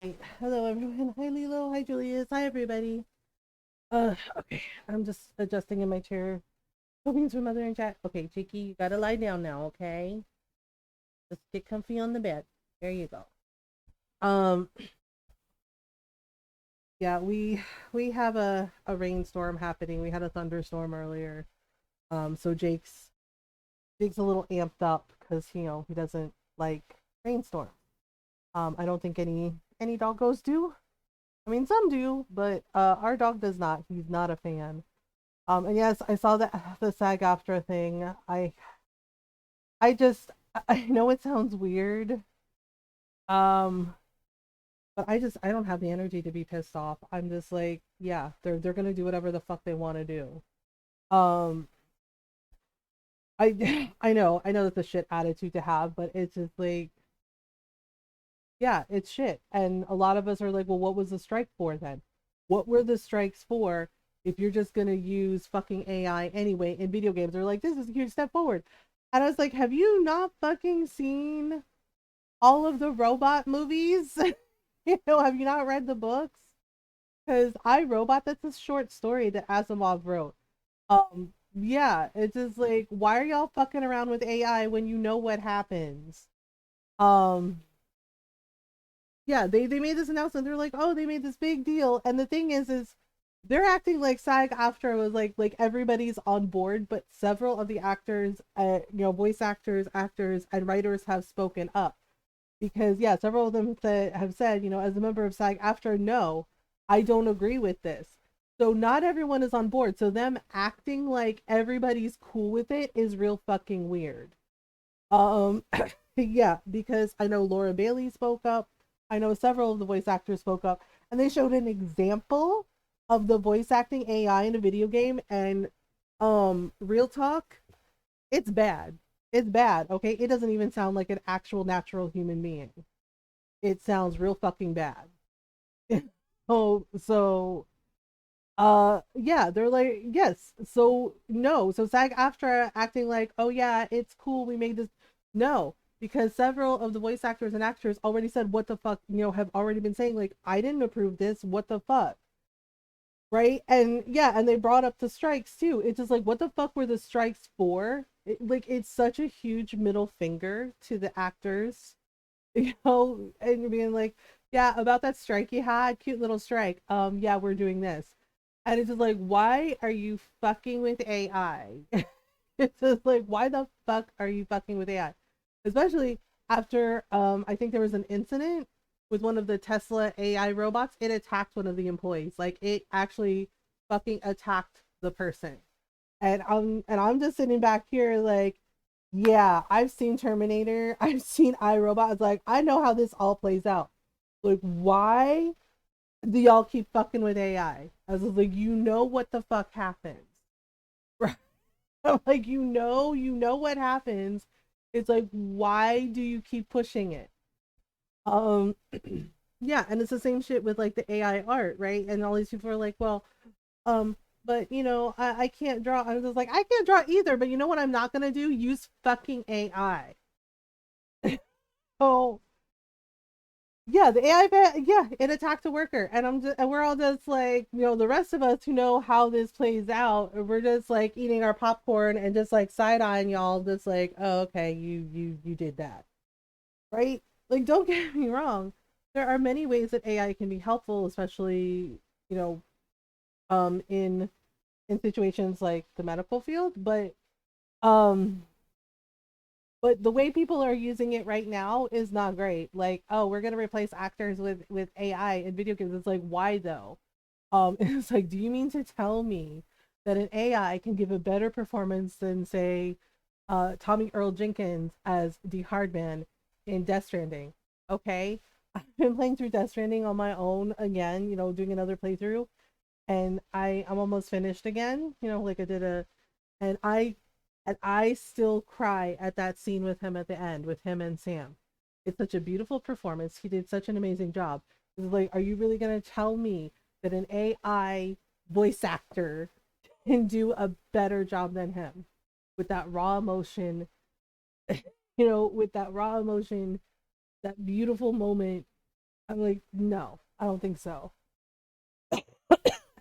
Right. Hello, everyone. Hi, Lilo. Hi, Julius. Hi, everybody. Okay. I'm just adjusting in my chair. Hoping for mother in chat. Okay, Chicky, you gotta lie down now, okay? Just get comfy on the bed. There you go. Um, yeah, we have a rainstorm happening. We had a thunderstorm earlier. So Jake's a little amped up because he doesn't like rainstorm. I don't think any doggos do. I mean, some do, but our dog does not. He's not a fan. And yes, I saw the SAG-AFTRA thing. I know it sounds weird. Um, but I don't have the energy to be pissed off. I'm just like, yeah, they're gonna do whatever the fuck they want to do. Um, I know that's a shit attitude to have, but it's just like, yeah, it's shit. And a lot of us are like, well, what was the strike for then? What were the strikes for if you're just gonna use fucking AI anyway in video games? They're like, this is a huge step forward. And I was like, have you not fucking seen all of the robot movies? Have you not read the books? Because I Robot, that's a short story that Asimov wrote. Yeah, it's just like, why are y'all fucking around with AI when you know what happens? Um, yeah, they made this announcement. They're like, oh, they made this big deal, and the thing is they're acting like SAG after was like everybody's on board, but several of the actors, voice actors, actors, and writers have spoken up because yeah, several of them have said, as a member of SAG after, no, I don't agree with this. So not everyone is on board. So them acting like everybody's cool with it is real fucking weird. Um, yeah, because I know Laura Bailey spoke up. I know several of the voice actors spoke up, and they showed an example of the voice acting AI in a video game. And real talk, it's bad. It's bad. Okay, it doesn't even sound like an actual natural human being. It sounds real fucking bad. Yeah, they're like, yes, so no, so SAG after acting like, oh yeah, it's cool, we made this. No, because several of the voice actors and actors already said what the fuck, have already been saying like, I didn't approve this, what the fuck, right? And yeah, and they brought up the strikes too. It's just like, what the fuck were the strikes for? Like, it's such a huge middle finger to the actors, and you're being like, yeah, about that strike you had, cute little strike. Yeah, we're doing this. And it's just like, why are you fucking with AI? It's just like, why the fuck are you fucking with AI? Especially after I think there was an incident with one of the Tesla AI robots. It attacked one of the employees. Like, it actually fucking attacked the person. And I'm just sitting back here like, yeah, I've seen Terminator, I've seen iRobot. It's like, I know how this all plays out. Like, why do y'all keep fucking with AI? I was like, what the fuck happens. Right? Like, you know what happens. It's like, why do you keep pushing it? Um yeah, and it's the same shit with like the AI art, right? And all these people are like, well, um, but I can't draw. I was just like, I can't draw either, but you know what I'm not gonna do? Use fucking AI. Oh yeah, the AI yeah, it attacked a worker, and we're all just like, the rest of us who know how this plays out, we're just like eating our popcorn and just like side eyeing y'all, just like, oh, okay, you did that, right? Like, don't get me wrong, there are many ways that AI can be helpful, especially you know, in situations like the medical field, um but the way people are using it right now is not great. Like, oh, we're gonna replace actors with AI in video games. It's like, why though? It's like, do you mean to tell me that an AI can give a better performance than, say, Tommy Earl Jenkins as the Hardman in Death Stranding? Okay, I've been playing through Death Stranding on my own again. Doing another playthrough, and I'm almost finished again. Like I did and I still cry at that scene with him at the end, with him and Sam. It's such a beautiful performance. He did such an amazing job. It's like, are you really gonna tell me that an AI voice actor can do a better job than him with that raw emotion? With that raw emotion, that beautiful moment. I'm like, no, I don't think so.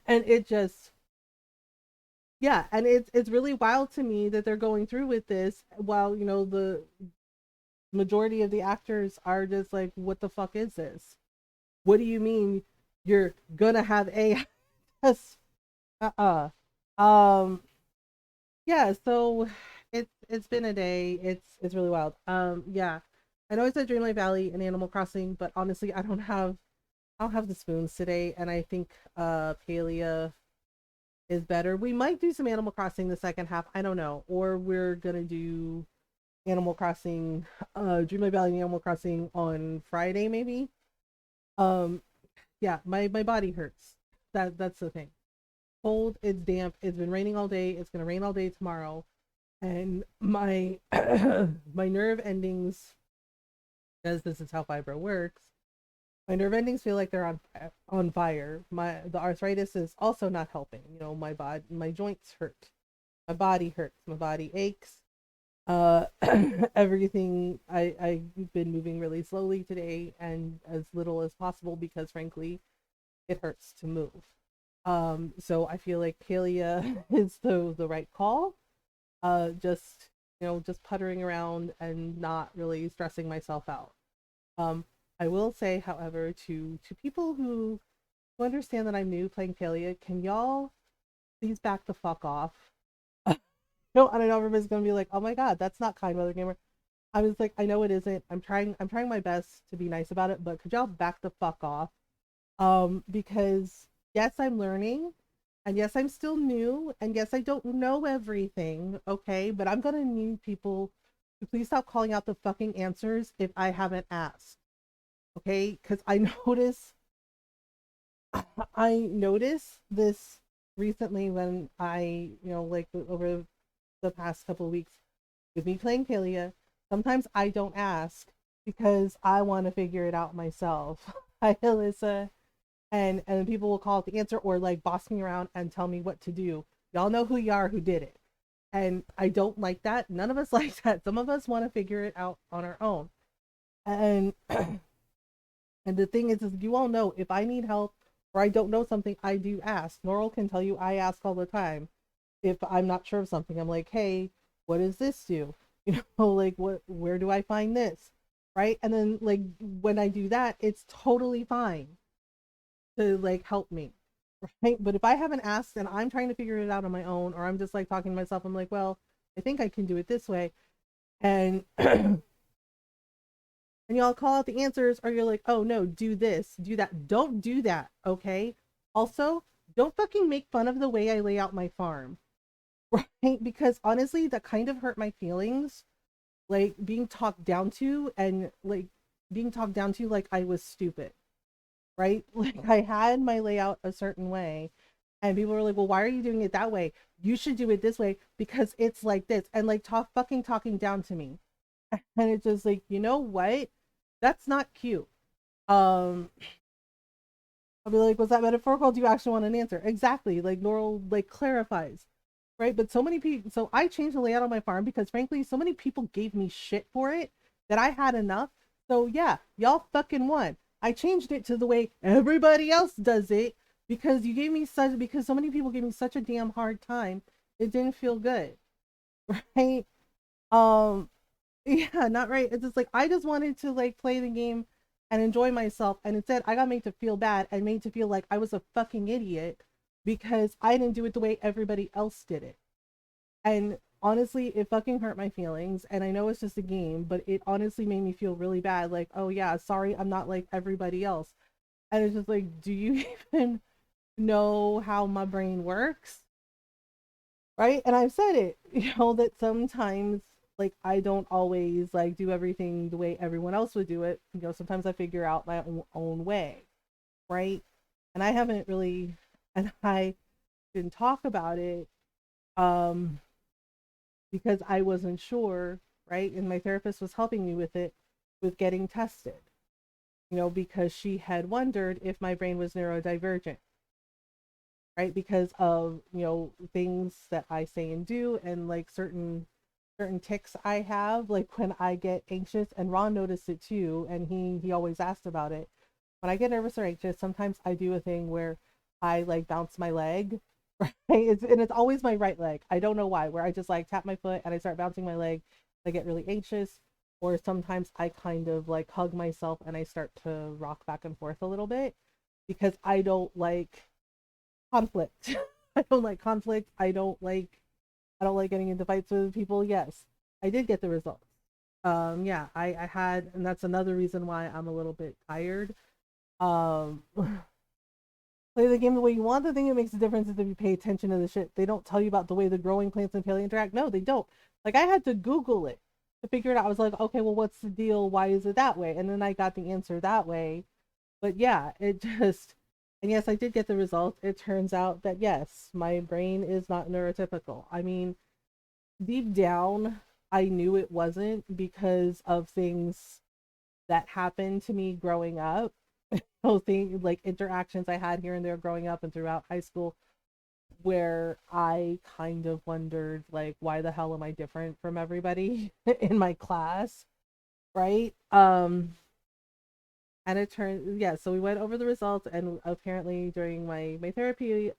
And it just, yeah, and it's really wild to me that they're going through with this while, the majority of the actors are just like, what the fuck is this? What do you mean you're gonna have AI? uh-uh. Um, yeah, so it's been a day. It's really wild. Yeah. I know I said Dreamlight Valley and Animal Crossing, but honestly, I don't have the spoons today, and I think Palia is better. We might do some Animal Crossing the second half. I don't know. Or we're gonna do Animal Crossing, Dreamlight Valley and Animal Crossing on Friday, maybe. Um, yeah, my body hurts. That's the thing. Cold, it's damp, it's been raining all day, it's gonna rain all day tomorrow. And my my nerve endings, because this is how fibro works, my nerve endings feel like they're on fire. The arthritis is also not helping. My joints hurt, my body hurts, my body aches. Uh, everything. I've been moving really slowly today and as little as possible because frankly, it hurts to move. So I feel like Palia is the right call. Just just puttering around and not really stressing myself out. Um, I will say, however, to people who understand that I'm new playing Palia, can y'all please back the fuck off? No, and I know everybody's gonna be like, "Oh my god, that's not kind, Mothergamer." I was like, I know it isn't. I'm trying my best to be nice about it, but could y'all back the fuck off? Because yes, I'm learning, and yes, I'm still new, and yes, I don't know everything, okay? But I'm gonna need people to please stop calling out the fucking answers if I haven't asked, okay? Because I noticed this recently when like over the past couple of weeks with me playing Palia. Sometimes I don't ask because I want to figure it out myself. Hi, Alyssa. And people will call it the answer or like boss me around and tell me what to do. Y'all know who you are who did it. And I don't like that. None of us like that. Some of us want to figure it out on our own. And and the thing is you all know if I need help or I don't know something, I do ask. Norl can tell you I ask all the time. If I'm not sure of something, I'm like, hey, what does this do? Like where do I find this? Right? And then like when I do that, it's totally fine to like help me. Right? But if I haven't asked and I'm trying to figure it out on my own, or I'm just like talking to myself, I'm like, well, I think I can do it this way. And and y'all call out the answers, or you're like, oh no, do this, do that. Don't do that, okay? Also, don't fucking make fun of the way I lay out my farm. Right? Because honestly, that kind of hurt my feelings. Like being talked down to and like being talked down to like I was stupid. Right? Like I had my layout a certain way and people were like, well, why are you doing it that way? You should do it this way because it's like this. And like talking down to me. And it's just like, you know what? That's not cute. Um, I'll be like, was that metaphorical? Do you actually want an answer? Exactly. Like Laurel like clarifies. Right. But so many people, so I changed the layout on my farm because frankly, so many people gave me shit for it that I had enough. So yeah, y'all fucking won. I changed it to the way everybody else does it because so many people gave me such a damn hard time. It didn't feel good. Right. Um, yeah, not right. It's just like I just wanted to like play the game and enjoy myself, and instead I got made to feel bad and made to feel like I was a fucking idiot because I didn't do it the way everybody else did it. And honestly, it fucking hurt my feelings. And I know it's just a game, but it honestly made me feel really bad. Like, oh yeah, sorry, I'm not like everybody else. And it's just like, do you even know how my brain works? Right? And I've said it, that sometimes like I don't always like do everything the way everyone else would do it. Sometimes I figure out my own way, right? And I haven't really, and I didn't talk about it um because I wasn't sure, right? And my therapist was helping me with it, with getting tested, because she had wondered if my brain was neurodivergent, right? Because of, things that I say and do and like certain tics I have, like when I get anxious, and Ron noticed it too, and he always asked about it. when I get nervous or anxious, sometimes I do a thing where I like bounce my leg, right? And it's always my right leg. I don't know why, where I just like tap my foot and I start bouncing my leg. I get really anxious. Or sometimes I kind of like hug myself and I start to rock back and forth a little bit because I don't like conflict. I don't like conflict. I don't like getting into fights with people. Yes, I did get the results. Yeah, I had, and that's another reason why I'm a little bit tired. Um, play the game the way you want. The thing that makes a difference is if you pay attention to the shit. They don't tell you about the way the growing plants and paleo interact. No, they don't. Like I had to Google it to figure it out. I was like, okay, well, what's the deal? Why is it that way? And then I got the answer that way. But yeah, it just, and yes, I did get the results. It turns out that yes, my brain is not neurotypical. I mean, deep down, I knew it wasn't because of things that happened to me growing up. Those things like interactions I had here and there growing up and throughout high school, where I kind of wondered, like, why the hell am I different from everybody in my class, right? And it turned, yeah, so we went over the results, and apparently during my therapy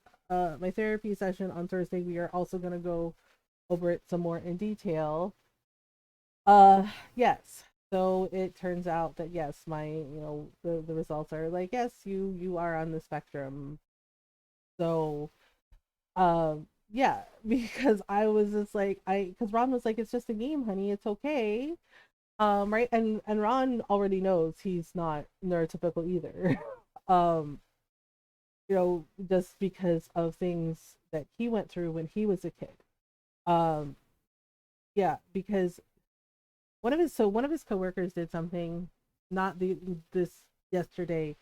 session on Thursday, we are also going to go over it some more in detail. Yes. So it turns out that yes, the results are like, yes, you are on the spectrum. So yeah, because I was just like, because Ron was like, it's just a game, honey, it's okay. Right, and Ron already knows he's not neurotypical either. um just because of things that he went through when he was a kid. um yeah, because one of his coworkers did something, not this yesterday,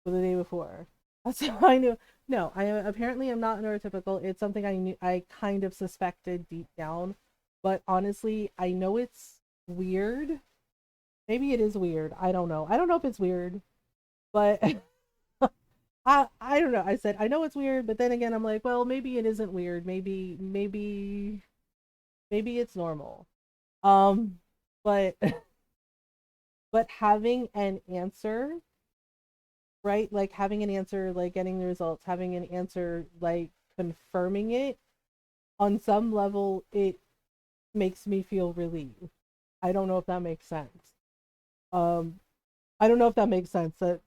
but the day before. So I knew, no, I apparently am not neurotypical. It's something I knew, I kind of suspected deep down, but honestly, I know it's weird. Maybe it is weird. I don't know. I don't know if it's weird, but I don't know. I said I know it's weird, but then again, I'm like, well, maybe it isn't weird. Maybe it's normal. Um, but but having an answer, right? Like having an answer, like getting the results, having an answer, like confirming it on some level, it makes me feel relieved. I don't know if that makes sense. Um, I don't know if that makes sense. That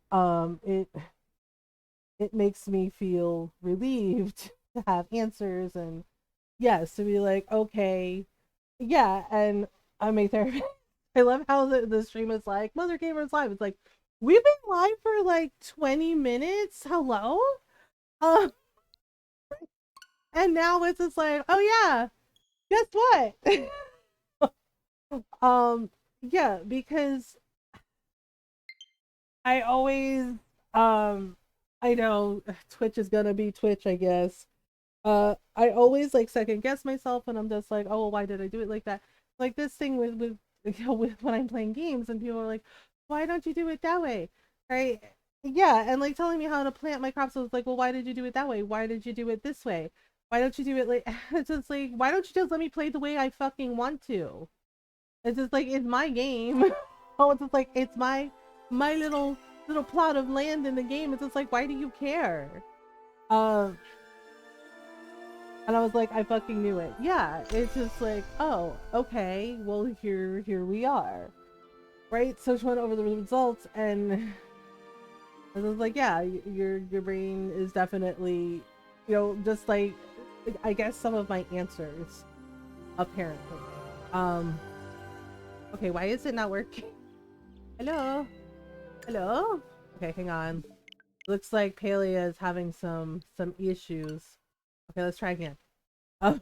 it makes me feel relieved to have answers, and yes, to be like, okay, yeah. And I'm a therapist. I love how the stream is like Mothergamer's live. It's like we've been live for like 20 minutes. Hello. Uh, and now it's just like, oh yeah, guess what? Yeah, because I always I know Twitch is gonna be Twitch, I guess. I always like second guess myself, and I'm just like, oh, well, why did I do it like that? Like this thing with with when I'm playing games, and people are like, why don't you do it that way, right? Yeah, and like telling me how to plant my crops. I was like, well, why did you do it that way? Why did you do it this way? Why don't you do it like? It's just like, why don't you just let me play the way I fucking want to? It's just like it's my game. Oh, it's just like it's my little plot of land in the game. It's just like, why do you care? Um, and I was like, I fucking knew it. Yeah, it's just like, oh, okay, well here we are, right? So she went over the results, and I was like, yeah, your brain is definitely, just like, I guess some of my answers, apparently. Um, okay, why is it not working? Hello, hello. Okay, hang on. Looks like Palia is having some issues. Okay, let's try again. Uh,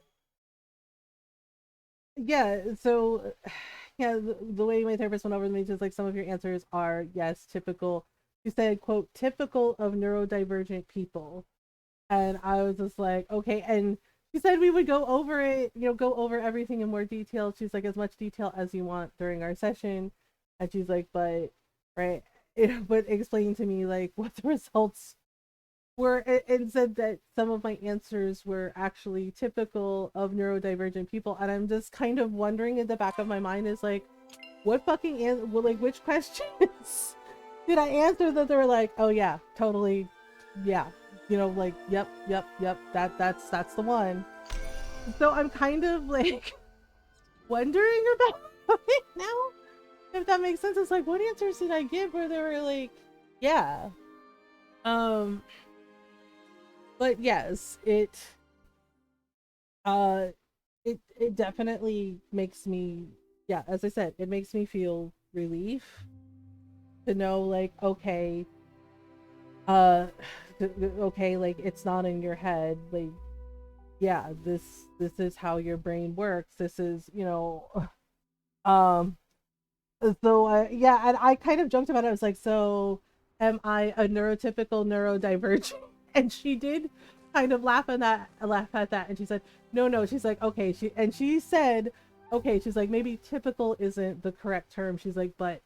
yeah, so yeah, the way my therapist went over me, just like some of your answers are yes, typical. She said, quote, typical of neurodivergent people. And I was just like, okay. And she said we would go over it, go over everything in more detail. She's like, as much detail as you want during our session. And she's like, but right, but explain to me like what the results were, and said that some of my answers were actually typical of neurodivergent people. And I'm just kind of wondering in the back of my mind is like, what fucking well, like which questions Did I answer that? They were like, oh yeah, totally, yeah, you know, like yep, that's the one. So I'm kind of like wondering about it now, if that makes sense. It's like, what answers did I give where they were like, yeah, um, but yes, uh, it definitely makes me, yeah, as I said, it makes me feel relief to know, like, okay, uh, okay, like it's not in your head, like, yeah, this is how your brain works. This is, you know, um, so yeah, and I kind of joked about it. I was like, so am I a neurotypical neurodivergent? And she did kind of laugh at that, and she said, no. She's like, okay, she said, okay, she's like, maybe typical isn't the correct term. She's like, but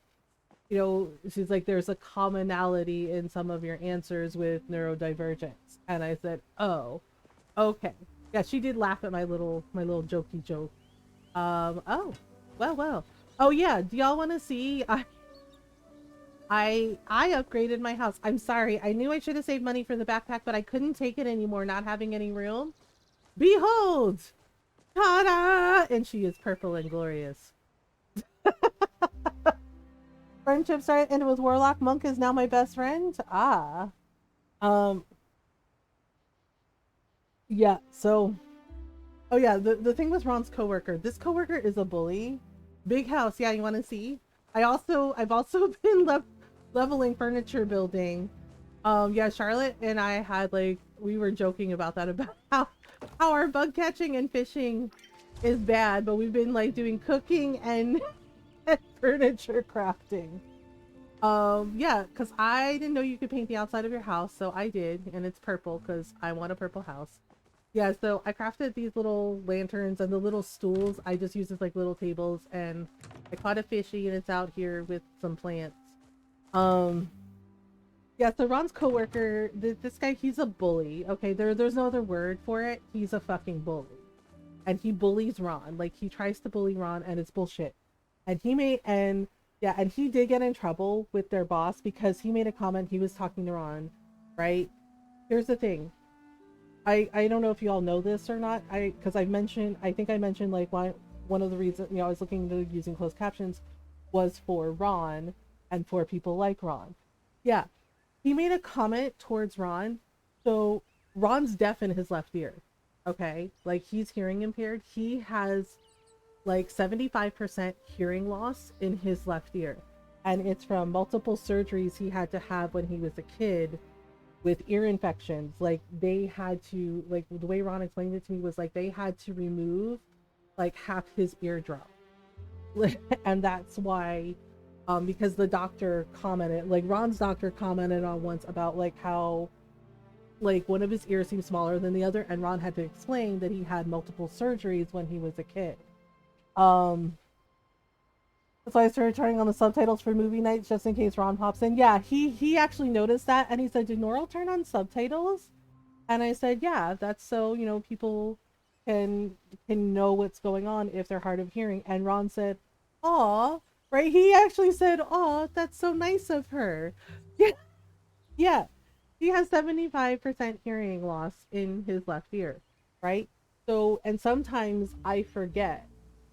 you know, she's like, there's a commonality in some of your answers with neurodivergence. And I said, oh, okay. Yeah, she did laugh at my little jokey joke. Oh, well. Oh yeah, do y'all want to see? I upgraded my house. I'm sorry. I knew I should have saved money for the backpack, but I couldn't take it anymore, not having any room. Behold! Ta-da! And she is purple and glorious. Friendship started and it was Warlock. Monk is now my best friend. Ah. Um yeah, so oh yeah, the thing with Ron's coworker. This coworker is a bully. Big house, yeah, you wanna see? I've also been leveling furniture building. Yeah, Charlotte and I had like, we were joking about that, about how our bug catching and fishing is bad, but we've been like doing cooking and, and furniture crafting. Yeah, because I didn't know you could paint the outside of your house, so I did, and it's purple because I want a purple house. Yeah, so I crafted these little lanterns, and the little stools I just use as like little tables, and I caught a fishy and it's out here with some plants. Um yeah, so Ron's coworker, this guy, he's a bully. Okay, there's no other word for it. He's a fucking bully. And he bullies Ron. Like, he tries to bully Ron, and it's bullshit. And and he did get in trouble with their boss because he made a comment. He was talking to Ron, right? Here's the thing. I don't know if you all know this or not. Because I think I mentioned like one of the reasons, you know, I was looking into using closed captions was for Ron and for people like Ron. Yeah, he made a comment towards Ron. So Ron's deaf in his left ear. Okay, like he's hearing impaired. He has like 75% hearing loss in his left ear, and it's from multiple surgeries he had to have when he was a kid with ear infections. Like they had to, like the way Ron explained it to me was like they had to remove like half his eardrum. And that's why because the doctor commented, like Ron's doctor commented on once about like how like one of his ears seemed smaller than the other, and Ron had to explain that he had multiple surgeries when he was a kid. um that's why I started turning on the subtitles for movie nights just in case Ron pops in. Yeah, he actually noticed that, and he said, did Norl turn on subtitles? And I said, yeah, that's so, you know, people can know what's going on if they're hard of hearing. And Ron said, aw, right? He actually said, aw, that's so nice of her. Yeah, yeah. He has 75% hearing loss in his left ear, right? So, and sometimes I forget,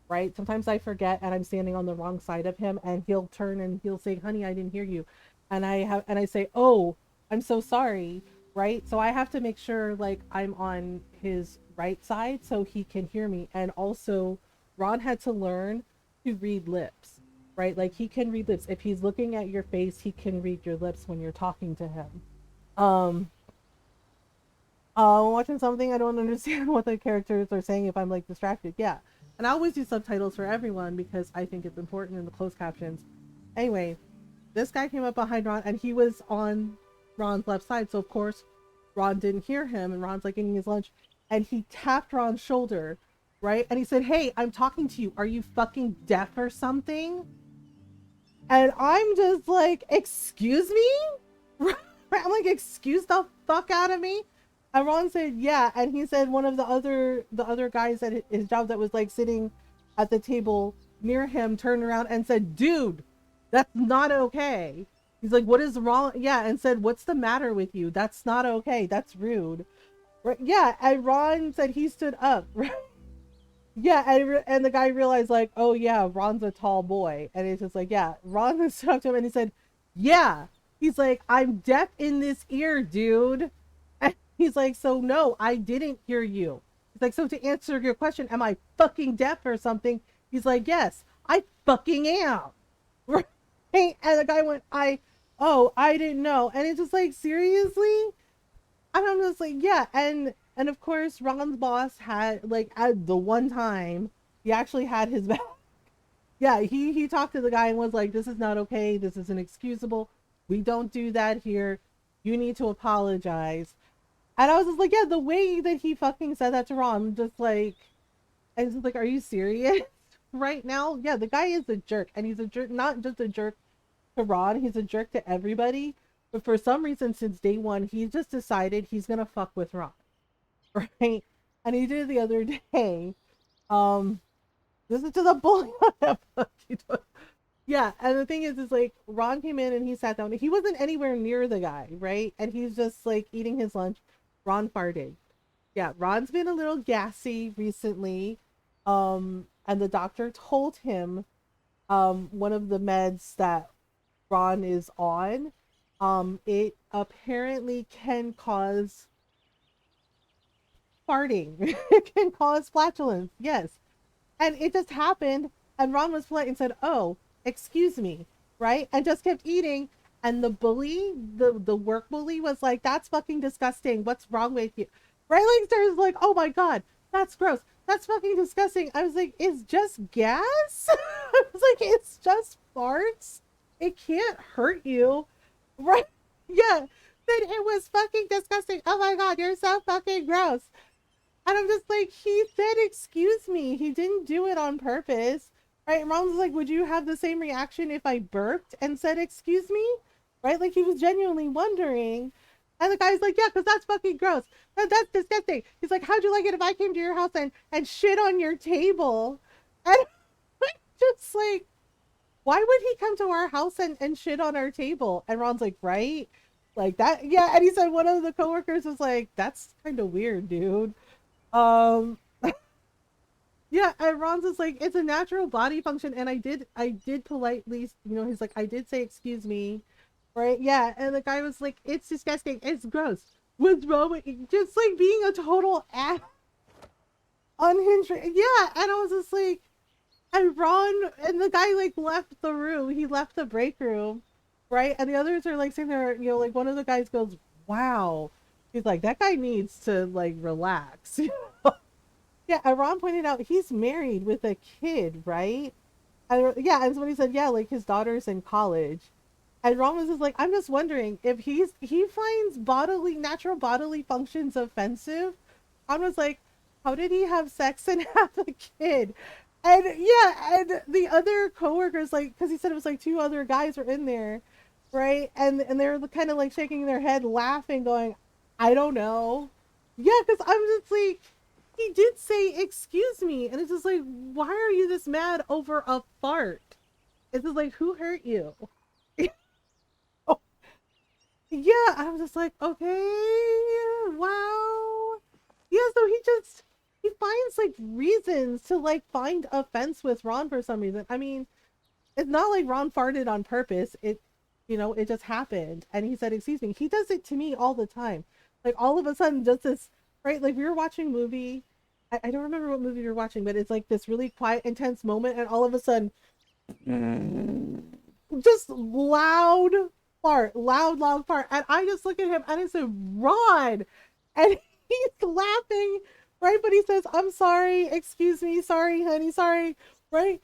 right? Sometimes I forget and I'm standing on the wrong side of him, and he'll turn and he'll say, honey, I didn't hear you. And I say, oh, I'm so sorry, right? So I have to make sure like I'm on his right side so he can hear me. And also Ron had to learn to read lips, right? Like he can read lips. If he's looking at your face, he can read your lips when you're talking to him. Um, watching something, I don't understand what the characters are saying if I'm like distracted. Yeah. And I always do subtitles for everyone because I think it's important in the closed captions. Anyway, this guy came up behind Ron and he was on Ron's left side. So of course Ron didn't hear him, and Ron's like eating his lunch, and he tapped Ron's shoulder, right? And he said, hey, I'm talking to you. Are you fucking deaf or something? And I'm just like, excuse me? I'm like, excuse the fuck out of me. And Ron said, yeah. And he said one of the other guys at his job that was like sitting at the table near him turned around and said, dude, that's not okay. He's like, what is wrong? Yeah, and said, what's the matter with you? That's not okay. That's rude. Right? Yeah, and Ron said he stood up. Right? Yeah, and the guy realized like, oh yeah, Ron's a tall boy, and it's just like, yeah, Ron stood up to him and he said, yeah. He's like, I'm deaf in this ear, dude. And he's like, so no, I didn't hear you. He's like, so to answer your question, am I fucking deaf or something? He's like, yes, I fucking am. Right? And the guy went, I didn't know. And it's just like, seriously? And I'm just like, yeah. And of course, Ron's boss had like at the one time he actually had his back. Yeah, he talked to the guy and was like, this is not okay. This is inexcusable. We don't do that here. You need to apologize. And I was just like, yeah, the way that he fucking said that to Ron, just like, and it's just like, are you serious right now? Yeah, the guy is a jerk, and he's a jerk, not just a jerk to Ron, he's a jerk to everybody. But for some reason, since day one, he just decided he's gonna fuck with Ron, right? And he did it the other day. Um, this is just a bully on that book. Yeah, and the thing is like Ron came in and he sat down. He wasn't anywhere near the guy, right? And he's just like eating his lunch. Ron farted. Yeah, Ron's been a little gassy recently. And the doctor told him one of the meds that Ron is on, it apparently can cause farting. It can cause flatulence. Yes. And it just happened. And Ron was polite and said, oh, excuse me. Right. And just kept eating. And the bully, the work bully was like, that's fucking disgusting. What's wrong with you? Right. Like, there's like, oh my God, that's gross. That's fucking disgusting. I was like, it's just gas. I was like, it's just farts. It can't hurt you. Right. Yeah. Then it was fucking disgusting. Oh my God, you're so fucking gross. And I'm just like, he said, excuse me. He didn't do it on purpose. Right? And Ron was like, would you have the same reaction if I burped and said, excuse me? Right? Like he was genuinely wondering. And the guy's like, yeah, because that's fucking gross. That's disgusting. He's like, how'd you like it if I came to your house and shit on your table? And I'm just like, why would he come to our house and shit on our table? And Ron's like, right? Like that. Yeah. And he said one of the coworkers was like, that's kind of weird, dude. Um, yeah, and Ron's just like, it's a natural body function. And I did politely, he's like, I did say, excuse me. Right. Yeah. And the guy was like, it's disgusting. It's gross. What's wrong with you? Just like being a total ass. Unhinged. Yeah. And I was just like, and Ron and the guy like left the room. He left the break room. Right. And the others are like sitting there, like one of the guys goes, wow. He's like, that guy needs to like relax. Yeah, and Ron pointed out he's married with a kid, right? And yeah, and somebody said, yeah, like his daughter's in college. And Ron was just like, I'm just wondering if he finds natural bodily functions offensive. Ron was like, how did he have sex and have a kid? And yeah, and the other coworkers, like, because he said it was like two other guys were in there, right? And they're kind of like shaking their head, laughing, going, I don't know. Yeah, because I'm just like, he did say, excuse me. And it's just like, why are you this mad over a fart? It's just like, who hurt you? Oh, yeah, I'm just like, okay, wow. Yeah, so he finds like reasons to like find offense with Ron for some reason. I mean, it's not like Ron farted on purpose. It just happened. And he said, excuse me. He does it to me all the time. Like all of a sudden, just this, right? Like we were watching a movie. I don't remember what movie we were watching, but it's like this really quiet, intense moment. And all of a sudden, just loud fart. And I just look at him and I said, Ron. And he's laughing, right? But he says, I'm sorry. Excuse me. Sorry, honey. Sorry. Right?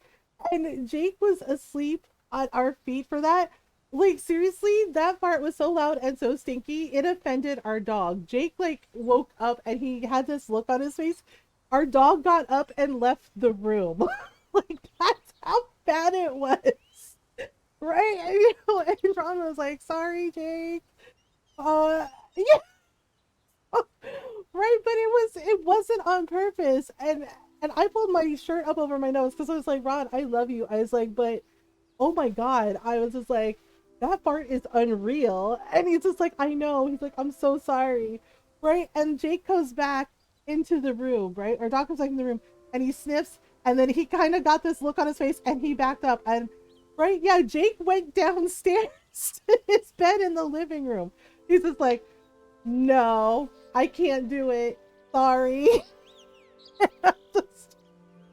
And Jake was asleep at our feet for that. Like seriously, that fart was so loud and so stinky, it offended our dog. Jake like woke up and he had this look on his face. Our dog got up and left the room. Like that's how bad it was. Right? And Ron was like, sorry, Jake. Yeah. Right, but it wasn't on purpose. And I pulled my shirt up over my nose because I was like, Ron, I love you. I was like, but oh my God. I was just like, that part is unreal. And he's just like, I know. He's like, I'm so sorry. Right? And Jake goes back into the room, right? Or Doc comes back in the room and he sniffs and then he kind of got this look on his face and he backed up. And right, yeah, Jake went downstairs to his bed in the living room. He's just like, no, I can't do it. Sorry.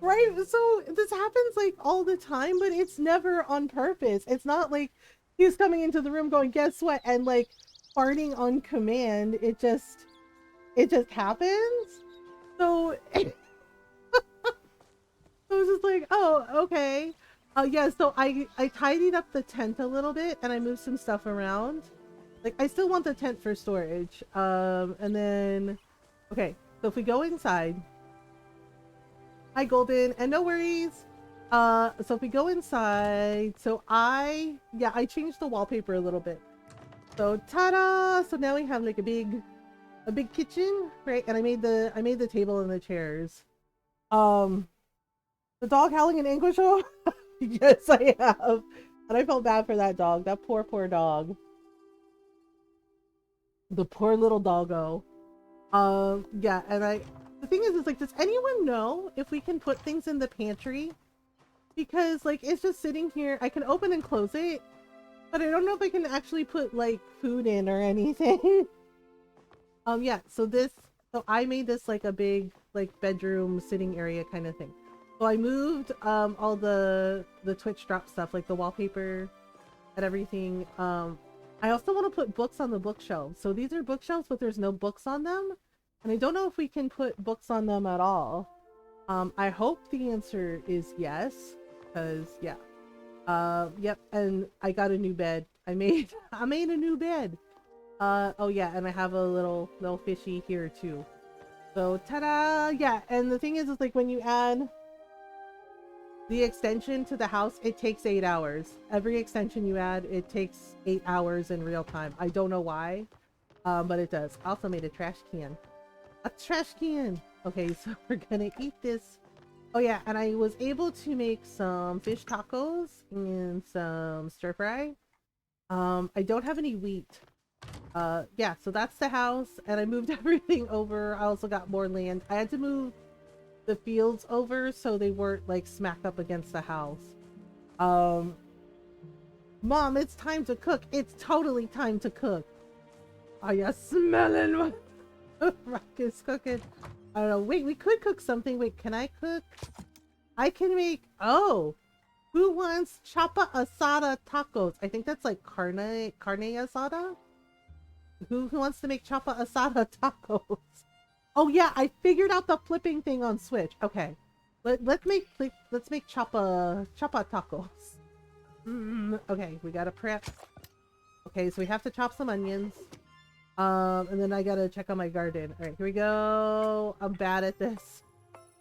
Right? So this happens like all the time, but it's never on purpose. It's not like he's coming into the room going, guess what? And like farting on command. It just happens. So I was just like, oh, okay. Yeah, so I tidied up the tent a little bit and I moved some stuff around. Like I still want the tent for storage. And then okay, so if we go inside. Hi Golden, and no worries. So if we go inside, so I changed the wallpaper a little bit. So ta-da! So now we have like a big kitchen, right? And I made the table and the chairs. The dog howling in anguish. Oh, yes, I have. And I felt bad for that dog. That poor dog. The poor little doggo. Yeah, and the thing is like, does anyone know if we can put things in the pantry? Because like, it's just sitting here. I can open and close it, but I don't know if I can actually put like food in or anything. Yeah, so I made this like a big like bedroom sitting area kind of thing. So I moved all the Twitch drop stuff, like the wallpaper and everything. I also want to put books on the bookshelves. So these are bookshelves, but there's no books on them. And I don't know if we can put books on them at all. I hope the answer is yes, because yeah. Yep, and I got a new bed. I made a new bed. Oh yeah, and I have a little fishy here too. So ta-da! Yeah, and the thing is like when you add the extension to the house, it takes 8 hours. Every extension you add, it takes 8 hours in real time. I don't know why, but it does. I also made a trash can. A trash can! Okay, so we're gonna eat this. Oh yeah, and I was able to make some fish tacos and some stir fry. I don't have any wheat. Yeah, so that's the house, and I moved everything over. I also got more land. I had to move the fields over so they weren't like smack up against the house. Mom, it's time to cook. It's totally time to cook. Are you smelling what Rock is cooking? I don't know. Wait, we could cook something. Wait, can I cook? I can make, oh, who wants chapa asada tacos? I think that's like carne asada. Who wants to make chapa asada tacos? Oh yeah, I figured out the flipping thing on Switch. Okay, let's make chapa tacos. Okay, we gotta prep. Okay, so we have to chop some onions. And then I gotta check on my garden. All right, here we go. I'm bad at this.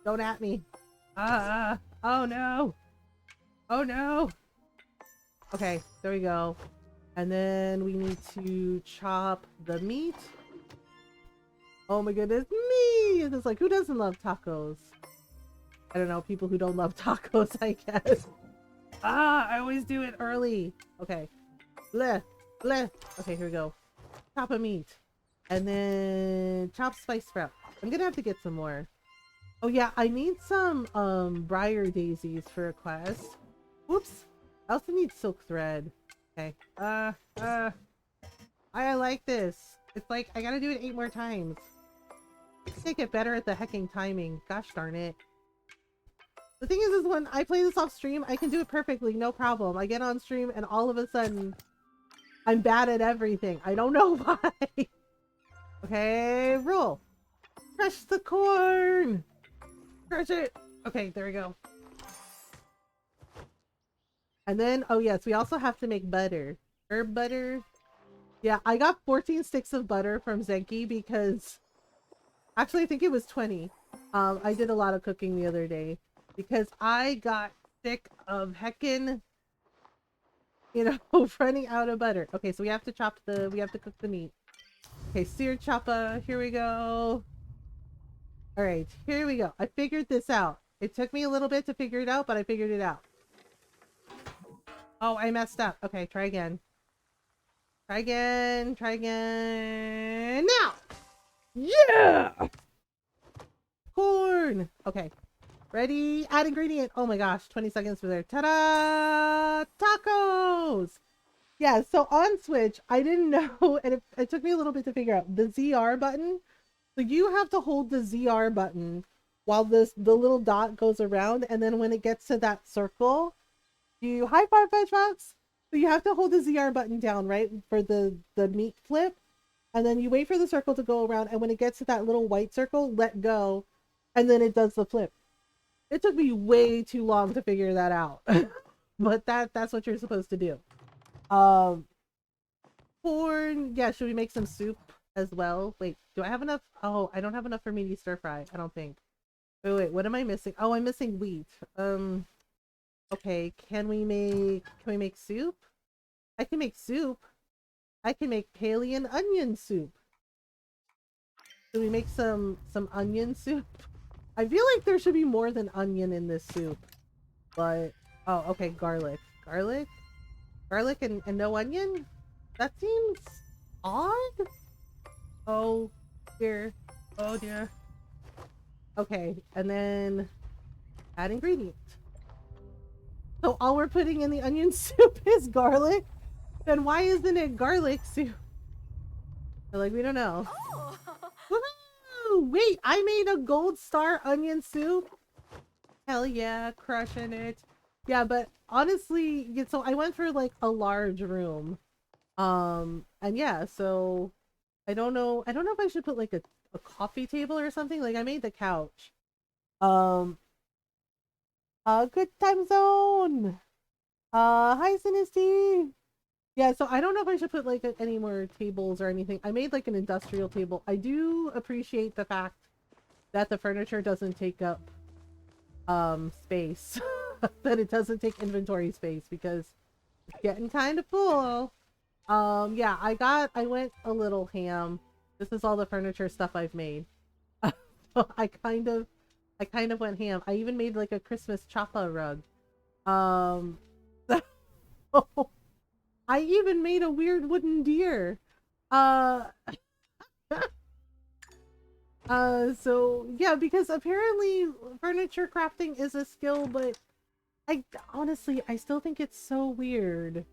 Don't at me. Oh no. Oh no. Okay, there we go. And then we need to chop the meat. Oh my goodness, me! It's like, who doesn't love tacos? I don't know, people who don't love tacos, I guess. I always do it early. Okay. Bleh. Okay, here we go. Chop a meat. And then chop spice sprout. I'm gonna have to get some more. Oh yeah, I need some briar daisies for a quest. Whoops. I also need silk thread. Okay. I like this. It's like I gotta do it 8 more times. I get better at the hecking timing. Gosh darn it. The thing is when I play this off stream, I can do it perfectly, no problem. I get on stream and all of a sudden I'm bad at everything. I don't know why. Okay, roll. Crush the corn. Crush it. Okay, there we go. And then, oh yes, we also have to make butter. Herb butter. Yeah, I got 14 sticks of butter from Zenki because... Actually, I think it was 20. I did a lot of cooking the other day because I got sick of heckin', you know, running out of butter. Okay, so we have to cook the meat. Okay, seared choppa, here we go. All right, here we go. I figured this out. It took me a little bit to figure it out, but I figured it out. Oh, I messed up. Okay, try again. Try again. Try again. Now! Yeah! Corn! Okay. Ready? Add ingredient. Oh my gosh. 20 seconds for there. Ta-da! Tacos! Yeah, so on Switch, I didn't know, and it took me a little bit to figure out the ZR button. So you have to hold the ZR button while the little dot goes around, and then when it gets to that circle, you high five Fetchbox. So you have to hold the ZR button down, right, for the meat flip, and then you wait for the circle to go around, and when it gets to that little white circle, let go, and then it does the flip. It took me way too long to figure that out, but that's what you're supposed to do. Corn. Yeah, should we make some soup as well? Wait, do I have enough? Oh, I don't have enough for meaty stir fry. I don't think. Wait, what am I missing? Oh, I'm missing wheat. Okay, can we make soup? I can make soup. I can make paleo onion soup. Should we make some onion soup? I feel like there should be more than onion in this soup. But oh, okay, garlic. Garlic and no onion? That seems odd. Oh dear. Oh dear. Okay, and then add ingredient. So all we're putting in the onion soup is garlic? Then why isn't it garlic soup? They're like, we don't know. Oh. Woohoo! Wait, I made a gold star onion soup? Hell yeah, crushing it. Yeah, but honestly, so I went for like a large room. And yeah, so I don't know if I should put like a coffee table or something. Like I made the couch. Good time zone. Hi Sinisty. Yeah, so I don't know if I should put like any more tables or anything. I made like an industrial table. I do appreciate the fact that the furniture doesn't take up space. That it doesn't take inventory space because it's getting kind of full. Yeah, I went a little ham. This is all the furniture stuff I've made. So I kind of went ham. I even made like a Christmas chapa rug. I even made a weird wooden deer. Uh so yeah, because apparently furniture crafting is a skill, but I honestly I still think it's so weird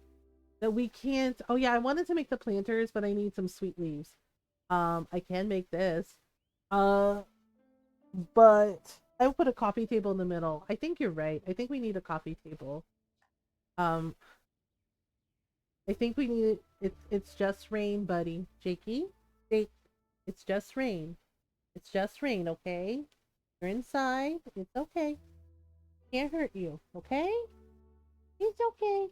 that we can't. Oh yeah, I wanted to make the planters, but I need some sweet leaves. I can make this. Uh but I will put a coffee table in the middle. I think you're right. I think we need a coffee table. Um I think we need it. It's just rain, buddy. Jakey? Jake, it's just rain. It's just rain, okay? You're inside. It's okay. Can't hurt you, okay? It's okay.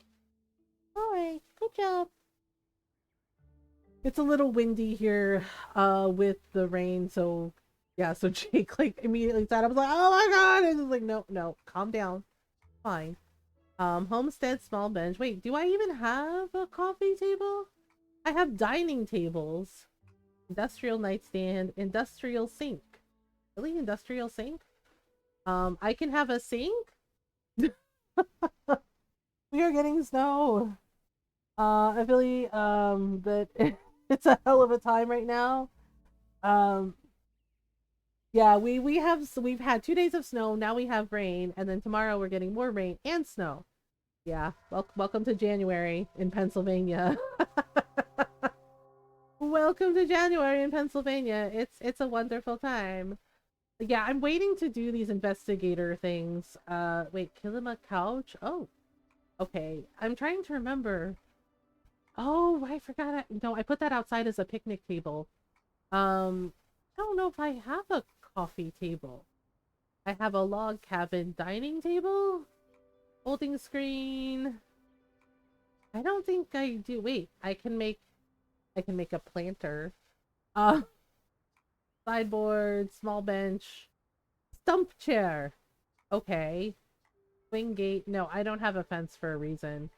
Alright, good job. It's a little windy here with the rain, so yeah, so Jake like immediately sat up, was like, oh my god, and it's like, no, calm down. Fine. Homestead small bench. Wait, do I even have a coffee table? I have dining tables. Industrial nightstand, industrial sink. Really? Industrial sink? I can have a sink? We are getting snow. I feel that it's a hell of a time right now. Yeah, we've had 2 days of snow, now we have rain, and then tomorrow we're getting more rain and snow. Yeah, welcome to January in Pennsylvania. Welcome to January in Pennsylvania. It's a wonderful time. Yeah, I'm waiting to do these investigator things. Wait, kill him a couch? Oh, okay. I'm trying to remember. Oh, I forgot. No, I put that outside as a picnic table. I don't know if I have a coffee table. I have a log cabin dining table? Folding screen. I don't think I do. Wait, I can make a planter. Uh, sideboard, small bench, stump chair. Okay. Swing gate. No, I don't have a fence for a reason.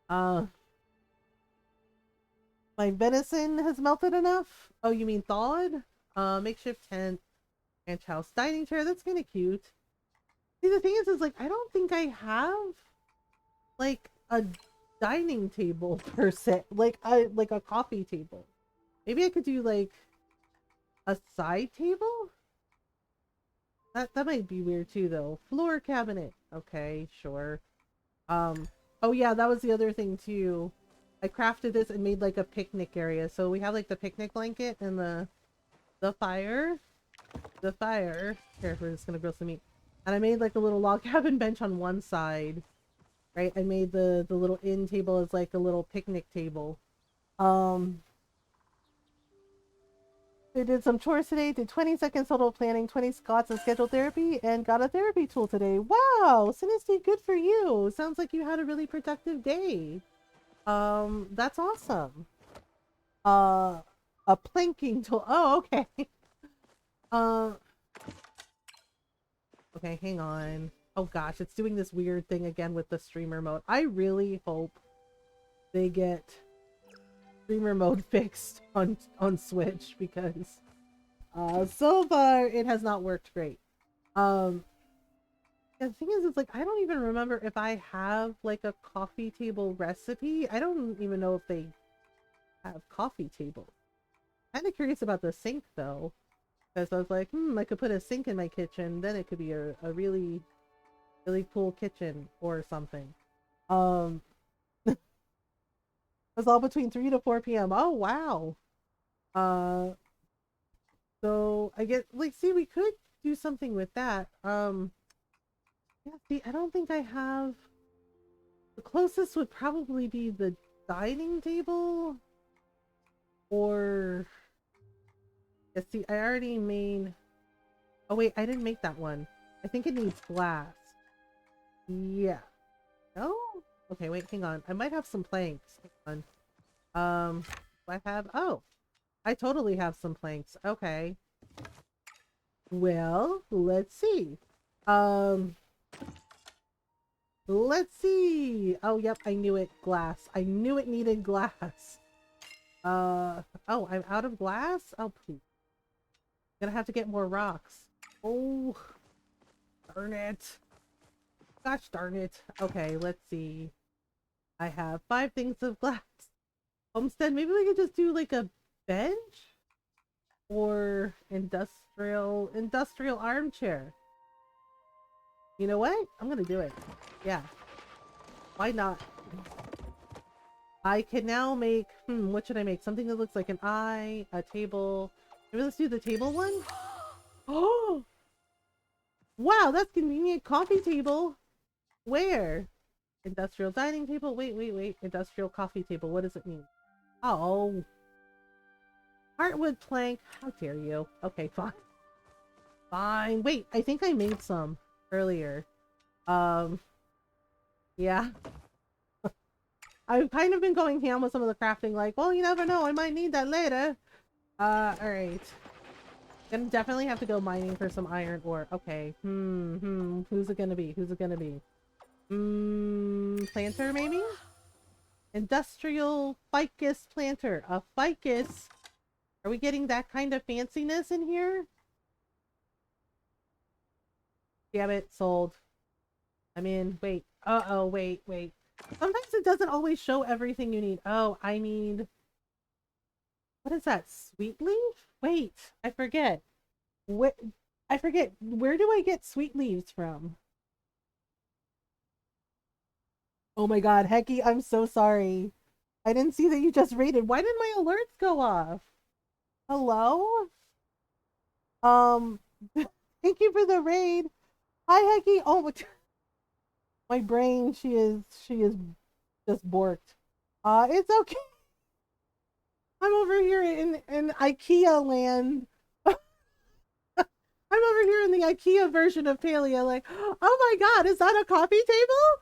My venison has melted enough? Oh, you mean thawed? Makeshift tent, ranch house, dining chair. That's kind of cute. See, the thing is like, I don't think I have, like, a dining table per se, like a coffee table. Maybe I could do like a side table. That might be weird too, though. Floor cabinet. Okay, sure. Oh yeah, that was the other thing too. I crafted this and made like a picnic area. So we have like the picnic blanket and the fire. The fire. Here, we're just gonna grill some meat. And I made like a little log cabin bench on one side. Right? I made the little end table as like a little picnic table. I did some chores today, did 20 seconds total planning, 20 squats and scheduled therapy, and got a therapy tool today. Wow, Synesty, good for you. Sounds like you had a really productive day. That's awesome. A planking tool. Oh, okay. Uh, okay, hang on. Oh gosh, it's doing this weird thing again with the streamer mode. I really hope they get streamer mode fixed on Switch, because so far it has not worked great. The thing is, it's like I don't even remember if I have like a coffee table recipe. I don't even know if they have coffee tables. Kind of curious about the sink though, because I was like, I could put a sink in my kitchen, then it could be a really cool kitchen or something. It's all between 3 to 4 p.m. Oh wow. So I get like, see, we could do something with that. Yeah, see, I don't think I have. The closest would probably be the dining table, or yeah, see, I already made. Oh wait, I didn't make that one. I think it needs glass. Yeah. No. Okay, wait, hang on. I might have some planks. Hang on. Do I have? Oh, I totally have some planks. Okay. Well, let's see. Let's see. Oh, yep, I knew it. Glass. I knew it needed glass. Oh, I'm out of glass? Oh, please. Gonna have to get more rocks. Oh, darn it. Gosh darn it. Okay, let's see. I have 5 things of glass. Homestead, maybe we could just do like a bench? Or industrial armchair. You know what? I'm gonna do it. Yeah. Why not? I can now make, what should I make? Something that looks like an eye, a table. Maybe let's do the table one? Oh! Wow, that's convenient. Coffee table. Where? Industrial dining table? Wait. Industrial coffee table. What does it mean? Oh. Heartwood plank. How dare you? Okay, fine. Fine. Wait, I think I made some earlier. Yeah. I've kind of been going ham with some of the crafting, like, well, you never know, I might need that later. Alright. Gonna definitely have to go mining for some iron ore. Okay. Who's it gonna be? Planter, maybe? Industrial ficus planter. A ficus? Are we getting that kind of fanciness in here? Damn it, sold. I'm in. Wait. Uh-oh, wait. Sometimes it doesn't always show everything you need. Oh, I need... What is that? Sweet leaf? Wait, I forget. I forget. Where do I get sweet leaves from? Oh my god, Hecky, I'm so sorry. I didn't see that you just raided. Why did my alerts go off? Hello? Um, thank you for the raid. Hi, Hecky. Oh, my brain, she is just borked. It's okay. I'm over here in IKEA land. I'm over here in the IKEA version of Palia, like, oh my god, is that a coffee table?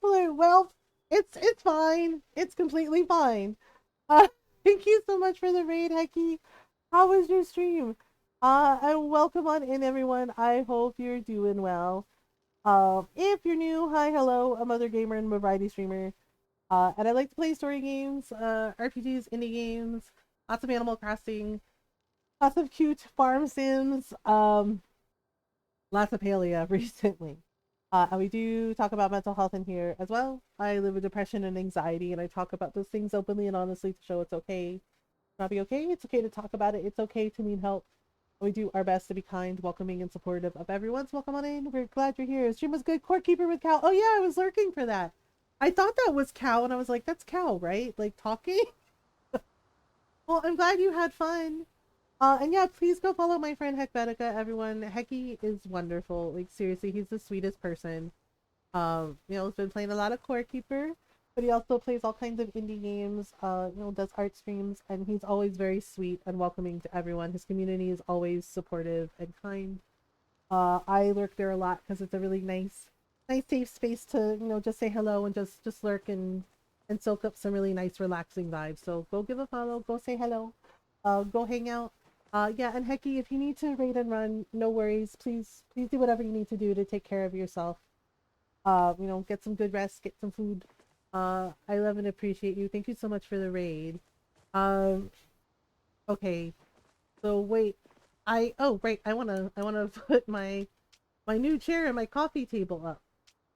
Like, well, it's fine. It's completely fine. Uh, Thank you so much for the raid, Hecky. How was your stream? And welcome on in, everyone. I hope you're doing well. If you're new, hi, hello, I'm Mothergamer and I'm a variety streamer. And I like to play story games, RPGs, indie games, lots of Animal Crossing, lots of cute farm sims, lots of Palia recently. And we do talk about mental health in here as well. I live with depression and anxiety, and I talk about those things openly and honestly to show it's okay to not be okay. It's okay to talk about it. It's okay to need help. We do our best to be kind, welcoming, and supportive of everyone. So welcome on in. We're glad you're here. Stream was good. Court keeper with Cal. Oh yeah, I was lurking for that. I thought that was Cal, and I was like, that's Cal, right? Like talking. Well, I'm glad you had fun. And yeah, please go follow my friend Heckbetica, everyone. Hecky is wonderful. Like seriously, he's the sweetest person. He's been playing a lot of Core Keeper, but he also plays all kinds of indie games, does art streams, and he's always very sweet and welcoming to everyone. His community is always supportive and kind. I lurk there a lot because it's a really nice safe space to, just say hello and just lurk and soak up some really nice relaxing vibes. So go give a follow, go say hello, go hang out. Yeah, and Hecky, if you need to raid and run, no worries. Please do whatever you need to do to take care of yourself. Get some good rest, get some food. I love and appreciate you. Thank you so much for the raid. Okay. So wait, I wanna put my new chair and my coffee table up.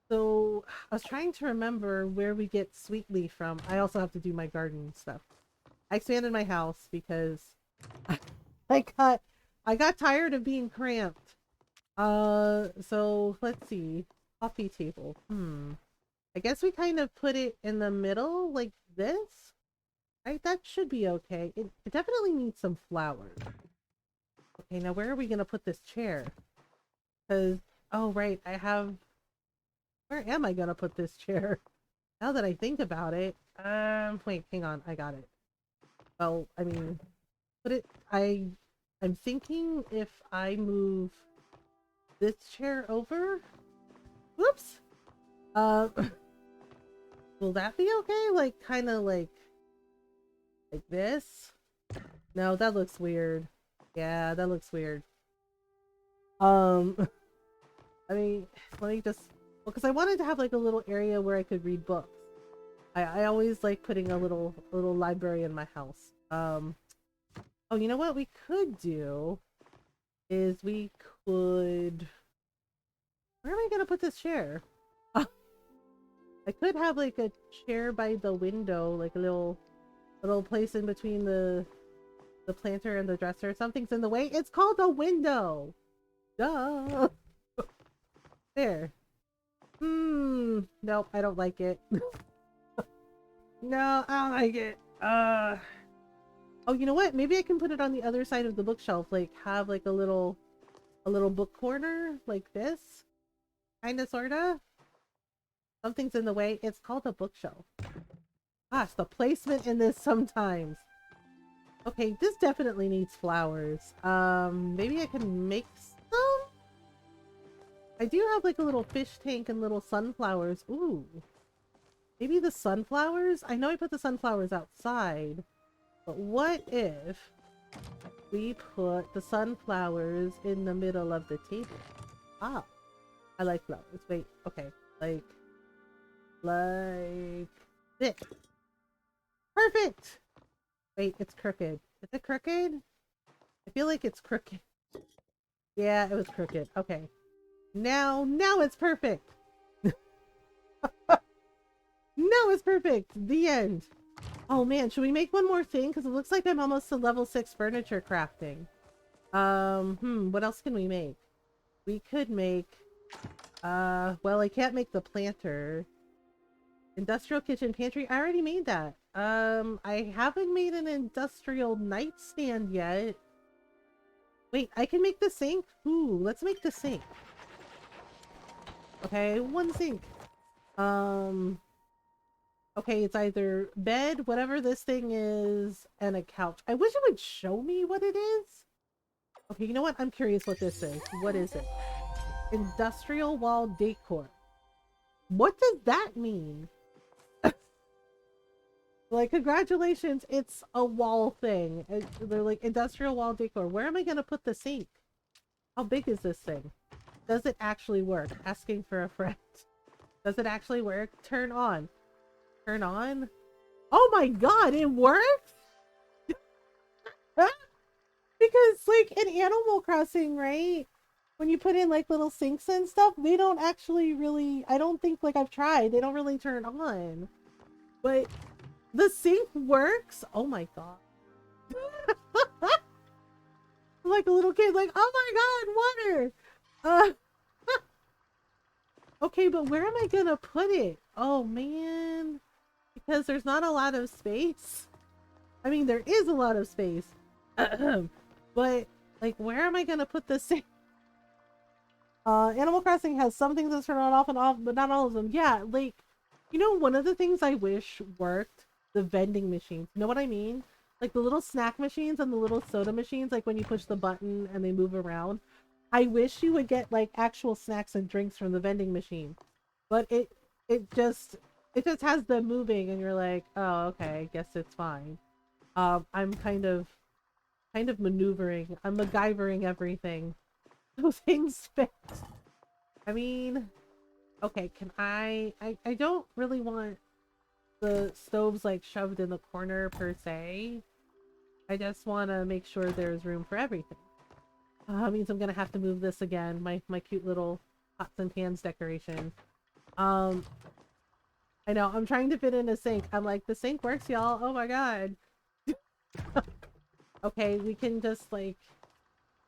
So I was trying to remember where we get sweet leaf from. I also have to do my garden stuff. I expanded my house because I got tired of being cramped. So let's see. Coffee table. I guess we kind of put it in the middle like this. Right? That should be okay. It definitely needs some flowers. Okay, now where are we gonna put this chair? Because, oh right, where am I gonna put this chair? Now that I think about it. Wait, hang on, I got it. Well, I mean, I'm thinking if I move this chair over. Whoops. Will that be okay? Like, kind of like this? No, that looks weird. Yeah, that looks weird. I mean, let me just, well, because I wanted to have like a little area where I could read books. I always like putting a little library in my house. Oh, you know what we could do is we could, where am I gonna put this chair? I could have like a chair by the window, like a little place in between the planter and the dresser. Something's in the way. It's called a window. Duh. There. Nope, I don't like it. No, I don't like it. Oh, you know what? Maybe I can put it on the other side of the bookshelf. Like have like a little book corner like this. Kinda sorta. Something's in the way. It's called a bookshelf. Gosh, the placement in this sometimes. Okay, this definitely needs flowers. Maybe I can make some? I do have like a little fish tank and little sunflowers. Ooh. Maybe the sunflowers? I know I put the sunflowers outside, but what if we put the sunflowers in the middle of the table? Ah, I like flowers. Wait, okay. Like this. Perfect! Wait, it's crooked. Is it crooked? I feel like it's crooked. Yeah, it was crooked. Okay. Now it's perfect! Now it's perfect! The end! Oh man, should we make one more thing? Because it looks like I'm almost to level 6 furniture crafting. What else can we make? We could make... well, I can't make the planter. Industrial kitchen pantry. I already made that. I haven't made an industrial nightstand yet. Wait, I can make the sink? Ooh, let's make the sink. Okay, one sink. Okay, it's either bed, whatever this thing is, and a couch. I wish it would show me what it is. Okay, you know what? I'm curious what this is. What is it? Industrial wall decor. What does that mean? Like, congratulations, it's a wall thing. They're like, industrial wall decor. Where am I gonna put the sink? How big is this thing? Does it actually work? Asking for a friend. Does it actually work? Turn on. Turn on? Oh my god, it works? Because, like, in Animal Crossing, right? when you put in like little sinks and stuff, they don't actually really, I don't think, like I've tried, they don't really turn on. But the sink works. Oh my god. Like a little kid, like, oh my god, water. Okay, but where am I gonna put it? Oh man. Because there's not a lot of space. I mean, there is a lot of space. But like, where am I gonna put this sink? Animal Crossing has some things that turn on off and off, but not all of them. Yeah, like, you know, one of the things I wish worked, the vending machines. You know what I mean? Like the little snack machines and the little soda machines, like when you push the button and they move around. I wish you would get like actual snacks and drinks from the vending machine. But it just has them moving and you're like, oh, okay, I guess it's fine. I'm kind of maneuvering. I'm MacGyvering everything. Those things fit. I mean, okay, can I don't really want the stoves like shoved in the corner per se. I just want to make sure there's room for everything. Means I'm gonna have to move this again. My cute little pots and pans decoration. I know I'm trying to fit in a sink. I'm like, the sink works, y'all. Oh my god. Okay, we can just like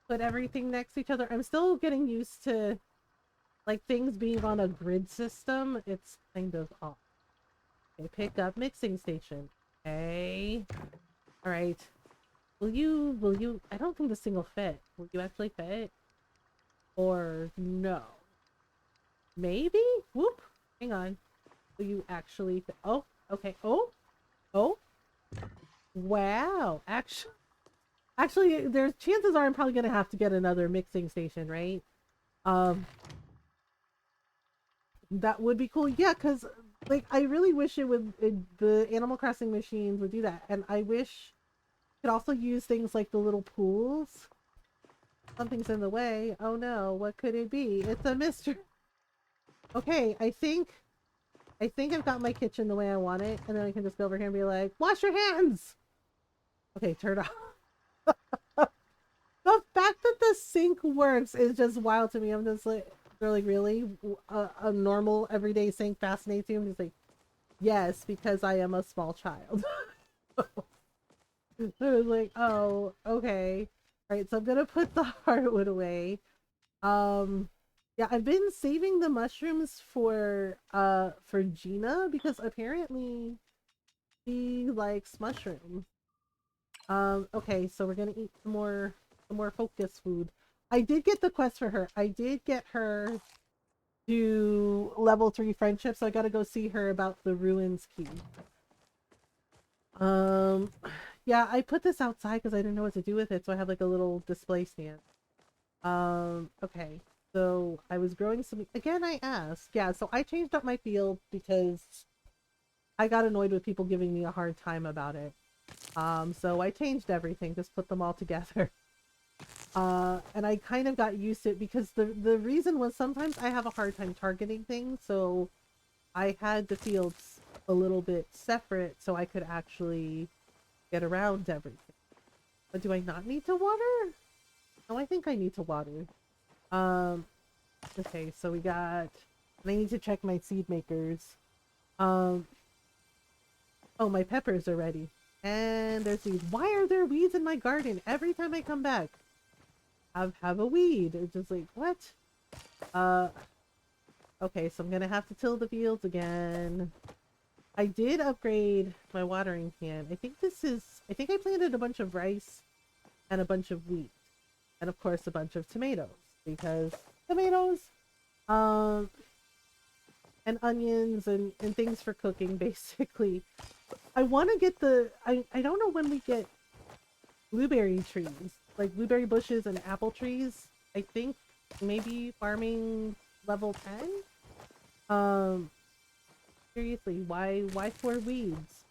put everything next to each other. I'm still getting used to like things being on a grid system. It's kind of off. Okay, pick up mixing station. Okay. Alright. Will you, I don't think this thing will fit. Will you actually fit? Or no? Maybe? Whoop. Hang on. Will you actually fit? Oh, okay. Oh, oh. Wow. Actually, there's chances are I'm probably gonna have to get another mixing station, right? Um, that would be cool. Yeah, because like I really wish the Animal Crossing machines would do that, and I wish you could also use things like the little pools. Something's in the way. Oh no, what could it be? It's a mystery. Okay, I think I've got my kitchen the way I want it, and then I can just go over here and be like, wash your hands. Okay, turn off. The fact that the sink works is just wild to me. I'm just like, they're like, really? A normal everyday sink fascinates you? I'm just like, yes, because I am a small child. I was like, oh, okay. Alright, so I'm gonna put the hardwood away. Yeah, I've been saving the mushrooms for Gina because apparently she likes mushrooms. Okay, so we're gonna eat some more focus food. I did get the quest for her. I did get her to level 3 friendship, so I gotta go see her about the ruins key. Um, yeah, I put this outside because I didn't know what to do with it, so I have like a little display stand. Okay. So I was growing some again. I asked, yeah. So I changed up my field because I got annoyed with people giving me a hard time about it. So I changed everything, just put them all together. And I kind of got used to it because the reason was sometimes I have a hard time targeting things, so I had the fields a little bit separate so I could actually get around everything. But do I not need to water? No, I think I need to water. Okay, so we got, and I need to check my seed makers. Oh, my peppers are ready. And there's weeds. Why are there weeds in my garden? Every time I come back, have a weed. It's just like, what? Okay, so I'm gonna have to till the fields again. I did upgrade my watering can. I think I planted a bunch of rice and a bunch of wheat. And of course a bunch of tomatoes. Because tomatoes, and onions and things for cooking, basically. I want to get I don't know when we get blueberry trees, like blueberry bushes and apple trees. I think maybe farming level 10? Seriously, why 4 weeds?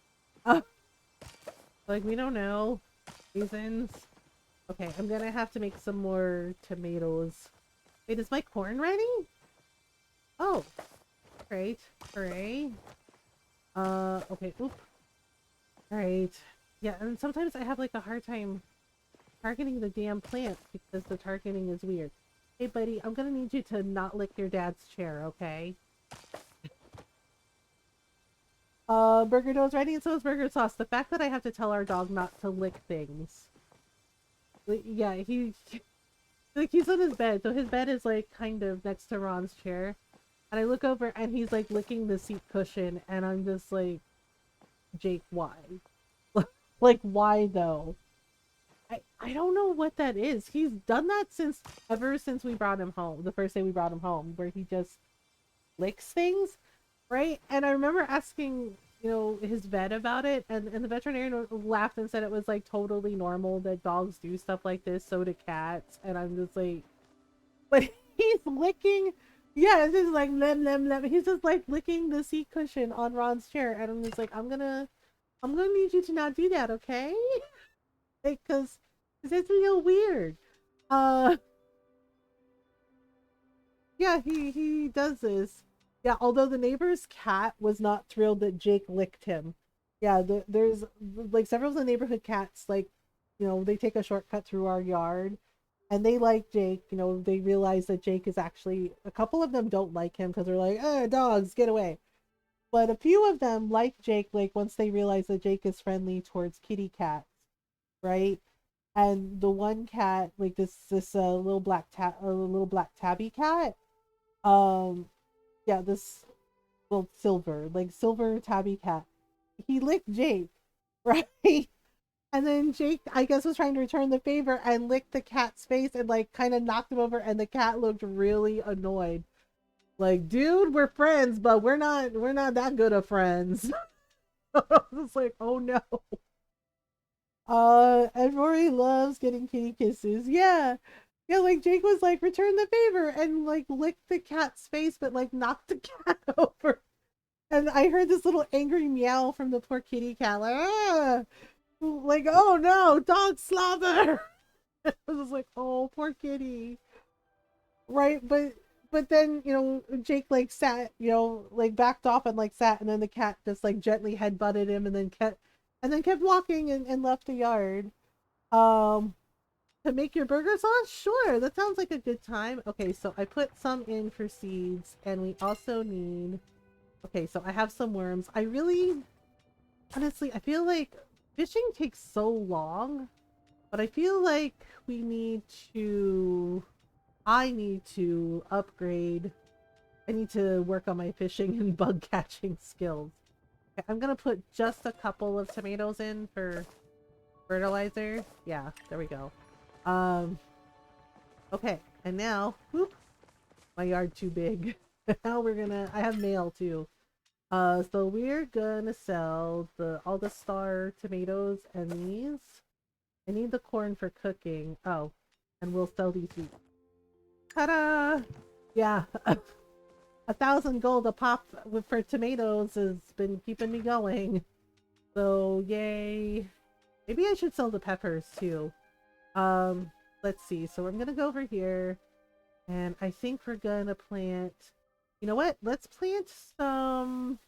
Like, we don't know. Reasons. Okay, I'm gonna have to make some more tomatoes. Wait, is my corn ready? Oh, great. Hooray. Okay, oop. Alright. Yeah, and sometimes I have like a hard time targeting the damn plants because the targeting is weird. Hey, buddy, I'm gonna need you to not lick your dad's chair, okay? Burger dough's ready, and so is burger sauce. The fact that I have to tell our dog not to lick things. Like, yeah, like he's on his bed, so his bed is like kind of next to Ron's chair. And I look over and he's like licking the seat cushion, and I'm just like, Jake, why? Like, why though? I don't know what that is. He's done that ever since we brought him home, the first day we brought him home, where he just licks things, right? And I remember asking, his vet about it, and the veterinarian laughed and said it was like totally normal that dogs do stuff like this, so do cats. And I'm just like, but he's licking, yeah, it's just like lem lem lem. He's just like licking the seat cushion on Ron's chair, and I'm just like, I'm gonna need you to not do that, okay? Because it's real weird. Uh, yeah, he does this. Yeah, although the neighbor's cat was not thrilled that Jake licked him. Yeah, there's like several of the neighborhood cats, like, they take a shortcut through our yard, and they like Jake. They realize that Jake is actually, a couple of them don't like him because they're like, dogs, get away. But a few of them like Jake, like once they realize that Jake is friendly towards kitty cats, right? And the one cat, like this little black tabby cat, um, yeah, this little silver tabby cat, he licked Jake, right? And then Jake, I guess, was trying to return the favor and licked the cat's face and like kind of knocked him over, and the cat looked really annoyed. Like, dude, we're friends, but we're not that good of friends. I was like, oh no. And Rory loves getting kitty kisses. Yeah. Yeah, like Jake was like, return the favor, and like licked the cat's face, but like knocked the cat over. And I heard this little angry meow from the poor kitty cat, like, like, oh no, dog slobber. I was just like, oh, poor kitty. Right, but then, Jake like sat, like backed off and like sat, and then the cat just like gently head butted him, and then kept walking, and left the yard. Um to make your burger sauce? Sure, that sounds like a good time. Okay, so I put some in for seeds, and we also need, okay, so I have some worms. I really, honestly, I feel like fishing takes so long, but I feel like I need to upgrade. I need to work on my fishing and bug catching skills. Okay, I'm gonna put just a couple of tomatoes in for fertilizer. Yeah, there we go. Okay, and now, whoop, my yard too big. Now I have mail too. So we're gonna sell all the star tomatoes and these. I need the corn for cooking. Oh, and we'll sell these wheat. Ta-da! Yeah, 1,000 gold a pop for tomatoes has been keeping me going. So yay! Maybe I should sell the peppers too. Let's see. So I'm gonna go over here, and I think we're gonna plant. You know what? Let's plant some.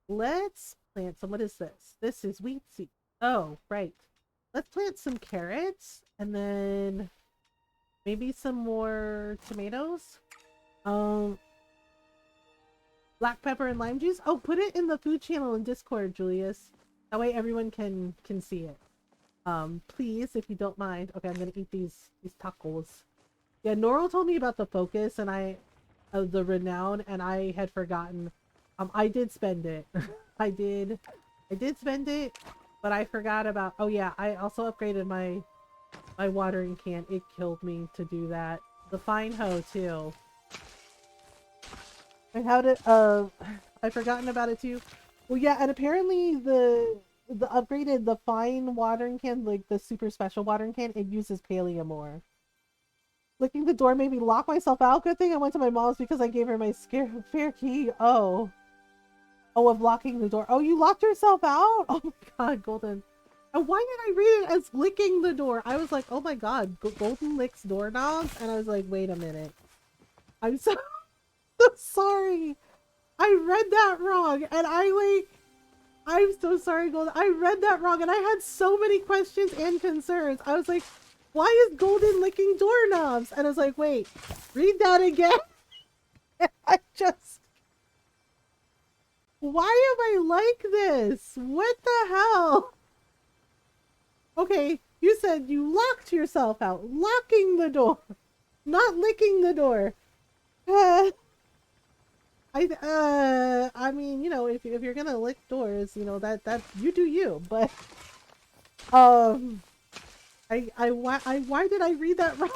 What is this? This is wheat seed. Oh, right. Let's plant some carrots, and then maybe some more tomatoes. Black pepper and lime juice. Oh, put it in the food channel in Discord, Julius. That way everyone can see it. Please, if you don't mind. Okay, I'm gonna eat these tacos. Yeah, Norl told me about the focus and the renown, and I had forgotten. I did spend it. I did spend it, but I forgot about. Oh yeah, I also upgraded my watering can. It killed me to do that. The fine hoe too. I had it. I've forgotten about it too. Well, yeah, and apparently the fine watering can, like the super special watering can, it uses paleo. Licking the door made me lock myself out. Good thing I went to my mom's because I gave her my spare key. Oh, of locking the door. Oh, you locked yourself out? Oh my god, Golden. And why did I read it as licking the door? I was like, oh my god, Golden licks doorknobs, and I was like, wait a minute. I'm so sorry. I read that wrong, and I'm so sorry, Golden. I read that wrong, and I had so many questions and concerns. I was like, why is Golden licking doorknobs? And I was like, wait, read that again. I just, why am I like this? What the hell? Okay, you said you locked yourself out, locking the door, not licking the door. I mean, you know, if you're gonna lick doors, you know, that you do you. But why did I read that wrong?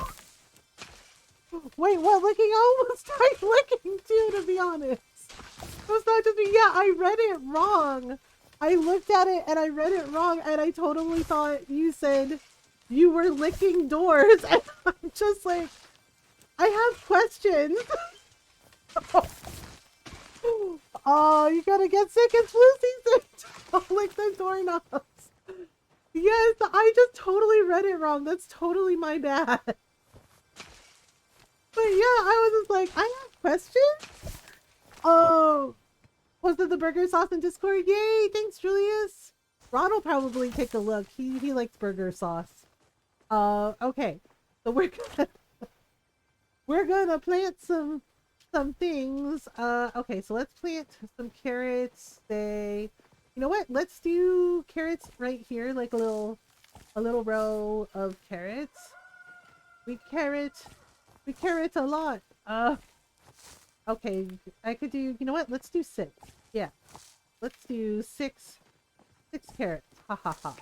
Wait, what licking? I almost tried licking too, to be honest. It was not just me. Yeah, I read it wrong. I looked at it and I read it wrong, and I totally thought you said you were licking doors, and I'm just like, I have questions. Oh, you gotta get sick. It's flu season. Don't lick the doorknobs. Yes, I just totally read it wrong. That's totally my bad. But yeah, I was just like, I have questions? Oh, was it the burger sauce in Discord? Yay, thanks, Julius. Ron will probably take a look. He likes burger sauce. Okay. So we're gonna plant some things. Okay, so let's plant some carrots. You know what? Let's do carrots right here, like a little row of carrots. We carrot a lot. Okay, I could do, you know what? Let's do 6. Yeah. Let's do 6 carrots. Ha ha ha.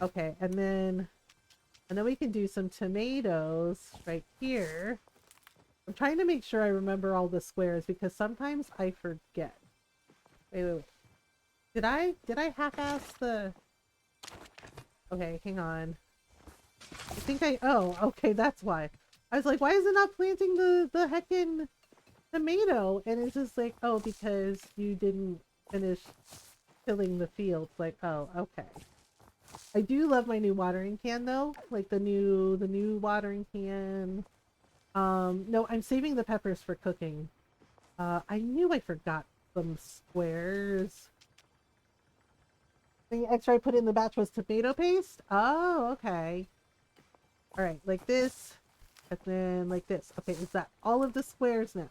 Okay, and then we can do some tomatoes right here. I'm trying to make sure I remember all the squares because sometimes I forget. Wait. Did I half-ass the... Okay, hang on. I think oh, okay, that's why. I was like, why is it not planting the heckin' tomato? And it's just like, oh, because you didn't finish filling the fields. Like, oh, okay. I do love my new watering can though. Like the new watering can. No, I'm saving the peppers for cooking. I knew I forgot some squares. The extra I put in the batch was tomato paste? Oh, okay. Alright, like this. And then like this. Okay, is that all of the squares now?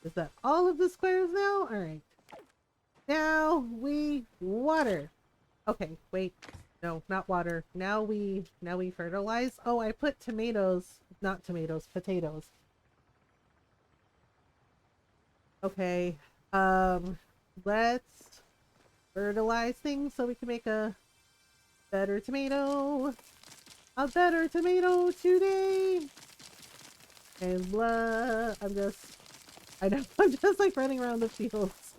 Is that all of the squares now? Alright. Now we water. Okay, wait. No, not water. Now we fertilize. Oh, I put tomatoes. Not tomatoes, potatoes. Okay. Let's fertilize things so we can make a better tomato. A better tomato today. And I'm just like running around the fields.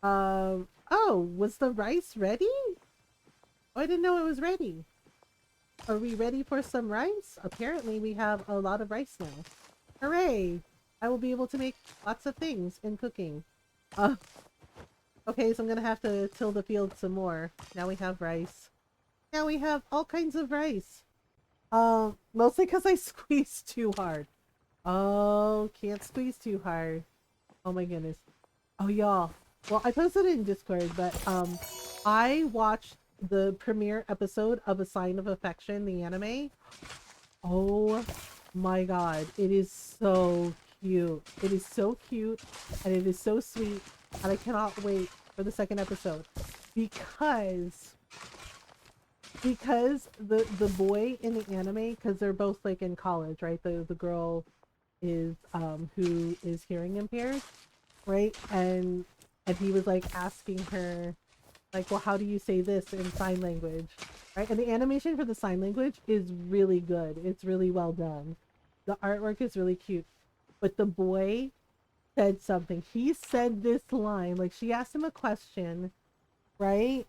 Oh, was the rice ready? Oh, I didn't know it was ready. Are we ready for some rice? Apparently we have a lot of rice now. Hooray! I will be able to make lots of things in cooking. Okay, so I'm gonna have to till the field some more. Now we have rice. Now we have all kinds of rice. Mostly because I squeezed too hard. Oh, can't squeeze too hard. Oh my goodness. Oh, y'all. Well, I posted it in Discord, but I watched the premiere episode of A Sign of Affection, the anime. Oh my god. It is so cute. It is so cute and it is so sweet, and I cannot wait for the second episode because the boy in the anime, because they're both like in college, right? The girl is who is hearing impaired, right? And he was like asking her like, well, how do you say this in sign language, right? And the animation for the sign language is really good. It's really well done. The artwork is really cute. But the boy said something. He said this line, like she asked him a question, right?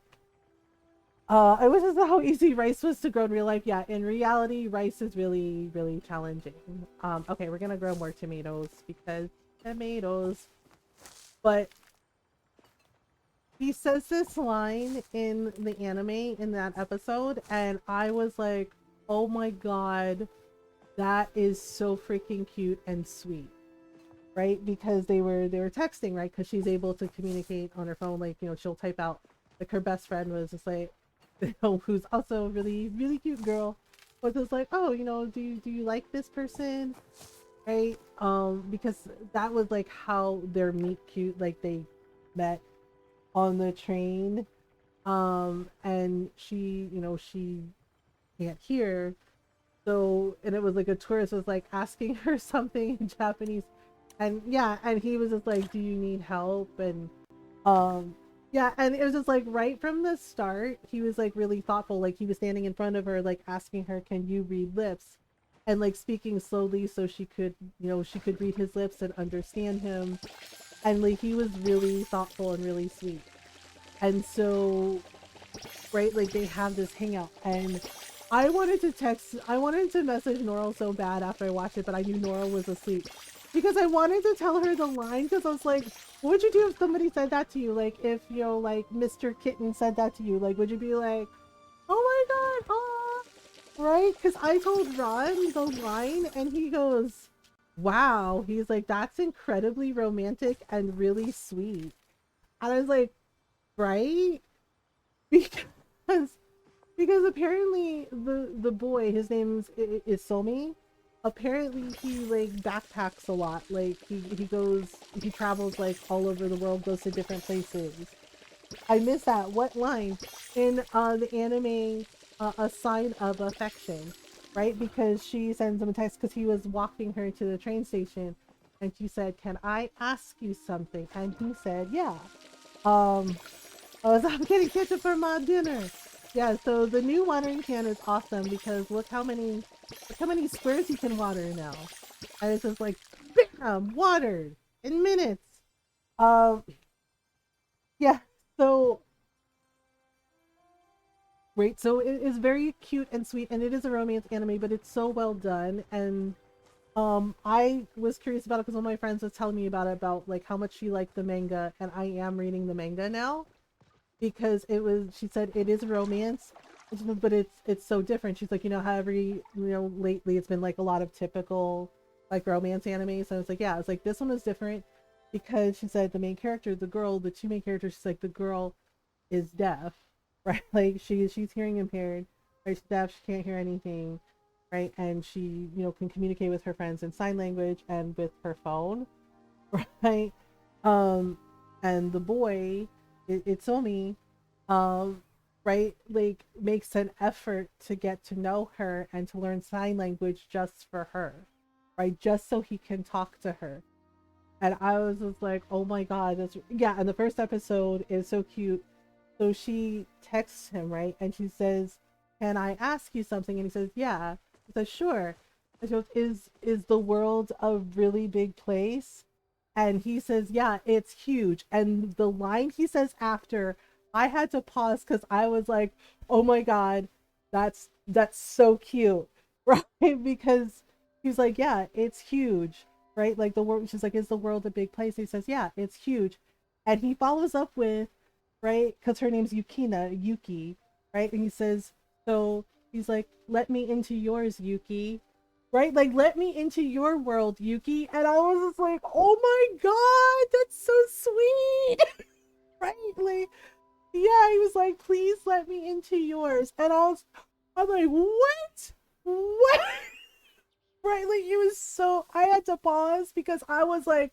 I wish this is how easy rice was to grow in real life. Yeah, in reality, rice is really, really challenging. Okay, we're gonna grow more tomatoes because tomatoes. But he says this line in the anime in that episode, and I was like, oh my god, that is so freaking cute and sweet, right? Because they were texting, right? Because she's able to communicate on her phone, like, you know, she'll type out, like her best friend was just like, you know, who's also a really, really cute girl, was just like, oh, do you like this person, right? Because that was like how their meet cute, like they met on the train. And she, she can't hear, so, and it was like a tourist was like asking her something in Japanese, and yeah, and he was just like, do you need help? And um yeah, and it was just like right from the start he was like really thoughtful, like he was standing in front of her like asking her, can you read lips, and like speaking slowly so she could, she could read his lips and understand him, and like he was really thoughtful and really sweet. And so, right, like they have this hangout, and I wanted to message Norl so bad after I watched it, but I knew Norl was asleep because I wanted to tell her the line, because I was like, what would you do if somebody said that to you? Like if, like Mr. Kitten said that to you, like would you be like, oh my god, ah, right? Because I told Ron the line and he goes, wow, he's like, that's incredibly romantic and really sweet. And I was like, right? Because apparently the boy, his is Somi, apparently he like backpacks a lot, like he travels like all over the world, goes to different places. I miss that. What line in the anime, a sign of affection, right? Because she sends him a text because he was walking her to the train station, and she said, can I ask you something? And he said, yeah. I'm getting ketchup for my dinner. Yeah, so the new watering can is awesome because look how many squares you can water now. And it's just like, bam, watered in minutes. Um, yeah, so, right, so it is very cute and sweet, and it is a romance anime, but it's so well done. And I was curious about it because one of my friends was telling me about it, about like how much she liked the manga, and I am reading the manga now. Because she said it is a romance, but it's so different. She's like, how lately it's been like a lot of typical like romance anime. So it's like, yeah, it's like this one is different because she said the main character, the two main characters, she's like, the girl is deaf, right? Like she's hearing impaired, right? She's deaf, she can't hear anything, right? And she, can communicate with her friends in sign language and with her phone, right? Um, and the boy, it's Omi, um, right, like makes an effort to get to know her and to learn sign language just for her, right? Just so he can talk to her. And I was just like, oh my god, that's, yeah. And the first episode is so cute. So she texts him, right? And she says, can I ask you something? And he says, yeah. He says, sure. And she goes, is the world a really big place? And he says, yeah, it's huge. And the line he says after, I had to pause because I was like, oh my god, that's so cute. Right? Because he's like, yeah, it's huge, right? Like the world, she's like, is the world a big place? He says, yeah, it's huge. And he follows up with, right, because her name's Yuki, right? And he says, so he's like, let me into yours, Yuki, right? Like, let me into your world, Yuki. And I was just like, oh my god, that's so sweet. Right? Like, yeah, he was like, please let me into yours. And I'm like, what? What? Right? Like, it was so, I had to pause because I was like,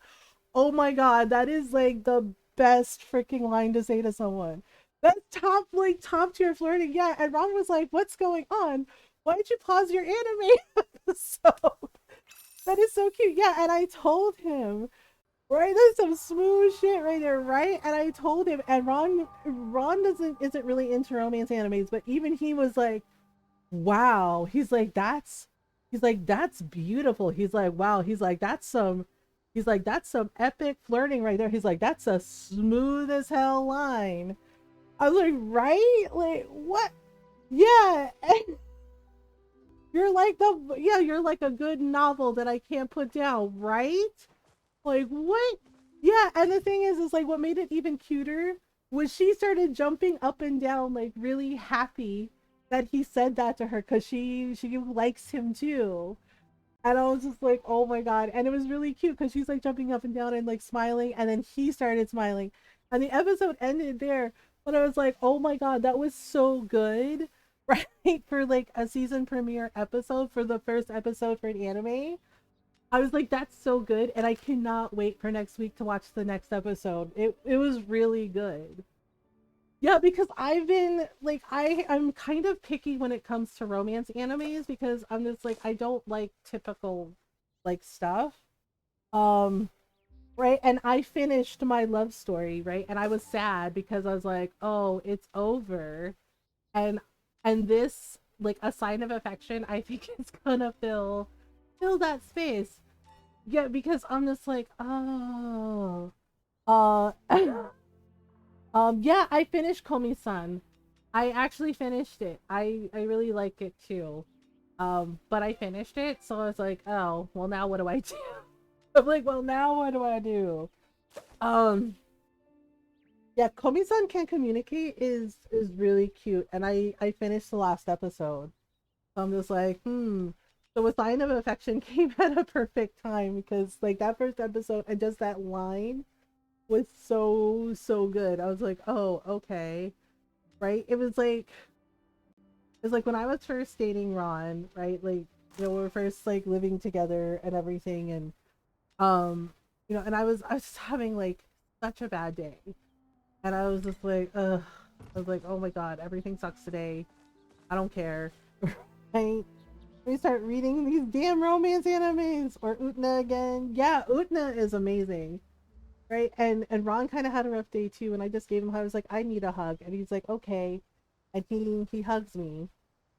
oh my god, that is like the best freaking line to say to someone. That's top tier flirting. Yeah. And Ron was like, what's going on? Why did you pause your anime episode? That is so cute. Yeah, and I told him, right? That's some smooth shit right there, right? And I told him, and Ron isn't really into romance animes, but even he was like, wow. He's like, that's beautiful. He's like, wow. He's like, that's some epic flirting right there. He's like, that's a smooth as hell line. I was like, right? Like, what? Yeah. You're like a good novel that I can't put down, right? Like, what? Yeah, and the thing is like what made it even cuter was she started jumping up and down, like really happy that he said that to her because she likes him too. And I was just like, oh my god. And it was really cute because she's like jumping up and down and like smiling, and then he started smiling. And the episode ended there. But I was like, oh my god, that was so good. right, for like a season premiere episode for the first episode for an anime. I was like, that's so good, and I cannot wait for next week to watch the next episode. It was really good. Yeah, because I've been like I'm kind of picky when it comes to romance animes because I'm just like I don't like typical like stuff. Um right, and I finished my love story, right? And I was sad because I was like, "Oh, it's over." And this like a sign of affection, I think is gonna fill that space. Yeah, because I'm just like, "Oh, uh yeah, I finished Komi-san. I actually finished it. I really like it too. But I finished it, so I was like, oh, well now what do I do? I'm like, well now what do I do? Um, yeah, Komi-san Can Communicate is really cute, and I finished the last episode. So I'm just like, hmm. So a sign of affection came at a perfect time because like that first episode and just that line was so good. I was like, oh, okay. Right? It was like when I was first dating Ron, right? Like, you know, we were first like living together and everything, and and I was just having like such a bad day, and I was just like, ugh. I was like, oh my god, everything sucks today. I don't care. Right? We start reading these damn romance animes or Utna again. Yeah, Utna is amazing, right? And Ron kind of had a rough day too, and I just gave him. I was like, I need a hug, and he's like, okay, and he hugs me,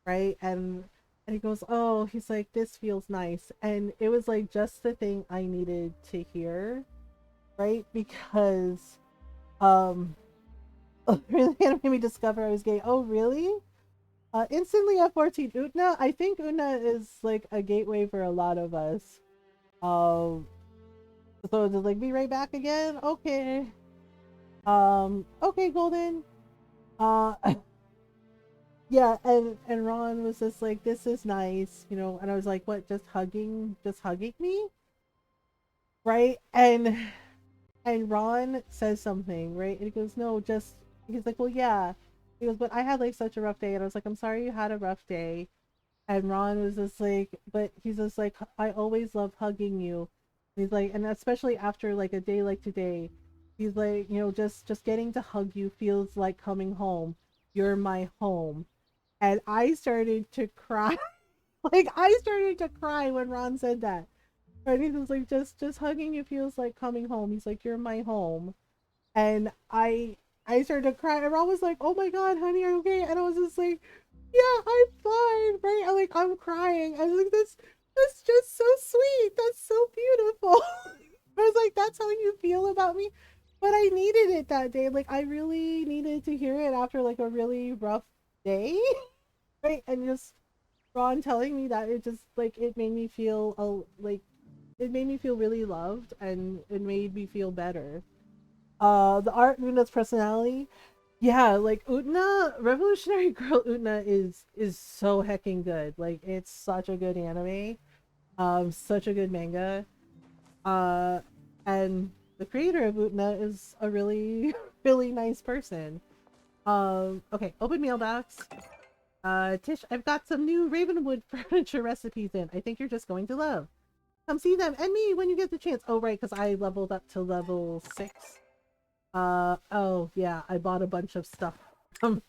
right? And he goes, oh, he's like, this feels nice, and it was like just the thing I needed to hear, right? Because really made me discover I was gay. Oh, really? Instantly at 14, Utna. I think Utna is like a gateway for a lot of us. Um, so just like be right back again. Okay. Okay, Golden. Uh, yeah, and Ron was just like, this is nice, and I was like, what? Just hugging me, right? And Ron says something, right? And he goes, no, just he's like, well, yeah. He goes, but I had like such a rough day, and I was like, I'm sorry you had a rough day. And Ron was just like, but he's just like, I always love hugging you. And he's like, and especially after like a day like today, he's like, just getting to hug you feels like coming home. You're my home. And I started to cry. Like I started to cry when Ron said that. Right? He was like, just hugging you feels like coming home. He's like, you're my home. And I started to cry. And Ron was like, oh my god, honey, are you okay? And I was just like, yeah, I'm fine, right? I'm crying. I was like, that's just so sweet. That's so beautiful. I was like, that's how you feel about me. But I needed it that day. Like I really needed to hear it after like a really rough day. Right? And just Ron telling me that it just like it made me feel it made me feel really loved and it made me feel better. The art, Una's personality, yeah, like Utna, Revolutionary Girl Utna is so hecking good. Like it's such a good anime, such a good manga. Uh, and the creator of Utna is a really really nice person. Okay, open mailbox. Tish, I've got some new Ravenwood furniture recipes in. I think you're just going to love. Come see them and me when you get the chance. Oh, right, because I leveled up to level 6. Oh, yeah, I bought a bunch of stuff from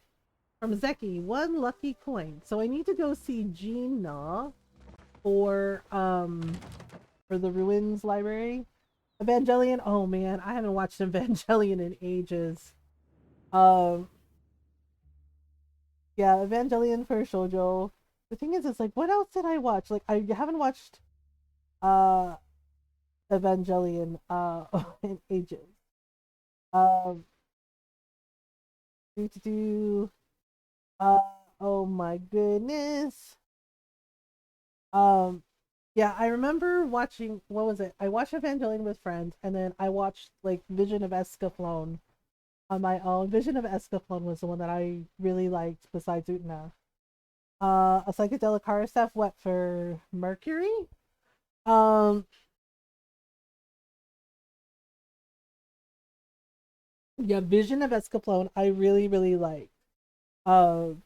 Zeki. One lucky coin. So I need to go see Gina for, for the Ruins Library. Evangelion, oh man, I haven't watched Evangelion in ages. Um, yeah, Evangelion for Shoujo. The thing is, it's like, what else did I watch? Like, I haven't watched, uh, Evangelion in ages. Um need to do uh oh my goodness. Um yeah, I remember watching what was it? I watched Evangelion with friends and then I watched like Vision of Escaflowne on my own. Vision of Escaflowne was the one that I really liked besides Utna. A psychedelic horror stuff, what for Mercury? Um yeah, Vision of Escaflowne I really, really like. Um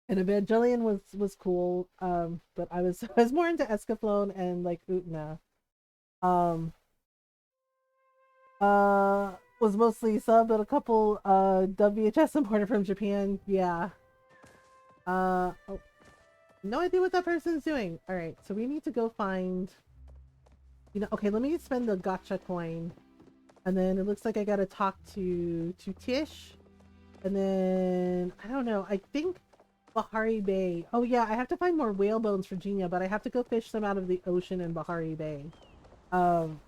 And Evangelion was cool. But I was I was more into Escaflowne and like Utna. Um, was mostly sub, but a couple WHS imported from Japan. Yeah. Oh, no idea what that person's doing. All right, so we need to go find. Okay, let me spend the gotcha coin, and then it looks like I gotta talk to Tish, and then I don't know. I think Bahari Bay. Oh yeah, I have to find more whale bones for Genia, but I have to go fish them out of the ocean in Bahari Bay. Um.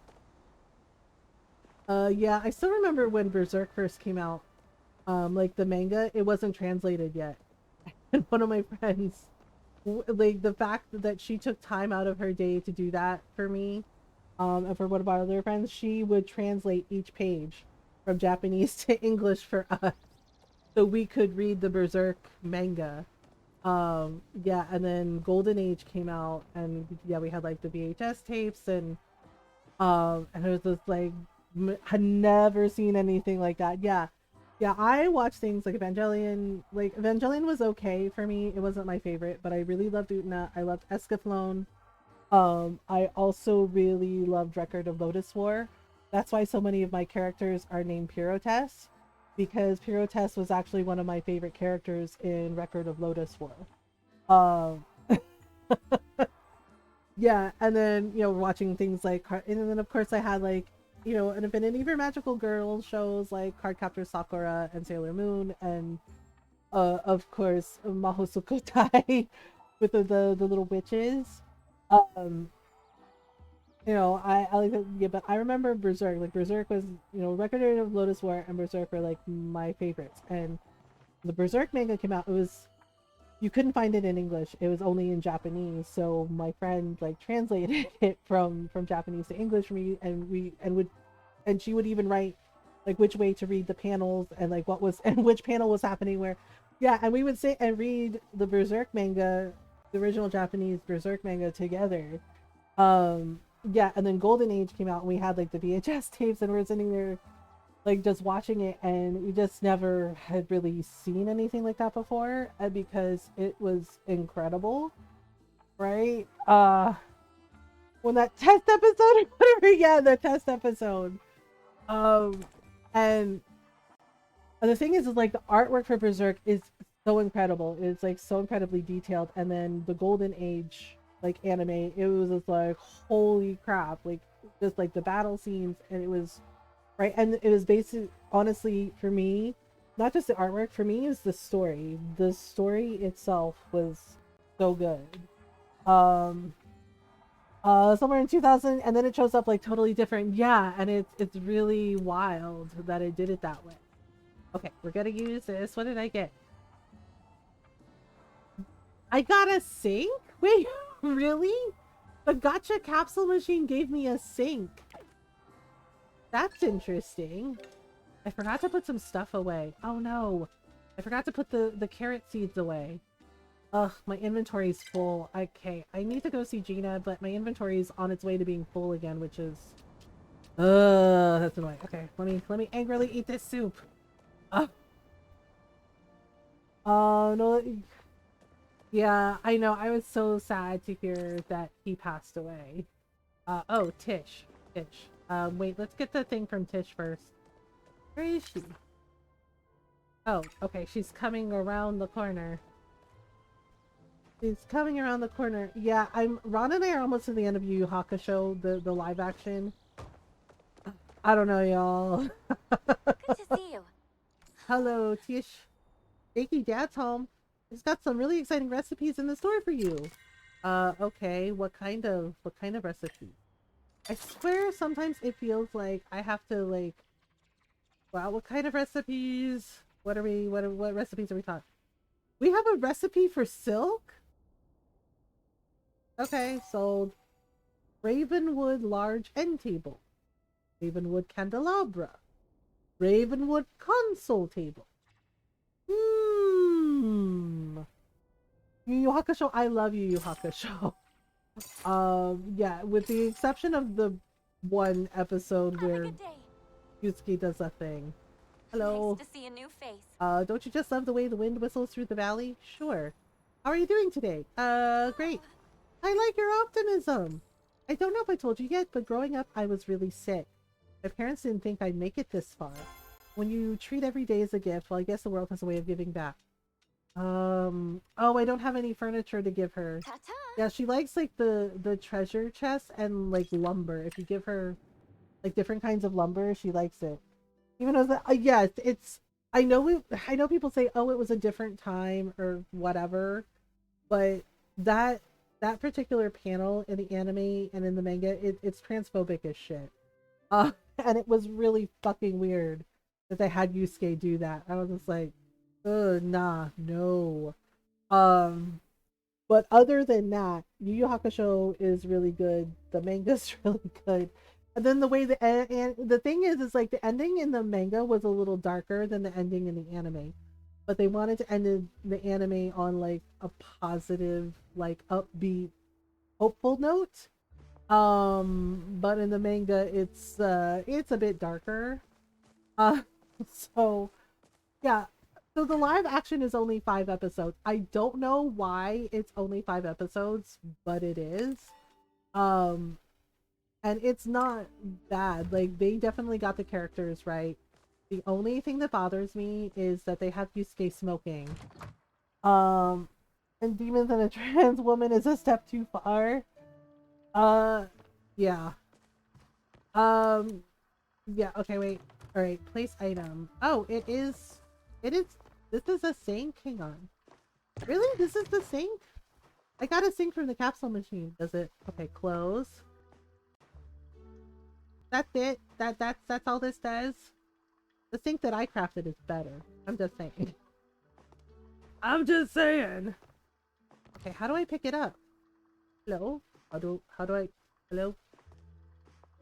Yeah, I still remember when Berserk first came out. Like the manga, it wasn't translated yet, and one of my friends, like the fact that she took time out of her day to do that for me, and for one of our other friends, she would translate each page from Japanese to English for us, so we could read the Berserk manga. Yeah, and then Golden Age came out, and yeah, we had like the VHS tapes, and it was just like had never seen anything like that. Yeah, yeah, I watched things like Evangelion. Like Evangelion was okay for me. It wasn't my favorite, but I really loved Utna. I loved Escaflowne. I also really loved Record of Lotus War. That's why so many of my characters are named Pyrotess, because Pyrotess was actually one of my favorite characters in Record of Lotus War. Um, yeah, and then watching things like, and then of course I had like an affinity for magical girl shows like Cardcaptor Sakura and Sailor Moon, and of course Mahosukutai with the little witches. Um, I like that. Yeah, but I remember Berserk. Like Berserk was, Record of Lotus War and Berserk were like my favorites. And the Berserk manga came out. It was You couldn't find it in English. It was only in Japanese. So my friend like translated it from Japanese to English for me, and she would even write like which way to read the panels and like what was and which panel was happening where. Yeah, and we would sit and read the Berserk manga, the original Japanese Berserk manga together. um yeah, and then Golden Age came out and we had like the VHS tapes, and we are sitting there like just watching it, and we just never had really seen anything like that before, because it was incredible, right? When that test episode or whatever, yeah, the test episode. um and the thing is like the artwork for Berserk is so incredible. It's like so incredibly detailed, and then the Golden Age like anime, it was just like holy crap, like just like the battle scenes, and it was right, and it was basically, honestly, for me, not just the artwork, for me is the story. The story itself was so good. um Somewhere in 2000, and then it shows up like totally different. Yeah, and it's really wild that it did it that way. Okay, we're gonna use this. What did I get? I got a sink? Wait, really? The gotcha capsule machine gave me a sink. That's interesting. I forgot to put some stuff away. Oh no. I forgot to put the carrot seeds away. Ugh, my inventory's full. Okay, I need to go see Gina, but my inventory is on its way to being full again, which is... that's annoying. Okay, let me angrily eat this soup. No, yeah, I know. I was so sad to hear that he passed away. Oh, Tish. Tish. Wait, let's get the thing from Tish first. Where is she? Oh, okay, she's coming around the corner. She's coming around the corner. Yeah, Ron and I are almost to the end of Yu Yu Hakusho, the live action. I don't know, y'all. Good to see you. Hello, Tish. Jakey, Dad's home. He's got some really exciting recipes in the store for you. Okay, what kind of recipe? I swear sometimes it feels like I have to like... Wow, what kind of recipes? What recipes are we talking? We have a recipe for silk? Okay, sold. Ravenwood large end table. Ravenwood candelabra. Ravenwood console table. Yu Yu Hakusho, I love Yu Yu Hakusho. Yeah, with the exception of the one episode where Yusuke does that thing. Hello. Nice to see a new face. Don't you just love the way the wind whistles through the valley? Sure. How are you doing today? Great. I like your optimism. I don't know if I told you yet, but growing up, I was really sick. My parents didn't think I'd make it this far. When you treat every day as a gift, well, I guess the world has a way of giving back. Oh, I don't have any furniture to give her. Ta-ta. Yeah, she likes like the treasure chest and like lumber. If you give her like different kinds of lumber, she likes it. Even though yeah, it's I know people say, oh, it was a different time or whatever, but that that particular panel in the anime and in the manga, it's transphobic as shit. Uh, and it was really fucking weird that they had Yusuke do that. I was just like, nah, no. Um, but other than that, Yu Yu Hakusho is really good. The manga's really good. And then the way and the thing is like the ending in the manga was a little darker than the ending in the anime, but they wanted to end the anime on like a positive, like upbeat, hopeful note. But in the manga, it's a bit darker. Uh, so yeah. So the live action is only 5 episodes. I don't know why it's only 5 episodes, but it is. Um, and it's not bad. Like they definitely got the characters right. The only thing that bothers me is that they have Yusuke smoking. Um, and Demons and a Trans Woman is a step too far. Uh, yeah. Um, yeah. Okay, wait. All right, place item. Oh, it is. It is. This is a sink. Hang on. Really? This is the sink? I got a sink from the capsule machine. Does it? Okay, close. That's it. That's all this does. The sink that I crafted is better. I'm just saying. I'm just saying. Okay, how do I pick it up? Hello? How do I hello?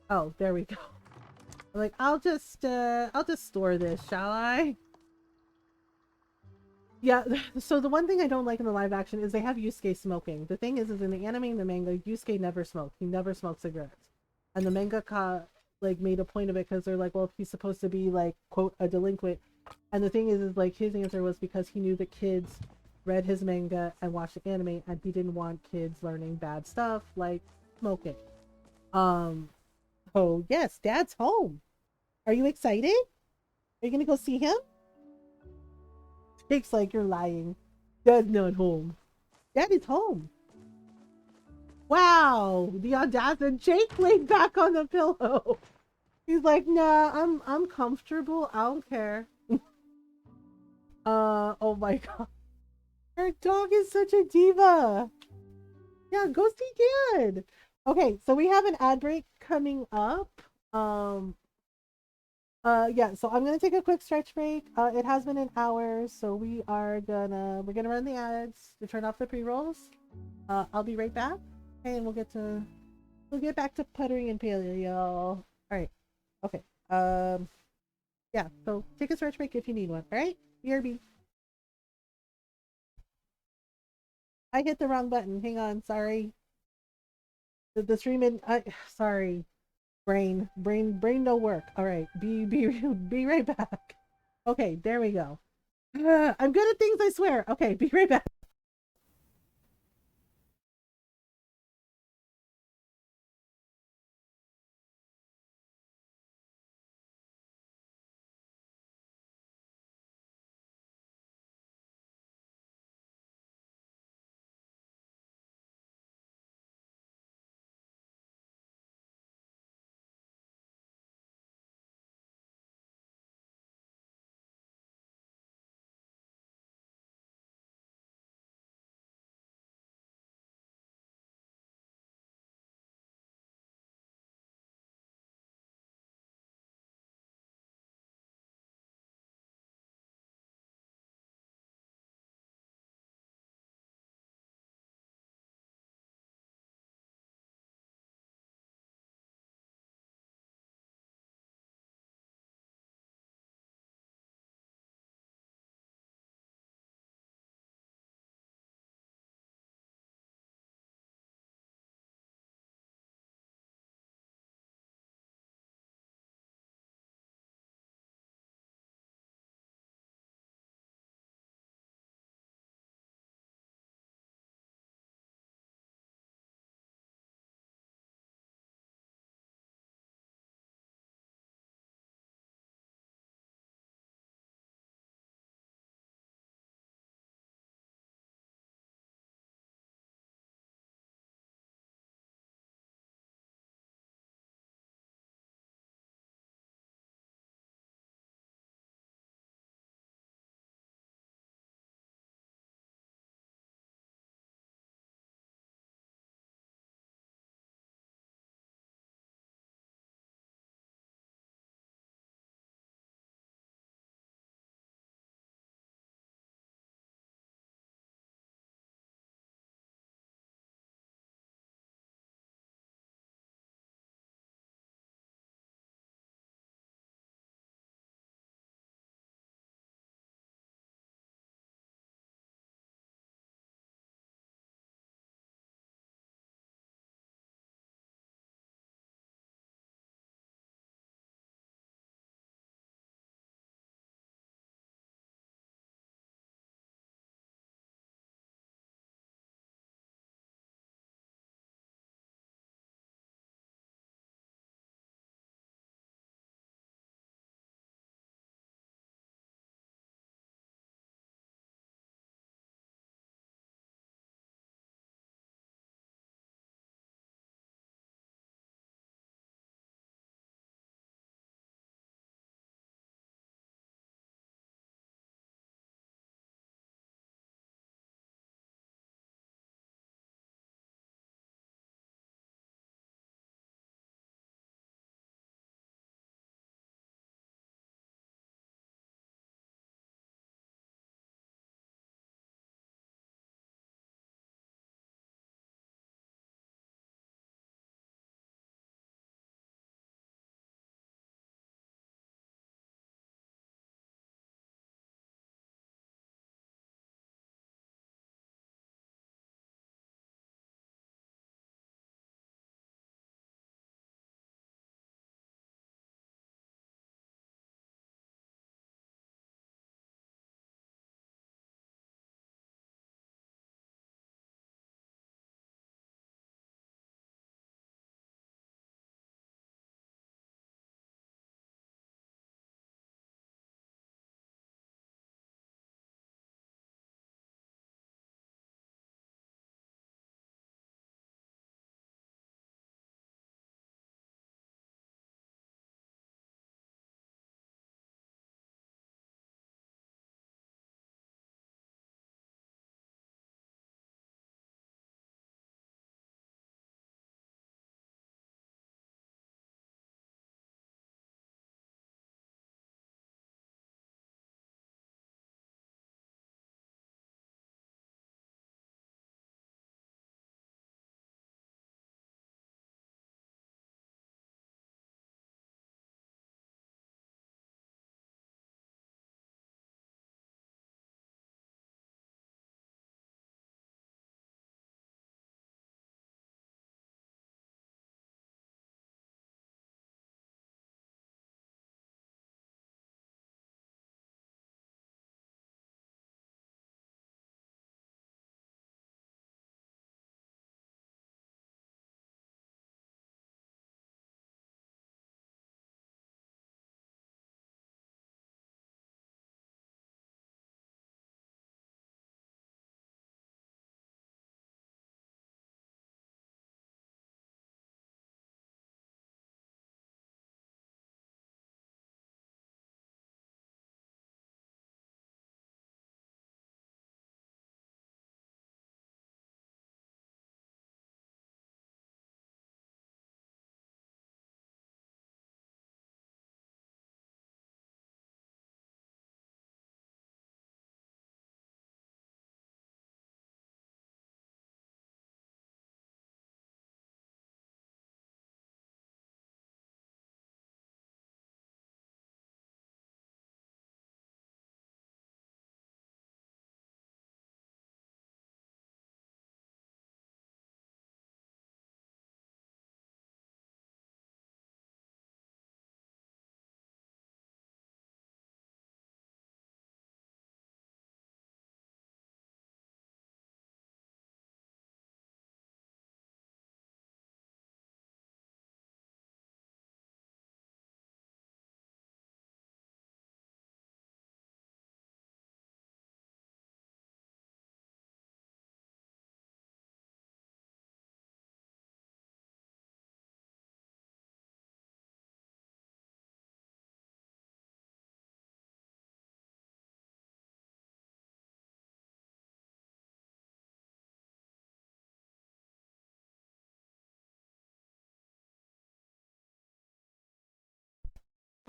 Oh, there we go. I'm like, I'll just store this, shall I? Yeah, so the one thing I don't like in the live action is they have Yusuke smoking. The thing is in the anime and the manga, Yusuke never smoked. He never smoked cigarettes. And the mangaka like made a point of it because they're like, well, if he's supposed to be like quote a delinquent, and the thing is like his answer was because he knew that kids read his manga and watched the anime, and he didn't want kids learning bad stuff like smoking. Um, so yes, Dad's home. Are you excited? Are you gonna go see him? Jake's like, you're lying. Dad's not home. Dad is home. Wow, the audacity. Jake laid back on the pillow. He's like, nah, I'm comfortable. I don't care. Oh my god. Our dog is such a diva. Yeah, go see Dad. Okay, so we have an ad break coming up. Um, yeah, so I'm gonna take a quick stretch break. It has been an hour, so we're gonna run the ads to turn off the pre-rolls. I'll be right back, and we'll get back to puttering and paleo, y'all. All right, okay. Yeah. So take a stretch break if you need one. All right, BRB. I hit the wrong button. Hang on. Sorry. The streaming. Sorry. Brain. No work. All right. Be right back. Okay. There we go. I'm good at things. I swear. Okay. Be right back.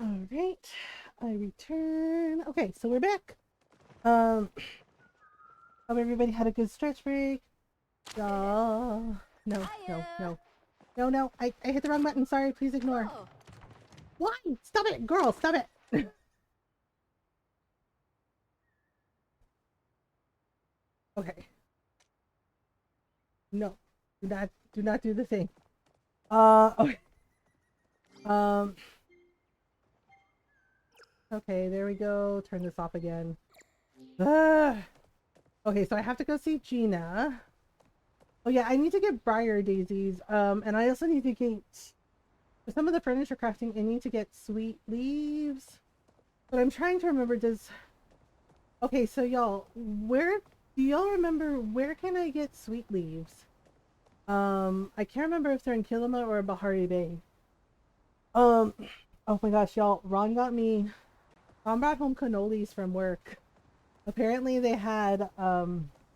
All right, I return. Okay, so we're back. Hope everybody had a good stretch break. No, no, no, no, no, no. I hit the wrong button. Sorry, please ignore. Oh. Why? Stop it, girl. Stop it. Okay. No, do not do the thing. Okay. Um. Okay, there we go. Turn this off again. Okay, so I have to go see Gina. Oh yeah, I need to get briar daisies. And I also need to get for some of the furniture crafting. I need to get sweet leaves. But I'm trying to remember. Okay, so y'all, where do y'all remember? Where can I get sweet leaves? I can't remember if they're in Kilima or Bahari Bay. Oh my gosh, y'all, Ron brought home cannolis from work. Apparently they had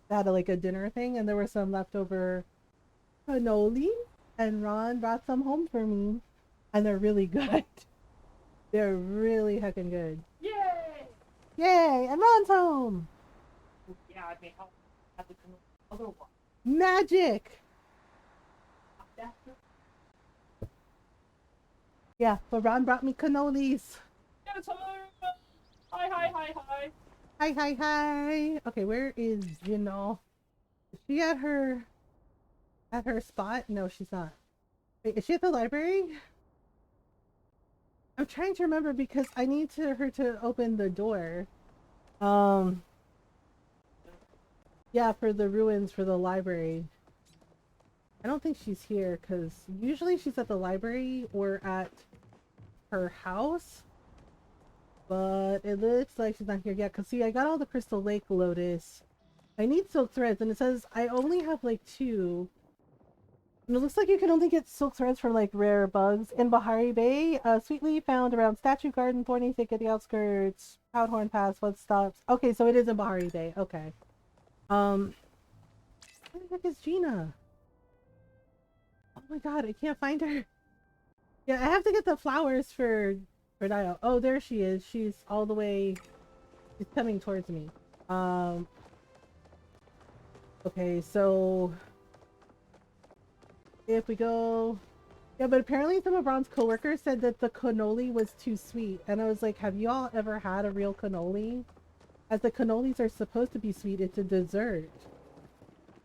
like a dinner thing and there were some leftover cannoli and Ron brought some home for me and they're really good. They're really heckin' good. Yay! Yay! And Ron's home! Yeah, I mean, how had the other one? Magic! Yeah, but Ron brought me cannolis. Yes, hello! Hi, hi, hi, hi. Hi, hi, hi. Okay, where is Gino? Is she at her spot? No, she's not. Wait, is she at the library? I'm trying to remember because I need her to open the door. Yeah, for the ruins for the library. I don't think she's here because usually she's at the library or at her house. But it looks like she's not here yet. Because see, I got all the Crystal Lake Lotus. I need silk threads and it says I only have like 2. And it looks like you can only get silk threads from like rare bugs in Bahari Bay. Sweetly found around Statue Garden, Thorny Thicket, the outskirts, Powderhorn Pass, Footstops. Okay, so it is in Bahari Bay. Okay. Where the heck is Gina? Oh my god, I can't find her. Yeah, I have to get the flowers for Dio. Oh, there she is. She's all the way. She's coming towards me. Okay, so if we go, yeah, but apparently some of Ron's coworkers said that the cannoli was too sweet, and I was like, have y'all ever had a real cannoli? As the cannolis are supposed to be sweet, it's a dessert.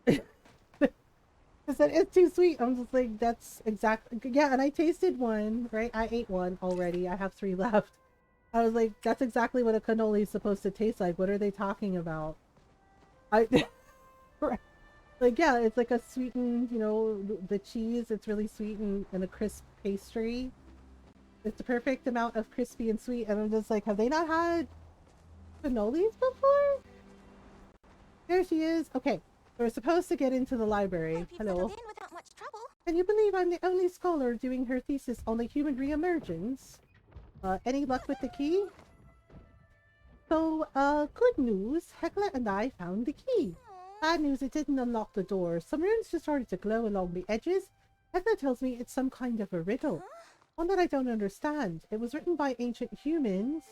I said it's too sweet. I'm just like, that's exactly, yeah. And I tasted one, right? I ate one already. I have 3 left. I was like, that's exactly what a cannoli is supposed to taste like. What are they talking about? Like, yeah, it's like a sweetened, you know, the cheese. It's really sweet and a crisp pastry. It's the perfect amount of crispy and sweet. And I'm just like, have they not had cannolis before? There she is. Okay. We're supposed to get into the library. Hello. In without much trouble. Can you believe I'm the only scholar doing her thesis on the human reemergence? Any luck with the key? So, good news. Heckler and I found the key. Bad news, it didn't unlock the door. Some runes just started to glow along the edges. Heckler tells me it's some kind of a riddle. One that I don't understand. It was written by ancient humans.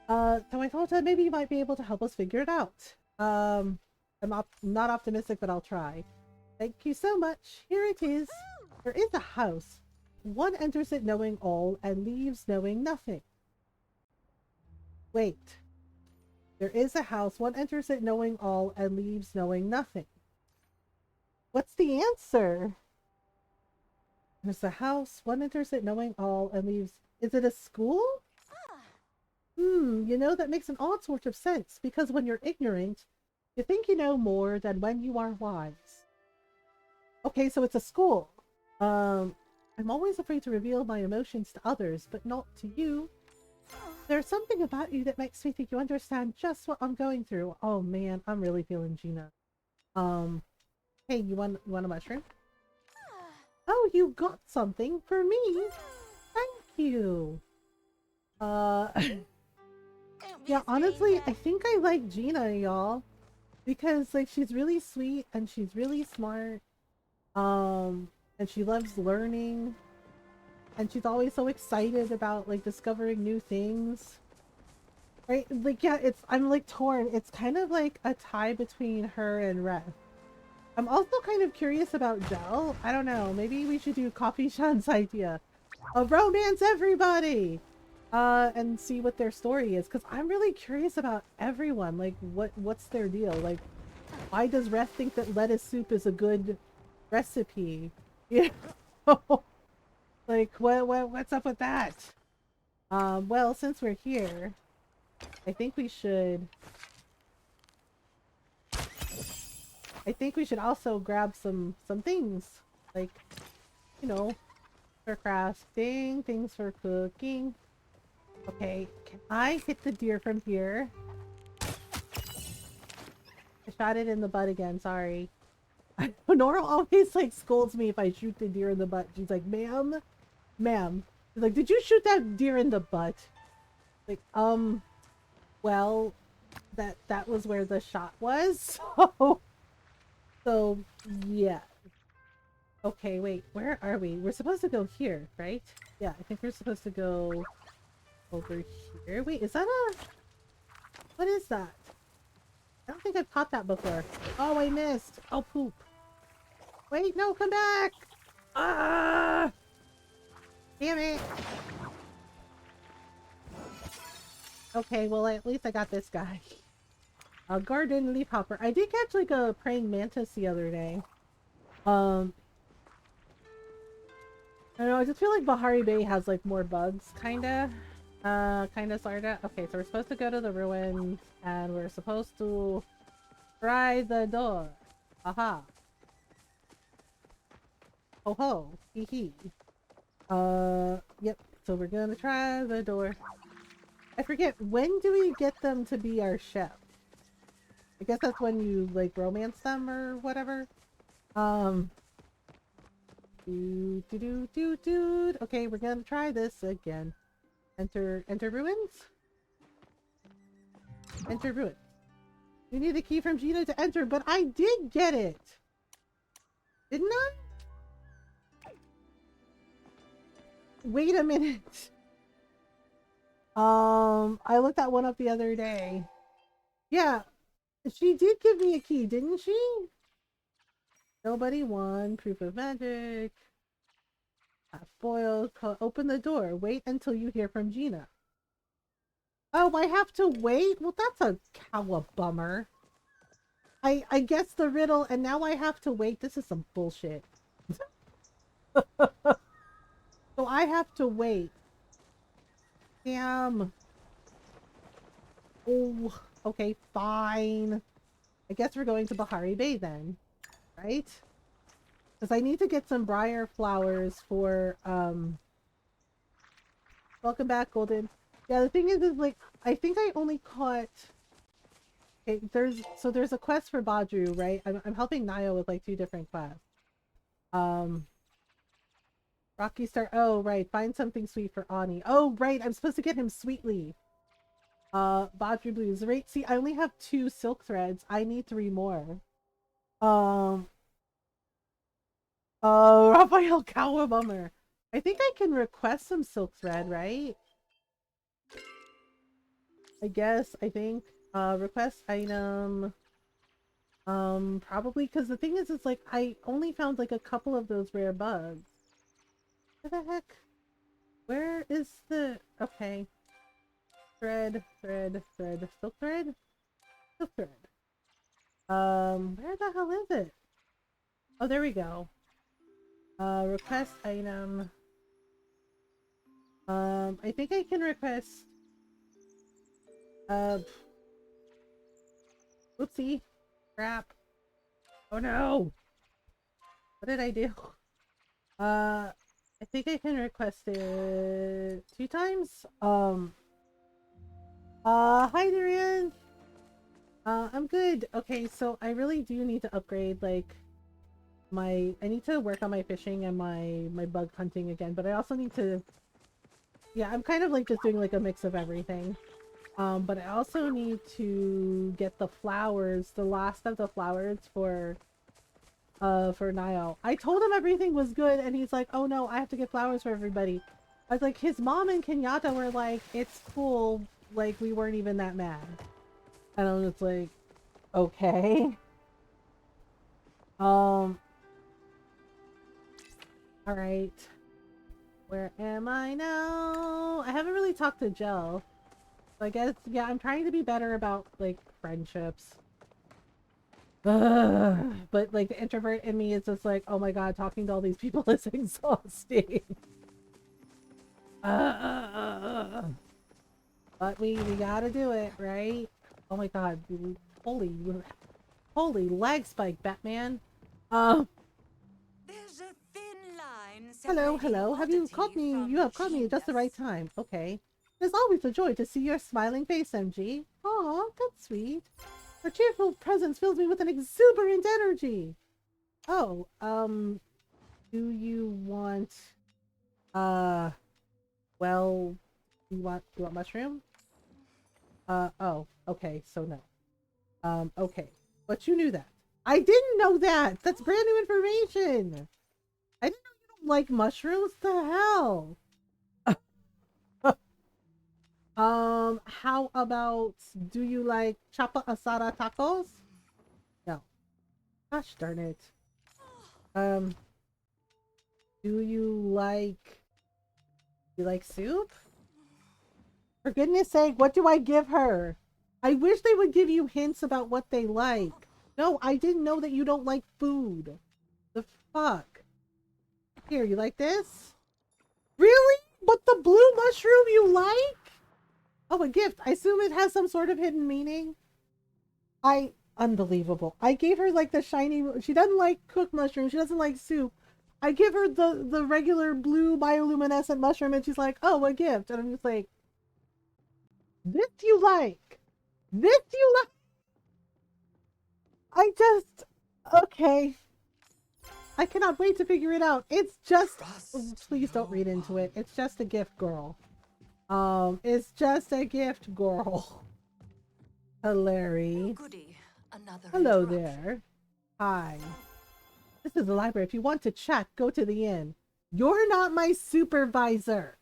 So I thought maybe you might be able to help us figure it out. I'm not optimistic, but I'll try. Thank you so much. Here it is. There is a house. One enters it knowing all and leaves knowing nothing. Wait. There is a house. One enters it knowing all and leaves knowing nothing. What's the answer? There's a house. One enters it knowing all and leaves. Is it a school? You know, that makes an odd sort of sense, because when you're ignorant, you think you know more than when you are wise. Okay, so it's a school. I'm always afraid to reveal my emotions to others, but not to you. There's something about you that makes me think you understand just what I'm going through. Oh man, I'm really feeling Gina. Hey, you want a mushroom? Oh, you got something for me. Thank you. Yeah, honestly, I think I like Gina, y'all. Because, like, she's really sweet and she's really smart. And she loves learning. and she's always so excited about like discovering new things. Right? Like, yeah, I'm like torn. It's kind of like a tie between her and Ref. I'm also kind of curious about Gel. I don't know. Maybe we should do Coffee Sean's idea of romance everybody, and see what their story is. Because I'm really curious about everyone. Like, what's their deal? Like, why does Ref think that lettuce soup is a good recipe? You know? Like, what's up with that? Well, since we're here, I think we should also grab some things, like, you know, for crafting, things for cooking. Okay, can I hit the deer from here? I shot it in the butt again, sorry. Nora always like scolds me if I shoot the deer in the butt. She's like, ma'am. She's like, did you shoot that deer in the butt? Like, well, that was where the shot was. So yeah. Okay, wait, where are we? We're supposed to go here, right? Yeah, I think we're supposed to go over here. Wait, is that a... What is that? I don't think I've caught that before. Oh, I missed. Oh, poop. Wait, no, come back! Ah! Damn it! Okay, well, at least I got this guy. A garden leafhopper. I did catch, like, a praying mantis the other day. I don't know, I just feel like Bahari Bay has, like, more bugs, kinda. Kinda, sorta. Okay, so we're supposed to go to the ruins, and we're supposed to try the door. Aha. Ho ho. Hee hee. Yep. So we're gonna try the door. I forget, when do we get them to be our chef? I guess that's when you, like, romance them or whatever. Okay, we're gonna try this again. Enter ruins? Enter ruins. You need a key from Gina to enter, but I did get it! Didn't I? Wait a minute. I looked that one up the other day. Yeah, she did give me a key, didn't she? Nobody won. Proof of magic. Foil. Open the door. Wait until you hear from Gina. Oh, I have to wait? Well, that's a bummer. I guessed the riddle and now I have to wait. This is some bullshit. So I have to wait. Damn. Oh, okay, fine. I guess we're going to Bahari Bay then, right? Because I need to get some briar flowers for, welcome back, Golden. Yeah, the thing is like, I think I only caught... Okay, there's a quest for Badru, right? I'm helping Naya with, like, 2 different quests. Rocky Star, oh, right, find something sweet for Ani. Oh, right, I'm supposed to get him Sweetly. Badru Blues, right? See, I only have 2 silk threads. I need 3 more. Raphael Kawabummer. I think I can request some silk thread, right? I think. Request item. Probably, because the thing is, it's like, I only found, like, a couple of those rare bugs. What the heck? Where is the... Okay. Thread. Silk thread? Silk thread. Where the hell is it? Oh, there we go. Request item. I think I can request... Oopsie. Crap. Oh no! What did I do? I think I can request it 2 times? Hi Darian! I'm good. Okay, so I really do need to upgrade, like, I need to work on my fishing and my bug hunting again, but I also need to... Yeah, I'm kind of, like, just doing, like, a mix of everything. But I also need to get the flowers, the last of the flowers for, for Niall. I told him everything was good, and he's like, oh no, I have to get flowers for everybody. I was like, his mom and Kenyatta were like, it's cool, like, we weren't even that mad. And I was like, okay. All right. Where am I now? I haven't really talked to Jill. So I guess, yeah, I'm trying to be better about, like, friendships. Ugh. But, like, the introvert in me is just like, oh my god, talking to all these people is exhausting. But we gotta do it, right? Oh my god. Holy leg spike, Batman. There's a thin line Hello, separating hello. Have you oddity caught me? from You have caught me at just the right genius. time. Okay. It's always a joy to see your smiling face, MG. Aw, that's sweet. Your cheerful presence fills me with an exuberant energy. Oh, do you want, well, do you want mushroom? Oh, okay, so no. Okay. But you knew that. I didn't know that! That's brand new information! I didn't know you don't like mushrooms? The hell? How about, do you like chapa asada tacos? No. Gosh darn it. Do you like soup? For goodness sake, what do I give her? I wish they would give you hints about what they like. No, I didn't know that you don't like food. The fuck? Here, you like this? Really? But the blue mushroom you like? Oh, a gift. I assume it has some sort of hidden meaning. Unbelievable. I gave her like the shiny, she doesn't like cooked mushroom. She doesn't like soup. I give her the regular blue bioluminescent mushroom and she's like, oh, a gift. And I'm just like, this you like? This you like? Okay. I cannot wait to figure it out. It's just, please don't read into it. It's just a gift, girl. It's just a gift, girl. Hilary. Goody. Another Hello interruption. there. Hi. This is the library. If you want to chat, go to the inn. You're not my supervisor.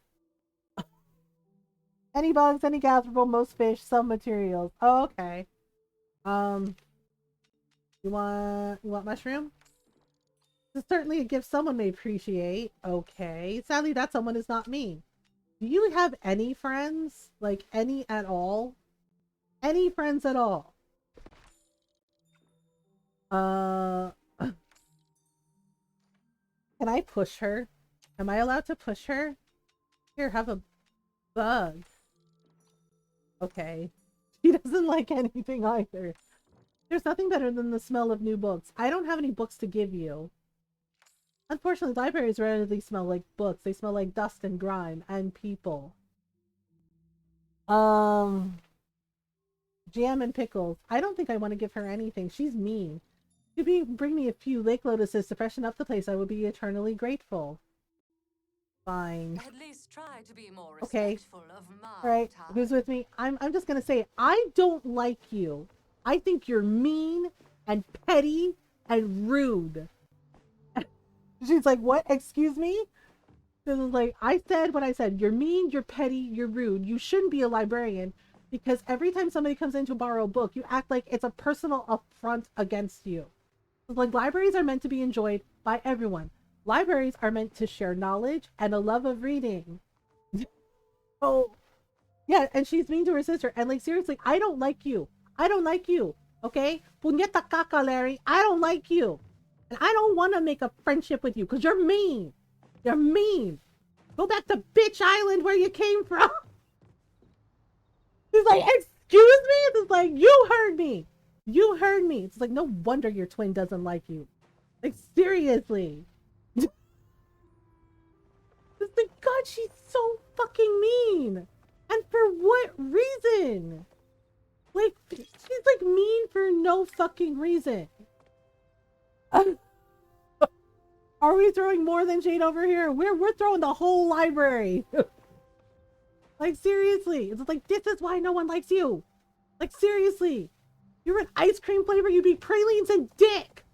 Any bugs, any gatherable, most fish, some materials. Oh, okay. You want mushroom? This is certainly a gift someone may appreciate. Okay. Sadly, that someone is not me. Do you have any friends? Like, any at all? Any friends at all? Can I push her? Am I allowed to push her? Here, have a bug. Okay. She doesn't like anything either. There's nothing better than the smell of new books. I don't have any books to give you. Unfortunately, libraries rarely smell like books. They smell like dust and grime and people. Jam and pickles. I don't think I want to give her anything. She's mean. If you bring me a few lake lotuses to freshen up the place, I would be eternally grateful. Fine. At least try to be more Okay. respectful of my Alright, time. who's with me? I'm just gonna say, I don't like you. I think you're mean and petty and rude. She's like, what? Excuse me? This is like, I said what I said. You're mean, you're petty, you're rude. You shouldn't be a librarian because every time somebody comes in to borrow a book, you act like it's a personal affront against you. Like, libraries are meant to be enjoyed by everyone. Libraries are meant to share knowledge and a love of reading. Oh, yeah, and she's mean to her sister. And like, seriously, I don't like you. I don't like you. Okay? Puñeta caca, Larry. I don't like you. And I don't want to make a friendship with you because you're mean. You're mean. Go back to Bitch Island where you came from. He's like, excuse me? It's like, you heard me. You heard me. It's like, no wonder your twin doesn't like you. Like, seriously. It's like, God, she's so fucking mean. And for what reason? Like, she's like mean for no fucking reason. Are we throwing more than shade over here? We're throwing the whole library. Like, seriously. It's like, this is why no one likes you. Like, seriously. You're an ice cream flavor, you'd be pralines and dick.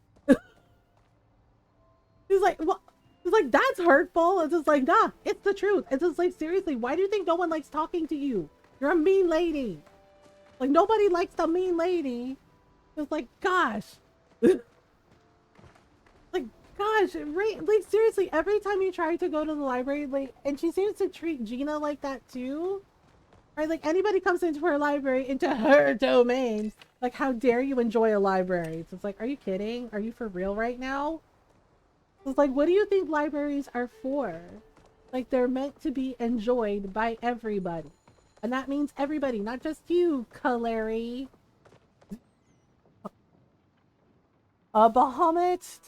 He's like, what? He's like, that's hurtful. It's just like, nah, it's the truth. It's just like, seriously, why do you think no one likes talking to you? You're a mean lady. Like, nobody likes the mean lady. It's like, gosh. Like, gosh, right? Like, seriously, every time you try to go to the library, like, and she seems to treat Gina like that too. Right? Like, anybody comes into her library, into her domain, like, how dare you enjoy a library? So it's like, are you kidding? Are you for real right now? It's like, what do you think libraries are for? Like, they're meant to be enjoyed by everybody. And that means everybody, not just you, Kaleri. Bahamut,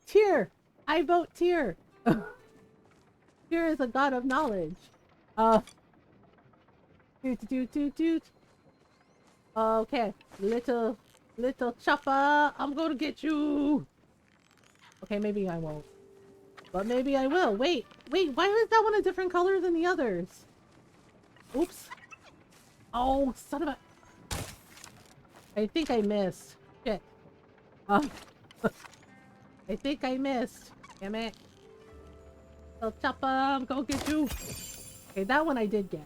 Tyr. I vote Tyr. Tyr is a god of knowledge. Doot. Okay, little chopper, I'm gonna get you. Okay, maybe I won't. But maybe I will. Wait, why is that one a different color than the others? Oops. Oh, son of a... I think I missed. Shit. I think I missed. Damn it. Little chopper, I'm gonna get you. Okay, that one I did get.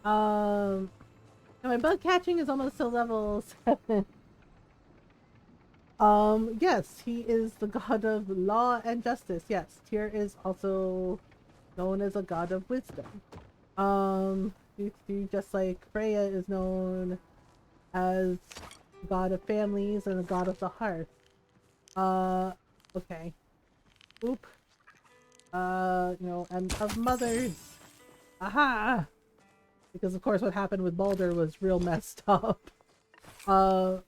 My bug catching is almost to level 7. Yes, he is the god of law and justice. Yes, Tyr is also known as a god of wisdom. Just like Freya is known as god of families and a god of the hearth. Okay. Oop. And of mothers. Aha! Because of course what happened with Baldur was real messed up. Aha!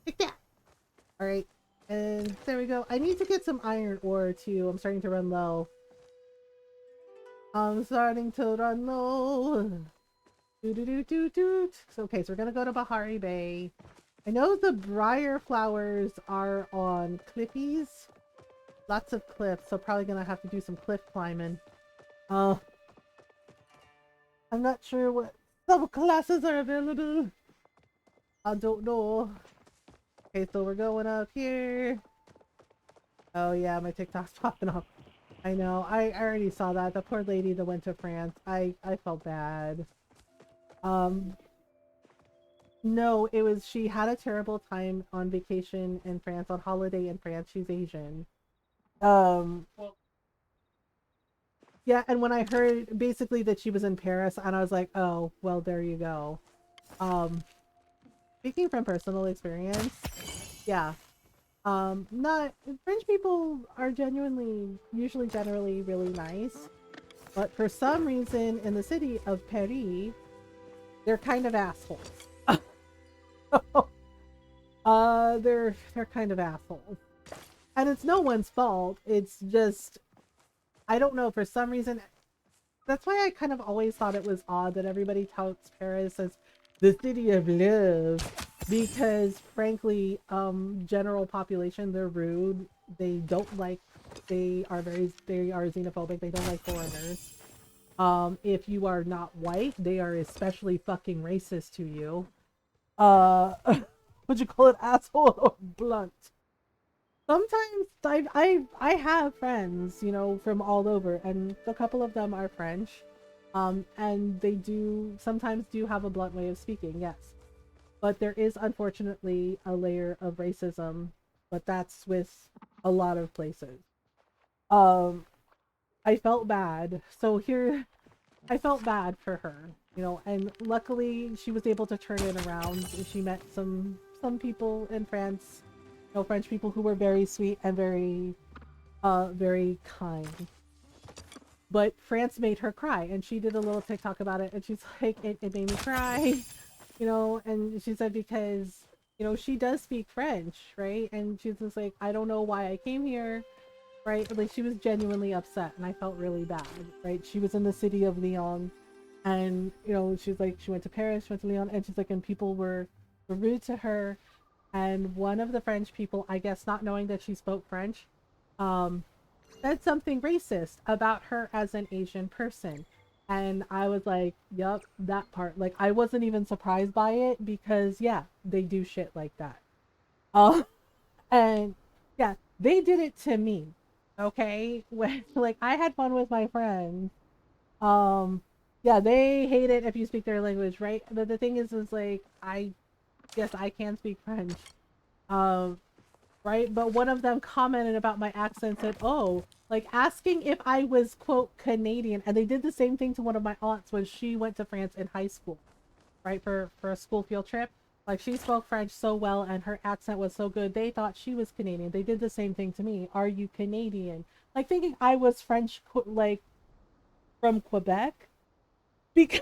Take that! Alright. And there we go. I need to get some iron ore too. I'm starting to run low. Okay, so we're gonna go to Bahari Bay. I know the briar flowers are on cliffies. Lots of cliffs, so probably gonna have to do some cliff climbing. I'm not sure what subclasses are available. I don't know. Okay, so we're going up here. Oh yeah, my TikTok's popping up. I know, I already saw that. The poor lady that went to France. I felt bad. No, it was, she had a terrible time on vacation in France, on holiday in France. She's Asian. Yeah, and when I heard basically that she was in Paris, and I was like, oh, well, there you go. Speaking from personal experience, yeah. Not, French people are usually generally really nice, but for some reason in the city of Paris, they're kind of assholes. They're kind of assholes. And it's no one's fault. It's just, I don't know, for some reason, that's why I kind of always thought it was odd that everybody touts Paris as the city of love, because frankly, general population, they're rude. They are xenophobic. They don't like foreigners. If you are not white, they are especially fucking racist to you. Would you call it asshole or blunt? Sometimes I have friends, from all over, and a couple of them are French. And they sometimes do have a blunt way of speaking, yes. But there is unfortunately a layer of racism, but that's with a lot of places. I felt bad. So here, I felt bad for her, and luckily she was able to turn it around. She met some people in France, French people who were very sweet and very kind. But France made her cry, and she did a little TikTok about it, and she's like, it made me cry, and she said because, she does speak French, right? And she's just like, I don't know why I came here, right? Like, she was genuinely upset, and I felt really bad, right? She was in the city of Lyon, and, she's like, she went to Paris, she went to Lyon, and she's like, and people were rude to her, and one of the French people, I guess not knowing that she spoke French, said something racist about her as an Asian person. And I was like, yup, that part. Like, I wasn't even surprised by it because, yeah, they do shit like that. And Yeah, they did it to me. Okay, when like I had fun with my friends. Um, yeah, they hate it if you speak their language, right? But the thing is like I yes, I can speak French. Um, right? But one of them commented about my accent, said, "Oh, like asking if I was quote Canadian," and they did the same thing to one of my aunts when she went to France in high school, right, for a school field trip. Like she spoke French so well and her accent was so good, they thought she was Canadian. They did the same thing to me. Are you Canadian? Like thinking I was French, like from Quebec, because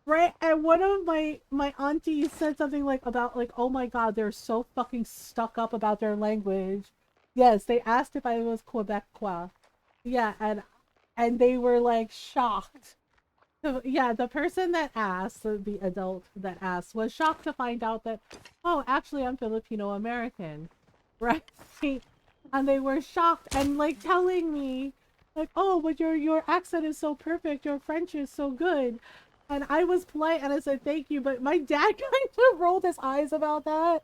right. And one of my aunties said something like about like, oh my god, they're so fucking stuck up about their language. Yes, they asked if I was Quebecois. Yeah, and they were like shocked. So yeah, the person that asked, the adult that asked, was shocked to find out that, oh, actually I'm Filipino American, right? And they were shocked and like telling me, like, oh, but your accent is so perfect, your French is so good, and I was polite and I said thank you, but my dad kind of rolled his eyes about that.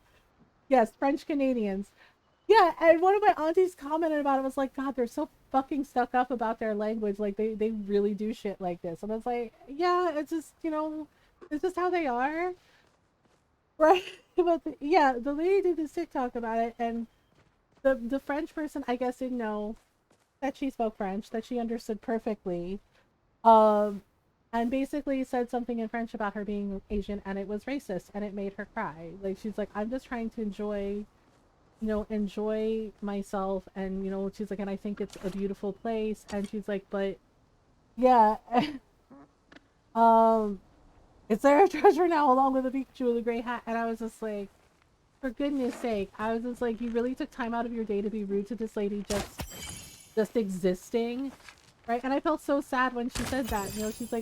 Yes, French Canadians. Yeah, and one of my aunties commented about it, was like, God, they're so fucking stuck up about their language. Like they really do shit like this. And I was like, yeah, it's just, it's just how they are. Right. But yeah, the lady did this TikTok about it, and the French person I guess didn't know that she spoke French, that she understood perfectly. Um and basically said something in French about her being Asian and it was racist and it made her cry. Like she's like, I'm just trying to enjoy myself, and she's like, and I think it's a beautiful place, and she's like, but yeah, um is there a treasure now along with a Pikachu with a gray hat? And I was just like, for goodness sake, I was just like, you really took time out of your day to be rude to this lady just existing, right? And I felt so sad when she said that. She's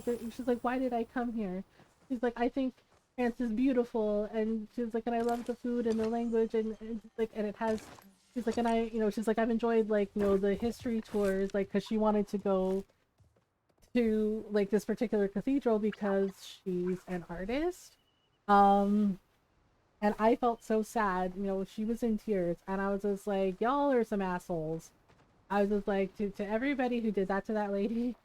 like, why did I come here? She's like, I think France is beautiful, and she's like, and I love the food and the language, and she's like, and it has. She's like, and she's like, I've enjoyed like the history tours, like, because she wanted to go to like this particular cathedral because she's an artist. Um, and I felt so sad. She was in tears, and I was just like, y'all are some assholes. I was just like, to everybody who did that to that lady,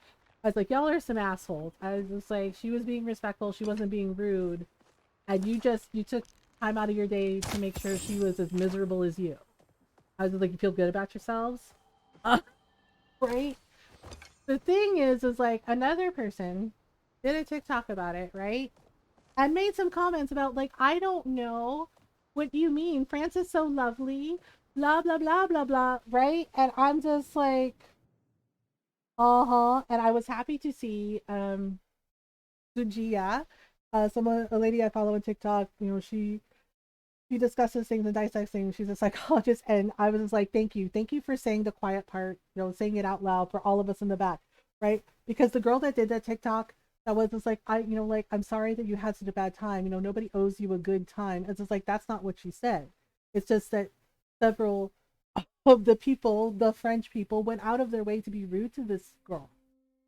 I was like, y'all are some assholes. I was just like, she was being respectful, she wasn't being rude, and you took time out of your day to make sure she was as miserable as you. I was just like, you feel good about yourselves? Uh, right? The thing is like another person did a TikTok about it, right? And made some comments about like, I don't know what you mean. France is so lovely, blah blah blah blah blah, right? And I'm just like, uh-huh. And I was happy to see Sujia, a lady I follow on TikTok, she discusses things and dissects things. She's a psychologist, and I was just like, thank you for saying the quiet part, saying it out loud for all of us in the back, right? Because the girl that did that TikTok, that was just like, like, I'm sorry that you had such a bad time. Nobody owes you a good time. It's just like, that's not what she said. It's just that several of the people, the French people, went out of their way to be rude to this girl,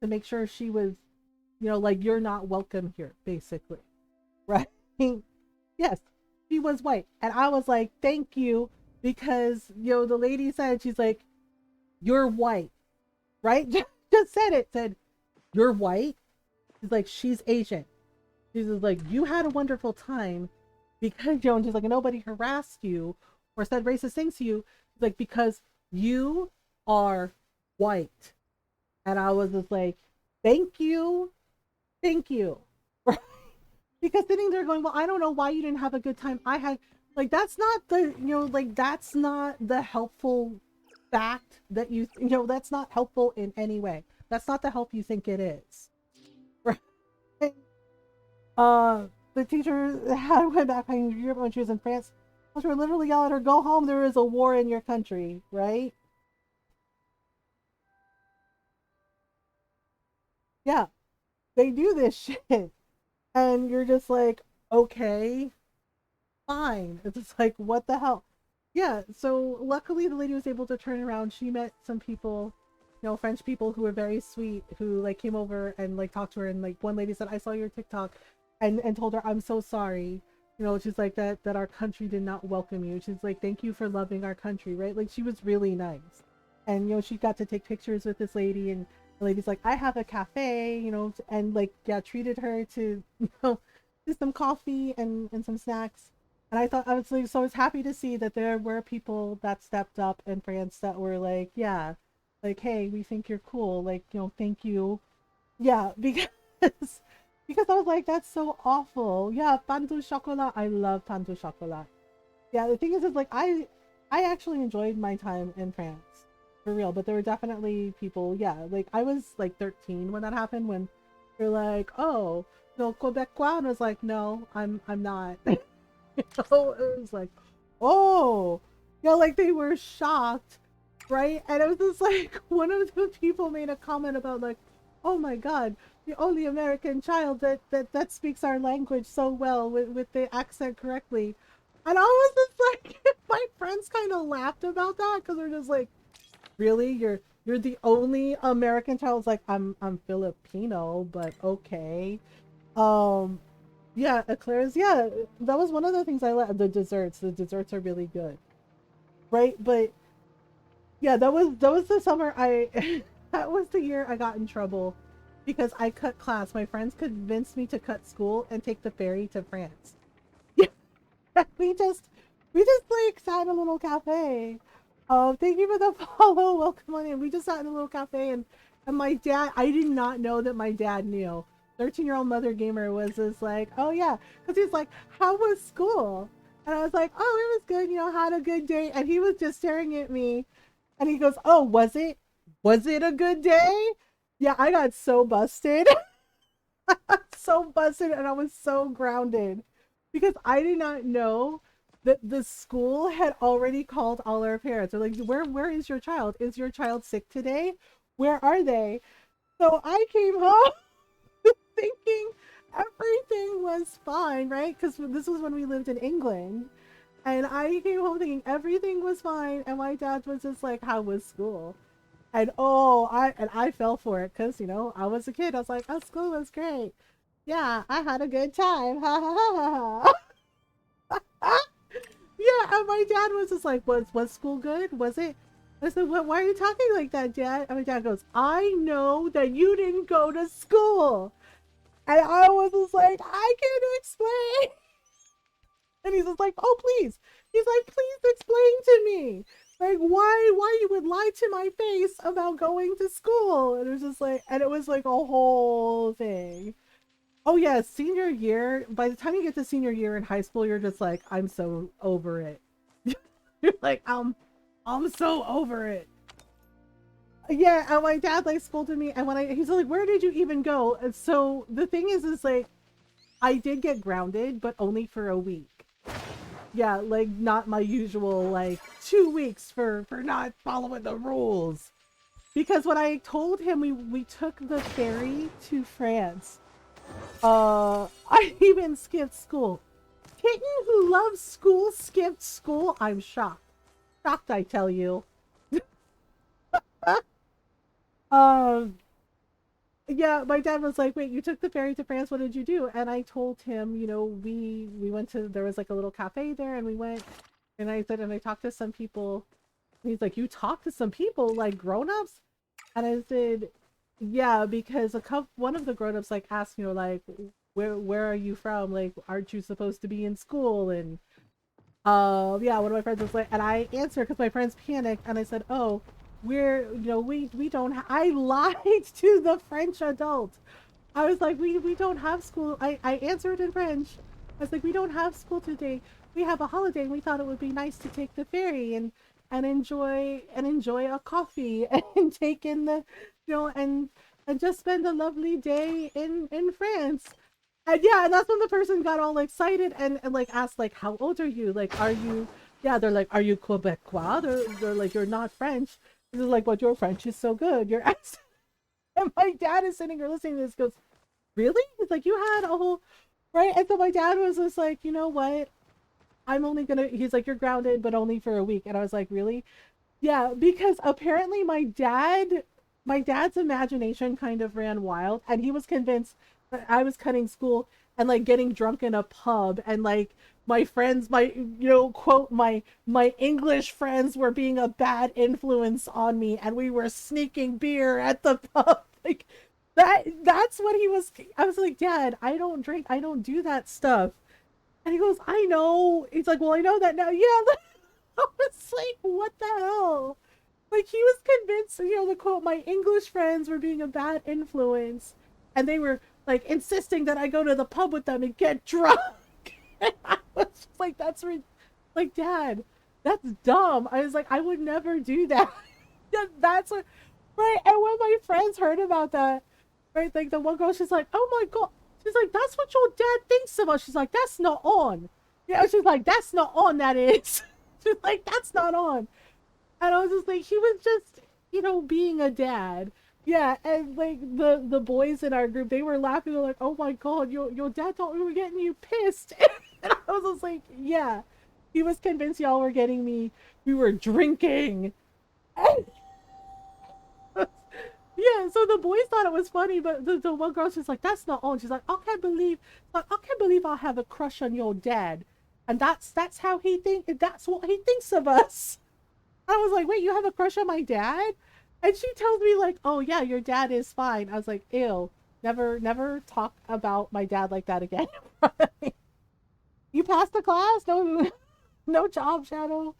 to make sure she was, like, you're not welcome here, basically, right? Yes, she was white. And I was like, thank you, because, the lady said, she's like, you're white, right? Just said it, said, you're white. She's like, she's Asian. She's like, you had a wonderful time because, and she's like, nobody harassed you or said racist things to you. She's like, because you are white. And I was just like, thank you. Thank you. Right? Because sitting there going, well, I don't know why you didn't have a good time. I had, like, that's not the, like, that's not the helpful fact that that's not helpful in any way. That's not the help you think it is. Right? The teacher had went back in Europe when she was in France. She were literally yelling at her, go home, there is a war in your country, right? Yeah, they do this shit. And you're just like, okay, fine. It's just like, what the hell? Yeah, so luckily the lady was able to turn around. She met some people, French people who were very sweet, who like came over and like talked to her. And like one lady said, I saw your TikTok, and told her, I'm so sorry. you know, she's like that our country did not welcome you. She's like, thank you for loving our country, right? Like she was really nice. And you know, she got to take pictures with this lady, and the lady's like, I have a cafe, you know, and like, yeah, treated her to, you know, to some coffee and some snacks. And I thought, I was like, so I was happy to see that there were people that stepped up in France that were like, yeah, like, hey, we think you're cool, like, you know, thank you. Yeah, because because I was like, that's so awful. Yeah, pain du chocolat. I love pain du chocolat. Yeah, the thing is like I actually enjoyed my time in France for real, but there were definitely people. Yeah, like I was like 13 when that happened. When they're like, oh, no Quebecois, and I was like, no, I'm not. You know, it was like, oh, yeah, like they were shocked, right? And it was just like one of the people made a comment about like, oh my god, the only American child that speaks our language so well with the accent correctly. And I was just like, my friends kind of laughed about that because they're just like, really, you're the only American child. It's like I'm Filipino, but okay. Um, yeah, eclairs. Yeah, that was one of the things I like. The desserts. The desserts are really good, right? But yeah, that was the summer I. That was the year I got in trouble because I cut class. My friends convinced me to cut school and take the ferry to France. Yeah, we just like sat in a little cafe. Thank you for the follow. Welcome on in. We just sat in a little cafe, and my dad. I did not know that my dad knew. 13-year-old mother gamer was just like, oh yeah, because he's like, how was school? And I was like, oh, it was good. You know, had a good day. And he was just staring at me, and he goes, oh, was it? Was it a good day? Yeah, I got so busted. So busted, and I was so grounded because I did not know that the school had already called all our parents. They're like, where is your child? Is your child sick today? Where are they? So I came home thinking everything was fine, right? Because this was when we lived in England. And I came home thinking everything was fine, and my dad was just like, how was school? And I fell for it because, you know, I was a kid. I was like, oh, school was great. Yeah, I had a good time. Ha ha ha ha. Yeah, and my dad was just like, was school good? Was it? I said, what, why are you talking like that, Dad? And my dad goes, I know that you didn't go to school. And I was just like, I can't explain. And he's just like, oh, please. He's like, please explain to me. Like, why you would lie to my face about going to school? And it was just like, and it was like a whole thing. Oh yeah, senior year. By the time you get to senior year in high school, you're just like, I'm so over it. You're like, I'm so over it. Yeah, and my dad like scolded me, and he's like, where did you even go? And so the thing is like, I did get grounded, but only for a week. Yeah, like not my usual like 2 weeks for not following the rules. Because when I told him we took the ferry to France, I even skipped school. Kitten who loves school skipped school. I'm shocked. Shocked, I tell you. um, yeah, my dad was like, "Wait, you took the ferry to France. What did you do?" And I told him, you know, we went to there was like a little cafe there, and we went, and I said, and I talked to some people. And he's like, "You talked to some people, like grown-ups?" And I said, "Yeah, because one of the grown-ups like asked, you know, like, where are you from? Like, aren't you supposed to be in school?" And yeah, one of my friends was like, and I answered because my friends panicked, and I said, "Oh, you know, we don't." I lied to the French adult. I was like, we don't have school. I answered in French. I was like, we don't have school today. We have a holiday, and we thought it would be nice to take the ferry and enjoy a coffee and take in the, you know, and just spend a lovely day in France. And yeah, and that's when the person got all excited and like asked like, how old are you? Like, are you? Yeah, they're like, are you Quebecois? They're like, you're not French. This is like, but your French is so good. Your accent. And my dad is sitting here listening to this. Goes, really? It's like you had a whole right. And so my dad was just like, you know what? I'm only gonna. He's like, you're grounded, but only for a week. And I was like, really? Yeah, because apparently my dad's imagination kind of ran wild, and he was convinced that I was cutting school and like getting drunk in a pub, and like my friends, my, quote, my English friends were being a bad influence on me, and we were sneaking beer at the pub. Like that's what he was. I was like, Dad, I don't drink, I don't do that stuff. And he goes, I know. He's like, well, I know that now. Yeah. I was like, what the hell? Like, he was convinced, the quote, my English friends were being a bad influence, and they were like insisting that I go to the pub with them and get drunk. And I was just like, like, Dad, that's dumb. I was like, I would never do that. That's what, right? And when my friends heard about that, right, like the one girl, she's like, oh my God. She's like, that's what your dad thinks of us. She's like, that's not on. Yeah, she's like, that's not on, that is. She's like, that's not on. And I was just like, he was just, being a dad. Yeah, and like the boys in our group, they were laughing. They're like, oh my God, your dad thought we were getting you pissed. And I was just like, yeah. He was convinced y'all were getting me. We were drinking. And yeah, so the boys thought it was funny, but the one girl, she's like, that's not on. She's like, I can't believe I have a crush on your dad. And that's how that's what he thinks of us. I was like, wait, you have a crush on my dad? And she tells me like, oh yeah, your dad is fine. I was like, ew, never talk about my dad like that again. You passed the class? No job shadow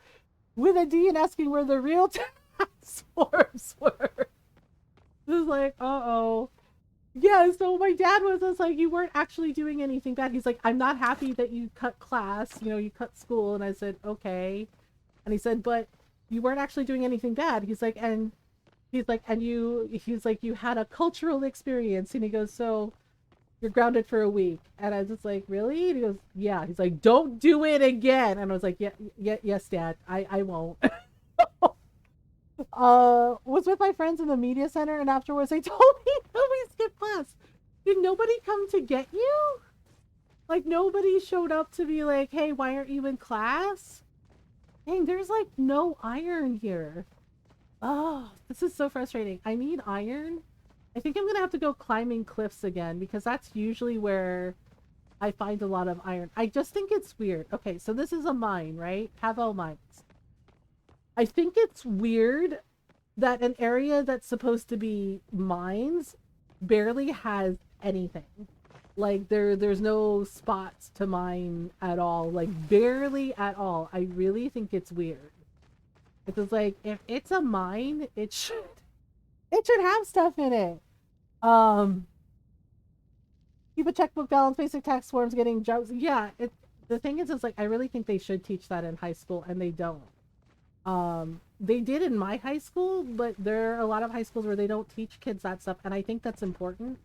with a D and asking where the real task forms were. It was like, uh-oh. Yeah, so my dad was just like, you weren't actually doing anything bad. He's like, I'm not happy that you cut class, you cut school. And I said, okay. And he said, but you weren't actually doing anything bad. He's like, you had a cultural experience. And he goes, so you're grounded for a week. And I was just like, really? And he goes, yeah. He's like, don't do it again. And I was like, yeah, yes, Dad, I won't. Was with my friends in the media center, and afterwards they told me nobody skipped class. Did nobody come to get you? Like, nobody showed up to be like, hey, why aren't you in class? Dang, there's like no iron here. Oh, this is so frustrating. I need iron. I think I'm gonna have to go climbing cliffs again, because that's usually where I find a lot of iron. I just think it's weird. Okay, so this is a mine, right? Pavel Mines. I think it's weird that an area that's supposed to be mines barely has anything. Like, there's no spots to mine at all. Like, barely at all. I really think it's weird. It's like, if it's a mine, it should have stuff in it. Keep a checkbook balance, basic tax forms, getting jobs. Yeah, the thing is, like, I really think they should teach that in high school, and they don't. They did in my high school, but there are a lot of high schools where they don't teach kids that stuff, and I think that's important.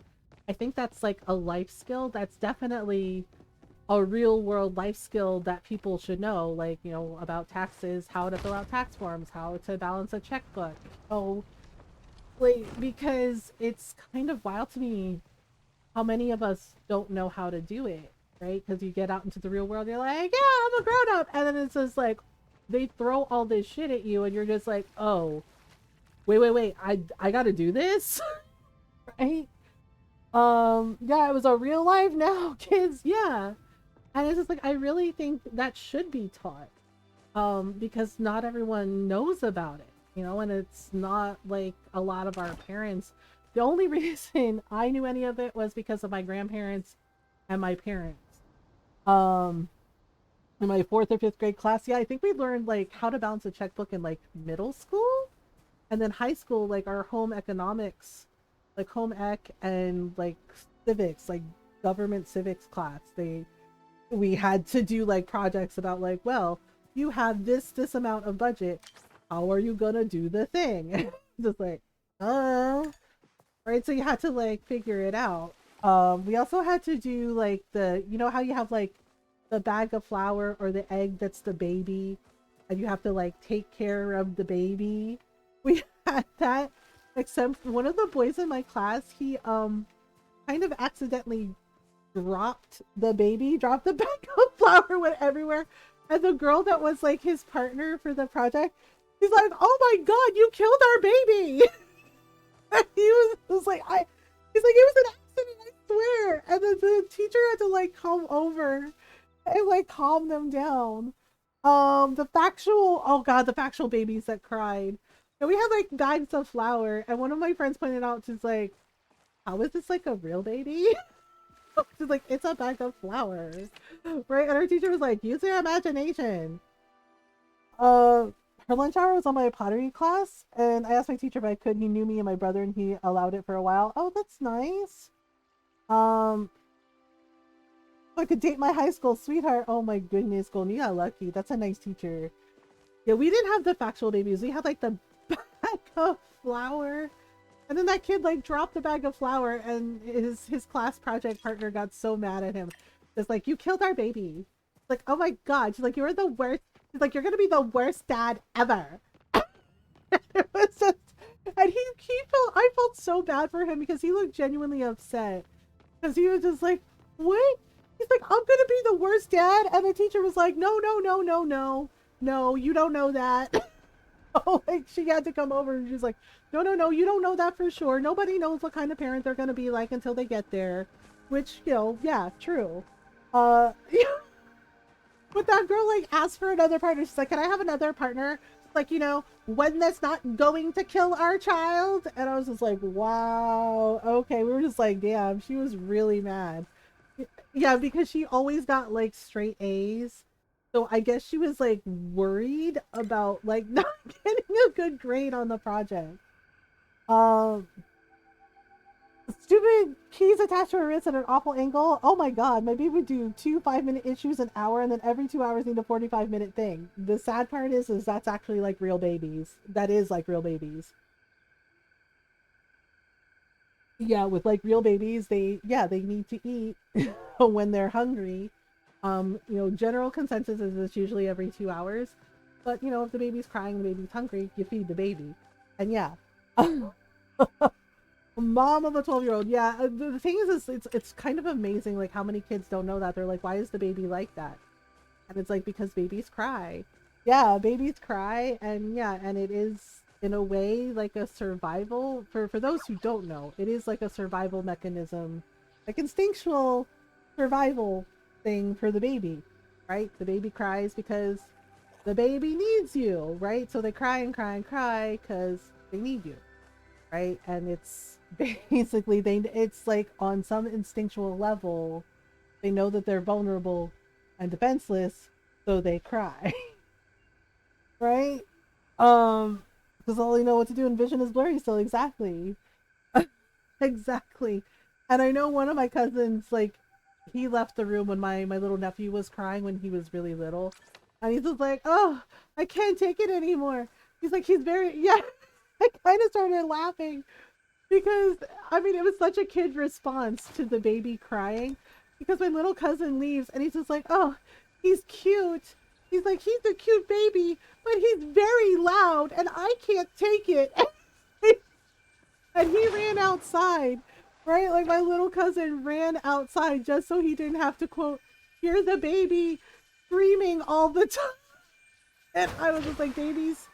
I think that's like a life skill. That's definitely a real world life skill that people should know, like, about taxes, how to fill out tax forms, how to balance a checkbook. Oh, like, because it's kind of wild to me how many of us don't know how to do it, right? Because you get out into the real world, you're like, yeah, I'm a grown up, and then it's just like, they throw all this shit at you, and you're just like, oh, wait, I gotta do this. Right? Yeah, it was a real life now, kids. Yeah. And it's just like, I really think that should be taught, because not everyone knows about it, and it's not like a lot of our parents. The only reason I knew any of it was because of my grandparents and my parents. In my 4th or 5th grade class, yeah, I think we learned like how to balance a checkbook in like middle school, and then high school, like our home economics, like home ec, and like civics, like government civics class. We had to do like projects about like, well, you have this amount of budget. How are you gonna do the thing? Just like, right. So you had to like figure it out. We also had to do like how you have like the bag of flour or the egg that's the baby, and you have to like take care of the baby. We had that, except one of the boys in my class, he kind of accidentally dropped the bag of flour, went everywhere, and the girl that was like his partner for the project, he's like, oh my God, you killed our baby. And he was like, he's like, it was an accident, I swear. And then the teacher had to like come over and like calm them down. The factual, oh god, the factual babies that cried. And we had like bags of flour, and one of my friends pointed out, she's like, how is this like a real baby? She's like, it's a bag of flour, right? And our teacher was like, use your imagination. Her lunch hour was on my pottery class, and I asked my teacher if I could. He knew me and my brother, and he allowed it for a while. Oh, that's nice. I could date my high school sweetheart. Oh my goodness, Golden, you got lucky. That's a nice teacher. Yeah, we didn't have the factual babies. We had like the bag of flour. And then that kid like dropped the bag of flour, and his class project partner got so mad at him. It's like, you killed our baby. It's like, oh my god. She's like, you're the worst. She's like, you're gonna be the worst dad ever. It was just, and I felt so bad for him because he looked genuinely upset. Because he was just like, what? He's like, I'm gonna be the worst dad. And the teacher was like, no, no, no, no, no. No, you don't know that. Oh, like she had to come over and she's like, no, no, no, you don't know that for sure. Nobody knows what kind of parent they're gonna be like until they get there. Which, you know, yeah, true. But that girl like asked for another partner. She's like, can I have another partner? Like, you know, one that's not going to kill our child. And I was just like, wow, okay. We were just like, damn, she was really mad. Yeah, because she always got like straight A's. So I guess she was like worried about like not getting a good grade on the project. Stupid keys attached to her wrist at an awful angle. Oh my god, maybe we do 2 5-minute issues an hour, and then every 2 hours need a 45-minute thing. The sad part is that's actually like real babies. That is like real babies. Yeah, with like real babies, they need to eat when they're hungry. You know, general consensus is it's usually every 2 hours. But you know, if the baby's crying, the baby's hungry, you feed the baby. And yeah. Mom of a 12-year-old. Yeah, the thing is it's kind of amazing like how many kids don't know that. They're like, why is the baby like that? And it's like, because babies cry. Yeah, babies cry, and yeah, and it is in a way like a survival for those who don't know. It is like a survival mechanism, like instinctual survival thing for the baby, right? The baby cries because the baby needs you, right? So they cry and cry and cry because they need you, right? And it's basically it's like on some instinctual level they know that they're vulnerable and defenseless, so they cry. Right? Because all they know what to do and vision is blurry still. Exactly. Exactly. And I know one of my cousins, like, he left the room when my little nephew was crying when he was really little, and he's just like, oh, I can't take it anymore. He's like, he's very, yeah. I kind of started laughing because I mean it was such a kid response to the baby crying, because my little cousin leaves and he's just like, oh, he's cute. He's like, he's a cute baby, but he's very loud and I can't take it. And he ran outside, right? Like my little cousin ran outside just so he didn't have to quote, hear the baby screaming all the time. And I was just like, babies,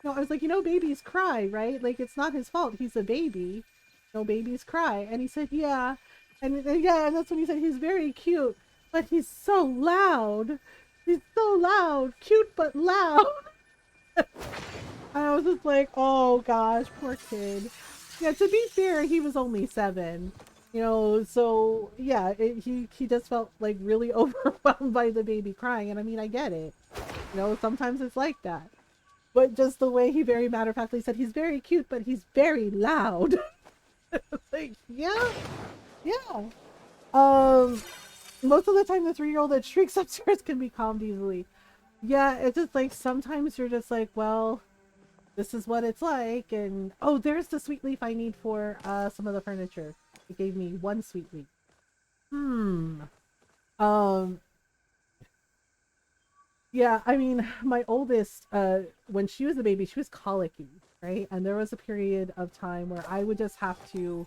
no, I was like, you know, babies cry, right? Like, it's not his fault. He's a baby. No, babies cry. And he said, yeah. And yeah, and that's when he said he's very cute, but he's so loud. He's so loud. Cute, but loud. And I was just like, oh gosh, poor kid. Yeah, to be fair, he was only 7. You know, so yeah, he just felt like really overwhelmed by the baby crying. And I mean, I get it. You know, sometimes it's like that. But just the way he very matter-of-factly said he's very cute, but he's very loud. Like, yeah. Yeah. Most of the time the 3-year-old that shrieks upstairs can be calmed easily. Yeah, it's just like sometimes you're just like, well, this is what it's like. And oh, there's the sweet leaf I need for some of the furniture. It gave me 1 sweet leaf. Yeah, I mean, my oldest, when she was a baby, she was colicky, right? And there was a period of time where I would just have to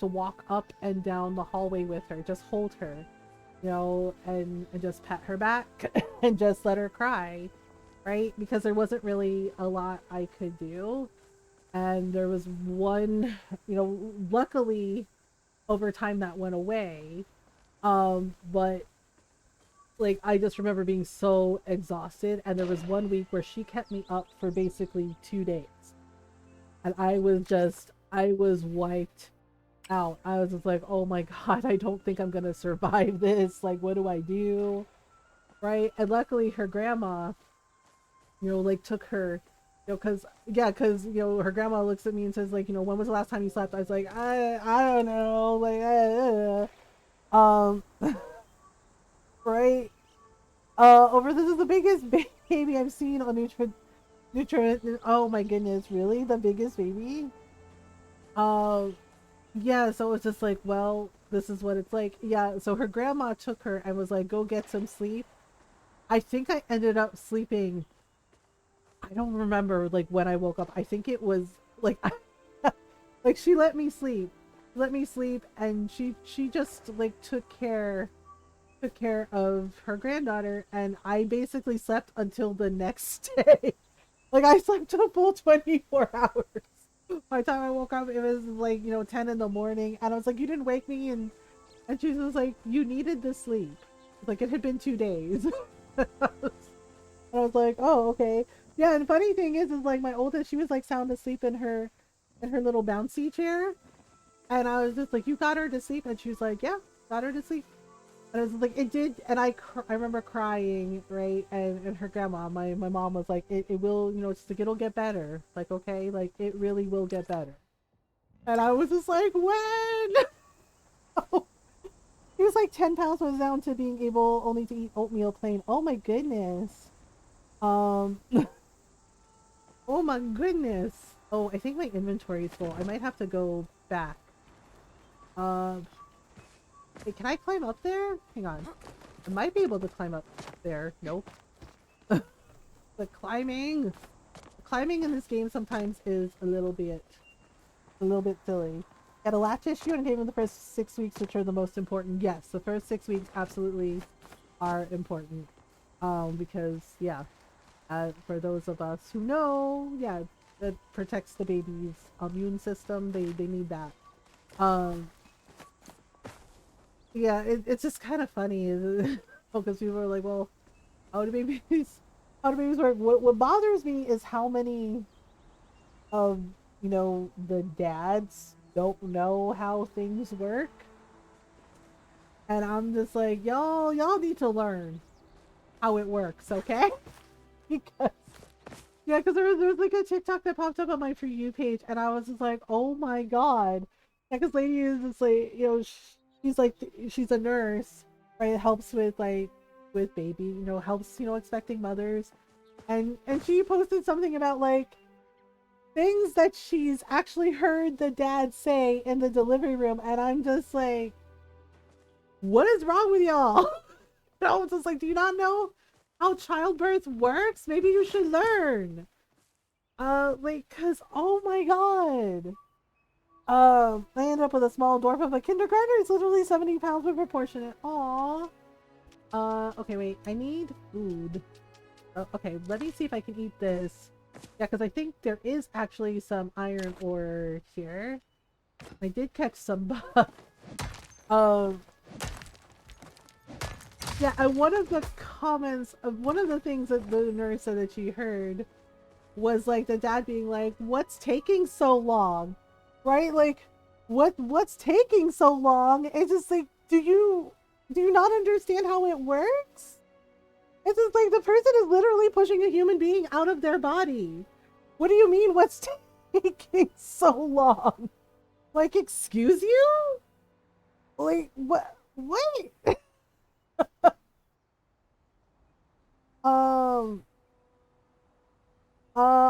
walk up and down the hallway with her, just hold her, you know, and just pet her back and just let her cry, right? Because there wasn't really a lot I could do. And there was one, you know, luckily, over time that went away. But like I just remember being so exhausted, and there was one week where she kept me up for basically 2 days, and I was wiped out. I was just like, oh my god, I don't think I'm gonna survive this. Like, what do I do? Right? And luckily her grandma, like took her, because her grandma looks at me and says, like, when was the last time you slept? I was like, I don't know, like, right? Over this is the biggest baby I've seen on Nutrient. Oh my goodness, really? The biggest baby? Um, yeah, so it was just like, well, this is what it's like. Yeah, so her grandma took her and was like, go get some sleep. I think I ended up sleeping. I don't remember like when I woke up. I think it was like, like she let me sleep, and she just like took care of her granddaughter, and I basically slept until the next day. Like I slept a full 24 hours. By the time I woke up, it was like 10 in the morning, and I was like, you didn't wake me, and she was like, you needed the sleep. Like it had been 2 days. I was like, oh, okay. Yeah, and funny thing is like my oldest, she was like sound asleep in her little bouncy chair, and I was just like, you got her to sleep, and she was like, yeah, got her to sleep. And I was like, it did, and I remember crying, right? And her grandma, my mom was like, it will, it's like, it'll get better. Like, okay, like, it really will get better. And I was just like, when? He was like 10 pounds was down to being able only to eat oatmeal plain. Oh my goodness. Um, oh my goodness. Oh, I think my inventory is full. I might have to go back. Hey, can I climb up there? Hang on. I might be able to climb up there. Nope. The climbing in this game sometimes is a little bit silly. Get a latch issue and came in the first 6 weeks, which are the most important. Yes, the first 6 weeks absolutely are important. Because yeah, for those of us who know, yeah, that protects the baby's immune system. They need that. Yeah, it's just kind of funny because people are like, well, how do babies work? What bothers me is how many of the dads don't know how things work, and I'm just like, y'all need to learn how it works, okay? Because yeah, because there was like a TikTok that popped up on my For You page, and I was just like, oh my god. Yeah, because lady is just like, she's a nurse, right? It helps with like with baby, helps, expecting mothers. And she posted something about like things that she's actually heard the dad say in the delivery room, and I'm just like, what is wrong with y'all? It's just like, do you not know how childbirth works? Maybe you should learn. Like, cause oh my god. I ended up with a small dwarf of a kindergartner. It's literally 70 pounds with proportionate. Aww. Okay, wait. I need food. Okay, let me see if I can eat this. Yeah, because I think there is actually some iron ore here. I did catch some buff. Yeah, and one of the comments of one of the things that the nurse said that she heard was like the dad being like, what's taking so long? Right? Like, what's taking so long? It's just like, do you not understand how it works? It's just like the person is literally pushing a human being out of their body. What do you mean what's taking so long? Like, excuse you? Like, what? Wait.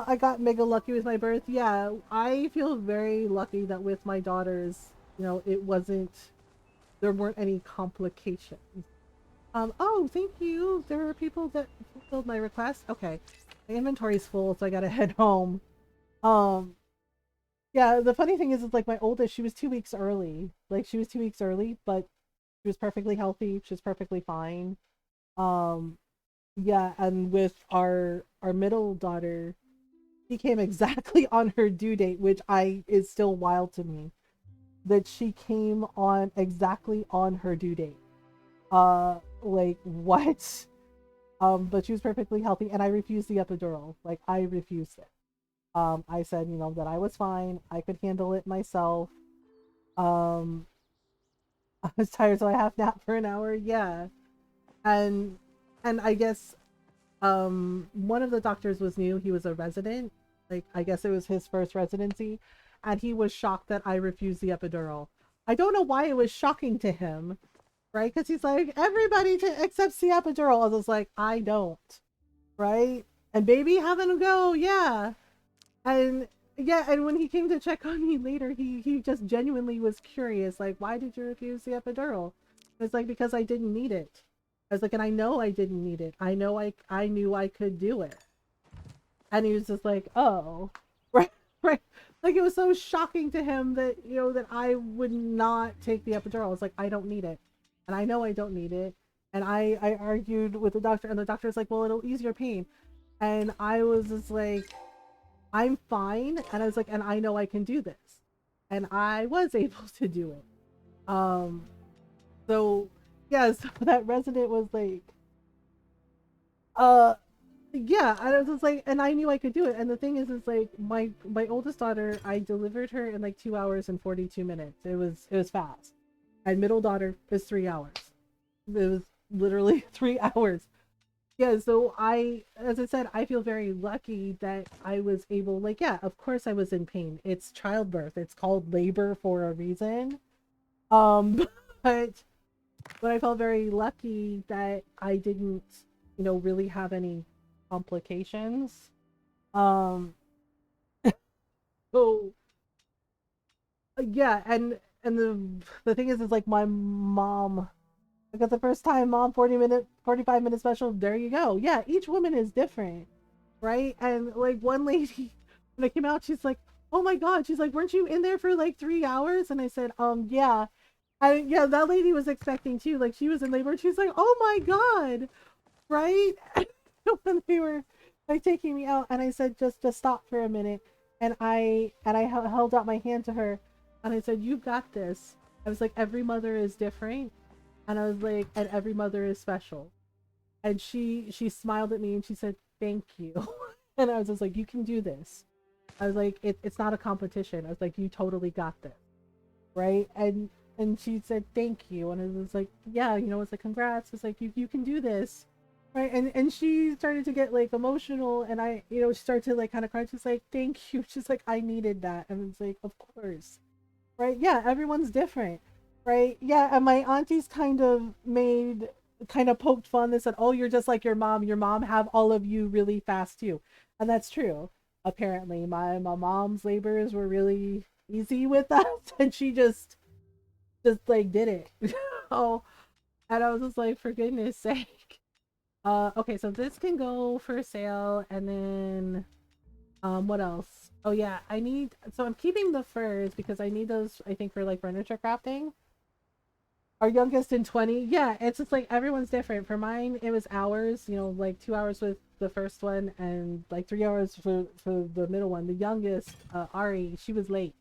I got mega lucky with my birth. Yeah, I feel very lucky that with my daughters, it wasn't, there weren't any complications. Oh, thank you. There are people that fulfilled my request. Okay. My inventory's full, so I gotta head home. Yeah, the funny thing is like my oldest, she was 2 weeks early. Like, she was 2 weeks early, but she was perfectly healthy. She was perfectly fine. Um, yeah, and with our middle daughter, she came exactly on her due date, which is still wild to me. that she came on exactly on her due date. Like what? But she was perfectly healthy, and I refused the epidural. Like I refused it. I said, that I was fine. I could handle it myself. Um, I was tired, so I half napped for an hour. Yeah, and I guess one of the doctors was new. He was a resident. Like I guess it was his first residency, and he was shocked that I refused the epidural. I don't know why it was shocking to him, right? Because he's like, everybody accepts the epidural. I was like, I don't, right? And baby having a go, yeah. And yeah, and when he came to check on me later, he just genuinely was curious, like, why did you refuse the epidural? It's like, because I didn't need it. I was like, and I know I didn't need it. I know I knew I could do it. And he was just like, oh, right, right. Like it was so shocking to him that that I would not take the epidural. I was like, I don't need it, and I know I don't need it. And I argued with the doctor, and the doctor was like, well, it'll ease your pain. And I was just like, I'm fine. And I was like, and I know I can do this. And I was able to do it. Um, so yeah, so that resident was like, uh, yeah, and I was just like, and I knew I could do it. And the thing is like my oldest daughter, I delivered her in like 2 hours and 42 minutes. It was fast. And middle daughter is 3 hours. It was literally 3 hours. Yeah, so as I said, I feel very lucky that I was able, like, yeah, of course I was in pain. It's childbirth. It's called labor for a reason. Um, but I felt very lucky that I didn't, really have any complications. Um, so yeah, and the thing is like my mom, I got the first time mom 45 minute special. There you go. Yeah, each woman is different, right? And like one lady, when I came out, she's like, "Oh my god!" She's like, "Weren't you in there for like 3 hours?" And I said, yeah." And yeah, that lady was expecting too. Like she was in labor. She's like, "Oh my god!" Right? When they were like taking me out, and I said, "Just stop for a minute." And I held out my hand to her, and I said, "You got this." I was like, "Every mother is different." And I was like, and every mother is special. And she smiled at me and she said, "Thank you." And I was just like, "You can do this." I was like, it's not a competition. I was like, "You totally got this." Right? And she said, "Thank you." And I was like, yeah, it's like, "Congrats." It's like, you can do this. Right? And she started to get like emotional, and I, she started to like kind of cry. She's like, "Thank you." She's like, "I needed that." And it's like, of course. Right? Yeah, everyone's different. Right? Yeah, and my aunties kind of poked fun. They said, "Oh, you're just like your mom. Your mom have all of you really fast too." And that's true. Apparently, my mom's labors were really easy with us, and she just like did it. Oh, and I was just like, for goodness sake. Okay, so this can go for sale, and then what else? Oh yeah, so I'm keeping the furs because I need those, I think, for like furniture crafting. Our youngest in 20. Yeah, it's just like everyone's different. For mine, it was hours, like 2 hours with the first one and like 3 hours for the middle one. The youngest, Ari, she was late.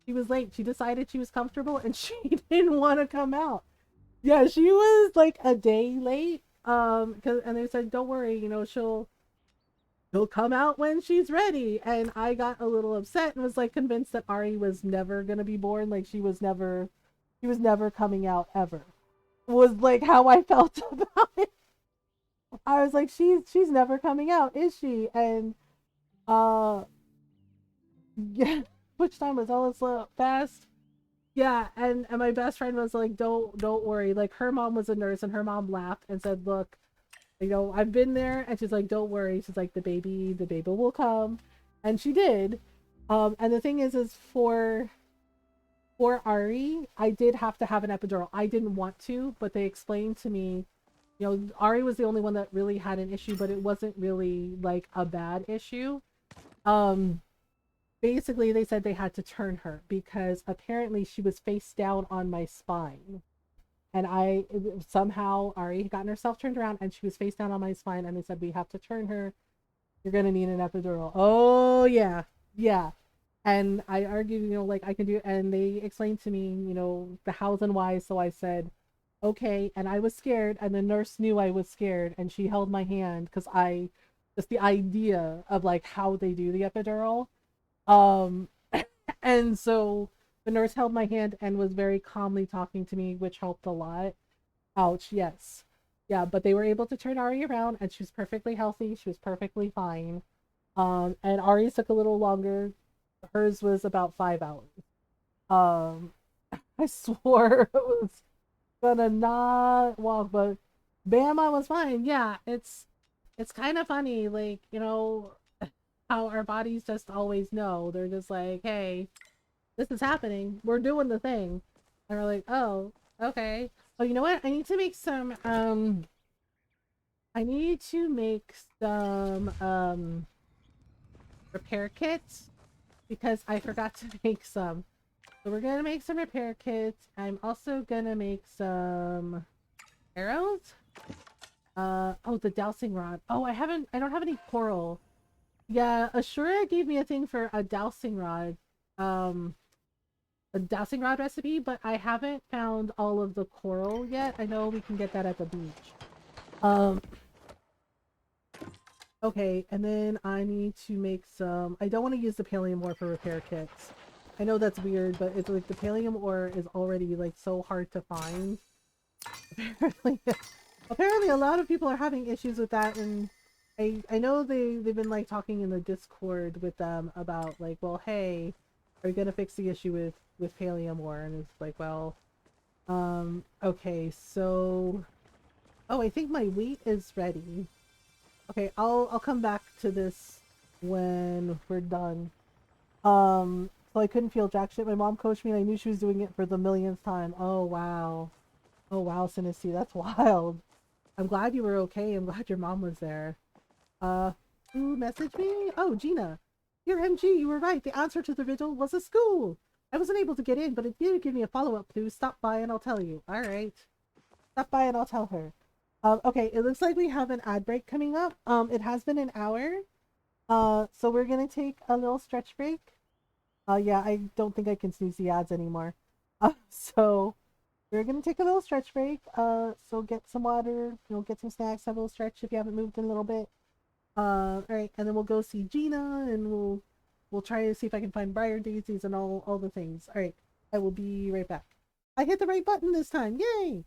She was late. She decided she was comfortable and she didn't want to come out. Yeah, she was like a day late. And they said, "Don't worry, she'll come out when she's ready." And I got a little upset and was like convinced that Ari was never gonna be born. Like she was never coming out ever. Was like how I felt about it. I was like, she's never coming out, is she? And uh yeah, which time was all this fast? Yeah, and my best friend was like, don't worry. Like her mom was a nurse, and her mom laughed and said, "Look, I've been there." And she's like, "Don't worry." She's like, the baby will come." And she did. And the thing is for Ari, I did have to have an epidural. I didn't want to, but they explained to me, Ari was the only one that really had an issue, but it wasn't really like a bad issue. Um, Basically, they said they had to turn her because apparently she was face down on my spine. And somehow Ari had gotten herself turned around and she was face down on my spine. And they said, "We have to turn her. You're going to need an epidural." Oh, yeah. Yeah. And I argued, like I can do, and they explained to me, the hows and whys. So I said, okay, and I was scared, and the nurse knew I was scared, and she held my hand because just the idea of like how they do the epidural. Um, and so the nurse held my hand and was very calmly talking to me, which helped a lot. Ouch, yes. Yeah, but they were able to turn Ari around and she was perfectly healthy. She was perfectly fine. And Ari's took a little longer. Hers was about 5 hours. Um, I swore it was gonna not walk, but Bama was fine. Yeah, it's kind of funny, like, how our bodies just always know. They're just like, hey, this is happening. We're doing the thing. And we're like, oh, okay. Oh, you know what? I need to make some repair kits because I forgot to make some. So we're gonna make some repair kits. I'm also gonna make some arrows. Oh, the dowsing rod. Oh, I don't have any coral. Yeah, Ashura gave me a thing for um a dowsing rod recipe, but I haven't found all of the coral yet. I know we can get that at the beach. Um, okay, and then I need to make some. I don't want to use the pallium ore for repair kits. I know that's weird, but it's like the pallium ore is already like so hard to find. Apparently, apparently a lot of people are having issues with that, and I know they've been like talking in the Discord with them about like, well, hey, are you gonna fix the issue with pallium ore? And it's like, well, okay, so, oh, I think my wheat is ready. Okay, I'll come back to this when we're done. So I couldn't feel jack shit. My mom coached me and I knew she was doing it for the millionth time. Oh wow. Oh wow, Sinisty, that's wild. I'm glad you were okay. I'm glad your mom was there. Who messaged me? Oh, Gina. Dear MG, you were right. The answer to the riddle was a school. I wasn't able to get in, but if you give me a follow-up clue, stop by and I'll tell you. All right. Stop by and I'll tell her. Okay, it looks like we have an ad break coming up. It has been an hour. So we're gonna take a little stretch break. Yeah, I don't think I can snooze the ads anymore. So we're gonna take a little stretch break. So get some water, get some snacks, have a little stretch if you haven't moved in a little bit. All right, and then we'll go see Gina, and we'll try to see if I can find briar daisies and all the things. All right, I will be right back. I hit the right button this time! Yay!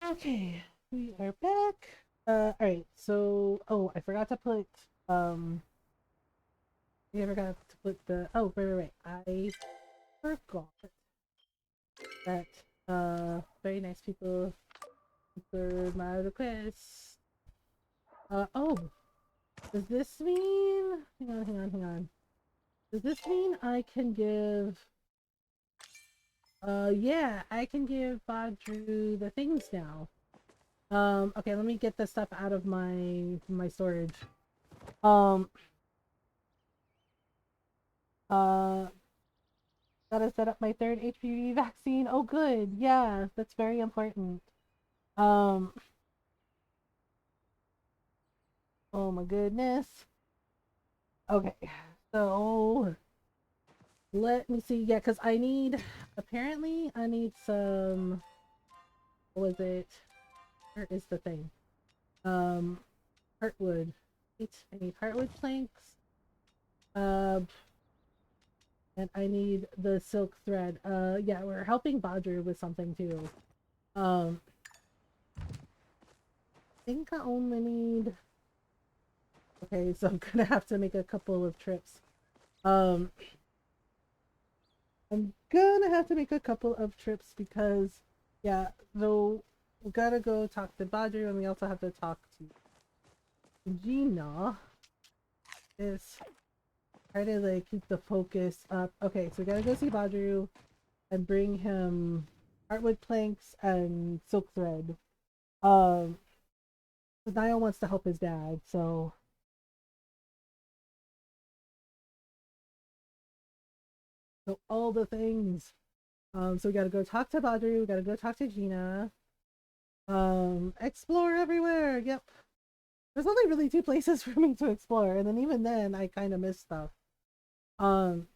Okay, we are back. Alright, so I forgot to put I forgot to put the right. I forgot that very nice people answered my request. Oh, does this mean hang on. Does this mean I can give yeah, I can give Badru the things now. Okay, let me get the stuff out of my storage. Um uh Gotta set up my third HPV vaccine. Oh good, yeah, that's very important. Um oh my goodness. Okay, so let me see. Yeah, because apparently I need some, what was it? Where is the thing? Heartwood. I need heartwood planks. And I need the silk thread. Yeah, we're helping Badru with something too. I think I only need. Okay, so I'm gonna have to make a couple of trips. I'm gonna have to make a couple of trips because, yeah, though we gotta go talk to Badru and we also have to talk to Gina. Is try to like keep the focus up. Okay, so we gotta go see Badru and bring him hardwood planks and silk thread. Um, Niall wants to help his dad, so all the things. So we gotta go talk to Badru, we gotta go talk to Gina. Explore everywhere. Yep. There's only really two places for me to explore, and then even then I kind of miss stuff. Um,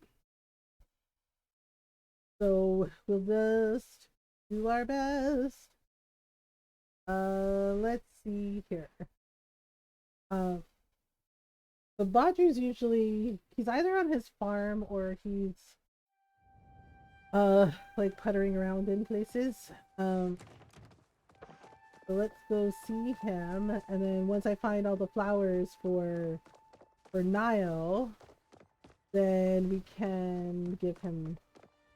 so we'll just do our best. Let's see here. The Badru's he's either on his farm or he's like puttering around in places. So let's go see him, and then once I find all the flowers for Niall, then we can give him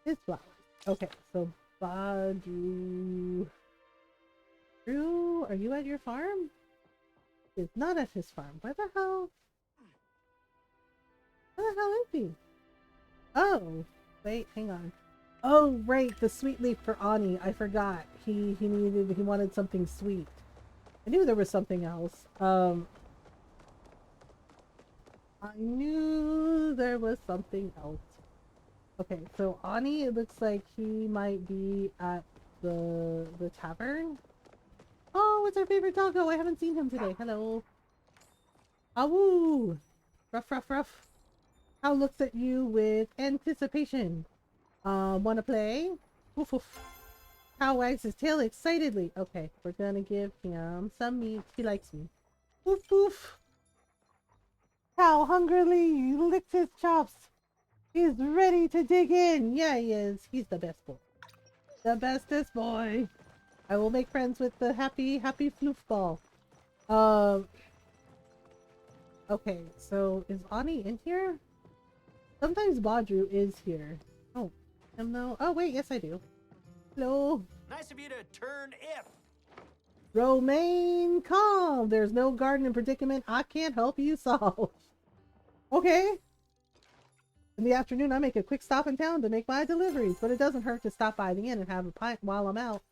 his flowers. Okay, so Badru. Drew, are you at your farm? He's not at his farm. Where the hell? Where the hell is he? Oh, wait, hang on. Oh, right, the sweet leaf for Ani. I forgot. He wanted something sweet. I knew there was something else. I knew there was something else. Okay, so Ani, it looks like he might be at the tavern. Oh, what's our favorite doggo? I haven't seen him today. Hello. Awoo! Ruff, ruff, ruff. How looks at you with anticipation. Wanna play? Woof, woof. Cow wags his tail excitedly. Okay, we're gonna give him some meat. He likes me. Woof, woof. Cow hungrily licks his chops. He's ready to dig in. Yeah, he is. He's the best boy. The bestest boy. I will make friends with the happy floofball. Okay, so is Ani in here? Sometimes Badru is here. Oh, him though? Oh wait, yes I do. Hello. Nice of you to turn if. Romaine, calm. There's no garden predicament I can't help you solve. Okay. In the afternoon, I make a quick stop in town to make my deliveries, but it doesn't hurt to stop by the inn and have a pint while I'm out.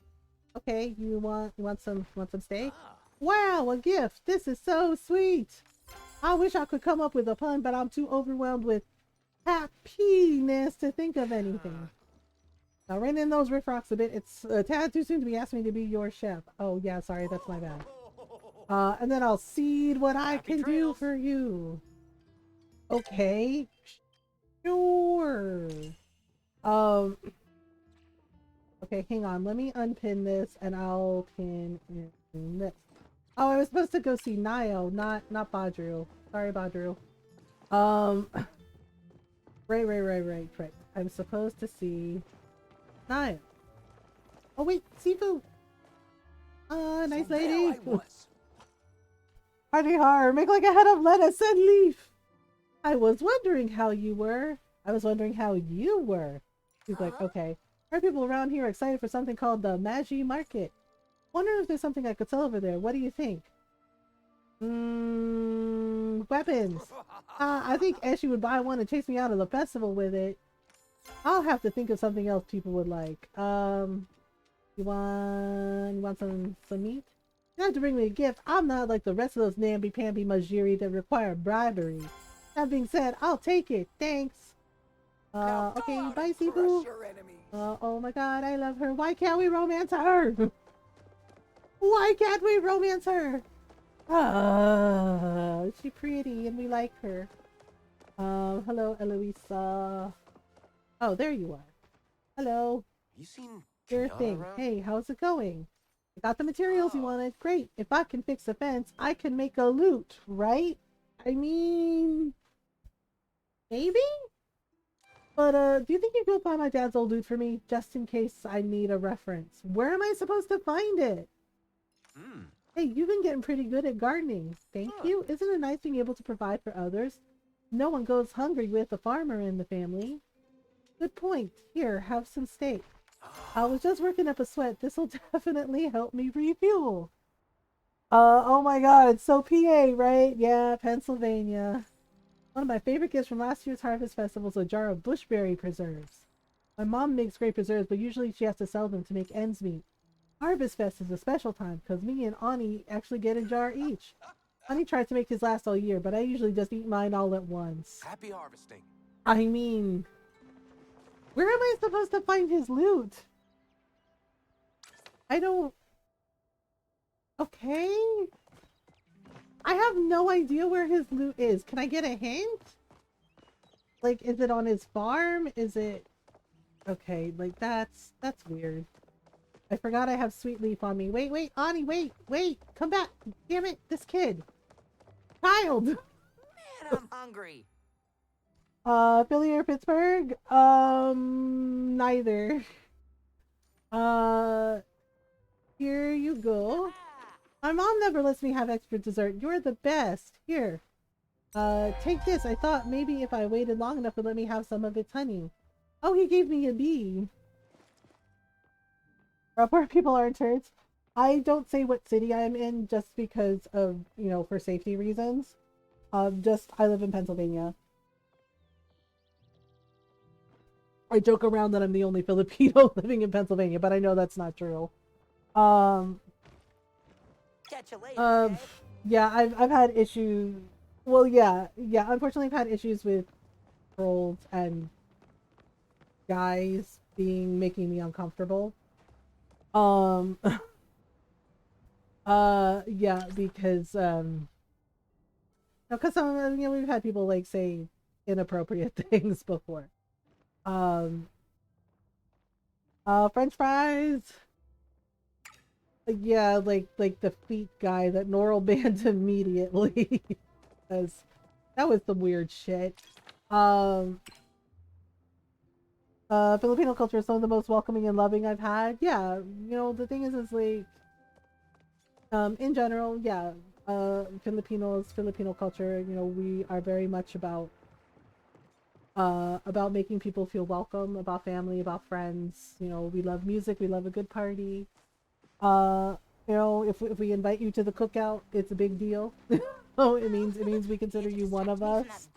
Okay, you want some steak? Wow, a gift! This is so sweet! I wish I could come up with a pun, but I'm too overwhelmed with happiness to think of anything. Now rein in those riffrocks a bit. It's a tad too soon to be asking me to be your chef. Oh yeah, sorry, that's my bad. And then I'll seed what I can do for you. Okay. Sure. Okay, hang on. Let me unpin this and I'll pin in this. Oh, I was supposed to go see Niall, not Badru. Sorry, Badru. Right. I'm supposed to see Niall. Oh wait, Sifu! Ah, nice So there lady. I was. Hardy har, make like a head of lettuce and leaf. I was wondering how you were. I was wondering how you were. He's like, okay. Our people around here are excited for something called the Magi Market. Wonder if there's something I could sell over there. What do you think? Weapons. I think Eshy would buy one and chase me out of the festival with it. I'll have to think of something else people would like. You want some meat? You have to bring me a gift. I'm not like the rest of those namby-pamby Majiri that require bribery. That being said, I'll take it. Thanks. Now go Okay, out bye, and crush Sibu. your enemies. Oh my god, I love her. Why can't we romance her? Why can't we romance her? She's pretty and we like her. Hello, Eloisa. Oh, there you are. Hello. You seen Sure Kiana thing. around? Hey, how's it going? I got the materials you Oh. wanted. Great. If I can fix a fence, I can make a lute, right? I mean, maybe? But, do you think you could find my dad's old lute for me, just in case I need a reference? Where am I supposed to find it? Hey, you've been getting pretty good at gardening. Thank you. Isn't it nice being able to provide for others? No one goes hungry with a farmer in the family. Good point. Here, have some steak. I was just working up a sweat. This will definitely help me refuel. Oh my god, it's so PA, right? Yeah, Pennsylvania. One of my favorite gifts from last year's Harvest Festival is a jar of bushberry preserves. My mom makes great preserves, but usually she has to sell them to make ends meet. Harvest Fest is a special time because me and Ani actually get a jar each. Ani tries to make his last all year, but I usually just eat mine all at once. Happy harvesting. I mean, where am I supposed to find his loot? I don't... Okay? I have no idea where his loot is. Can I get a hint? Like, is it on his farm? Is it... Okay, like, that's weird. I forgot I have Sweet Leaf on me. Wait, Ani, wait! Come back! Damn it, this kid! Child! Man, I'm hungry. Philly or Pittsburgh? Neither. Here you go. My mom never lets me have extra dessert. You're the best. Here. Take this. I thought maybe if I waited long enough to let me have some of its honey. Oh, he gave me a bee. Where people aren't turds. I don't say what city I'm in just because of, you know, for safety reasons. I live in Pennsylvania. I joke around that I'm the only Filipino living in Pennsylvania, but I know that's not true. Catch you later, Dad. Yeah, I've had issues. Well, yeah. Unfortunately, I've had issues with trolls and guys making me uncomfortable. Yeah, because because some, you know, we've had people like say inappropriate things before. French fries. Yeah, like the feet guy that Norl banned immediately. Because that was some weird shit. Filipino culture is some of the most welcoming and loving I've had. Yeah, you know, the thing is like, in general, yeah, Filipino culture, you know, we are very much about making people feel welcome, about family, about friends. You know, we love music, we love a good party. You know, if we invite you to the cookout, it's a big deal. Oh, it means we consider you one of us.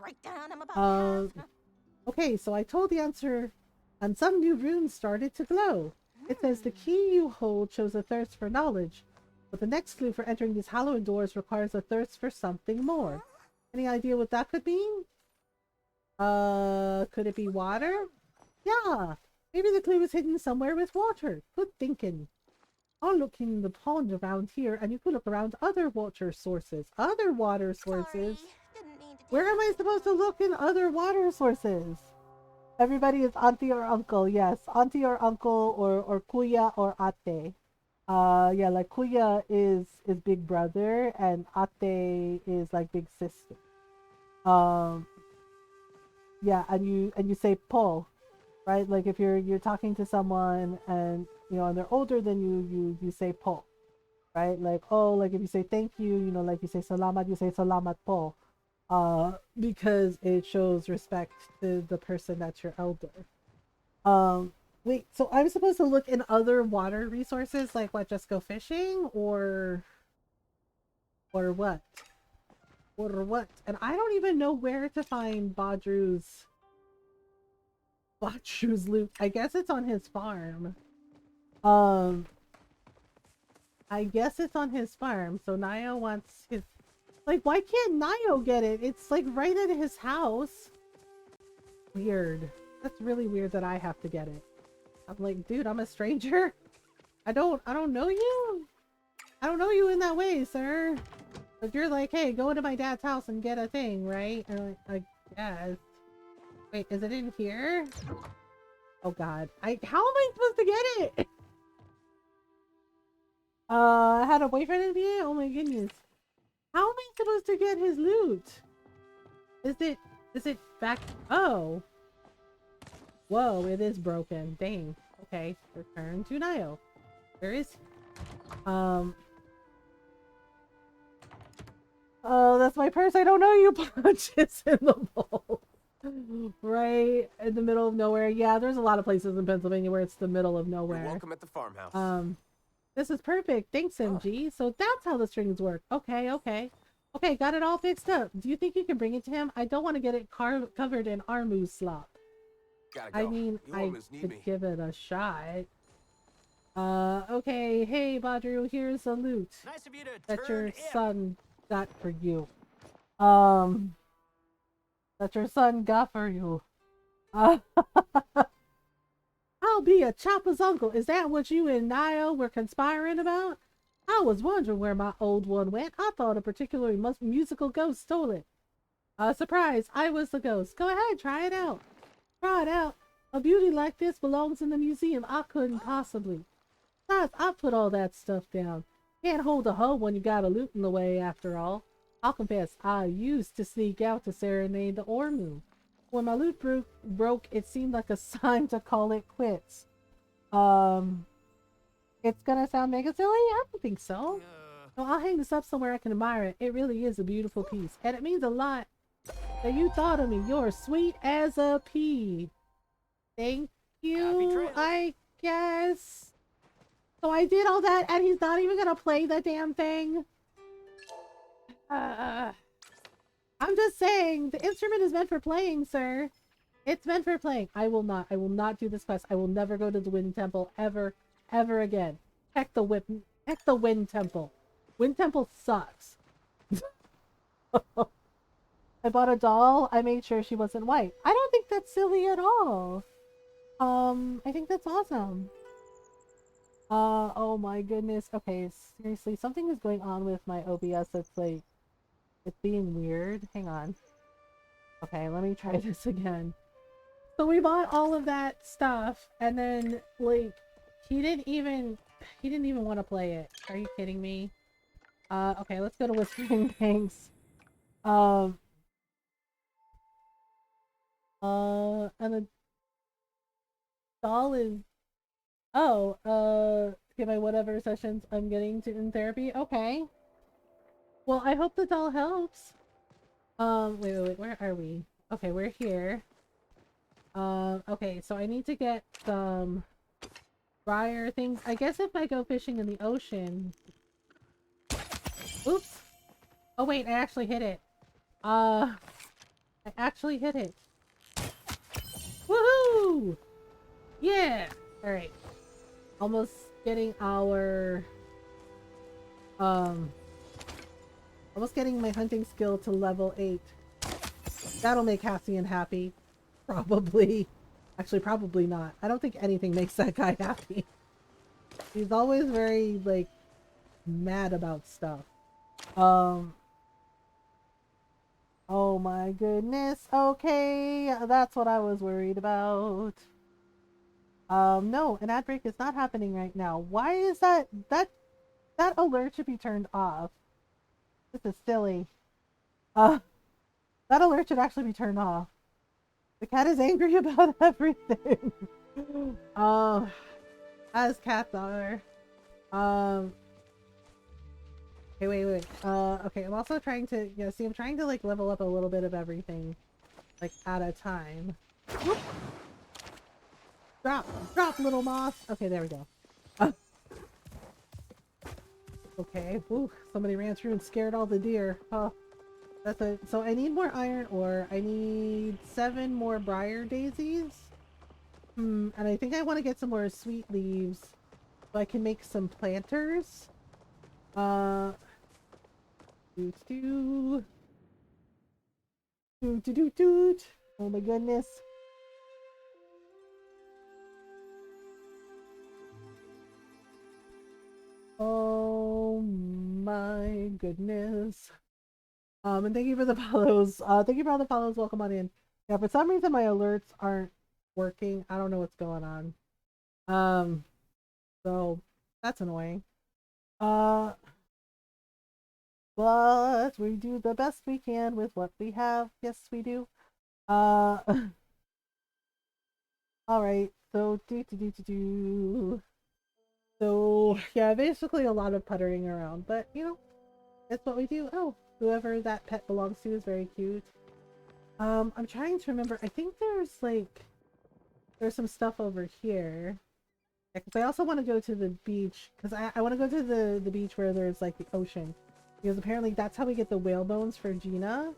Okay, so I told the answer, and some new runes started to glow. It says the key you hold shows a thirst for knowledge, but the next clue for entering these hallowed doors requires a thirst for something more. Any idea what that could mean? Could it be water? Yeah, maybe the clue is hidden somewhere with water. Good thinking. I'll look in the pond around here, and you could look around other water sources. Other water sources? Where am I supposed to look in other water sources? Everybody is auntie or uncle. Yes, auntie or uncle, or kuya or ate. Yeah, like kuya is big brother, and ate is like big sister. Yeah, and you say po, right? Like if you're talking to someone and you know and they're older than you say po. right? Like, oh, like if you say thank you, you know, like you say salamat, you say salamat po, because it shows respect to the person that's your elder. Wait, so I'm supposed to look in other water resources, like what, just go fishing, or what? Or what? And I don't even know where to find Badru's loot. I guess it's on his farm. I guess it's on his farm. So Nio wants his, like, why can't Nio get it? It's like right at his house. Weird. That's really weird that I have to get it. I'm like, dude, I'm a stranger. I don't know you. I don't know you in that way, sir. But you're like, hey, go into my dad's house and get a thing, right? And like, guess. Wait, is it in here? Oh god. How am I supposed to get it? I had a boyfriend in here? Oh my goodness. How am I supposed to get his loot? Is it back? Oh. Whoa, it is broken. Dang. Okay, return to Nio. Where is he? Oh, that's my purse. I don't know you. Punches in the bowl. Right in the middle of nowhere. Yeah, there's a lot of places in Pennsylvania where it's the middle of nowhere. You're welcome at the farmhouse. This is perfect. Thanks, MG. So that's how the strings work. Okay, okay. Okay, got it all fixed up. Do you think you can bring it to him? I don't want to get it covered in Armu slop. Gotta go. I mean, I could give it a shot. Okay. Hey, Badru, here's the loot Nice of you to that your turn son got for you. That your son got for you. I'll be a Chopper's uncle. Is that what you and Niall were conspiring about? I was wondering where my old one went. I thought a particularly musical ghost stole it. Surprise, I was the ghost. Go ahead, try it out. Try it out. A beauty like this belongs in the museum. I couldn't possibly. Besides, I put all that stuff down. Can't hold a hoe when you got a loot in the way, after all. I'll confess, I used to sneak out to serenade the Ormu. When my loot broke, it seemed like a sign to call it quits. It's gonna sound mega silly? I don't think so. No, I'll hang this up somewhere I can admire it. It really is a beautiful piece. And it means a lot that you thought of me. You're sweet as a pea. Thank you, I guess. So I did all that and he's not even gonna play the damn thing. I'm just saying, the instrument is meant for playing, sir. It's meant for playing. I will not do this quest. I will never go to the Wind Temple ever again. Heck the Wind Temple. Wind Temple sucks. I bought a doll. I made sure she wasn't white. I don't think that's silly at all. I think that's awesome. Oh my goodness. Okay, seriously, something is going on with my OBS that's like, it's being weird. Hang on. Okay, let me try this again. So we bought all of that stuff, and then, like, he didn't even want to play it. Are you kidding me? Okay, let's go to Whispering Banks. And the doll is, get my whatever sessions I'm getting to in therapy. Okay. Well, I hope the doll helps. Wait, where are we? Okay, we're here. Okay, so I need to get some briar things. I guess if I go fishing in the ocean. Oops. Oh wait, I actually hit it. I actually hit it. Woohoo! Yeah! Alright. Almost getting our almost getting my hunting skill to level 8. That'll make Cassian happy. Probably. Actually, probably not. I don't think anything makes that guy happy. He's always very, like, mad about stuff. Oh my goodness. Okay, that's what I was worried about. No, an ad break is not happening right now. Why is that? That alert should be turned off. This is silly. That alert should actually be turned off. The cat is angry about everything. As cats are. Okay, wait. Okay, I'm also trying to, see, I'm trying to, like, level up a little bit of everything, like, at a time. Whoop! Drop, little moss! Okay, there we go. Okay, ooh, somebody ran through and scared all the deer. Oh, that's it. So I need more iron ore. I need 7 more briar daisies. And I think I want to get some more sweet leaves so I can make some planters. Doot doo. Doot doot doot doot. Oh my goodness. Oh my goodness. And thank you for the follows. Thank you for all the follows. Welcome on in. Yeah, for some reason my alerts aren't working. I don't know what's going on. So that's annoying. But we do the best we can with what we have. Yes, we do. All right. So So yeah, basically a lot of puttering around, but you know, that's what we do. Oh, whoever that pet belongs to is very cute. I'm trying to remember. I think there's some stuff over here. Yeah, because I also want to go to the beach because I want to go to the beach where there's like the ocean, because apparently that's how we get the whale bones for Gina.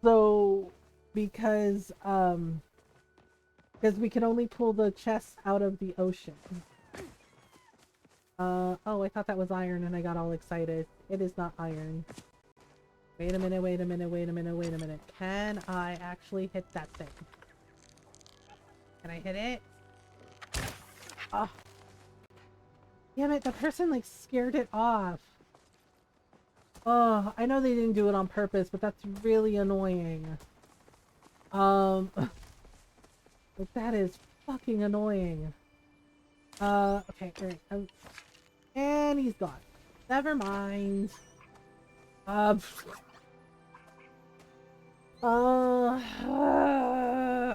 So because we can only pull the chests out of the ocean. Oh, I thought that was iron and I got all excited. It is not iron. Wait a minute. Can I actually hit that thing? Can I hit it? Oh. Damn it, the person like scared it off. Oh, I know they didn't do it on purpose, but that's really annoying. Like, that is fucking annoying. Okay, great. And he's gone. Never mind.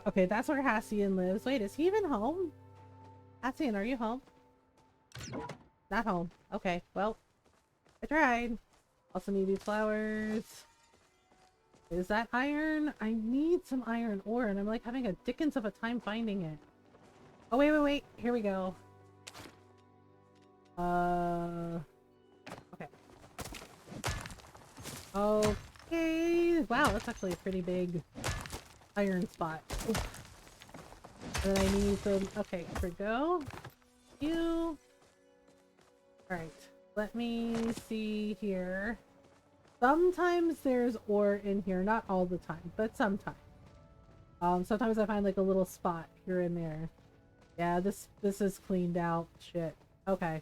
Okay, that's where Hassian lives. Wait, is he even home? Hassian, are you home? Not home. Okay, well, I tried. Also need these flowers. Is that iron? I need some iron ore, and I'm like having a dickens of a time finding it. Oh, wait. Here we go. Okay. Okay. Wow, that's actually a pretty big iron spot. Oof. And then I need some. Okay, here we go. You. Alright. Let me see here. Sometimes there's ore in here. Not all the time, but sometimes. Sometimes I find like a little spot here and there. Yeah, this is cleaned out. Shit. Okay.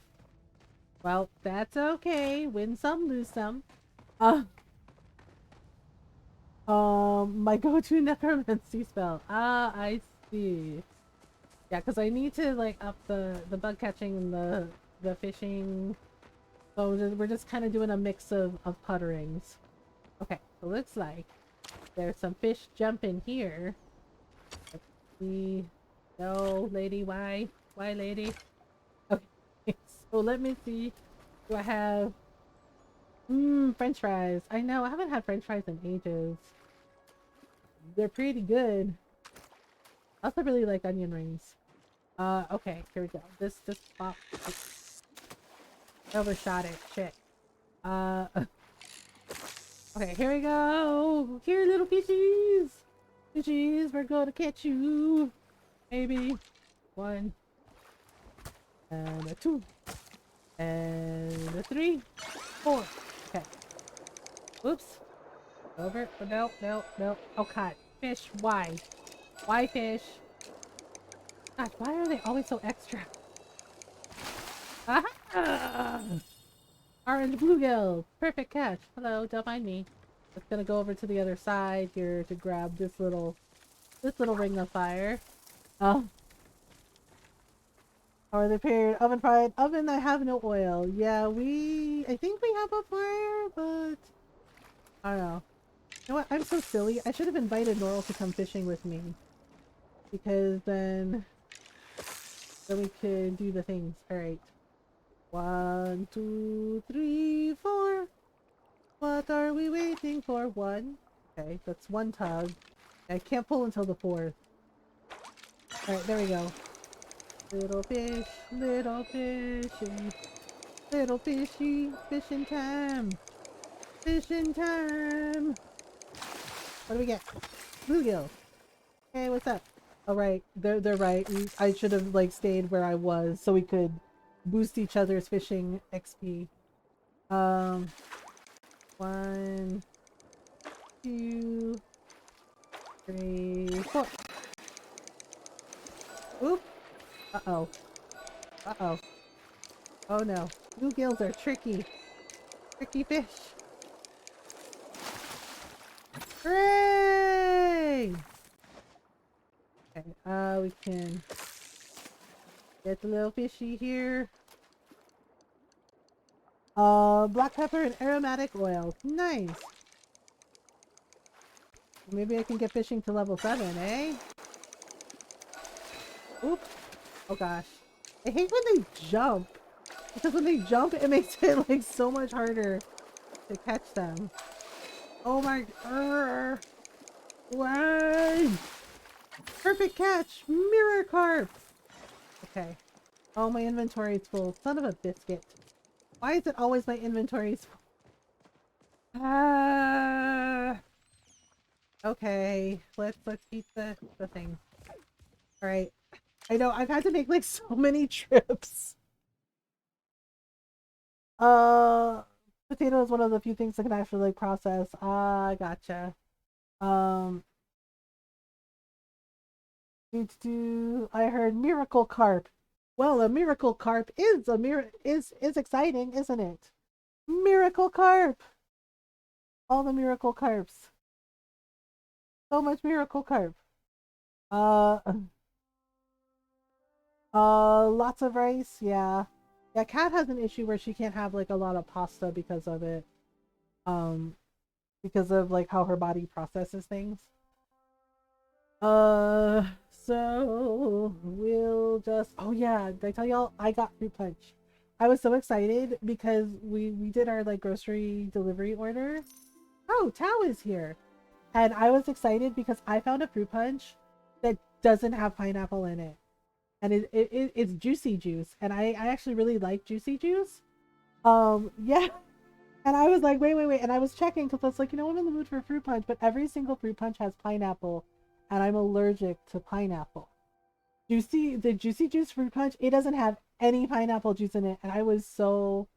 Well, that's okay. Win some, lose some. My go-to necromancy spell. Ah, I see. Yeah, because I need to like up the bug catching and the fishing. So we're just kind of doing a mix of putterings. Okay, so looks like there's some fish jumping here. Let's see. No, lady, why? Why, lady? Okay, so let me see. Do I have... French fries. I know, I haven't had French fries in ages. They're pretty good. I also really like onion rings. Okay, here we go. This pop... Overshot it. Shit. Okay, here we go. Here, little fishies. Fishies, we're gonna catch you. Maybe 1 and a 2 and a 3, 4. Okay. Oops. Over. Oh, no. Oh god. Fish. Why? Why fish? God, why are they always so extra? Aha! Orange bluegill. Perfect catch. Hello, don't mind me. Just gonna go over to the other side here to grab this little ring of fire. Or the period oven fried. Oven, I have no oil. Yeah, I think we have a fire, but I don't know. You know what? I'm so silly. I should have invited Norl to come fishing with me. Because then we could do the things. Alright. 1, 2, 3, 4. What are we waiting for? 1. Okay, that's 1 tug. I can't pull until the 4th. Alright, there we go. Little fish, little fishy. Little fishy, fishing time. Fishing time. What do we get? Bluegill. Hey, what's up? All right, they're right. I should have like stayed where I was so we could boost each other's fishing XP. 1, 2, 3, 4. Oop. Uh-oh. Uh-oh. Oh no. Bluegills are tricky. Tricky fish. Hooray! Okay, we can get the little fishy here. Black pepper and aromatic oil. Nice. Maybe I can get fishing to level 7, eh? Oop. Oh gosh. I hate when they jump. Because when they jump, it makes it like so much harder to catch them. Oh my... Why? Perfect catch! Mirror carp! Okay. Oh, my inventory is full. Son of a biscuit. Why is it always my inventory is full? Okay. Let's eat the thing. Alright. I know, I've had to make like so many trips. Potato is one of the few things that can actually like process. Ah, gotcha. I heard miracle carp. Well, a miracle carp is is exciting, isn't it? Miracle carp. All the miracle carps. So much miracle carp. Lots of rice. Yeah. Yeah, Kat has an issue where she can't have like a lot of pasta because of it. Because of like how her body processes things. So we'll just, oh yeah, did I tell y'all I got fruit punch? I was so excited because we did our like grocery delivery order. Oh, Tao is here. And I was excited because I found a fruit punch that doesn't have pineapple in it. And it's juicy juice. And I actually really like juicy juice. Yeah. And I was like, wait. And I was checking because I was like, you know, I'm in the mood for a fruit punch, but every single fruit punch has pineapple. And I'm allergic to pineapple. The juicy juice fruit punch, it doesn't have any pineapple juice in it. And I was so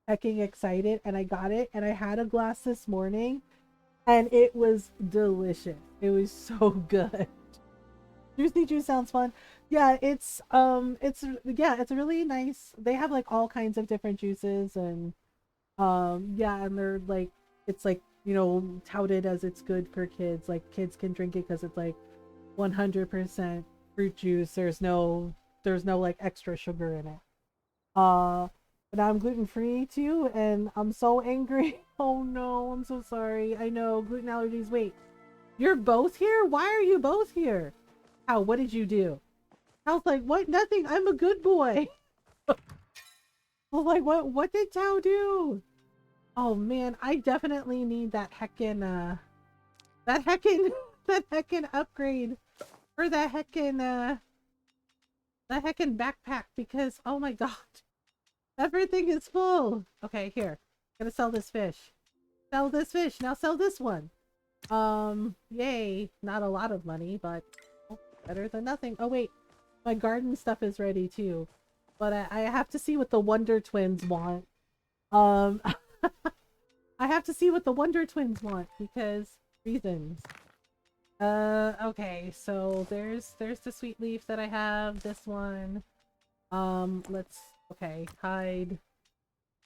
hecking excited. And I got it. And I had a glass this morning. And it was delicious. It was so good. Juicy juice sounds fun. Yeah, it's a really nice, they have like all kinds of different juices and yeah, and they're like, it's like, you know, touted as it's good for kids. Like kids can drink it because it's like 100% fruit juice. There's no like extra sugar in it. But I'm gluten-free too, and I'm so angry. Oh no, I'm so sorry. I know, gluten allergies. Wait, you're both here? Why are you both here? How, what did you do? I was like, what? Nothing. I'm a good boy. I was like, what did Tao do? Oh man, I definitely need that heckin' upgrade or that heckin' backpack because oh my god, everything is full. Okay, here, I'm gonna sell this fish. Sell this fish. Now sell this one. Yay! Not a lot of money, but better than nothing. Oh wait, my garden stuff is ready too, but I have to see what the Wonder Twins want. I have to see what the Wonder Twins want because reasons. Okay, so there's the sweet leaf that I have. This one. Let's hide.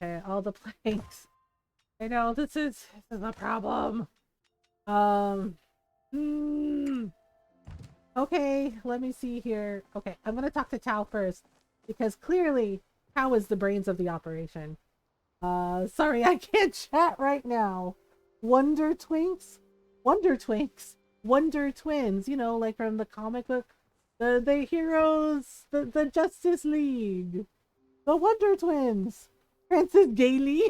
Okay, all the planks. I know this is a problem. Okay, let me see here. Okay, I'm gonna talk to Tao first because clearly Tao is the brains of the operation. Sorry, I can't chat right now. Wonder Twinks? Wonder Twinks? Wonder Twins, you know, like from the comic book. The heroes, the Justice League. The Wonder Twins. Francis Gailey.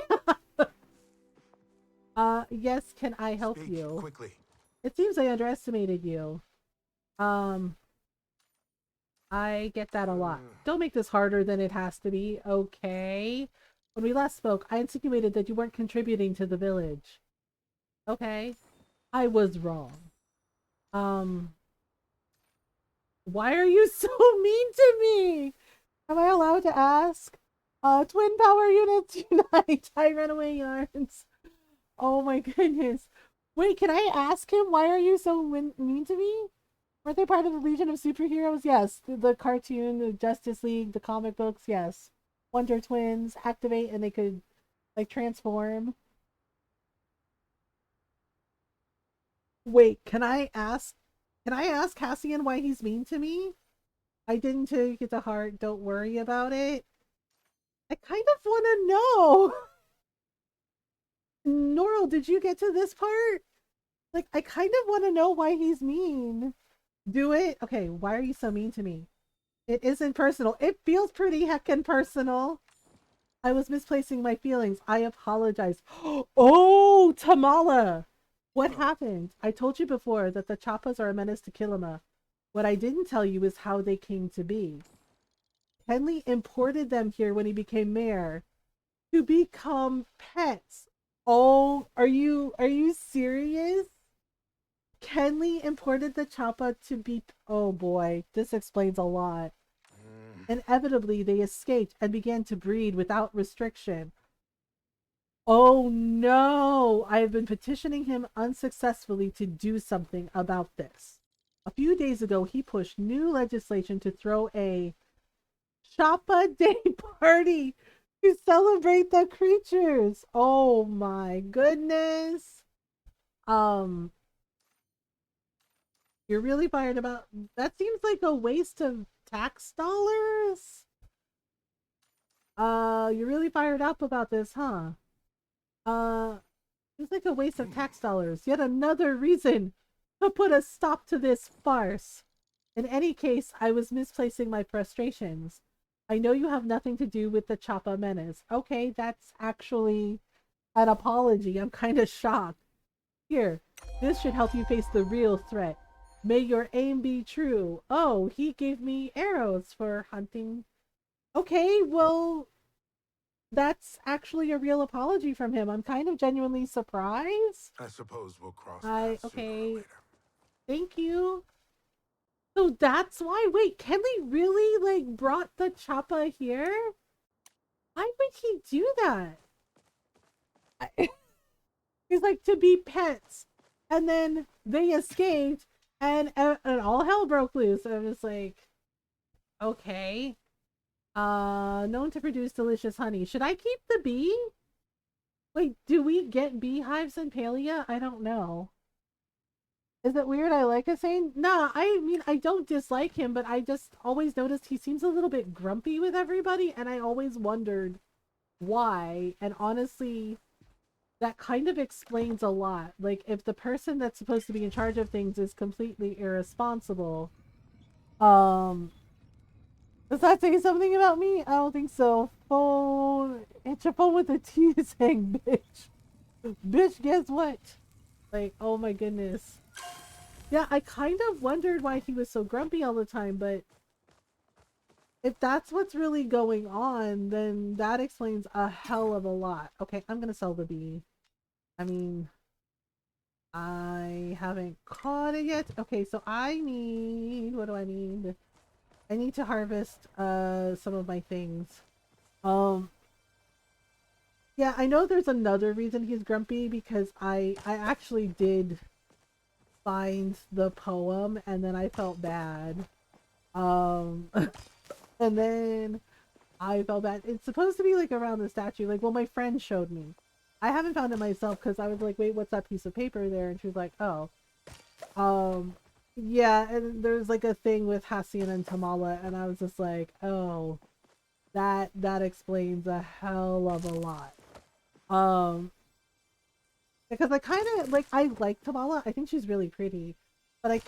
Yes, can I help Speak you? quickly. It seems I underestimated you. Um, I get that a lot. Don't make this harder than it has to be, okay? When we last spoke, I insinuated that you weren't contributing to the village. Okay? I was wrong. Um, why are you so mean to me? Am I allowed to ask? Twin power units unite. I ran away yarns. Oh my goodness. Wait, can I ask him why are you so mean to me? Weren't they part of the Legion of Superheroes? Yes. The cartoon, the Justice League, the comic books, yes. Wonder Twins activate and they could like transform. Wait, can I ask Cassian why he's mean to me? I didn't take it to heart. Don't worry about it. I kind of want to know. Norl, did you get to this part? Like, I kind of want to know why he's mean. Do it? Okay, why are you so mean to me? It isn't personal. It feels pretty heckin' personal. I was misplacing my feelings. I apologize. Oh, Tamala! What happened? I told you before that the Chappas are a menace to Kilima. What I didn't tell you is how they came to be. Henley imported them here when he became mayor to become pets. Oh, are you serious? Kenley imported the Choppa to be. Oh boy, this explains a lot. Inevitably, they escaped and began to breed without restriction. Oh no! I have been petitioning him unsuccessfully to do something about this. A few days ago, he pushed new legislation to throw a Choppa Day party to celebrate the creatures. Oh my goodness. Um, you're really fired about that. Seems like a waste of tax dollars. You're really fired up about this, huh? Seems like a waste of tax dollars. Yet another reason to put a stop to this farce. In any case, I was misplacing my frustrations. I know you have nothing to do with the Choppa menace. Okay, that's actually an apology. I'm kind of shocked. Here, this should help you face the real threat. May your aim be true. Oh, he gave me arrows for hunting. Okay, well, that's actually a real apology from him. I'm kind of genuinely surprised. I suppose we'll cross paths sooner or Okay, later. thank you. So that's why. Wait, Kenley really like brought the Choppa here? Why would he do that? He's like to be pets, and then they escaped, and all hell broke loose. I was like, okay. Known to produce delicious honey. Should I keep the bee? Wait, do we get beehives in Palia? I don't know. Is it weird I like Hussein? Nah, I mean, I don't dislike him, but I just always noticed he seems a little bit grumpy with everybody, and I always wondered why. And honestly, that kind of explains a lot. Like, if the person that's supposed to be in charge of things is completely irresponsible, does that say something about me? I don't think so. Phone. It's a phone with a T saying bitch. Bitch, guess what? Like, oh my goodness. Yeah, I kind of wondered why he was so grumpy all the time, but if that's what's really going on, then that explains a hell of a lot. Okay, I'm gonna sell the bee. I mean, I haven't caught it yet. Okay, so I need, what do I need? I need to harvest some of my things. Yeah, I know there's another reason he's grumpy because I actually did find the poem and then I felt bad. And then I felt bad. It's supposed to be like around the statue. Like, well, my friend showed me. I haven't found it myself because I was like, wait, what's that piece of paper there? And she was like, oh. Yeah, and there's like a thing with Hassian and Tamala, and I was just like, oh, that explains a hell of a lot. Because I kind of like, I like Tamala. I think she's really pretty, but I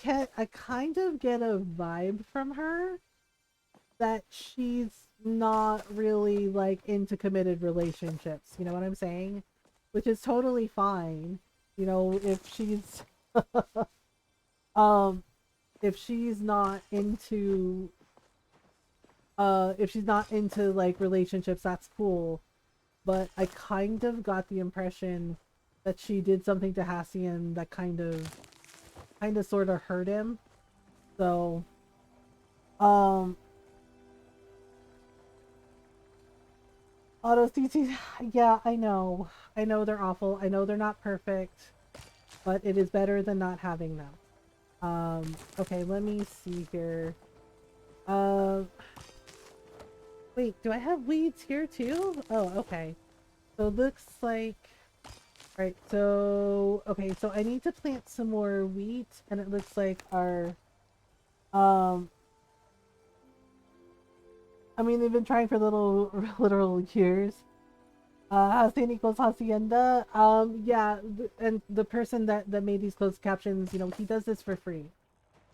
kind of get a vibe from her that she's not really like into committed relationships, you know what I'm saying? Which is totally fine. You know, um if she's not into like relationships, that's cool. But I kind of got the impression that she did something to Hassian that kind of sort of hurt him. So auto CT, yeah, I know. I know they're awful. I know they're not perfect, but it is better than not having them. Okay, let me see here. Wait, do I have weeds here too? Oh, okay. So it looks like, right, so, okay, so I need to plant some more wheat, and it looks like our, I mean, they've been trying for literal years. Hacienda equals hacienda. Yeah, and the person that made these closed captions, you know, he does this for free.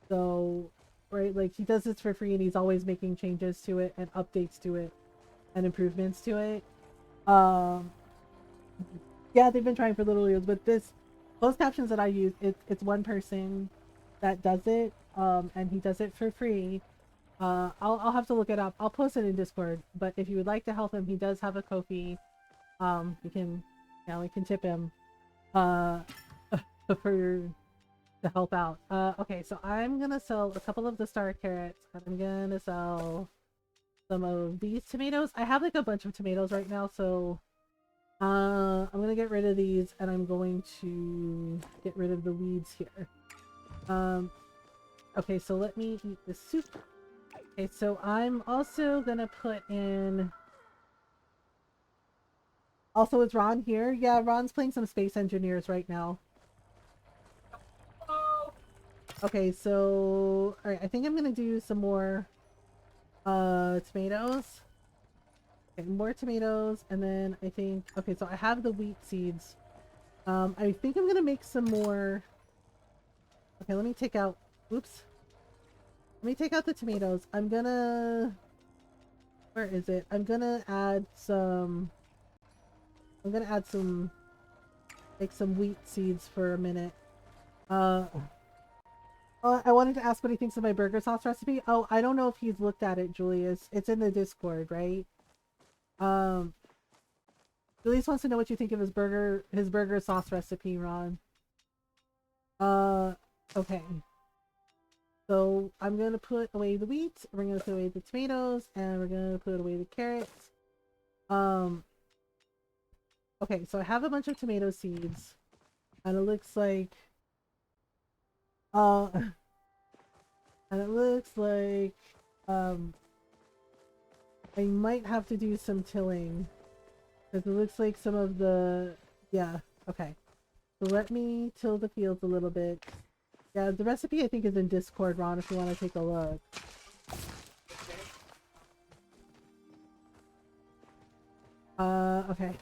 So, right, like he does this for free, and he's always making changes to it and updates to it and improvements to it. Yeah, they've been trying for little years, but this closed captions that I use, it's one person that does it, and he does it for free. I'll have to look it up. I'll post it in Discord. But if you would like to help him, he does have a Ko-fi. We can, we can tip him, for to help out. Okay, so I'm gonna sell a couple of the star carrots, and I'm gonna sell some of these tomatoes. I have like a bunch of tomatoes right now, so I'm gonna get rid of these, and I'm going to get rid of the weeds here. Okay, so let me eat the soup. Okay, so I'm also gonna put in... Also, is Ron here? Yeah, Ron's playing some Space Engineers right now. Okay, so... Alright, I think I'm gonna do some more tomatoes. Okay, more tomatoes, and then I think... Okay, so I have the wheat seeds. I think I'm gonna make some more... Okay, let me take out... Oops. Let me take out the tomatoes. I'm gonna... Where is it? I'm gonna add some... like some wheat seeds for a minute. I wanted to ask what he thinks of my burger sauce recipe. Oh, I don't know if he's looked at it, Julius. It's in the Discord, right? Julius wants to know what you think of his burger sauce recipe, Ron. Okay. So I'm gonna put away the wheat, we're gonna put away the tomatoes, and we're gonna put away the carrots. Okay, so I have a bunch of tomato seeds, and it looks like, and it looks like, I might have to do some tilling, because it looks like some of the, yeah, okay. So let me till the fields a little bit. Yeah, the recipe I think is in Discord, Ron, if you want to take a look. Okay.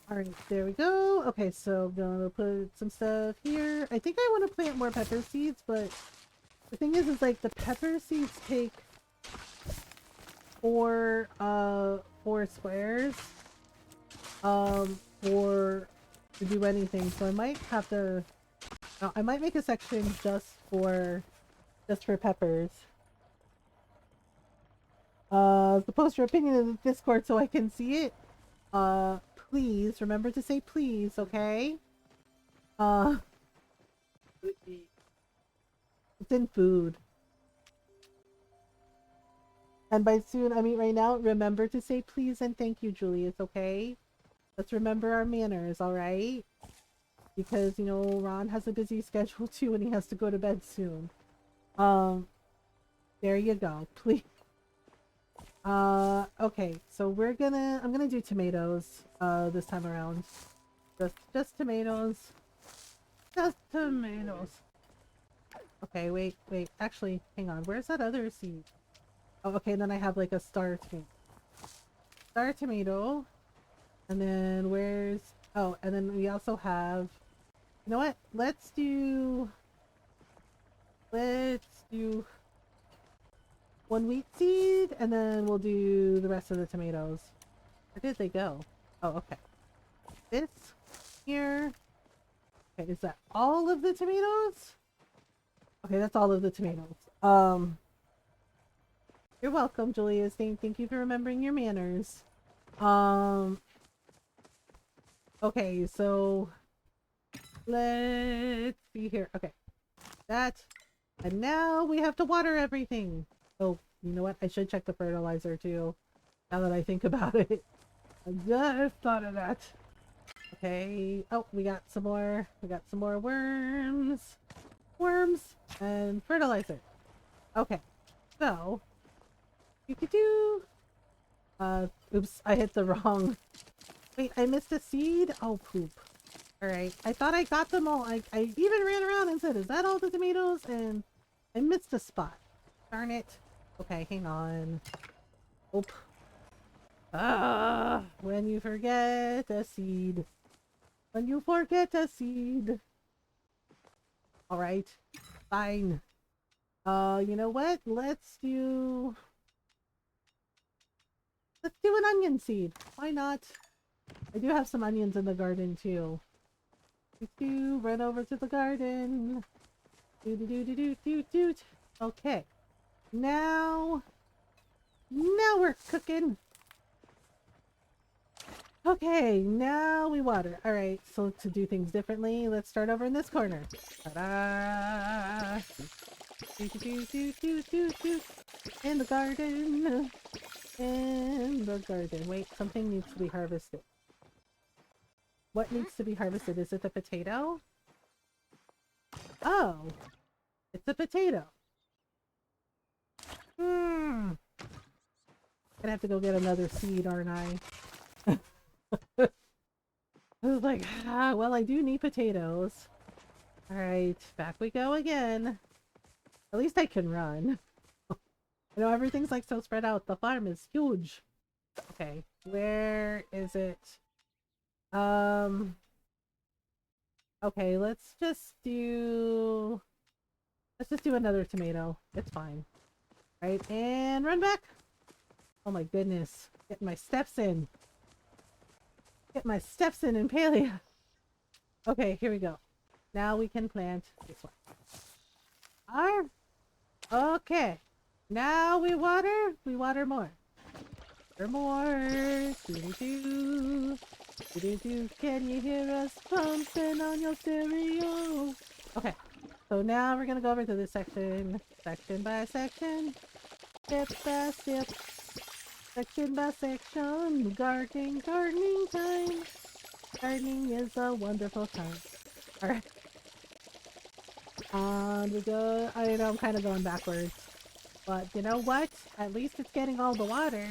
Alright, there we go. Okay, so I'm gonna put some stuff here. I think I want to plant more pepper seeds, but the thing is like the pepper seeds take four squares, to do anything, so I might have to... I might make a section just for peppers. Post your opinion in the Discord so I can see it. Please remember to say please, okay? It's in food. And by soon, I mean right now, remember to say please and thank you, Julius, okay? Let's remember our manners, alright? Because, you know, Ron has a busy schedule too and he has to go to bed soon. There you go. Please. Okay, so I'm gonna do tomatoes, this time around. Just tomatoes. Just tomatoes. Okay, wait. Actually, hang on. Where's that other seed? Oh, okay, and then I have like a star tomato. Star tomato. And then where's... Oh, and then we also have... You know what? Let's do... one wheat seed, and then we'll do the rest of the tomatoes. Where did they go? Oh, okay. This here. Okay, is that all of the tomatoes? Okay, that's all of the tomatoes. You're welcome, Julia. Thank you for remembering your manners. Okay, so let's see here. Okay, that, and now we have to water everything. Oh, you know what? I should check the fertilizer too. Now that I think about it, I just thought of that. Okay. Oh, we got some more. We got some more worms, and fertilizer. Okay, so you could do. Oops, I hit the wrong. Wait, I missed a seed? Oh, poop. Alright, I thought I got them all. I even ran around and said, is that all the tomatoes? And I missed a spot. Darn it. Okay, hang on. Oop. Ah, when you forget a seed. When you forget a seed. Alright, fine. You know what? Let's do an onion seed. Why not? I do have some onions in the garden too. Run over to the garden. Okay. Now we're cooking. Okay, now we water. Alright, so to do things differently, let's start over in this corner. Ta-da! In the garden. In the garden. Wait, something needs to be harvested. What needs to be harvested? Is it the potato? Oh, it's a potato. Gonna have to go get another seed, aren't I? I was like, well, I do need potatoes. Alright, back we go again. At least I can run. I know everything's like so spread out. The farm is huge. Okay, where is it? Okay, let's just do another tomato. It's fine. Right, and run back. Oh my goodness. Getting my steps in. Get my steps in Palea. Okay, here we go. Now we can plant this one. Okay. Now we water more. More. Can you hear us pumping on your stereo? Okay, so now we're gonna go over to this section by section, step by step, section by section. Gardening time. Gardening is a wonderful time. Alright. We go. I know I'm kind of going backwards. But you know what? At least it's getting all the water.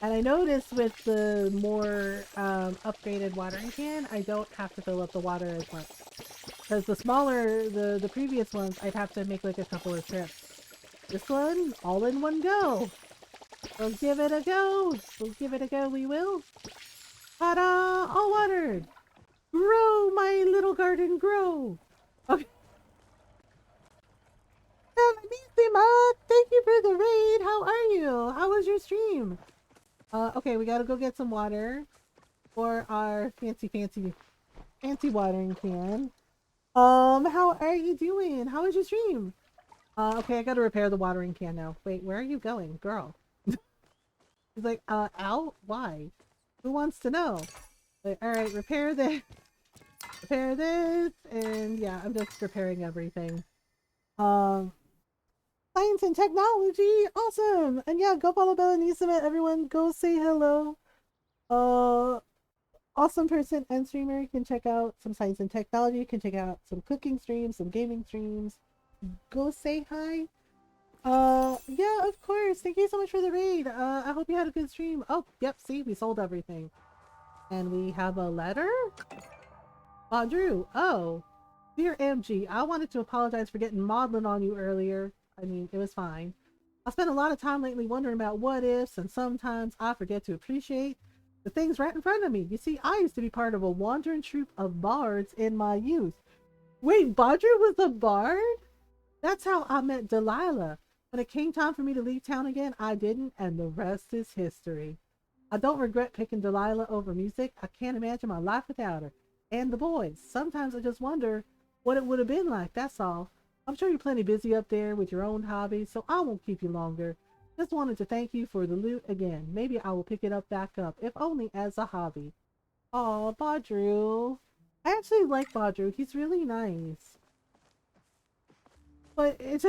And I noticed with the more upgraded watering can, I don't have to fill up the water as much. Because the smaller, the previous ones, I'd have to make like a couple of trips. This one, all in one go. We'll give it a go. We will. Ta-da! All watered. Grow, my little garden, grow. Okay. Thank you for the raid. How are you? How was your stream? Okay, we gotta go get some water for our fancy watering can. How are you doing? How was your stream? Okay, I gotta repair the watering can now. Wait, where are you going, girl? He's like, out? Why? Who wants to know? Like, alright, repair this, and yeah, I'm just repairing everything. Science and technology, awesome! And yeah, go follow Bellanisima, everyone, go say hello. Awesome person and streamer. You can check out some science and technology, you can check out some cooking streams, some gaming streams. Go say hi. Yeah, of course. Thank you so much for the raid. I hope you had a good stream. Oh, yep, see, we sold everything. And we have a letter? Drew. Oh. Dear MG, I wanted to apologize for getting maudlin on you earlier. I mean, it was fine. I spent a lot of time lately wondering about what ifs, and sometimes I forget to appreciate the things right in front of me. You see, I used to be part of a wandering troupe of bards in my youth. Wait, Badru was a bard? That's how I met Delilah. When it came time for me to leave town again, I didn't, and the rest is history. I don't regret picking Delilah over music. I can't imagine my life without her. And the boys. Sometimes I just wonder what it would have been like, that's all. I'm sure you're plenty busy up there with your own hobbies, so I won't keep you longer. Just wanted to thank you for the loot again. Maybe I will pick it up back up, if only as a hobby. Aw, Badru. I actually like Badru. He's really nice. But it's...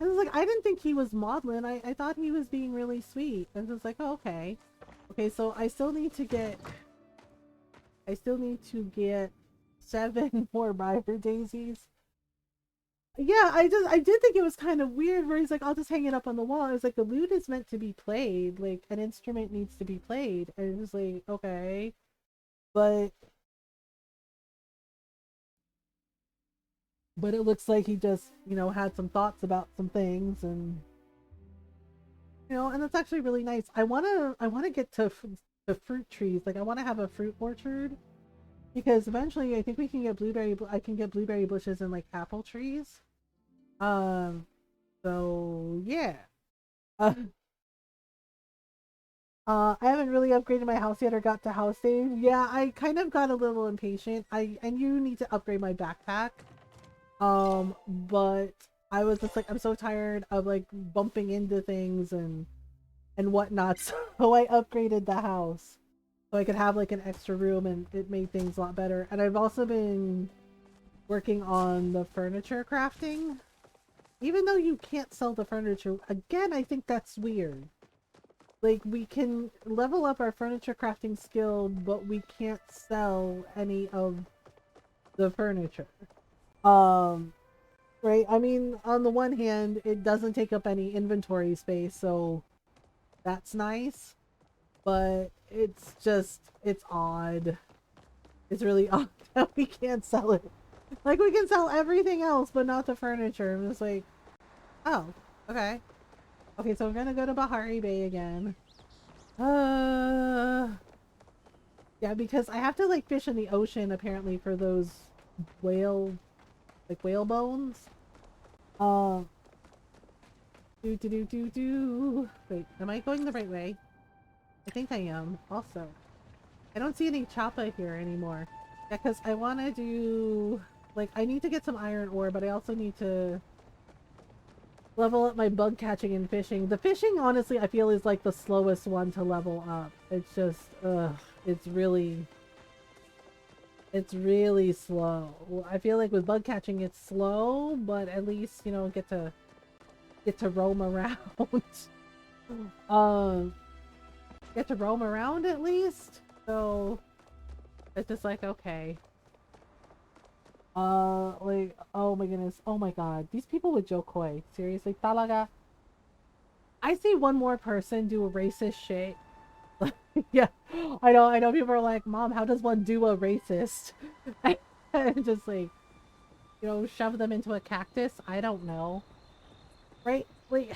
I was like, I didn't think he was maudlin. I thought he was being really sweet. And I was like, oh, okay. Okay, so I still need to get 7 more Briar Daisies. Yeah, I did think it was kind of weird where he's like, I'll just hang it up on the wall. I was like, the lute is meant to be played. Like, an instrument needs to be played. And it was like, okay. But it looks like he just, had some thoughts about some things, and and that's actually really nice. I wanna get to fruit trees. Like, I want to have a fruit orchard, because eventually I think we can get I can get blueberry bushes and like apple trees. So yeah. I haven't really upgraded my house yet or got to house save. Yeah, I kind of got a little impatient. And you need to upgrade my backpack. But I was just like, I'm so tired of like bumping into things and whatnot. So I upgraded the house so I could have like an extra room, and it made things a lot better. And I've also been working on the furniture crafting. Even though you can't sell the furniture, again, I think that's weird. Like, we can level up our furniture crafting skill, but we can't sell any of the furniture. Right? I mean, on the one hand, it doesn't take up any inventory space, so that's nice. But it's odd. It's really odd that we can't sell it. Like, we can sell everything else, but not the furniture. I'm just like, oh, okay. Okay, so we're gonna go to Bahari Bay again. Yeah, because I have to like fish in the ocean apparently for those whale bones. Wait, am I going the right way? I think I am. Also, I don't see any choppa here anymore. Yeah, because I want to do like, I need to get some iron ore, but I also need to level up my bug catching and fishing. The fishing, honestly, I feel is like the slowest one to level up. It's just, it's really slow. I feel like with bug catching it's slow, but at least, get to roam around. Get to roam around at least. So it's just like, okay. Like, oh my goodness, oh my god, these people with Joe Coy, seriously, talaga. I see one more person do a racist shit. Yeah, I know people are like, Mom, how does one do a racist? And just like, shove them into a cactus. I don't know, right? Like,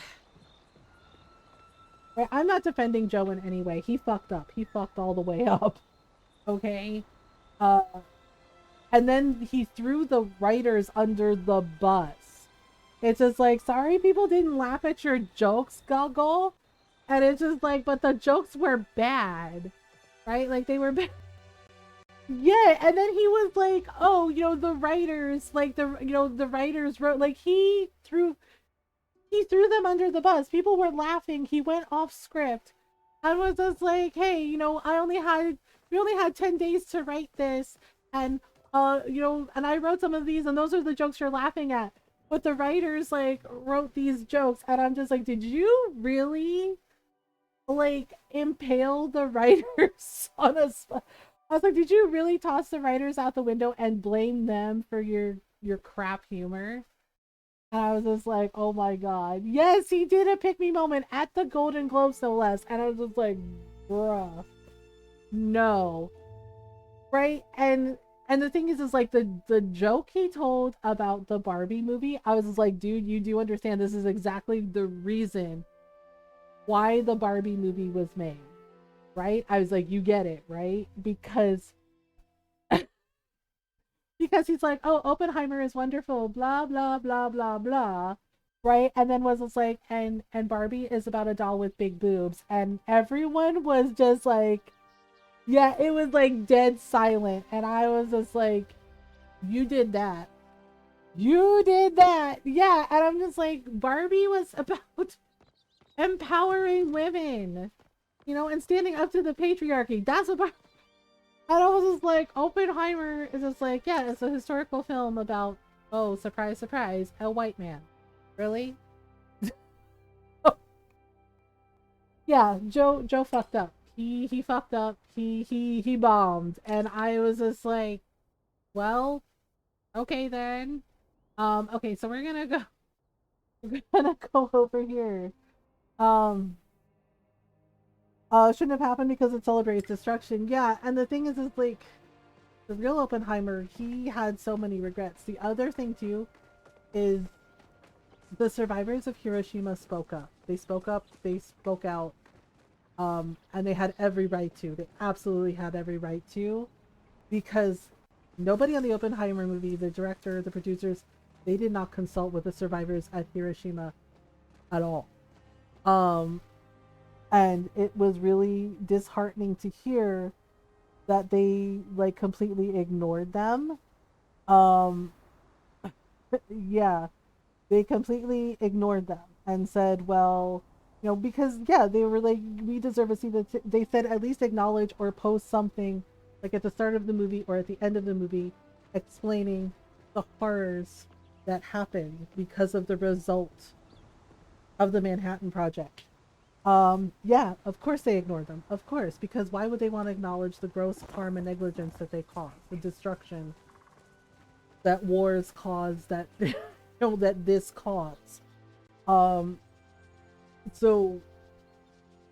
right, I'm not defending Joe in any way. He fucked up. He fucked all the way up. Okay. And then he threw the writers under the bus. It's just like, sorry people didn't laugh at your jokes, Goggle. And it's just like, but the jokes were bad. Right? Like, they were bad. Yeah, and then he was like, oh, the writers, like, the writers wrote, like, he threw them under the bus. People were laughing. He went off script. And was just like, hey, we only had 10 days to write this. And and I wrote some of these, and those are the jokes you're laughing at. But the writers, like, wrote these jokes, and I'm just like, did you really, like, impale the writers on a... I was like, did you really toss the writers out the window and blame them for your crap humor? And I was just like, oh my god. Yes, he did a pick me moment at the Golden Globes, no less. And I was just like, bruh. No. Right? And the thing is like, the joke he told about the Barbie movie, I was just like, dude, you do understand this is exactly the reason why the Barbie movie was made, right? I was like, you get it, right? Because he's like, oh, Oppenheimer is wonderful, blah, blah, blah, blah, blah. right? And then was just like, and Barbie is about a doll with big boobs, and everyone was just like, yeah, it was like dead silent, and I was just like, you did that. You did that. Yeah, and I'm just like, Barbie was about empowering women, you know, and standing up to the patriarchy. That's what and I was just like, Oppenheimer is just like, yeah, it's a historical film about, oh, surprise, surprise, a white man. Really? Yeah, Joe fucked up. He fucked up. He bombed, and I was just like, well, okay then. Okay, so we're gonna go over here. Um, shouldn't have happened because it celebrates destruction. Yeah, and the thing is like, the real Oppenheimer, he had so many regrets. The other thing too is the survivors of Hiroshima spoke up. They spoke up. They spoke out. And they had every right to. They absolutely had every right to, because nobody on the Oppenheimer movie, the director, the producers, they did not consult with the survivors at Hiroshima at all. And it was really disheartening to hear that they like completely ignored them. Um, yeah, they completely ignored them and said, well, you know, because yeah, they were like, we deserve a seat. They said at least acknowledge or post something like at the start of the movie or at the end of the movie explaining the horrors that happened because of the result of the Manhattan Project. Yeah, of course they ignored them. Of course, because why would they want to acknowledge the gross harm and negligence that they caused, the destruction that wars caused, that you know, that this caused. So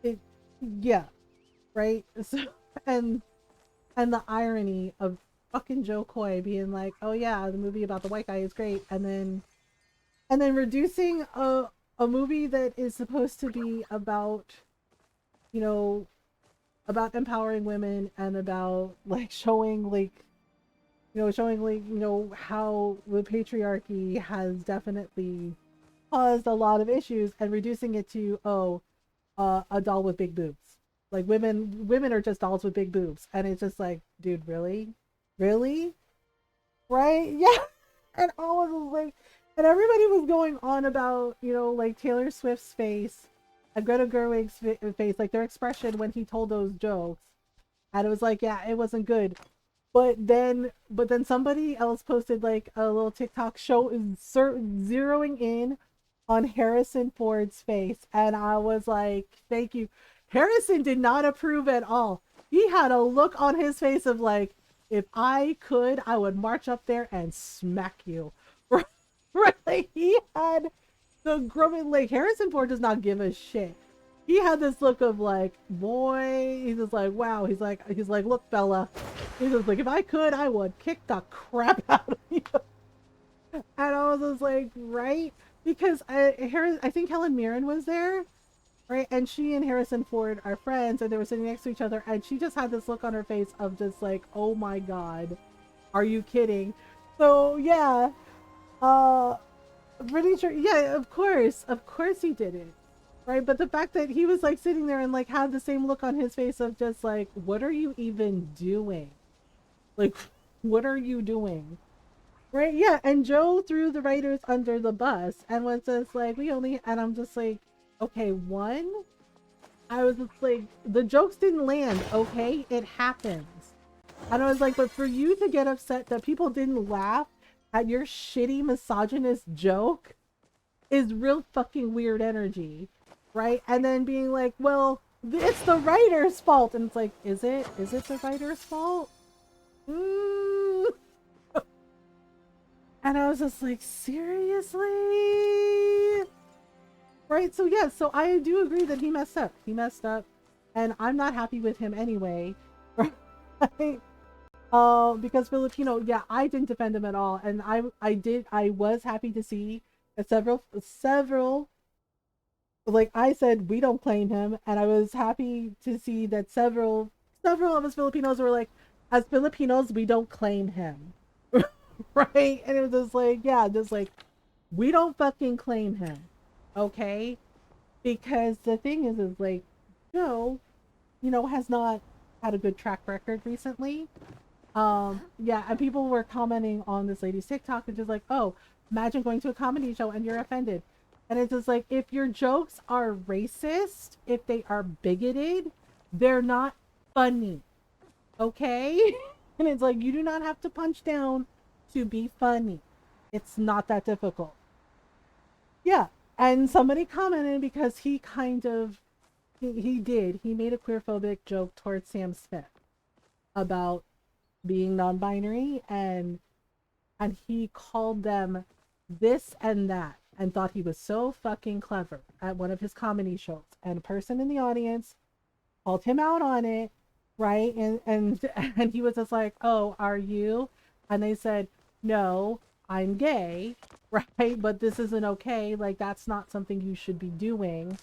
it, yeah, right. So and the irony of fucking Joe Coy being like, oh yeah, the movie about the white guy is great, and then reducing a movie that is supposed to be about, you know, about empowering women and about like showing like, you know, showing like, you know, how the patriarchy has definitely caused a lot of issues, and reducing it to, oh, a doll with big boobs. Like women are just dolls with big boobs, and it's just like, dude, really, right? Yeah. And all of them like, and everybody was going on about, you know, like Taylor Swift's face and Greta Gerwig's face, like their expression when he told those jokes, and it was like, yeah, it wasn't good. But then somebody else posted like a little TikTok show zeroing in on Harrison Ford's face, and I was like, thank you. Harrison did not approve at all. He had a look on his face of like, if I could, I would march up there and smack you. Right? He had the grumpy, like, Harrison Ford does not give a shit. He had this look of like, boy, he's just like, wow. He's like, look, fella. He's just like, if I could, I would kick the crap out of you. And I was just like, right? Because I think Helen Mirren was there, right? And she and Harrison Ford are friends, and they were sitting next to each other, and she just had this look on her face of just like, oh my god, are you kidding? So yeah, pretty sure, yeah, of course he did it, right? But the fact that he was like sitting there and like had the same look on his face of just like, what are you even doing? Like, what are you doing? Right? Yeah. And Joe threw the writers under the bus and was just like, and I'm just like, okay, one, I was just like, the jokes didn't land. Okay. It happens. And I was like, but for you to get upset that people didn't laugh at your shitty misogynist joke is real fucking weird energy. Right? And then being like, well, it's the writer's fault. And it's like, is it the writer's fault? And I was just like, seriously? Right? So yeah, so I do agree that he messed up. He messed up. And I'm not happy with him anyway. Right? Because Filipino, yeah, I didn't defend him at all. And I was happy to see that several, like I said, we don't claim him. And I was happy to see that several of us Filipinos were like, as Filipinos, we don't claim him. Right? And it was just like, yeah, just like, We don't fucking claim him, okay? Because the thing is like, Joe, has not had a good track record recently. Yeah, and people were commenting on this lady's TikTok and just like, oh, imagine going to a comedy show and you're offended. And it's just like, if your jokes are racist, if they are bigoted, they're not funny. Okay? And it's like, you do not have to punch down to be funny. It's not that difficult. Yeah. And somebody commented because he kind of, he made a queerphobic joke towards Sam Smith about being non-binary, and he called them this and that and thought he was so fucking clever at one of his comedy shows, and a person in the audience called him out on it, right? And he was just like, oh, are you? And they said, no, I'm gay, right? But this isn't okay, like that's not something you should be doing,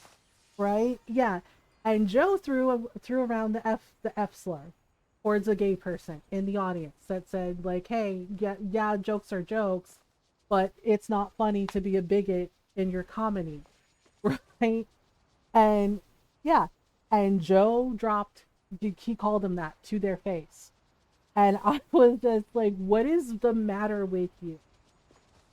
right? Yeah. And Joe threw around the F slur towards a gay person in the audience that said like, hey, yeah, jokes are jokes, but it's not funny to be a bigot in your comedy, right? And yeah, and Joe he called him that to their face. And I was just like, what is the matter with you?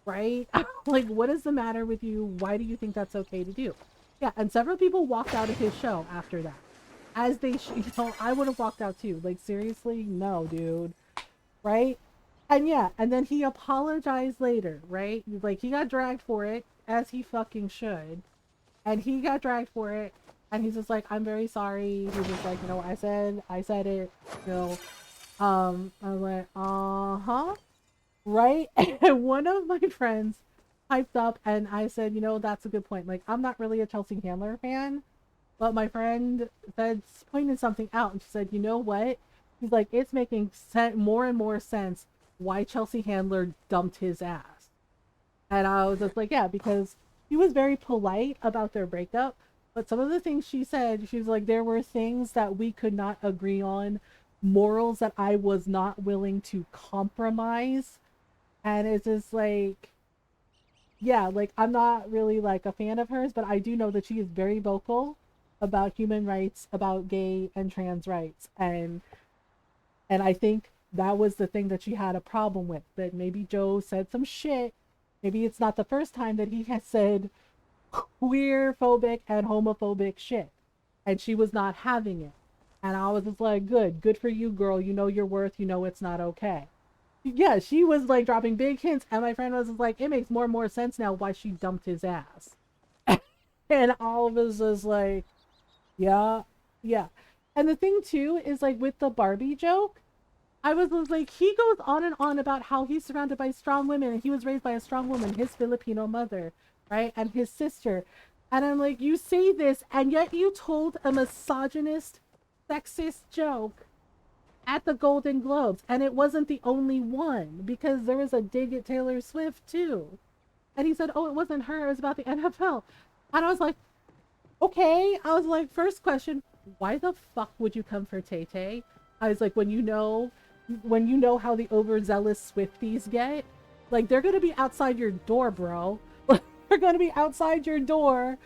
Right? Like, what is the matter with you? Why do you think that's okay to do? Yeah, and several people walked out of his show after that. As they, I would have walked out too. Like, seriously? No, dude. Right? And yeah, and then he apologized later, right? Like, he got dragged for it, as he fucking should. And he got dragged for it, and he's just like, I'm very sorry. He's just like, I said it, I was like, uh-huh. Right? And one of my friends hyped up, and I said, that's a good point. Like, I'm not really a Chelsea Handler fan, but my friend pointed something out, and she said, you know what? He's like, it's making more and more sense why Chelsea Handler dumped his ass. And I was just like, yeah, because he was very polite about their breakup, but some of the things she said, she was like, there were things that we could not agree on, morals that I was not willing to compromise. And it's just like, yeah, like, I'm not really like a fan of hers, but I do know that she is very vocal about human rights, about gay and trans rights. And I think that was the thing that she had a problem with, that maybe Joe said some shit. Maybe it's not the first time that he has said queer phobic and homophobic shit, and she was not having it. And I was just like, good for you, girl. You know your worth. You know it's not okay. Yeah, she was like dropping big hints, and my friend was just like, it makes more and more sense now why she dumped his ass. And all of us is like, yeah. And the thing too is, like, with the Barbie joke, I was like, he goes on and on about how he's surrounded by strong women, and he was raised by a strong woman, his Filipino mother, right? And his sister. And I'm like, you say this, and yet you told a misogynist, sexist joke at the Golden Globes, and it wasn't the only one, because there was a dig at Taylor Swift too. And he said, oh, it wasn't her, it was about the NFL. And I was like, okay. I was like, first question, why the fuck would you come for Tay Tay? I was like, when you know how the overzealous Swifties get, like, they're gonna be outside your door, bro. They're gonna be outside your door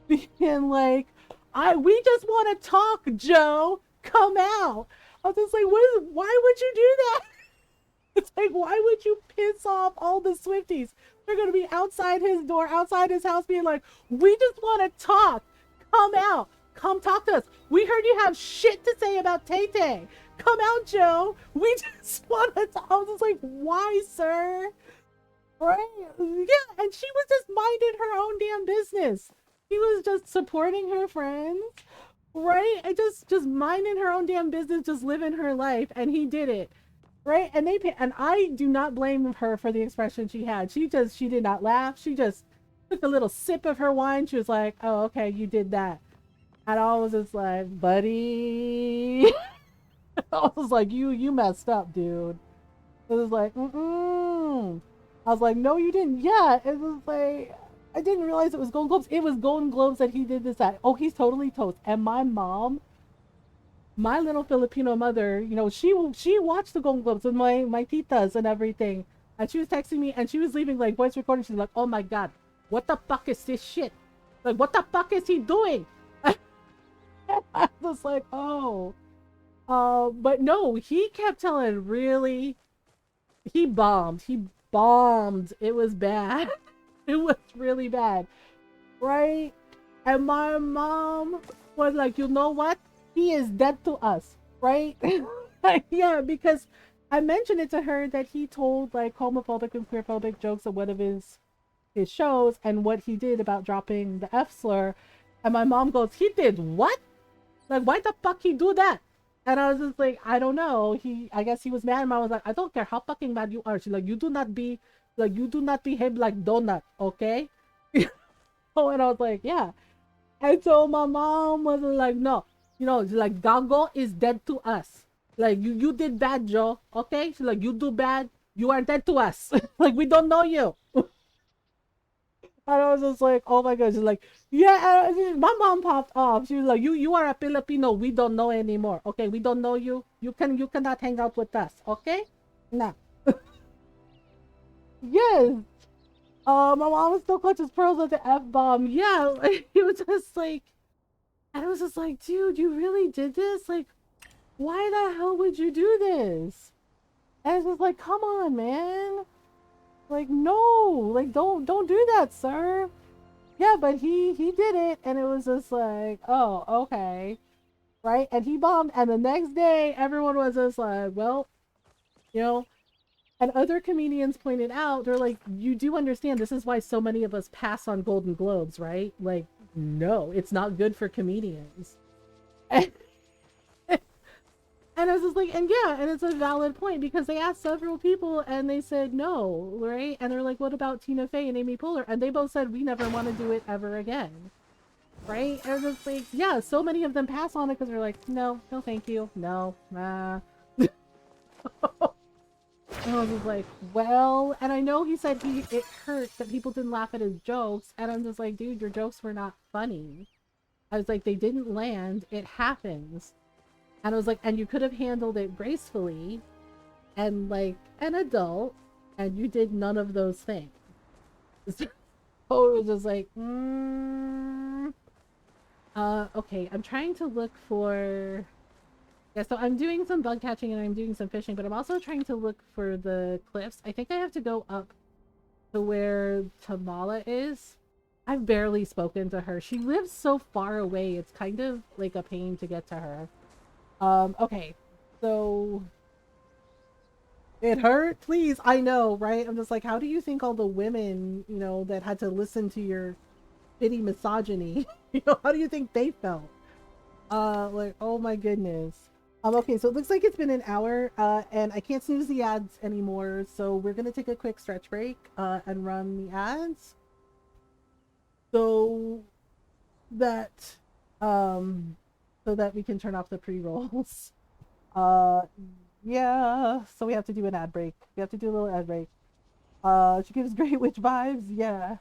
being like, we just want to talk, Joe, come out. I was just like, why would you do that? It's like, why would you piss off all the Swifties? They're gonna be outside his door, outside his house, being like, we just want to talk, come out, come talk to us. We heard you have shit to say about Tay Tay. Come out, Joe. We just want to talk. I was just like, why, sir? Right? Yeah, and she was just minding her own damn business. She was just supporting her friends, right? And just minding her own damn business, just living her life, and he did it, right? And I do not blame her for the expression she had. She did not laugh. She just took a little sip of her wine. She was like, oh, okay, you did that. And I was just like, buddy. I was like, you messed up, dude. It was like, I was like, no, you didn't. Yeah, it was like, I didn't realize it was Golden Globes. It was Golden Globes that he did this at. Oh, he's totally toast. And my mom, my little Filipino mother, she watched the Golden Globes with my titas and everything. And she was texting me, and she was leaving like voice recording. She's like, "Oh my god, what the fuck is this shit? Like, what the fuck is he doing?" I was like, "Oh." But no, he kept telling really. He bombed. He bombed. It was bad. It was really bad, right? And my mom was like, "You know what? He is dead to us," right? Yeah, because I mentioned it to her that he told like homophobic and queerphobic jokes at one of his shows, and what he did about dropping the F slur. And my mom goes, "He did what? Like, why the fuck he do that?" And I was just like, "I don't know. I guess he was mad." And I was like, "I don't care how fucking mad you are." She's like, you do not behave like donut, okay?" Oh, and I was like, "Yeah." And so my mom was like, "No, like Gago is dead to us. Like you did bad, Joe. Okay?" She's like, "You do bad, you are dead to us. Like we don't know you." And I was just like, "Oh my god!" She's like, "Yeah." My mom popped off. She was like, "You are a Filipino. We don't know anymore. Okay, we don't know you. You cannot hang out with us. Okay? No." Yes. My mom was still clutches pearls with the F bomb. Yeah, it was just like, and I was just like, "Dude, you really did this? Like, why the hell would you do this?" And it's just like, "Come on, man. Like, no, like don't do that, sir." Yeah, but he did it, and it was just like, "Oh, okay." Right? And he bombed, and the next day everyone was just like, "Well, you know." And other comedians pointed out, they're like, "You do understand this is why so many of us pass on Golden Globes, right? Like, no, it's not good for comedians." And, and I was just like, and yeah, and it's a valid point, because they asked several people and they said no, right? And they're like, "What about Tina Fey and Amy Poehler?" And they both said, "We never want to do it ever again." Right? And it's like, yeah, so many of them pass on it because they're like, "No, no, thank you, no, nah." And I was just like, "Well," and I know he said it hurt that people didn't laugh at his jokes, and I'm just like, "Dude, your jokes were not funny." I was like, "They didn't land. It happens." And I was like, "And you could have handled it gracefully and like an adult, and you did none of those things." So it was just like, okay, I'm trying to look for. Yeah, so I'm doing some bug catching and I'm doing some fishing, but I'm also trying to look for the cliffs. I think I have to go up to where Tamala is. I've barely spoken to her. She lives so far away. It's kind of like a pain to get to her. Okay. So it hurt? Please. I know, right? I'm just like, how do you think all the women, that had to listen to your shitty misogyny, how do you think they felt? Like, oh my goodness. Okay, so it looks like it's been an hour, and I can't snooze the ads anymore, so we're gonna take a quick stretch break, and run the ads. So that, um, so that we can turn off the pre-rolls. Uh, yeah, so we have to do an ad break. We have to do a little ad break. She gives great witch vibes, yeah.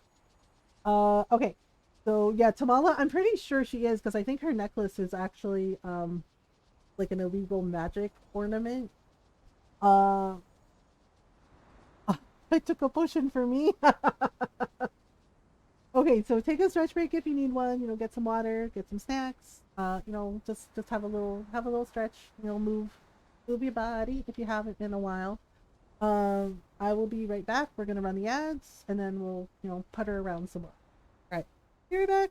Okay. So yeah, Tamala, I'm pretty sure she is, because I think her necklace is actually, like an illegal magic ornament. Uh, I took a potion for me. Okay, so take a stretch break if you need one. Get some water, get some snacks. Just have a little stretch. Move your body if you haven't in a while. I will be right back. We're gonna run the ads, and then we'll putter around some more. All right, you're back.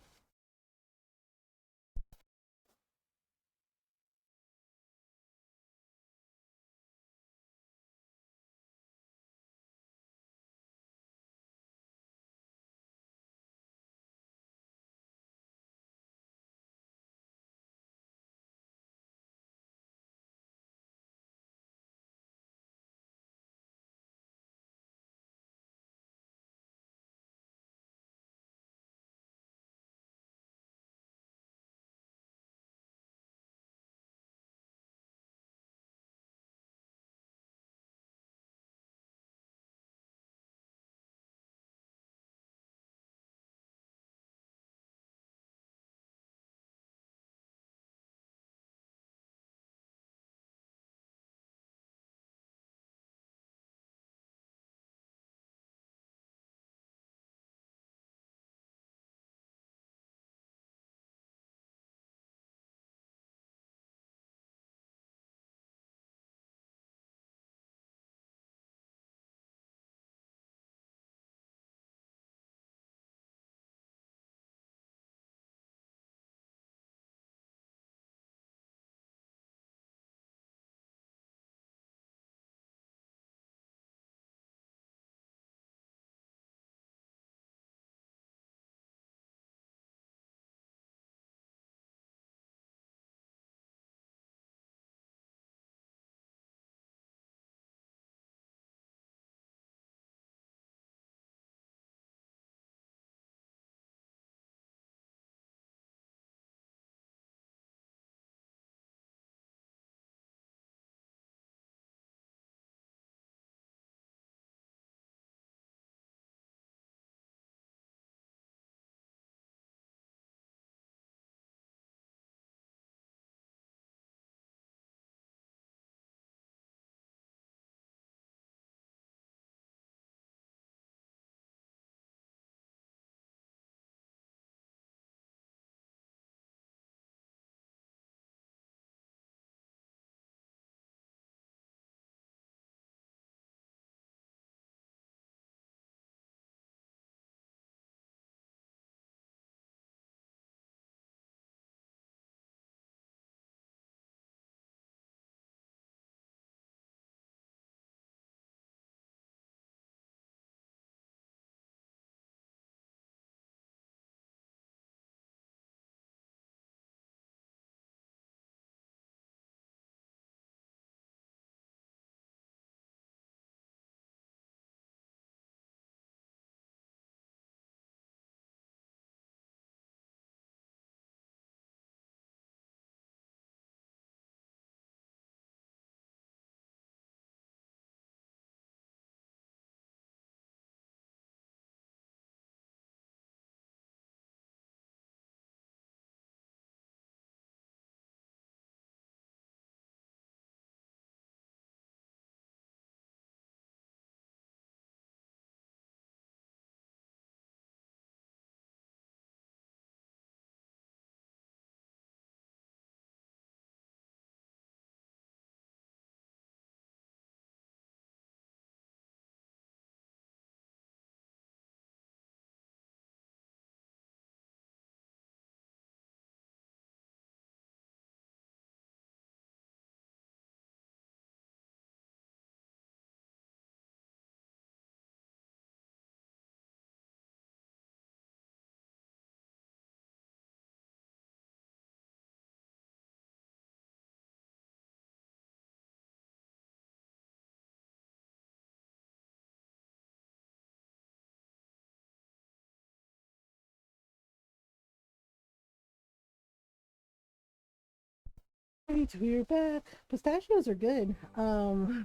Alright, we're back. Pistachios are good. I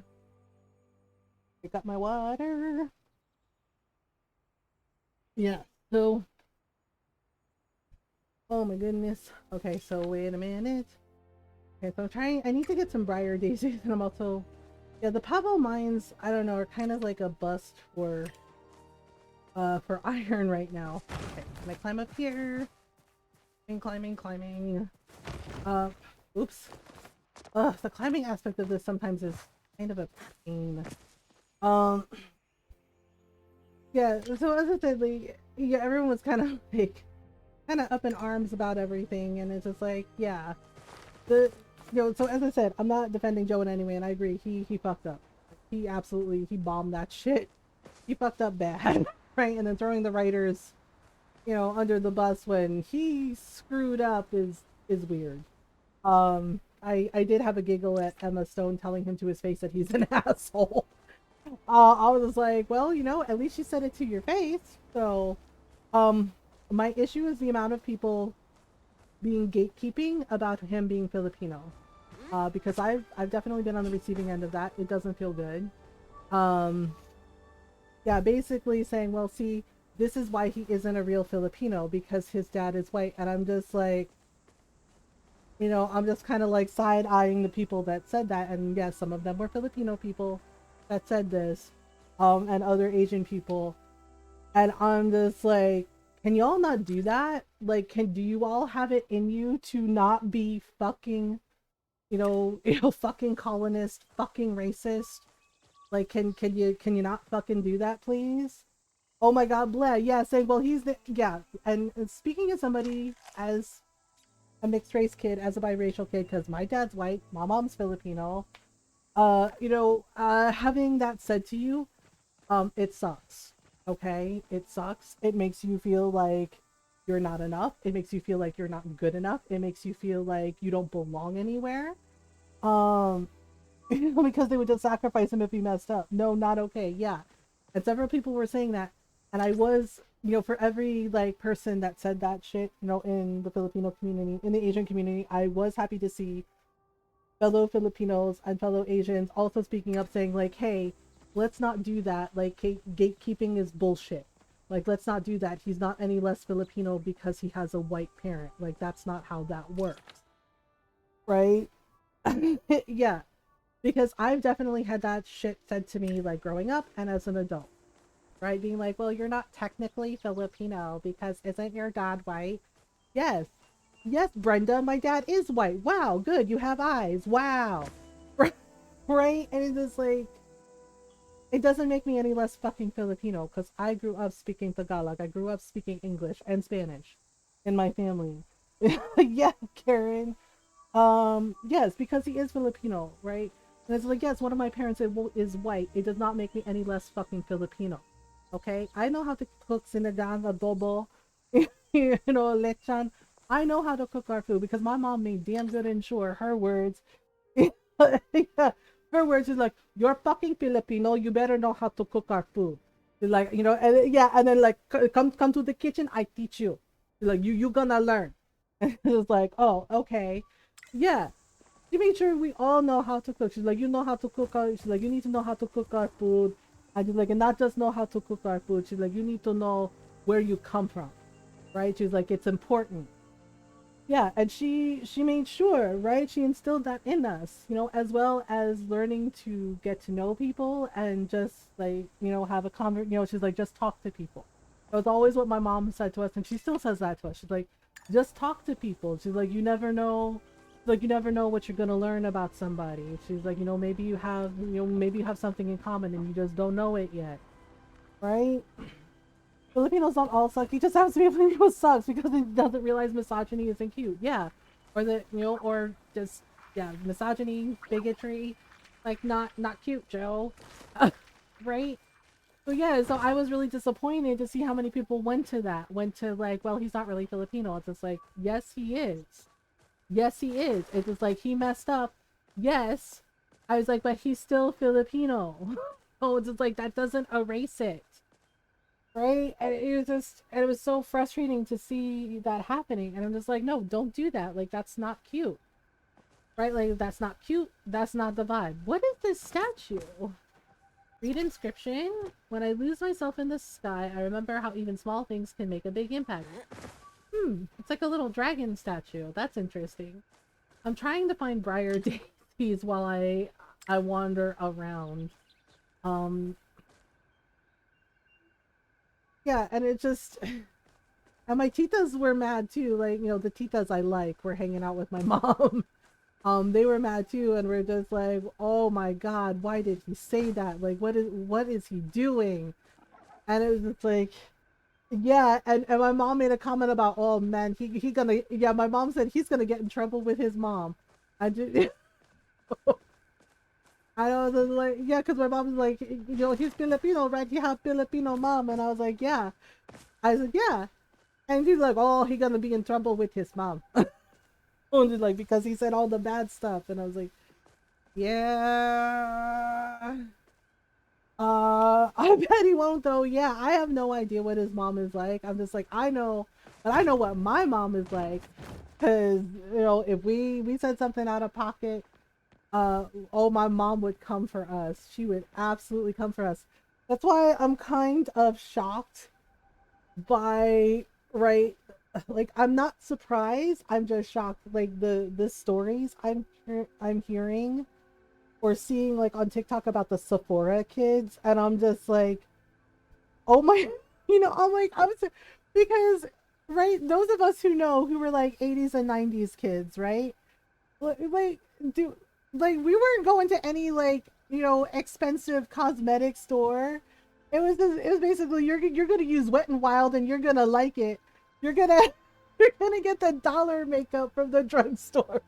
got my water. Yeah, so oh my goodness. Okay, so wait a minute. Okay, so I need to get some briar daisies, and I'm also, yeah, the pebble mines, I don't know, are kind of like a bust for iron right now. Okay, can I climb up here? Climbing. Oops. The climbing aspect of this sometimes is kind of a pain. Yeah, so as I said, like, yeah, everyone was kind of like, kind of up in arms about everything, and it's just like, yeah, so as I said, I'm not defending Joe in any way, and I agree, he fucked up. He bombed that shit. He fucked up bad, right? And then throwing the writers, under the bus when he screwed up is weird. I did have a giggle at Emma Stone telling him to his face that he's an asshole. I was like, well, at least you said it to your face. So, my issue is the amount of people being gatekeeping about him being Filipino. Because I've definitely been on the receiving end of that. It doesn't feel good. Yeah, basically saying, well, see, this is why he isn't a real Filipino, because his dad is white. And I'm just like, I'm just kind of like side-eyeing the people that said that. And yes, some of them were Filipino people that said this, and other Asian people. And I'm just like, can y'all not do that? Like, do you all have it in you to not be fucking, fucking colonist, fucking racist? Like, can you not fucking do that, please? Oh my god, Blair, yeah, saying, well, yeah, and speaking as somebody, as a mixed race kid, as a biracial kid, because my dad's white, my mom's Filipino, having that said to you, it sucks, okay? It sucks. It makes you feel like you're not enough. It makes you feel like you're not good enough. It makes you feel like you don't belong anywhere. Because they would just sacrifice him if he messed up. No, not okay. Yeah. And several people were saying that. And I was, for every like person that said that shit, in the Filipino community, in the Asian community, I was happy to see fellow Filipinos and fellow Asians also speaking up saying like, hey, let's not do that. Like, gatekeeping is bullshit. Like, let's not do that. He's not any less Filipino because he has a white parent. Like, that's not how that works. Right? Yeah. Because I've definitely had that shit said to me, like, growing up and as an adult. Right? Being like, well, you're not technically Filipino because isn't your dad white? Yes. Yes, Brenda, my dad is white. Wow, good. You have eyes. Wow. Right? And it's just like, it doesn't make me any less fucking Filipino because I grew up speaking Tagalog. I grew up speaking English and Spanish in my family. Yeah, Karen. Yes, because he is Filipino, right? And it's like, yes, one of my parents is white. It does not make me any less fucking Filipino. Okay? I know how to cook sinigang, adobo, lechon. I know how to cook our food because my mom made damn good and sure her words. Yeah, her words is like, you're fucking Filipino, you better know how to cook our food. Like, and, yeah, and then like, come to the kitchen, I teach you. Like, you gonna learn. And it's like, oh, okay. Yeah. She made sure we all know how to cook. She's like, you know how to cook she's like, you need to know how to cook our food. And she's like, and not just know how to cook our food. She's like, you need to know where you come from. Right? She's like, it's important. Yeah, and she made sure, right? She instilled that in us, as well as learning to get to know people and just like, have a she's like, just talk to people. That was always what my mom said to us, and she still says that to us. She's like, just talk to people. She's like, you never know what you're gonna learn about somebody. She's like, maybe you have something in common and you just don't know it yet. Right? Filipinos don't all suck. He just happens to be a Filipino sucks because he doesn't realize misogyny isn't cute. Yeah. Or or just, yeah, misogyny, bigotry, like not cute, Joe. Right? So yeah, so I was really disappointed to see how many people went to like, well, he's not really Filipino. It's just like, yes, he is. Yes, he is. It's just like, he messed up. Yes. I was like, but he's still Filipino. So it's just like, that doesn't erase it. Right? And it was so frustrating to see that happening. And I'm just like, no, don't do that. Like, that's not cute. Right? Like, that's not cute. That's not the vibe. What is this statue? Read inscription. When I lose myself in the sky, I remember how even small things can make a big impact. It's like a little dragon statue. That's interesting. I'm trying to find briar daisies while I wander around. Yeah, and it just and my titas were mad too. Like, you know, the titas I like were hanging out with my mom. They were mad too, and we're just like, oh my god, why did he say that? Like, what is he doing? And it was just like, yeah, and my mom made a comment about, oh man, he gonna, yeah, my mom said he's gonna get in trouble with his mom. I just I was just like, yeah, because my mom was like, you know, he's Filipino, right? You have Filipino mom. And I was like, yeah. I said, yeah. And she's like, oh, he gonna be in trouble with his mom. And like, because he said all the bad stuff. And I was like, yeah. I bet he won't though. Yeah, I have no idea what his mom is like. I'm just like, I know, but I know what my mom is like. Because, you know, if we said something out of pocket, oh, my mom would come for us. She would absolutely come for us. That's why I'm kind of shocked by, right, like, I'm not surprised, I'm just shocked, like, the stories I'm hearing or seeing, like, on TikTok about the Sephora kids, and I'm just like, oh my, you know, I'm like, because, right, those of us who know, who were like 80s and 90s kids, right, like, like, we weren't going to any, like, you know, expensive cosmetic store. It was basically, you're gonna use Wet and Wild and you're gonna like it. You're gonna get the dollar makeup from the drugstore.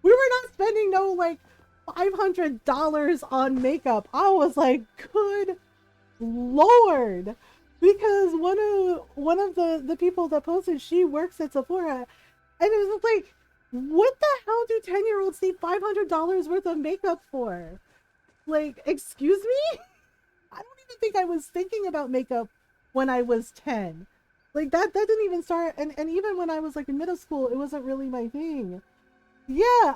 We were not spending no like $500 on makeup. I was like, good lord, because one of the people that posted, she works at Sephora, and it was like, what the hell do 10-year-olds need $500 worth of makeup for? Like, excuse me? I don't even think I was thinking about makeup when I was 10. Like, that didn't even start, and even when I was like in middle school, it wasn't really my thing. Yeah,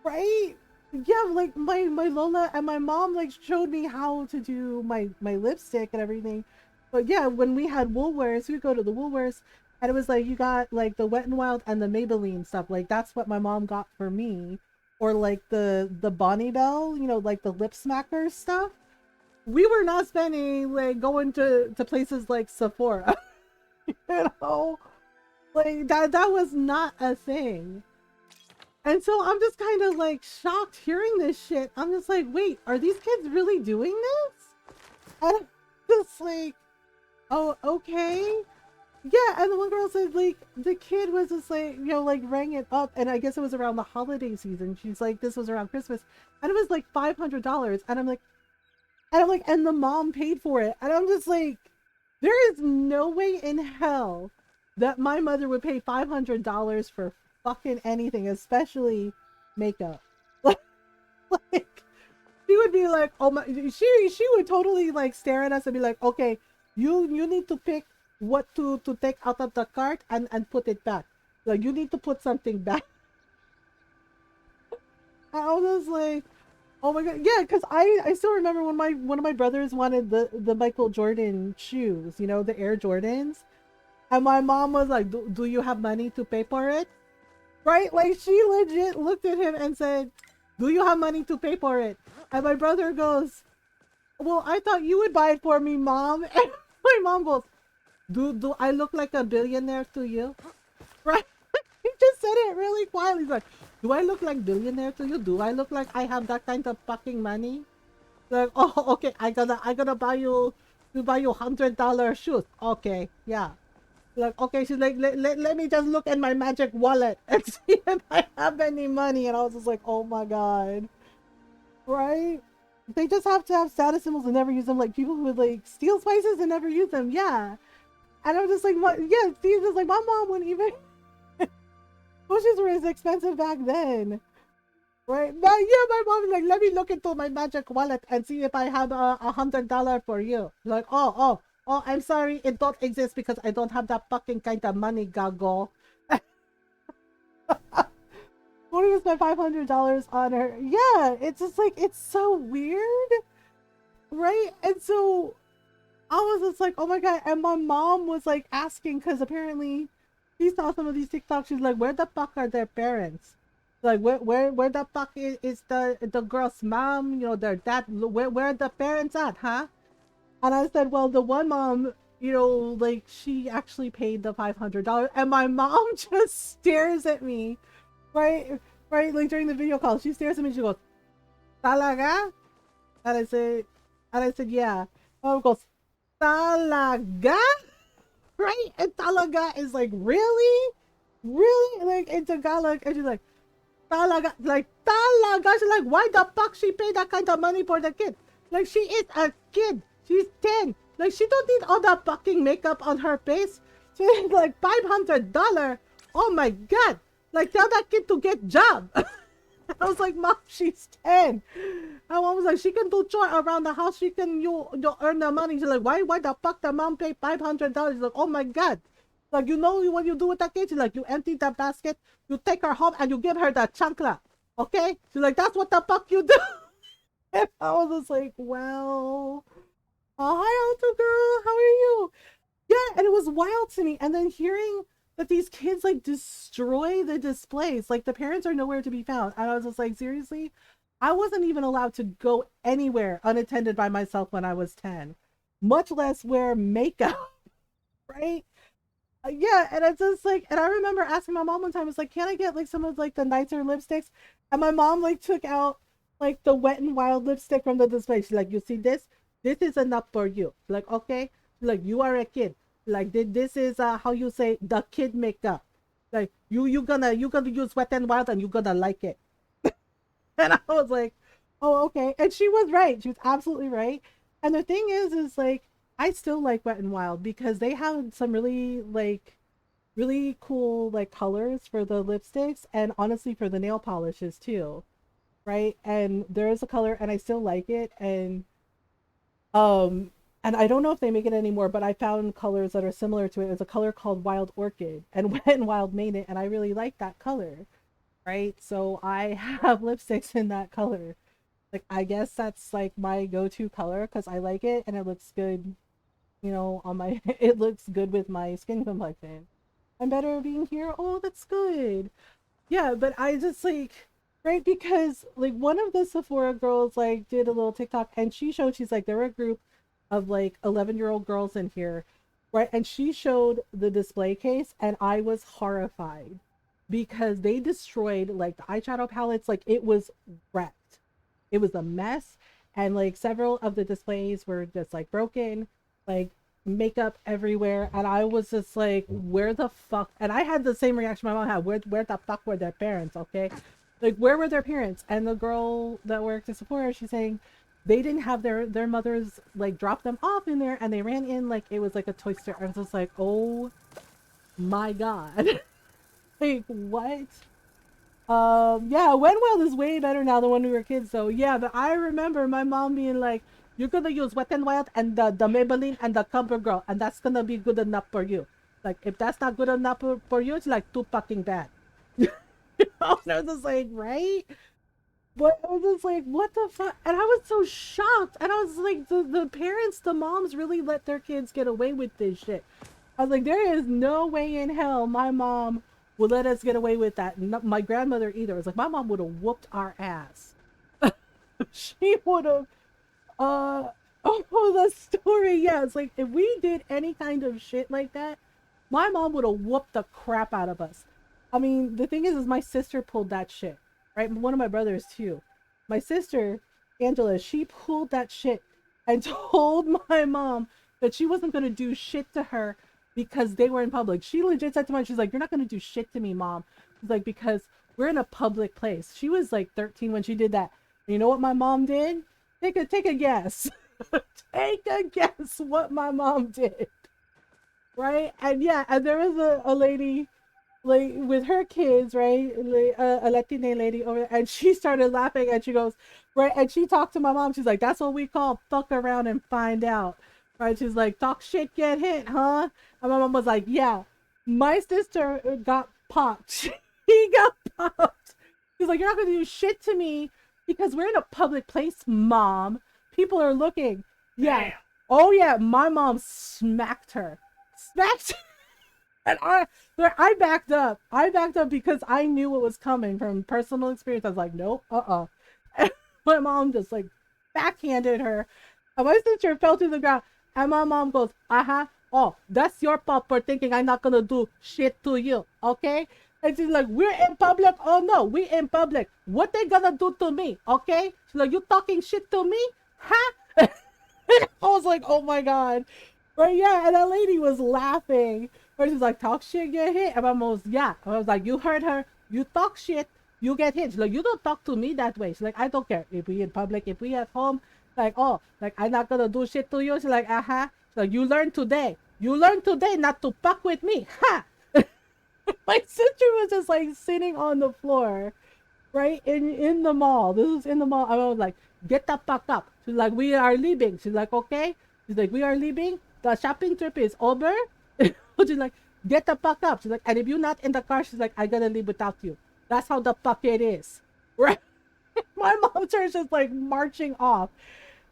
right? Yeah, like my Lola and my mom like showed me how to do my lipstick and everything. But yeah, when we had Woolworths, we'd go to the Woolworths, and it was like, you got like the Wet and Wild and the Maybelline stuff. Like, that's what my mom got for me. Or like the Bonnie Bell, you know, like the lip smacker stuff. We were not spending like going to places like Sephora. You know? Like, that was not a thing. And so I'm just kind of like shocked hearing this shit. I'm just like, wait, are these kids really doing this? And I'm just like, oh, okay. Yeah, and the one girl said, like, the kid was just like, you know, like, rang it up, and I guess it was around the holiday season. She's like, this was around Christmas, and it was like $500, and I'm like, and the mom paid for it, and I'm just like, there is no way in hell that my mother would pay $500 for fucking anything, especially makeup. Like, she would be like, oh my, she would totally like stare at us and be like, okay, you need to pick what to take out of the cart and put it back. Like, you need to put something back. I was like, oh my god, yeah, because I still remember when one of my brothers wanted the Michael Jordan shoes, you know, the Air Jordans, and my mom was like, do you have money to pay for it? Right? Like, she legit looked at him and said, do you have money to pay for it? And my brother goes, well, I thought you would buy it for me, Mom. And my mom goes, do I look like a billionaire to you? Right? He just said it really quietly. He's like, do I look like billionaire to you? Do I look like I have that kind of fucking money? Like, oh, okay, I gotta buy you $100 shoes. Okay, yeah. Like, okay, she's like, let me just look in my magic wallet and see if I have any money. And I was just like, oh my god. Right? They just have to have status symbols and never use them. Like, people who would like steal spices and never use them. Yeah. And I'm just like, yeah, see, just like, my mom wouldn't even. Bushes were as expensive back then. Right? But yeah, my mom was like, let me look into my magic wallet and see if I have $100 for you. Like, oh, I'm sorry, it don't exist because I don't have that fucking kind of money, goggle. want to spend $500 on her. Yeah, it's just like, it's so weird, right? And so I was just like, oh my God. And my mom was like asking, because apparently she saw some of these TikToks. She's like, where the fuck are their parents? Like, where the fuck is the girl's mom? You know, their dad. Where are the parents at, huh? And I said, well, the one mom, you know, like, she actually paid the $500. And my mom just stares at me, right? Right? Like, during the video call, she stares at me and she goes, Talaga? And I said, yeah. My mom goes, Talaga? Right? And Talaga is like, really? Really? Like, in Tagalog. And she's like, Talaga. Like, Talaga? She's like, why the fuck she pay that kind of money for the kid? Like, she is a kid. She's 10. Like, she don't need all that fucking makeup on her face. She's like, $500. Oh my God. Like, tell that kid to get job. I was like, Mom, she's 10. My mom was like, she can do chore around the house. She can you earn the money. She's like, why the fuck the mom pay $500? She's like, oh my God. Like, you know what you do with that kid? She's like, you empty the basket, you take her home, and you give her the chancla. Okay? She's like, that's what the fuck you do. And I was just like, well, hi, Alto girl. How are you? Yeah, and it was wild to me. And then hearing that these kids like destroy the displays, like the parents are nowhere to be found. And I was just like, seriously? I wasn't even allowed to go anywhere unattended by myself when I was 10, much less wear makeup, right? Yeah, and it's just like, and I remember asking my mom one time, it's like, can I get like some of like the nicer lipsticks? And my mom like took out like the Wet and Wild lipstick from the display. She's like, you see this? This is enough for you. Like, okay, like you are a kid. Like this is how you say the kid makeup. Like you gonna use Wet and Wild and you gonna like it. And I was like, oh, okay. And she was right. She was absolutely right. And the thing is like, I still like Wet and Wild because they have some really really cool like colors for the lipsticks and honestly for the nail polishes too. Right. And there is a color and I still like it. Um, and I don't know if they make it anymore, but I found colors that are similar to it. There's a color called Wild Orchid and Wet and Wild made it. And I really like that color. Right. So I have lipsticks in that color. Like, I guess that's like my go-to color because I like it and it looks good, you know, on my, it looks good with my skin complexion. I'm better being here. Oh, that's good. Yeah, but I just like, right, because like one of the Sephora girls like did a little TikTok and she showed, she's like, there were a group of like 11-year-old girls in here, right? And she showed the display case and I was horrified because they destroyed like the eyeshadow palettes. Like it was wrecked. It was a mess. And like several of the displays were just like broken, like makeup everywhere. And I was just like, where the fuck? And I had the same reaction my mom had. Where the fuck were their parents? Okay. Like, where were their parents? And the girl that worked at Sephora, she's saying they didn't have their mothers like drop them off in there and they ran in like it was like a toy store. I was just like, oh my God. Like, what? Yeah, Wetwell is way better now than when we were kids, so yeah, but I remember my mom being like, you're gonna use Wet n Wild and the Maybelline and the CoverGirl, and that's gonna be good enough for you. Like, if that's not good enough for you, it's like too fucking bad. I was just like, right? But I was just like, what the fuck? And I was so shocked. And I was like, the parents, the moms really let their kids get away with this shit. I was like, there is no way in hell my mom would let us get away with that. No, my grandmother either. It was like, my mom would have whooped our ass. She would have, oh, the story. Yeah, it's like, if we did any kind of shit like that, my mom would have whooped the crap out of us. I mean, the thing is my sister pulled that shit, right? One of my brothers too. My sister, Angela, she pulled that shit and told my mom that she wasn't going to do shit to her because they were in public. She legit said to me, she's like, you're not going to do shit to me, Mom. She's like, because we're in a public place. She was like 13 when she did that. And you know what my mom did? Take a guess. Take a guess what my mom did. Right? And yeah, and there was a lady like with her kids, right? A Latina lady over there, and she started laughing and she goes, right? And she talked to my mom. She's like, that's what we call fuck around and find out. Right? She's like, talk shit, get hit, huh? And my mom was like, yeah, my sister got popped. He got popped She's like, you're not gonna do shit to me because we're in a public place, mom. People are looking. Yeah. Damn. Oh yeah, my mom smacked her. Smacked and I backed up. I backed up because I knew what was coming from personal experience. I was like, nope, And my mom just like backhanded her. And my sister fell to the ground. And my mom goes, oh, that's your fault for thinking I'm not gonna do shit to you, okay? And she's like, we're in public. Oh no, we in public. What they gonna do to me, okay? She's like, you talking shit to me? Huh? I was like, oh my God. Right, yeah, and that lady was laughing. Or she's like, talk shit, get hit. And my mom was, yeah. I was like, you heard her. You talk shit, you get hit. She's like, you don't talk to me that way. She's like, I don't care. If we in public, if we at home, like, oh, like, I'm not gonna do shit to you. She's like, She's like, you learn today. You learn today not to fuck with me. Ha! My sister was just like sitting on the floor, right? In the mall. This was in the mall. I was like, get the fuck up. She's like, we are leaving. She's like, okay. She's like, we are leaving. The shopping trip is over. She's like, get the fuck up. She's like, and if you're not in the car, she's like, I'm gonna leave without you. That's how the fuck it is. Right? My mom's just like marching off.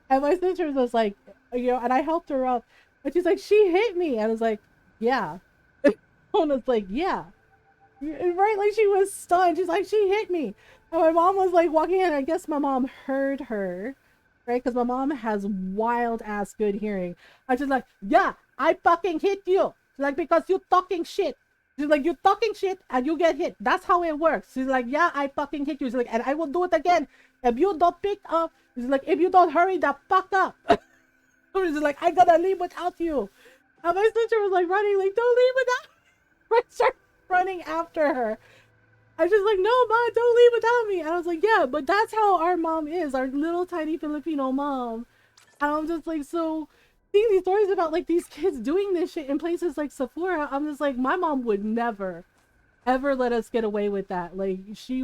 And my sister was like, you know, and I helped her up. And she's like, she hit me. And I was like, yeah. And I was like, yeah. Right? Like she was stunned. She's like, she hit me. And my mom was like walking in. I guess my mom heard her. Right? Because my mom has wild ass good hearing. And she's like, yeah, I fucking hit you. She's like, because you talking shit. She's like, you talking shit and you get hit. That's how it works. She's like, yeah, I fucking hit you. She's like, and I will do it again. If you don't pick up, she's like, if you don't hurry the fuck up. She's like, I gotta leave without you. And my sister was like running, like, don't leave without. I start running after her. I was like, no, Ma, don't leave without me. And I was like, yeah, but that's how our mom is, our little tiny Filipino mom. And I'm just like, so seeing these stories about like these kids doing this shit in places like Sephora, I'm just like, my mom would never, ever let us get away with that. Like she,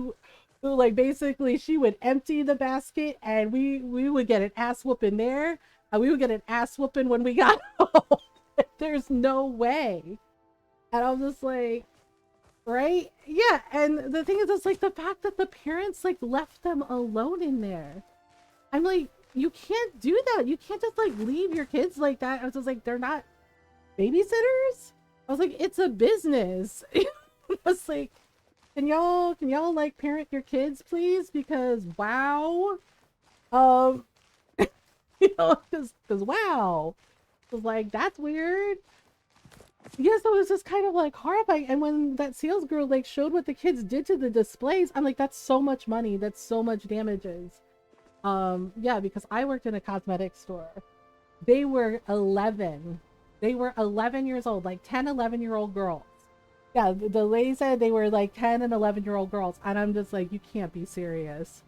like basically she would empty the basket and we would get an ass whooping there. And we would get an ass whooping when we got home. There's no way. And I was just like, right? Yeah, and the thing is, it's like the fact that the parents like left them alone in there. I'm like, you can't do that. You can't just like leave your kids like that. I was just like, they're not babysitters. I was like, it's a business. I was like, can y'all like parent your kids, please? Because wow, you know, because wow, I was like, that's weird. Yeah, so it was just kind of like horrifying. And when that sales girl like showed what the kids did to the displays, I'm like, that's so much money. That's so much damages. Yeah, because I worked in a cosmetic store. They were 11. They were 11 years old, like 10, 11-year-old girls. Yeah, the lady said they were like 10 and 11-year-old girls. And I'm just like, you can't be serious.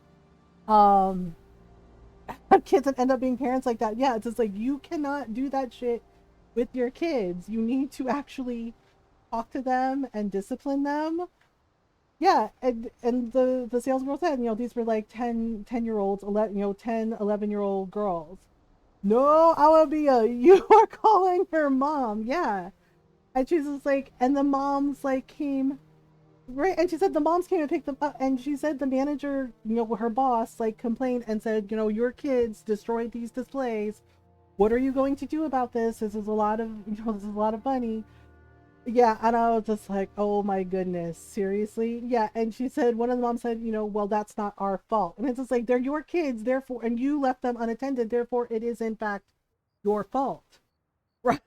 Kids that end up being parents like that. Yeah, it's just like, you cannot do that shit with your kids. You need to actually talk to them and discipline them. Yeah, and the sales girl said, you know, these were like 10-year-olds, 11-year-old girls. No, I would be you are calling her mom. Yeah. And she's just like, and the moms like came, right? And she said the moms came and picked them up, and she said the manager, you know, her boss like complained and said, you know, your kids destroyed these displays. What are you going to do about this? This is a lot of, you know, this is a lot of money. Yeah, and I was just like, oh my goodness, seriously? Yeah, and she said, one of the moms said, you know, well, that's not our fault. And it's just like, they're your kids, therefore, and you left them unattended, therefore it is in fact your fault. Right?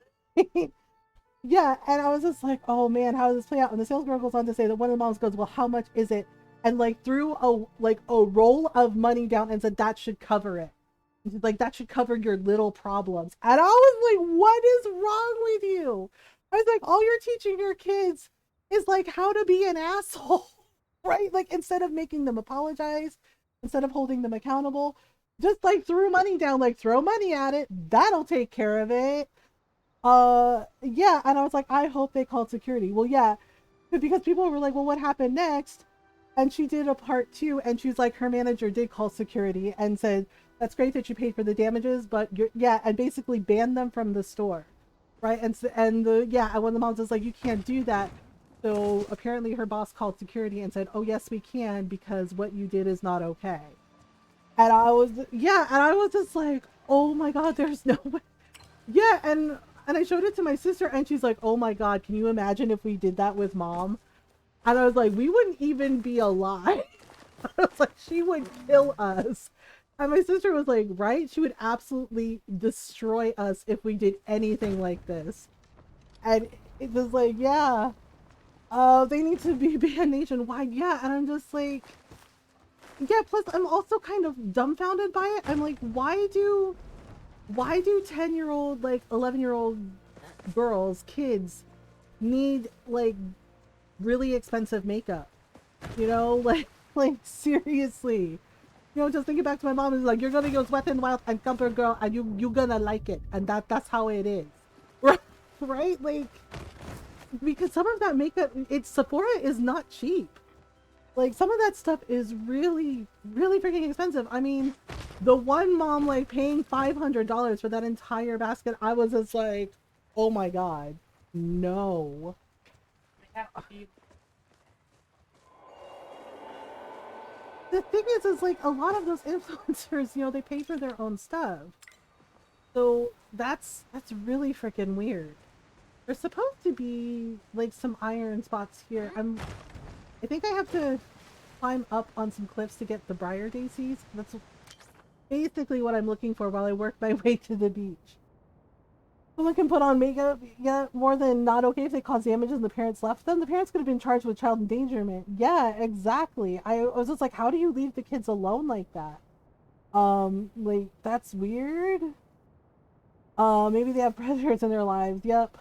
Yeah, and I was just like, oh man, how does this play out? And the sales girl goes on to say that one of the moms goes, well, how much is it? And like threw a roll of money down and said, that should cover it. And she's like, that should cover your little problems. And I was like, what is wrong with you? I was like, all you're teaching your kids is like how to be an asshole, right? Like instead of making them apologize, instead of holding them accountable, just like threw money down, like throw money at it. That'll take care of it. Yeah. And I was like, I hope they called security. Well, yeah, because people were like, well, what happened next? And she did a part 2, and she's like, her manager did call security and said, that's great that you paid for the damages, but yeah, and basically banned them from the store. Right, and one of the moms was like, you can't do that. So apparently her boss called security and said, oh yes, we can, because what you did is not okay. And I was, yeah, and I was just like, oh my God, there's no way. Yeah, and I showed it to my sister and she's like, oh my God, can you imagine if we did that with mom? And I was like, we wouldn't even be alive. I was like, she would kill us. And my sister was like, right? She would absolutely destroy us if we did anything like this. And it was like, yeah, they need to be banned nationwide. Yeah, and I'm just like, yeah, plus I'm also kind of dumbfounded by it. I'm like, why do 10-year-old, like 11-year-old girls, kids need like really expensive makeup? You know, like seriously. You know, just thinking back to my mom is like, you're gonna use Wet n Wild and Comfort Girl and you gonna like it, and that's how it is. Right? Like, because some of that makeup, Sephora is not cheap. Like, some of that stuff is really, really freaking expensive. I mean, the one mom, like, paying $500 for that entire basket, I was just like, oh my God, no. The thing is like, a lot of those influencers, you know, they pay for their own stuff. So, that's really freaking weird. There's supposed to be, like, some iron spots here. I think I have to climb up on some cliffs to get the briar daisies. That's basically what I'm looking for while I work my way to the beach. Someone can put on makeup, yeah, more than not okay if they cause damages and the parents left them. The parents could have been charged with child endangerment. Yeah, exactly. I was just like, how do you leave the kids alone like that? Like, that's weird. Maybe they have predators in their lives. Yep.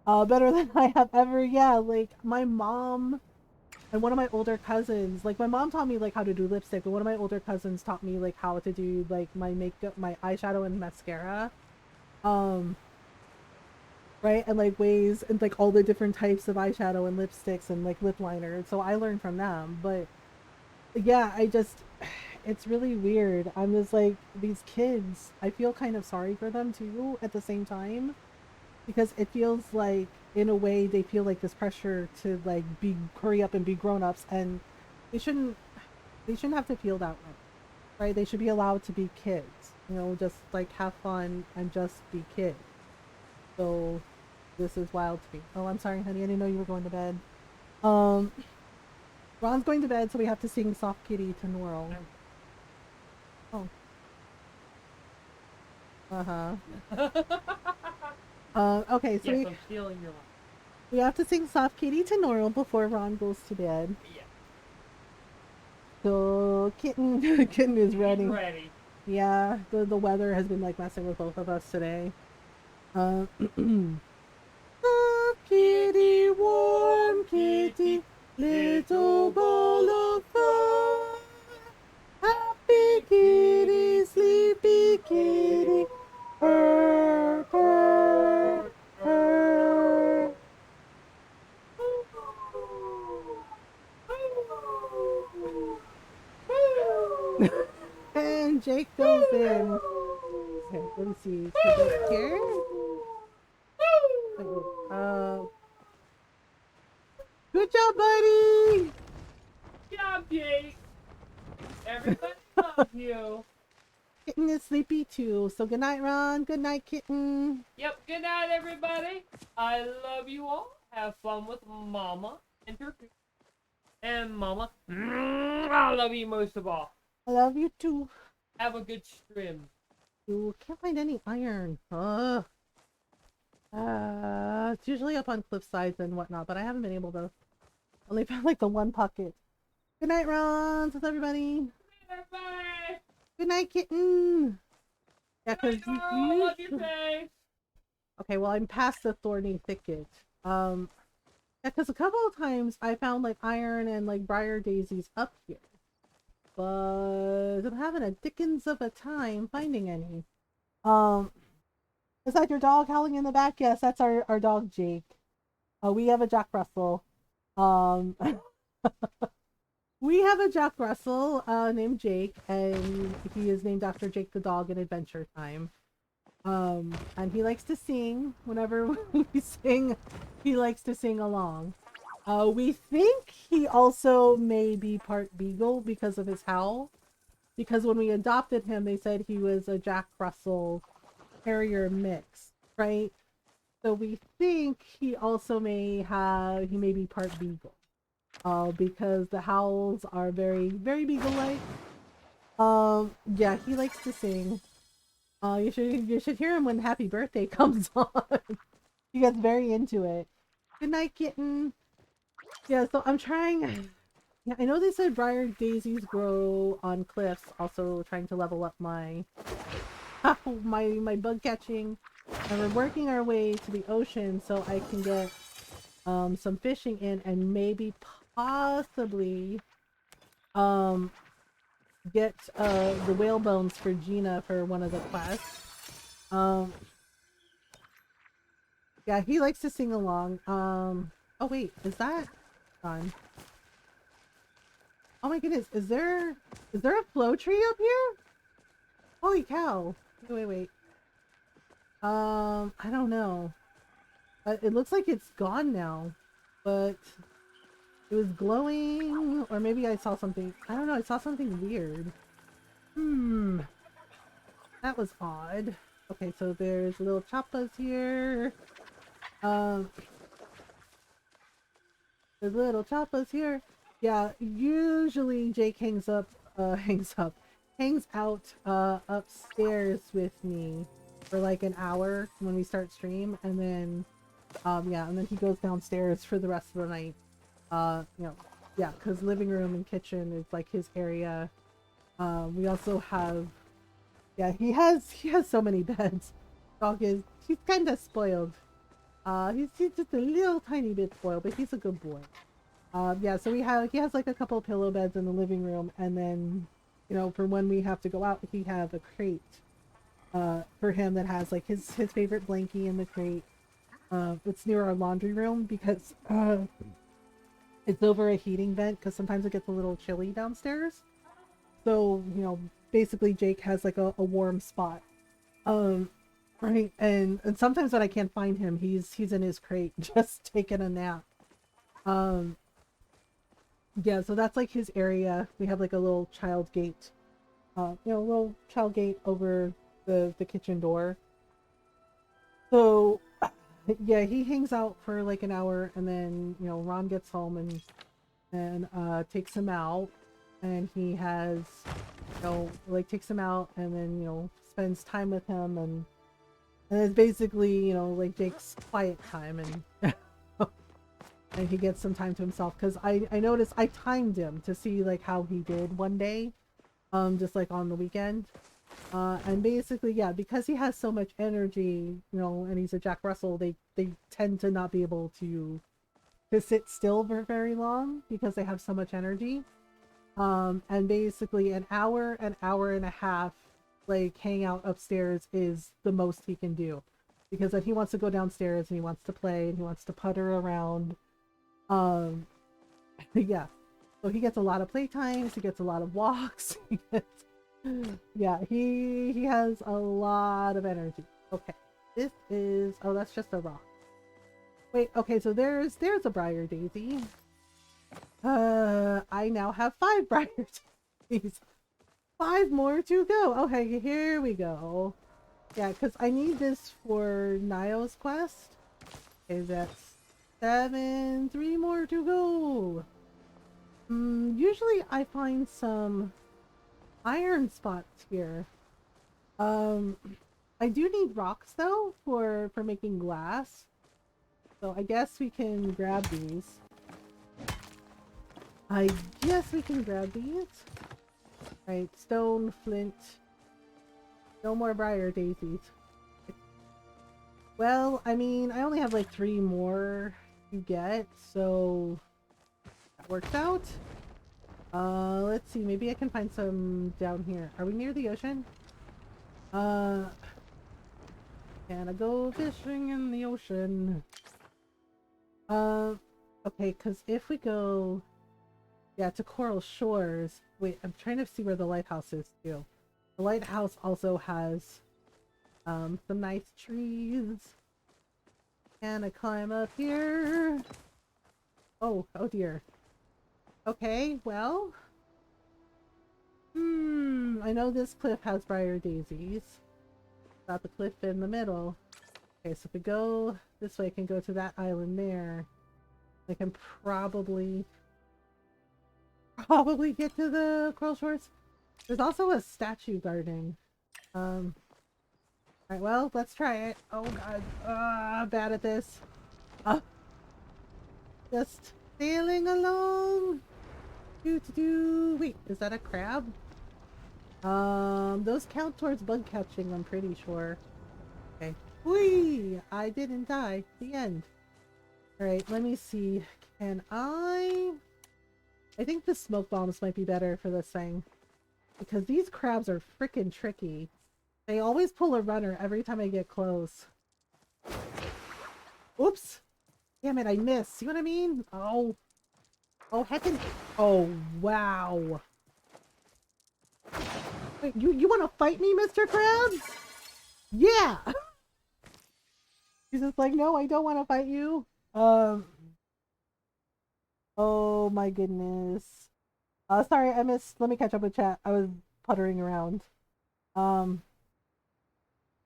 Better than I have ever. Yeah, like, my mom and one of my older cousins, like, my mom taught me, like, how to do lipstick, but one of my older cousins taught me, like, how to do, like, my makeup, my eyeshadow and mascara. Right? And, like, ways, and, like, all the different types of eyeshadow and lipsticks and, like, lip liner. So I learned from them. But, yeah, it's really weird. I'm just like, these kids, I feel kind of sorry for them, too, at the same time. Because it feels like, in a way, they feel like this pressure to, like, hurry up and be grown-ups, and they shouldn't have to feel that way, right? They should be allowed to be kids, you know, just, like, have fun and just be kids. So, this is wild to me. Oh, I'm sorry, honey, I didn't know you were going to bed. Ron's going to bed, so we have to sing Soft Kitty to Norl. Oh. Okay, so yes, I'm stealing your line. We have to sing Soft Kitty to Norl before Ron goes to bed. Yeah. So, Kitten is ready. Ready. Yeah, the weather has been, like, messing with both of us today. Soft kitty, warm kitty, little ball of fur. Happy kitty, sleepy kitty, purr, purr, purr. And Jake goes in. Okay, let me see. So here. Good job, buddy. Good job, Jake. Everybody loves you. Kitten is sleepy too. So good night, Ron. Good night, Kitten. Yep. Good night, everybody. I love you all. Have fun with Mama and her food. And Mama, I love you most of all. I love you too. Have a good stream. Ooh, can't find any iron. Ugh. It's usually up on cliff sides and whatnot, but I haven't been able to. Only found like the one pocket. Good night, Ron. With everybody. Bye. Good night, Kitten. Yeah, cause I love your face. Okay, well, I'm past the thorny thicket. Yeah, because a couple of times I found like iron and like briar daisies up here, but I'm having a dickens of a time finding any. Is that your dog howling in the back? Yes, that's our dog Jake. We have a Jack Russell. We have a Jack Russell named Jake, and he is named after Jake the dog in Adventure Time. And he likes to sing. Whenever we sing, he likes to sing along. We think he also may be part beagle because of his howl. Because when we adopted him, they said he was a Jack Russell Terrier mix, right? So we think he also he may be part beagle. Because the howls are very, very beagle-like. Yeah, he likes to sing. You should hear him when Happy Birthday comes on. He gets very into it. Good night, kitten. Yeah, so I'm trying. Yeah, I know they said briar daisies grow on cliffs. Also trying to level up my my bug catching, and we're working our way to the ocean so I can get some fishing in and maybe possibly get the whale bones for Gina for one of the quests. Yeah, he likes to sing along. Oh wait, is that on? Oh my goodness, is there a flow tree up here? Holy cow. Wait. I don't know. It looks like it's gone now, but it was glowing, or maybe I saw something. I don't know, I saw something weird. That was odd. Okay, so there's little choppas here. There's little choppas here. Yeah, usually Jake hangs out upstairs with me for like an hour when we start stream, and then and then he goes downstairs for the rest of the night. Yeah, because living room and kitchen is like his area. We also have, yeah, he has so many beds. He's kind of spoiled. He's just a little tiny bit spoiled, but he's a good boy. Yeah, so he has like a couple pillow beds in the living room, and then, for when we have to go out, we have a crate for him that has like his favorite blankie in the crate. It's near our laundry room because it's over a heating vent because sometimes it gets a little chilly downstairs. So, basically Jake has like a warm spot. Right, and sometimes when I can't find him, he's in his crate just taking a nap. Yeah, so that's like his area. We have like a little child gate, a little child gate over the kitchen door. So yeah, he hangs out for like an hour, and then Ron gets home and takes him out, and he has takes him out, and then spends time with him, and it's basically like Jake's quiet time, and and he gets some time to himself, because I noticed I timed him to see like how he did one day, just like on the weekend, and basically, yeah, because he has so much energy, and he's a Jack Russell, they tend to not be able to sit still for very long because they have so much energy. And basically an hour and a half like hang out upstairs is the most he can do, because then he wants to go downstairs and he wants to play and he wants to putter around. Yeah, so he gets a lot of playtimes, he gets a lot of walks. Yeah, he has a lot of energy. Okay, this is, oh, that's just a rock. Wait, okay, so there's a briar daisy. I now have 5 briar daisies. 5 more to go. Okay, here we go. Yeah, because I need this for Niall's quest. Okay, that's 7. 3 more to go. Usually I find some iron spots here. I do need rocks though for making glass. So I guess we can grab these. Right, stone, flint. No more briar daisies. Well, I mean, I only have like 3 more to get, so that works out. Let's see, maybe I can find some down here. Are we near the ocean? Can I go fishing in the ocean? Okay, because if we go, yeah, to Coral Shores. Wait, I'm trying to see where the lighthouse is too. The lighthouse also has some nice trees. Can I climb up here? Oh, oh dear. Okay, well. I know this cliff has briar daisies. Got the cliff in the middle. Okay, so if we go this way, I can go to that island there. I can probably get to the Coral Shores. There's also a statue garden. Alright, well, let's try it. Oh god, bad at this. Just sailing along. Wait, is that a crab? Those count towards bug catching, I'm pretty sure. Okay. Whee! I didn't die. The end. Alright, let me see. Can I think the smoke bombs might be better for this thing. Because these crabs are freaking tricky. They always pull a runner every time I get close. Oops! Damn it, I missed. See what I mean? Oh. Oh, heckin'. Oh, wow. Wait, you want to fight me, Mr. Krabs? Yeah! He's just like, no, I don't want to fight you. Oh my goodness. Sorry, I missed. Let me catch up with chat. I was puttering around. Sorry,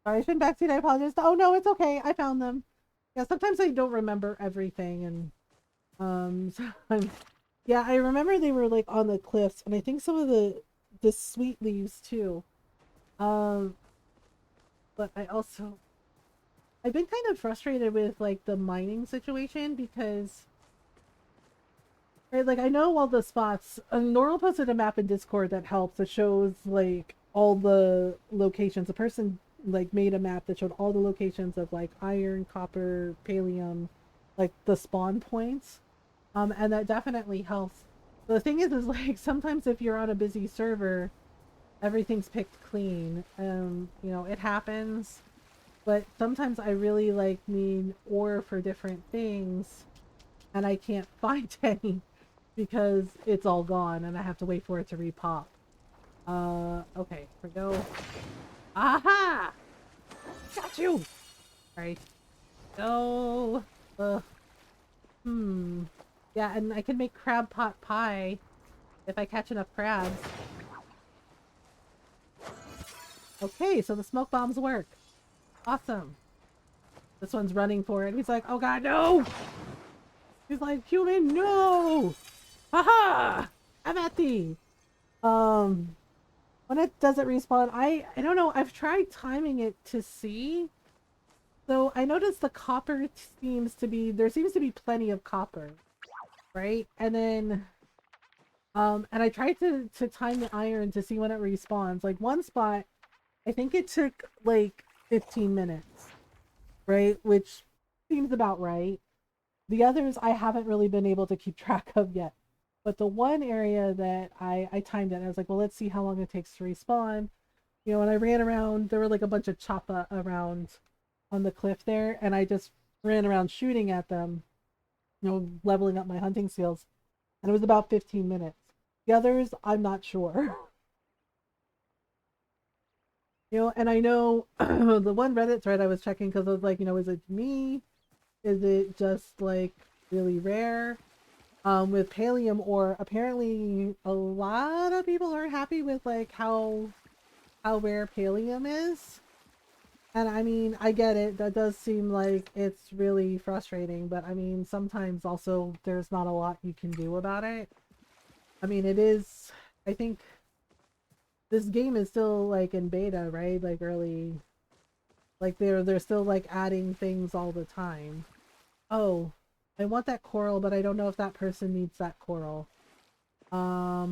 I shouldn't backseat. I apologize. Oh no, it's okay. I found them. Yeah, sometimes I don't remember everything, and yeah, I remember they were like on the cliffs, and I think some of the sweet leaves too. But I've been kind of frustrated with like the mining situation because, right, like I know all the spots. Normal posted a map in Discord that helps. That shows like all the locations. A person like made a map that showed all the locations of like iron, copper, pallium, like the spawn points. And that definitely helps. The thing is like sometimes if you're on a busy server, everything's picked clean. You know, it happens. But sometimes I really like need ore for different things, and I can't find any because it's all gone, and I have to wait for it to repop. Okay, here we go. Aha! Got you! All right. Go. Yeah, and I can make crab pot pie if I catch enough crabs. Okay, so the smoke bombs work. Awesome. This one's running for it. He's like, oh god, no! He's like, human, no! Haha! I'm at thee! When it doesn't respawn, I don't know, I've tried timing it to see. So I noticed the copper seems to be, there seems to be plenty of copper. Right? And then, and I tried to time the iron to see when it respawns. Like one spot, I think it took like 15 minutes. Right? Which seems about right. The others I haven't really been able to keep track of yet. But the one area that I timed it, and I was like, well, let's see how long it takes to respawn. You know, and I ran around, there were like a bunch of choppa around on the cliff there, and I just ran around shooting at them, you know, leveling up my hunting skills. And it was about 15 minutes. The others, I'm not sure. You know, and I know the one Reddit thread I was checking because I was like, you know, is it me? Is it just like really rare? With pallium ore, apparently a lot of people aren't happy with like how rare pallium is. And I mean, I get it. That does seem like it's really frustrating, but I mean, sometimes also there's not a lot you can do about it. I mean, it is, I think this game is still like in beta, right? Like early, like they're still like adding things all the time. Oh, I want that coral, but I don't know if that person needs that coral. I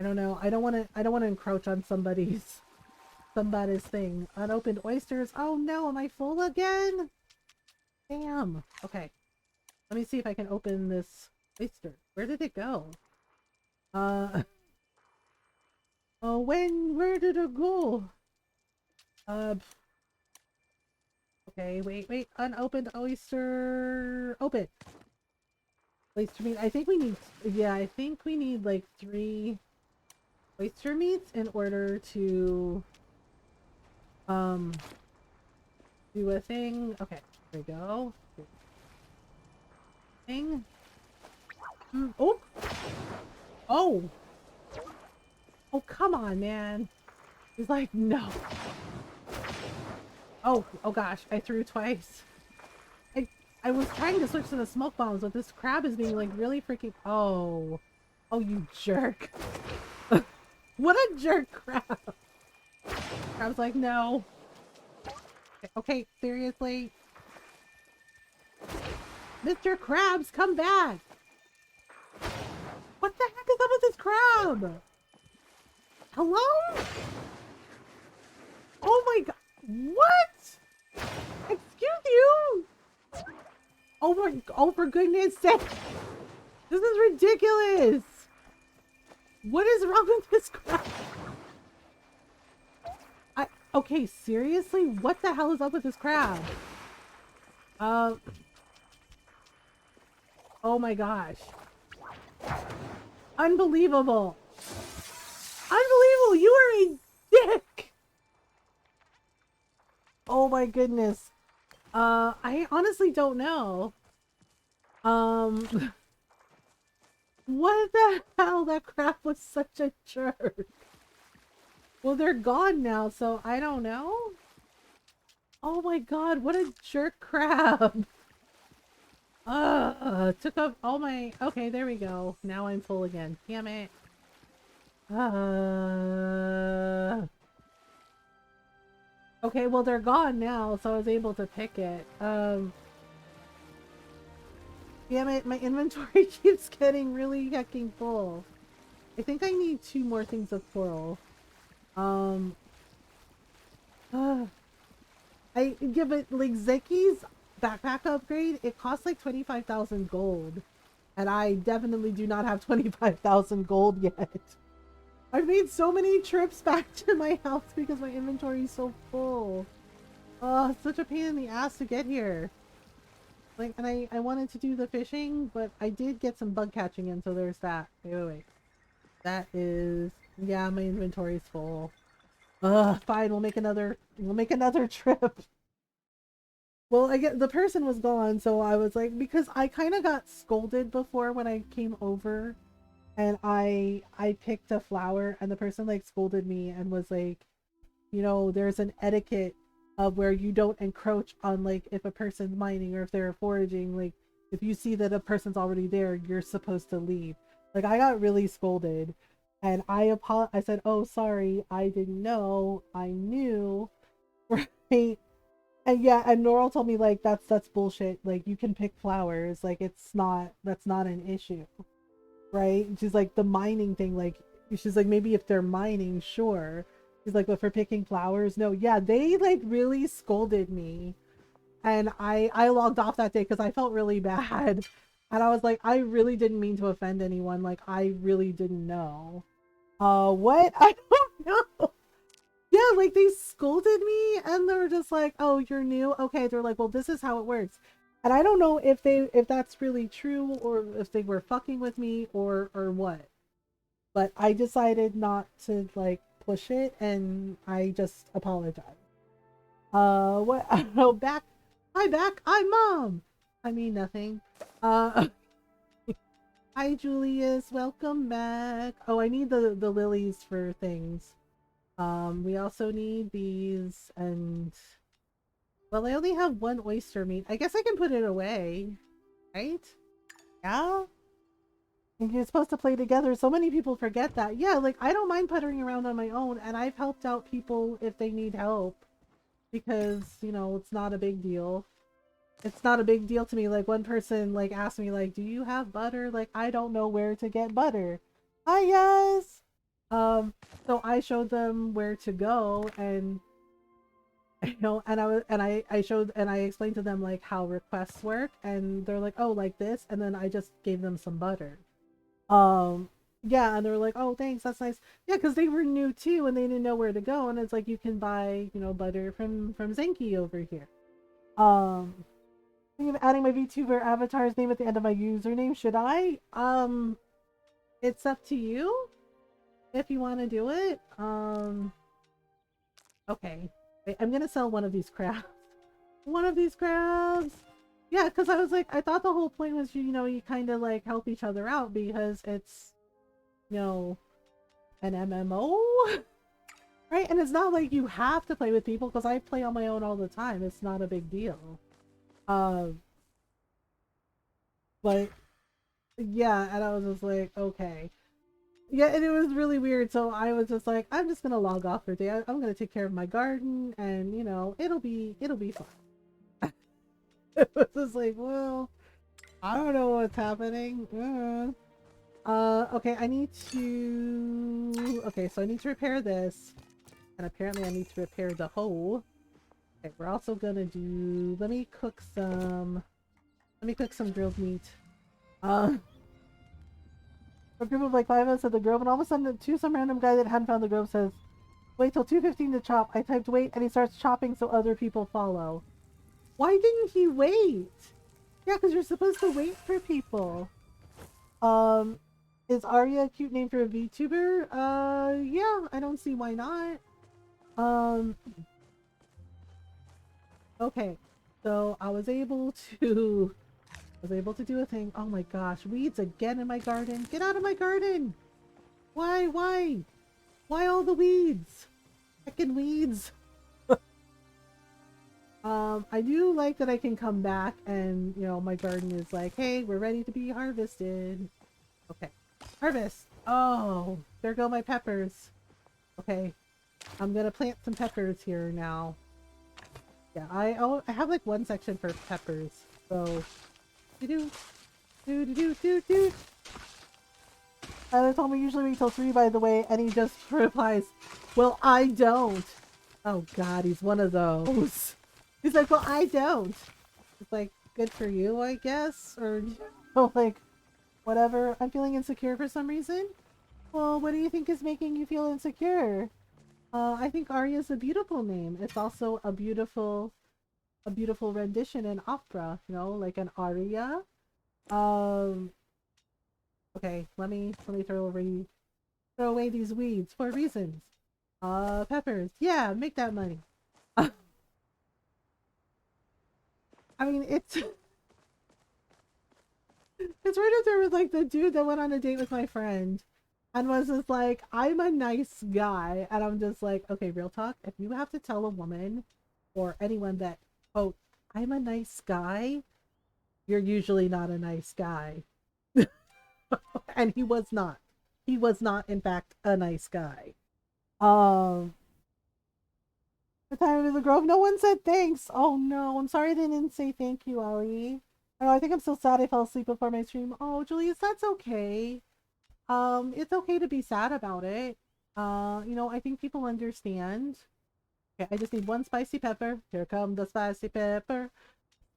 don't know. I don't want to encroach on somebody's thing. Unopened oysters. Oh no, am I full again? Damn. Okay. Let me see if I can open this oyster. Where did it go? Oh, where did it go? Okay, wait. Unopened oyster. Open. Oyster meat. I think we need, yeah, I think we need like 3 oyster meats in order to do a thing. Okay, there we go. thing. Oh! Oh! Oh, come on, man. He's like, no. Oh, oh gosh, I threw twice. I was trying to switch to the smoke bombs, but this crab is being like really freaking... Oh. Oh, you jerk. What a jerk crab. Crab's like, no. Okay, seriously? Mr. Krabs, come back! What the heck is up with this crab? Hello? Oh my god. What? Excuse you? Oh my, oh for goodness sake. This is ridiculous. What is wrong with this crab? Okay, seriously? What the hell is up with this crab? Oh my gosh. Unbelievable. Unbelievable! You are a dick! Oh my goodness. I honestly don't know. What the hell? That crab was such a jerk. Well, they're gone now, so I don't know. Oh my god, what a jerk crab. Took up all my... Okay, there we go. Now I'm full again. Damn it. Okay, well they're gone now, so I was able to pick it. Damn it, my inventory keeps getting really hecking full. I think I need 2 more things of coral. Yeah, but like Zeki's backpack upgrade, it costs like 25,000 gold. And I definitely do not have 25,000 gold yet. I've made so many trips back to my house because my inventory is so full. Oh, it's such a pain in the ass to get here. Like, and I wanted to do the fishing, but I did get some bug catching in, so there's that. Wait. That is... Yeah, my inventory's full. Fine, we'll make another trip. Well, I get the person was gone, so I was like, because I kind of got scolded before when I came over, and I picked a flower, and the person like scolded me and was like, you know, there's an etiquette of where you don't encroach on like if a person's mining or if they're foraging. Like if you see that a person's already there, you're supposed to leave. Like I got really scolded, and I said, oh sorry, I didn't know. I knew, right? And yeah, and Noral told me like that's bullshit. Like you can pick flowers. Like that's not an issue, right? She's like the mining thing. Like she's like maybe if they're mining, sure. She's like, but for picking flowers, no. Yeah, they like really scolded me, and I logged off that day because I felt really bad, and I was like, I really didn't mean to offend anyone. Like I really didn't know. What? I don't know. Yeah, like they scolded me and they were just like, oh, you're new? Okay, they're like, well, this is how it works. And I don't know if that's really true or if they were fucking with me or what. But I decided not to like push it and I just apologized. What? I don't know, back. Hi, back. I'm Mom. I mean nothing. Hi, Julius. Welcome back. Oh, I need the lilies for things. We also need these, and well, I only have 1 oyster meat. I guess I can put it away, right? Yeah? And you're supposed to play together. So many people forget that. Yeah, like I don't mind puttering around on my own, and I've helped out people if they need help because, you know, it's not a big deal. It's not a big deal to me. Like one person like asked me like, do you have butter? Like I don't know where to get butter. Hi guys. So I showed them where to go, and you know, and I explained to them like how requests work, and they're like, oh, like this, and then I just gave them some butter. Yeah, and they were like, oh, thanks, that's nice. Yeah, because they were new too, and they didn't know where to go, and it's like you can buy, you know, butter from Zenki over here. Thinking of adding my VTuber avatar's name at the end of my username. Should I? It's up to you. If you want to do it. Okay. Wait, I'm gonna sell one of these crabs. One of these crabs. Yeah, because I was like, I thought the whole point was, you know, you kind of like help each other out because it's, you know, an MMO, right? And it's not like you have to play with people because I play on my own all the time. It's not a big deal. But yeah, and I was just like, okay. Yeah, and it was really weird. So I was just like, I'm just gonna log off for a day. I'm gonna take care of my garden, and you know, it'll be fun. It was just like, well, I don't know what's happening. Okay, I need to. Okay, so I need to repair this, and apparently I need to repair the hoe. Okay, we're also gonna do. Let me cook some grilled meat. A group of like 5 of us at the grove, and all of a sudden, some random guy that hadn't found the grove says, "Wait till 2:15 to chop." I typed wait, and he starts chopping so other people follow. Why didn't he wait? Yeah, because you're supposed to wait for people. Is Arya a cute name for a VTuber? Yeah, I don't see why not. Okay, so I was able to do a thing. Oh my gosh, weeds again in my garden. Get out of my garden! Why? Why all the weeds? Heckin' weeds. I do like that I can come back and, you know, my garden is like, hey, we're ready to be harvested. Okay. Harvest! Oh, there go my peppers. Okay. I'm gonna plant some peppers here now. Yeah, I have like one section for peppers. So, do. Tyler told me usually wait till 3, by the way, and he just replies, well, I don't. Oh god, he's one of those. He's like, well, I don't. It's like, good for you, I guess? Or, you know, like, whatever. I'm feeling insecure for some reason. Well, what do you think is making you feel insecure? I think Arya's a beautiful name. It's also a beautiful rendition in opera, you know, like an aria. Okay, let me throw away these weeds for reasons. Peppers. Yeah, make that money. I mean, it's right up there with like the dude that went on a date with my friend and was just like, I'm a nice guy, and I'm just like, okay, real talk, if you have to tell a woman or anyone that, quote, I'm a nice guy, you're usually not a nice guy. And he was not in fact a nice guy. The time of the grove, no one said thanks. Oh no, I'm sorry I didn't say thank you, Ellie. Oh, I think I'm so sad I fell asleep before my stream. Oh, Julius, that's okay. It's okay to be sad about it. You know, I think people understand. Okay, I just need one spicy pepper. Here come the spicy pepper.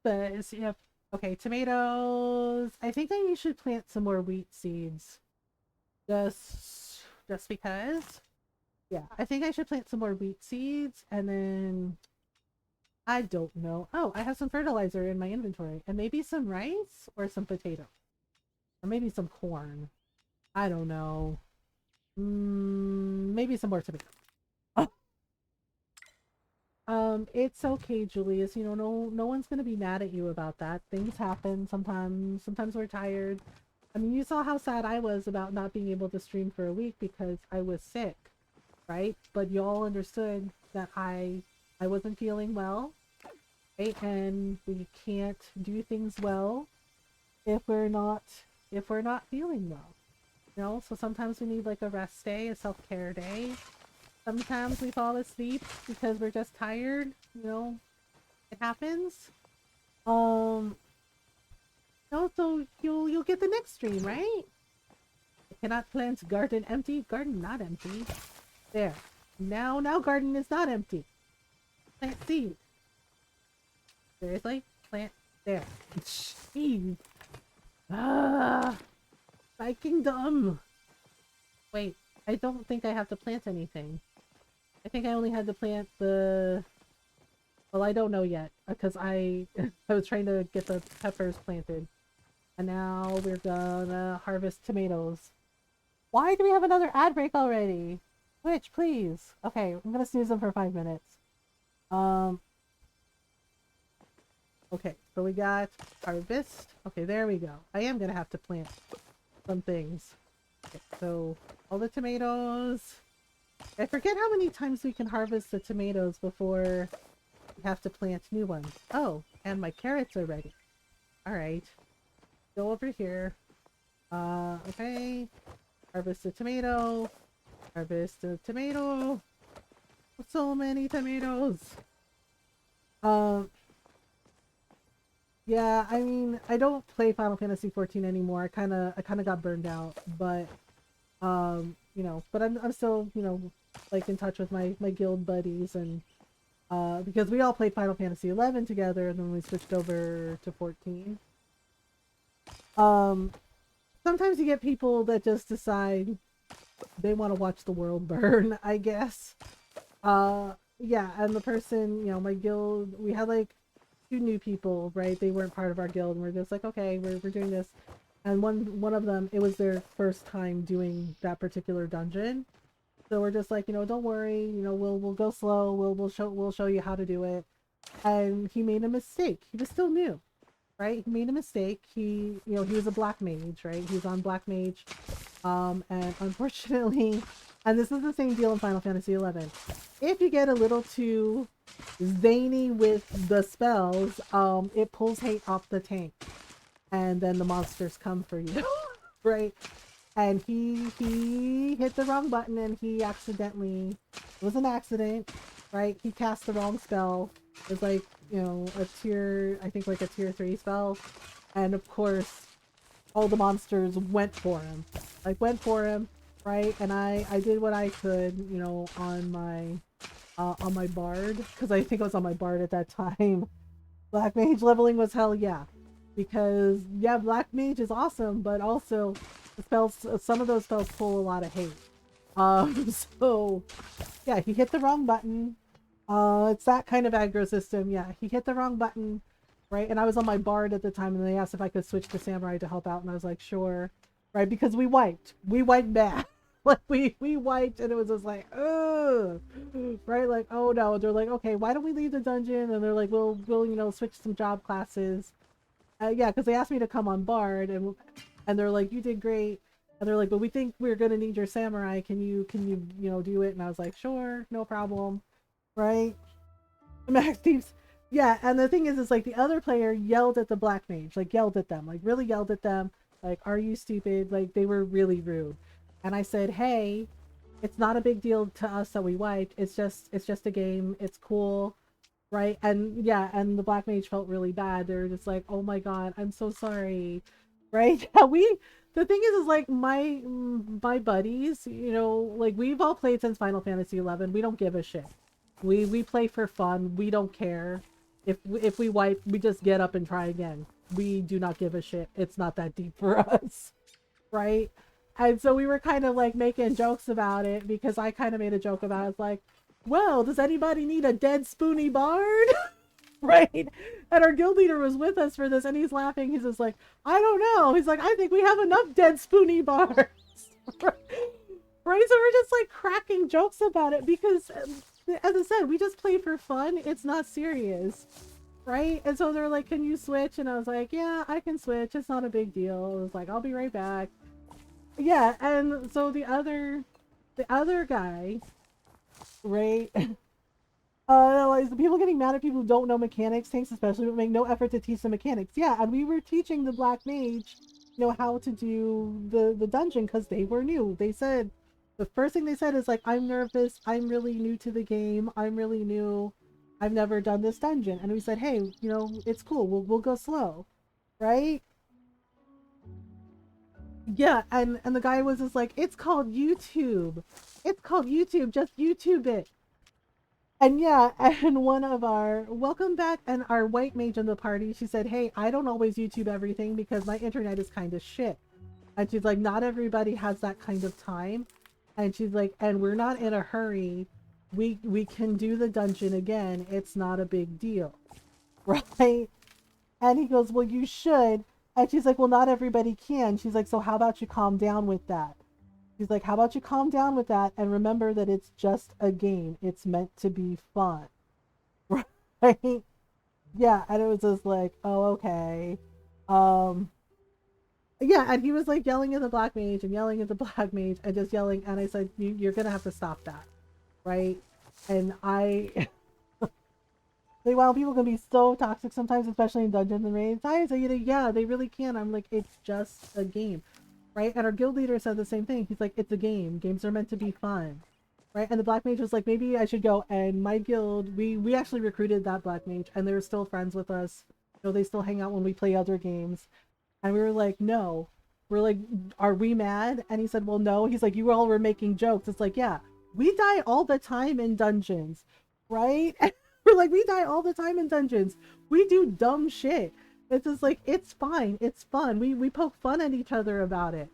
Spicy pepper. Okay, tomatoes. I think I should plant some more wheat seeds. Just because. Yeah, I think I should plant some more wheat seeds, and then I don't know. Oh, I have some fertilizer in my inventory, and maybe some rice or some potato, or maybe some corn. I don't know. Maybe some more tomato. It's okay, Julius. You know, no one's gonna be mad at you about that. Things happen sometimes. Sometimes we're tired. I mean, you saw how sad I was about not being able to stream for a week because I was sick, right? But you all understood that I wasn't feeling well, right? And we can't do things well if we're not feeling well. You know, so sometimes we need like a rest day, a self-care day. Sometimes we fall asleep because we're just tired, you know. It happens. No, so you'll get the next stream, right? I cannot plant garden empty. Garden not empty. There. Now garden is not empty. Plant seed. Seriously? Plant there. Jeez. Ah, my kingdom. Wait, I don't think I have to plant anything. I think I only had to plant the... Well, I don't know yet, because I was trying to get the peppers planted. And now we're gonna harvest tomatoes. Why do we have another ad break already? Twitch, please. Okay, I'm gonna snooze them for 5 minutes. Okay, so we got harvest. Okay, there we go. I am gonna have to plant some things. Okay, so all the tomatoes. I forget how many times we can harvest the tomatoes before we have to plant new ones. Oh, and my carrots are ready. All right, go over here. Okay, harvest a tomato. Harvest a tomato. So many tomatoes. Yeah, I mean, I don't play Final Fantasy 14 anymore. I kind of got burned out, but you know, but I'm still, you know, like in touch with my guild buddies, and because we all played Final Fantasy 11 together, and then we switched over to 14. Sometimes you get people that just decide they want to watch the world burn, I guess. Yeah, and the person, you know, my guild, we had like 2 new people, right? They weren't part of our guild, and we're just like, okay, we're doing this. And one of them, it was their first time doing that particular dungeon. So we're just like, you know, don't worry, you know, we'll go slow, we'll show you how to do it. And he made a mistake. He was still new, right? He made a mistake. He, you know, he was a black mage, right? He was on black mage. And unfortunately, and this is the same deal in Final Fantasy 11. If you get a little too zany with the spells, it pulls hate off the tank, and then the monsters come for you, right? And he hit the wrong button, and he accidentally, it was an accident, right? He cast the wrong spell. It was like, you know, a tier, I think like a tier 3 spell, and of course all the monsters went for him, right? And I did what I could, you know, on my bard, because I think I was on my bard at that time. Black mage leveling was hell yeah, because yeah, black mage is awesome, but also the spells, some of those spells pull a lot of hate. So yeah, he hit the wrong button. It's that kind of aggro system. Yeah, he hit the wrong button, right? And I was on my bard at the time, and they asked if I could switch to samurai to help out, and I was like, sure, right? Because we wiped bad. Like we wiped, and it was just like, ugh, right? Like, oh no. They're like, okay, why don't we leave the dungeon? And they're like, we'll you know, switch some job classes. Yeah, because they asked me to come on bard, and they're like, you did great. And they're like, but we think we're gonna need your samurai. Can you you know, do it? And I was like, sure, no problem, right? Max teams. Yeah, and the thing is like the other player yelled at the black mage, like yelled at them, like really yelled at them, like, are you stupid? Like they were really rude. And I said, hey, it's not a big deal to us that we wiped. It's just a game. It's cool, right? And yeah, and the black mage felt really bad. They're just like, oh my god, I'm so sorry, right? The thing is like my buddies, you know, like we've all played since Final Fantasy 11. We don't give a shit. We play for fun. We don't care. If we wipe, we just get up and try again. We do not give a shit. It's not that deep for us, right? And so we were kind of like making jokes about it, because I kind of made a joke about it. It's like, well, does anybody need a dead spoony bard? Right? And our guild leader was with us for this, and he's laughing. He's just like, I don't know. He's like, I think we have enough dead spoony bards. Right? So we're just like cracking jokes about it, because as I said, we just play for fun. It's not serious, right? And so they're like, can you switch? And I was like, yeah, I can switch. It's not a big deal. I was like, I'll be right back. Yeah, and so the other guy, right? Like the people getting mad at people who don't know mechanics, tanks especially, but make no effort to teach the mechanics. Yeah, and we were teaching the black mage, you know, how to do the dungeon, because they were new. They said, the first thing they said is like, I'm nervous, I'm really new to the game, I'm really new, I've never done this dungeon. And we said, hey, you know, it's cool, we'll go slow, right? Yeah, and the guy was just like, it's called YouTube, just YouTube it. And yeah, and one of our, welcome back, and our white mage in the party, she said, hey, I don't always YouTube everything because my internet is kind of shit. And she's like, not everybody has that kind of time. And she's like, and we're not in a hurry. We can do the dungeon again. It's not a big deal. Right? And he goes, well, you should. And she's like, well, not everybody can. She's like, so how about you calm down with that? She's like, how about you calm down with that and remember that it's just a game. It's meant to be fun. Right? yeah, and it was just like, oh, okay. Um, yeah, and he was like yelling at the black mage and yelling at the black mage and just yelling, and I said, you're gonna have to stop that, right? And I, like, wow, people can be so toxic sometimes, especially in dungeons and raids. I say, yeah, they really can. I'm like, it's just a game, right? And our guild leader said the same thing. He's like, it's a game. Games are meant to be fun, right? And the black mage was like, maybe I should go. And my guild, we actually recruited that black mage, and they're still friends with us. You know, they still hang out when we play other games. And we were like, no. We're like, are we mad? And he said, well, no. He's like, you all were making jokes. It's like, yeah, we die all the time in dungeons, right? We're like, we die all the time in dungeons. We do dumb shit. It's just like, it's fine. It's fun. We poke fun at each other about it.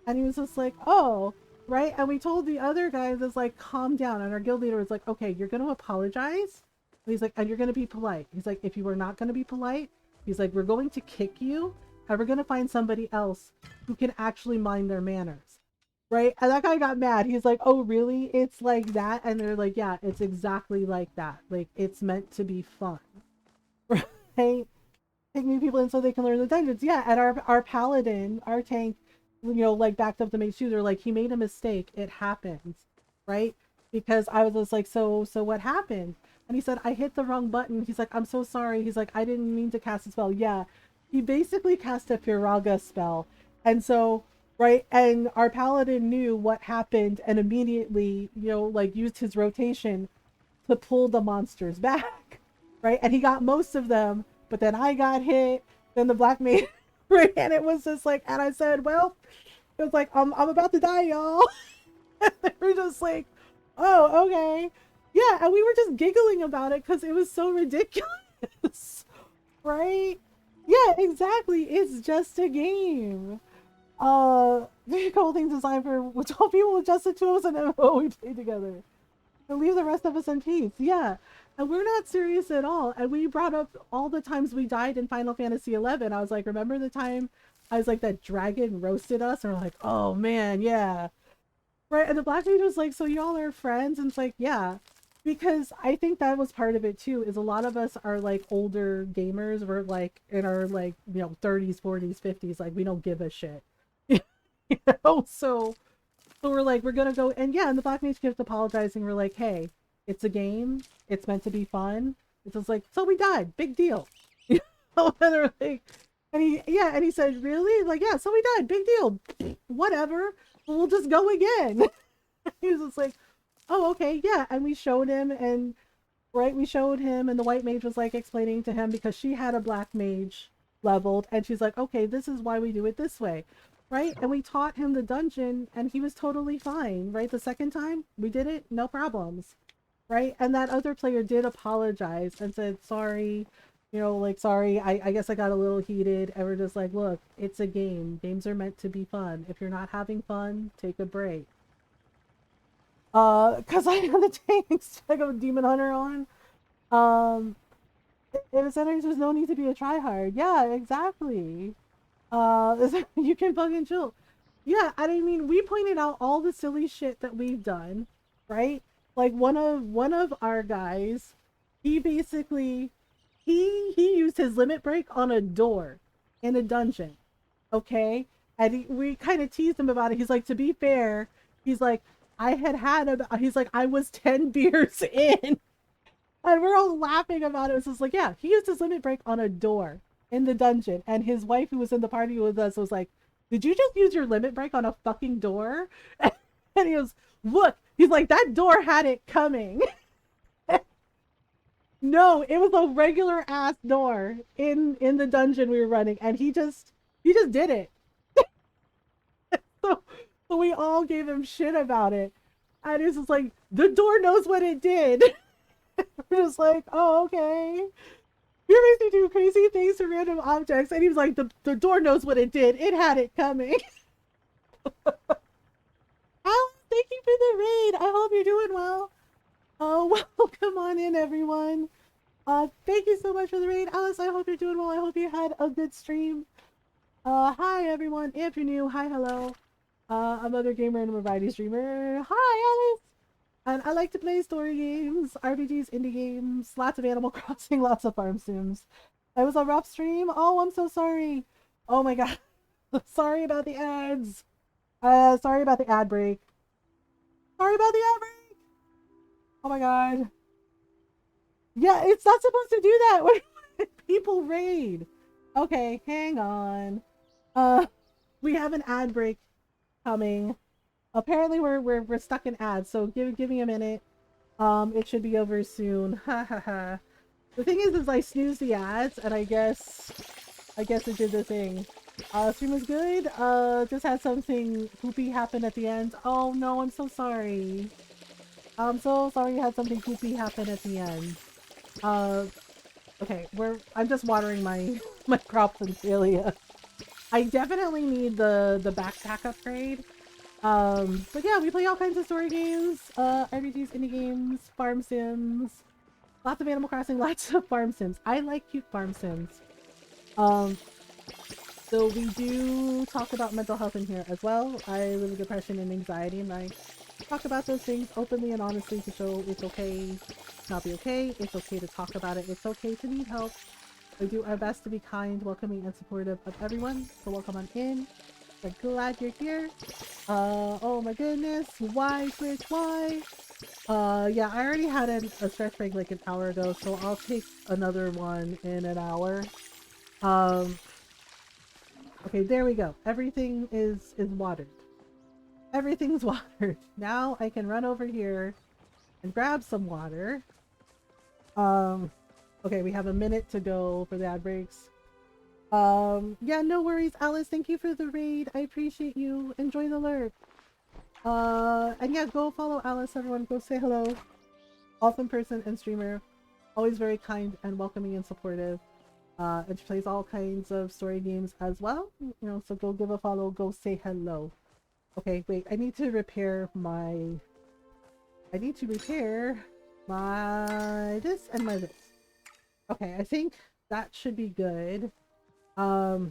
And he was just like, oh, right? And we told the other guys, it's like, calm down. And our guild leader was like, okay, you're going to apologize. And he's like, and you're going to be polite. He's like, if you are not going to be polite, he's like, we're going to kick you. And we're going to find somebody else who can actually mind their manners. Right? And that guy got mad. He's like, oh, really? It's like that? And they're like, yeah, it's exactly like that. Like, it's meant to be fun. Right? Take new people in so they can learn the dungeons. Yeah, and our paladin, our tank, you know, like backed up the mage too. They're like, he made a mistake. It happens. Right? Because I was just like, so what happened? And he said, I hit the wrong button. He's like, I'm so sorry. He's like, I didn't mean to cast a spell. Yeah. He basically cast a Firaga spell. And so, right, and our paladin knew what happened and immediately, you know, like used his rotation to pull the monsters back. Right? And he got most of them, but then I got hit, then the black mage, right? And it was just like, and I said, well, it was like, I'm about to die, y'all. And they were just like, oh, okay. Yeah, and we were just giggling about it because it was so ridiculous. Right? Yeah, exactly. It's just a game. Very cool things designed for which all people with just the tools and MMO we play together. And leave the rest of us in peace. Yeah. And we're not serious at all. And we brought up all the times we died in Final Fantasy 11. I was like, remember the time I was like, that dragon roasted us? And we're like, oh man, yeah. Right. And the black mage was like, so y'all are friends? And it's like, yeah. Because I think that was part of it too, is a lot of us are like older gamers. We're like in our like, you know, 30s, 40s, 50s, like we don't give a shit. You know, so we're like, we're gonna go, and yeah, and the black mage kept apologizing. We're like, hey, it's a game. It's meant to be fun. It's just like, so we died. Big deal. You know, and they're like, and he said, really? Like, yeah, so we died. Big deal. Whatever. We'll just go again. He was just like, oh, okay, yeah. And we showed him, and right, we showed him, and the white mage was like explaining to him because she had a black mage leveled, and she's like, okay, this is why we do it this way. Right? And we taught him the dungeon and he was totally fine, right? The second time we did it, no problems. Right? And that other player did apologize and said, sorry, you know, like, sorry, I guess I got a little heated. And we're just like, look, it's a game. Games are meant to be fun. If you're not having fun, take a break. Cause I have the tanks. I go Demon Hunter on. In a center, there's no need to be a tryhard. Yeah, exactly. You can fucking chill. Yeah, I mean, we pointed out all the silly shit that we've done, right? Like one of our guys, he basically he used his limit break on a door in a dungeon, okay? And we kind of teased him about it. He's like, to be fair, he's like, he's like, I was 10 beers in. And we're all laughing about it. It's just like, yeah, he used his limit break on a door in the dungeon. And his wife, who was in the party with us, was like, did you just use your limit break on a fucking door? And he goes, look, he's like, that door had it coming. No, it was a regular ass door in the dungeon we were running. And he just did it. So we all gave him shit about it. And he's just like, the door knows what it did. We're just like, oh, okay. You makes me do crazy things to random objects. And he was like, the door knows what it did. It had it coming. Alice, thank you for the raid. I hope you're doing well. Oh, welcome on in, everyone. Thank you so much for the raid. Alice, I hope you're doing well. I hope you had a good stream. Hi, everyone. If you're new, hi, hello. I'm Mothergamer and I'm a variety streamer. Hi, Alice. And I like to play story games, RPGs, indie games, lots of Animal Crossing, lots of farm sims. I was a rough stream. Oh, I'm so sorry. Oh my god. Sorry about the ads. Sorry about the ad break. Sorry about the ad break. Oh my god. Yeah, it's not supposed to do that when people raid. Okay, hang on. We have an ad break coming. Apparently we're stuck in ads, so give me a minute. It should be over soon. Ha ha ha. The thing is I snoozed the ads and I guess it did the thing. Stream was good. Just had something poopy happen at the end. Oh no, I'm so sorry. I'm so sorry you had something poopy happen at the end. Okay, I'm just watering my my crops in Thalia. I definitely need the backpack upgrade. But yeah, we play all kinds of story games, RPGs, indie games, farm sims, lots of Animal Crossing, lots of farm sims. I like cute farm sims. So we do talk about mental health in here as well. I live with depression and anxiety, and I talk about those things openly and honestly to show it's okay to not be okay. It's okay to talk about it. It's okay to need help. We do our best to be kind, welcoming, and supportive of everyone. So welcome on in. I'm glad you're here. Oh my goodness. Why, Twitch? Why? Yeah, I already had a stretch break like an hour ago, so I'll take another one in an hour. Okay, there we go. Everything is watered. Everything's watered. Now I can run over here and grab some water. Okay, we have a minute to go for the ad breaks. Yeah, no worries, Alice. Thank you for the raid. I appreciate you. Enjoy the lurk. And yeah, go follow Alice, everyone. Go say hello. Awesome person and streamer. Always very kind and welcoming and supportive. And she plays all kinds of story games as well. You know, so go give a follow. Go say hello. Okay, wait. I need to repair my this and my this. Okay, I think that should be good. Okay,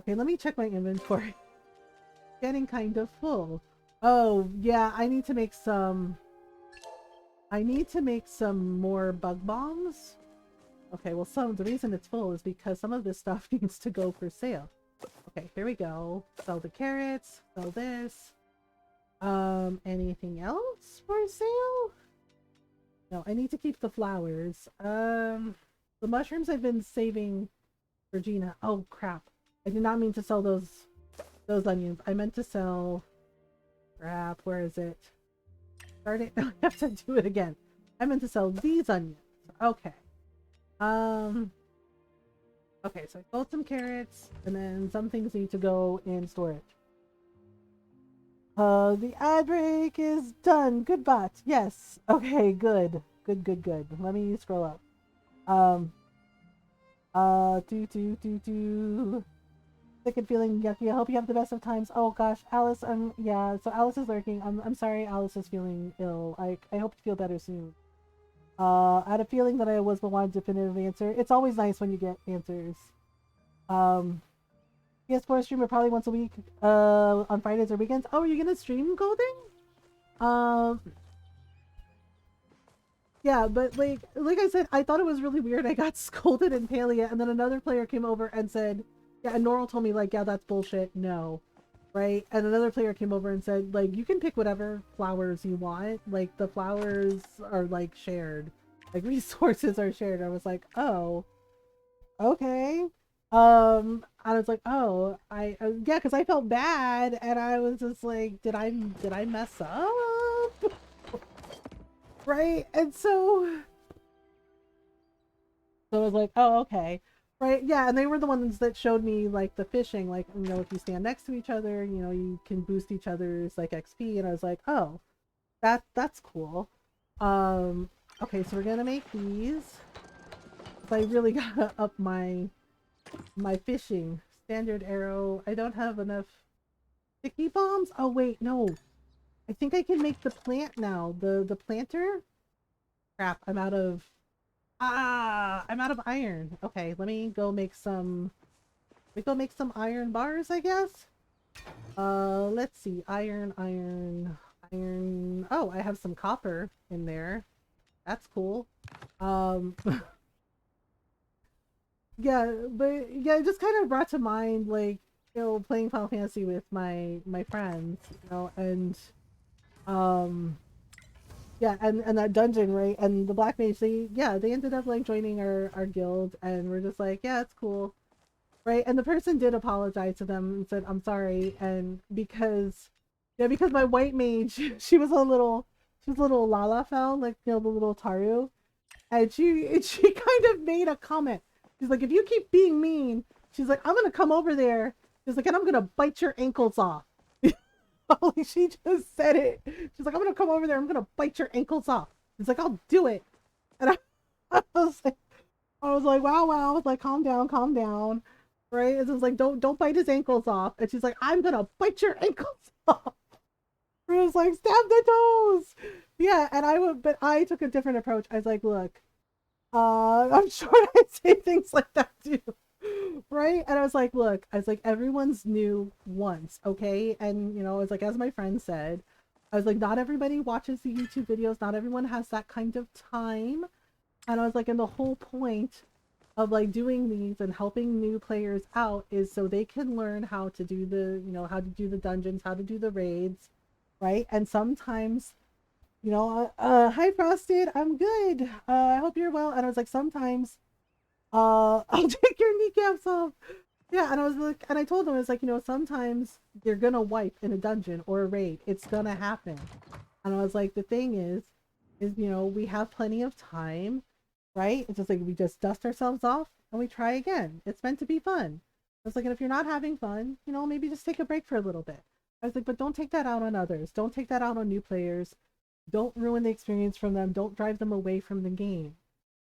let me check my inventory. Getting kind of full. Oh, yeah, I need to make some more bug bombs. Okay, well, the reason it's full is because some of this stuff needs to go for sale. Okay, here we go. Sell the carrots, sell this. Anything else for sale? No, I need to keep the flowers. The mushrooms I've been saving for Gina. Oh crap. I did not mean to sell those onions. I meant to sell... Crap, where is it? Start it. I have to do it again. I meant to sell these onions. Okay. Okay, so I sold some carrots, and then some things need to go in storage. The ad break is done. Good bot. Yes. Okay, good. Good. Let me scroll up. Sick and feeling yucky. I hope you have the best of times. Oh gosh, Alice, yeah, so Alice is lurking. I'm sorry Alice is feeling ill. I hope you feel better soon. I had a feeling that I was the one definitive answer. It's always nice when you get answers. PS4 streamer probably once a week, on Fridays or weekends. Oh, are you gonna stream coding? Yeah, but like I said, I thought it was really weird. I got scolded in Palia, and then another player came over and said, yeah, and Noral told me, like, yeah, that's bullshit, no. Right? And another player came over and said, like, you can pick whatever flowers you want. Like, the flowers are, like, shared. Like, resources are shared. I was like, oh, okay. I was like, oh, yeah, because I felt bad, and I was just like, did I mess up? Right? And so I was like, oh, okay. Right, yeah, and they were the ones that showed me, like, the fishing, like, you know, if you stand next to each other, you know, you can boost each other's, like, XP, and I was like, oh, that's cool. Okay, so we're gonna make these. So I really gotta up my fishing. Standard arrow. I don't have enough sticky bombs? Oh, wait, no. I think I can make the plant now. The planter? Crap, I'm out of iron. Okay, let me go make some iron bars, I guess. Let's see. Iron. iron. Oh, I have some copper in there. That's cool. Um, yeah, but yeah, it just kind of brought to mind like, playing Final Fantasy with my friends, and um yeah, and that dungeon, right? And the Black Mage, they ended up like joining our guild, and we're just like, yeah, it's cool, right? And the person did apologize to them and said, I'm sorry. And because my white mage, she was a little Lalafell, like, the little Taru. And she kind of made a comment. She's like, if you keep being mean, she's like, I'm gonna come over there. She's like, and I'm gonna bite your ankles off. Like, she just said it. She's like, I'm gonna come over there, I'm gonna bite your ankles off. She's like, I'll do it. And I was like, wow. I was like, calm down, calm down. Right? It was like, don't bite his ankles off. And she's like, I'm gonna bite your ankles off. It was like, stab the toes. Yeah, but I took a different approach. I was like, look, I'm sure I say things like that too. Right? And I was like, look, everyone's new once, okay? And I was like, as my friend said, I was like, not everybody watches the YouTube videos, not everyone has that kind of time. And I was like, and the whole point of like doing these and helping new players out is so they can learn how to do the dungeons, how to do the raids, right? And sometimes, hi Frosted, I'm good. I hope you're well. And I was like, sometimes, I'll take your kneecaps off. Yeah, and I was like, and I told them, I was like, sometimes you're gonna wipe in a dungeon or a raid. It's gonna happen. And I was like, the thing is we have plenty of time, right? It's just like we just dust ourselves off and we try again. It's meant to be fun. I was like, and if you're not having fun, maybe just take a break for a little bit. I was like, but don't take that out on others. Don't take that out on new players. Don't ruin the experience from them. Don't drive them away from the game,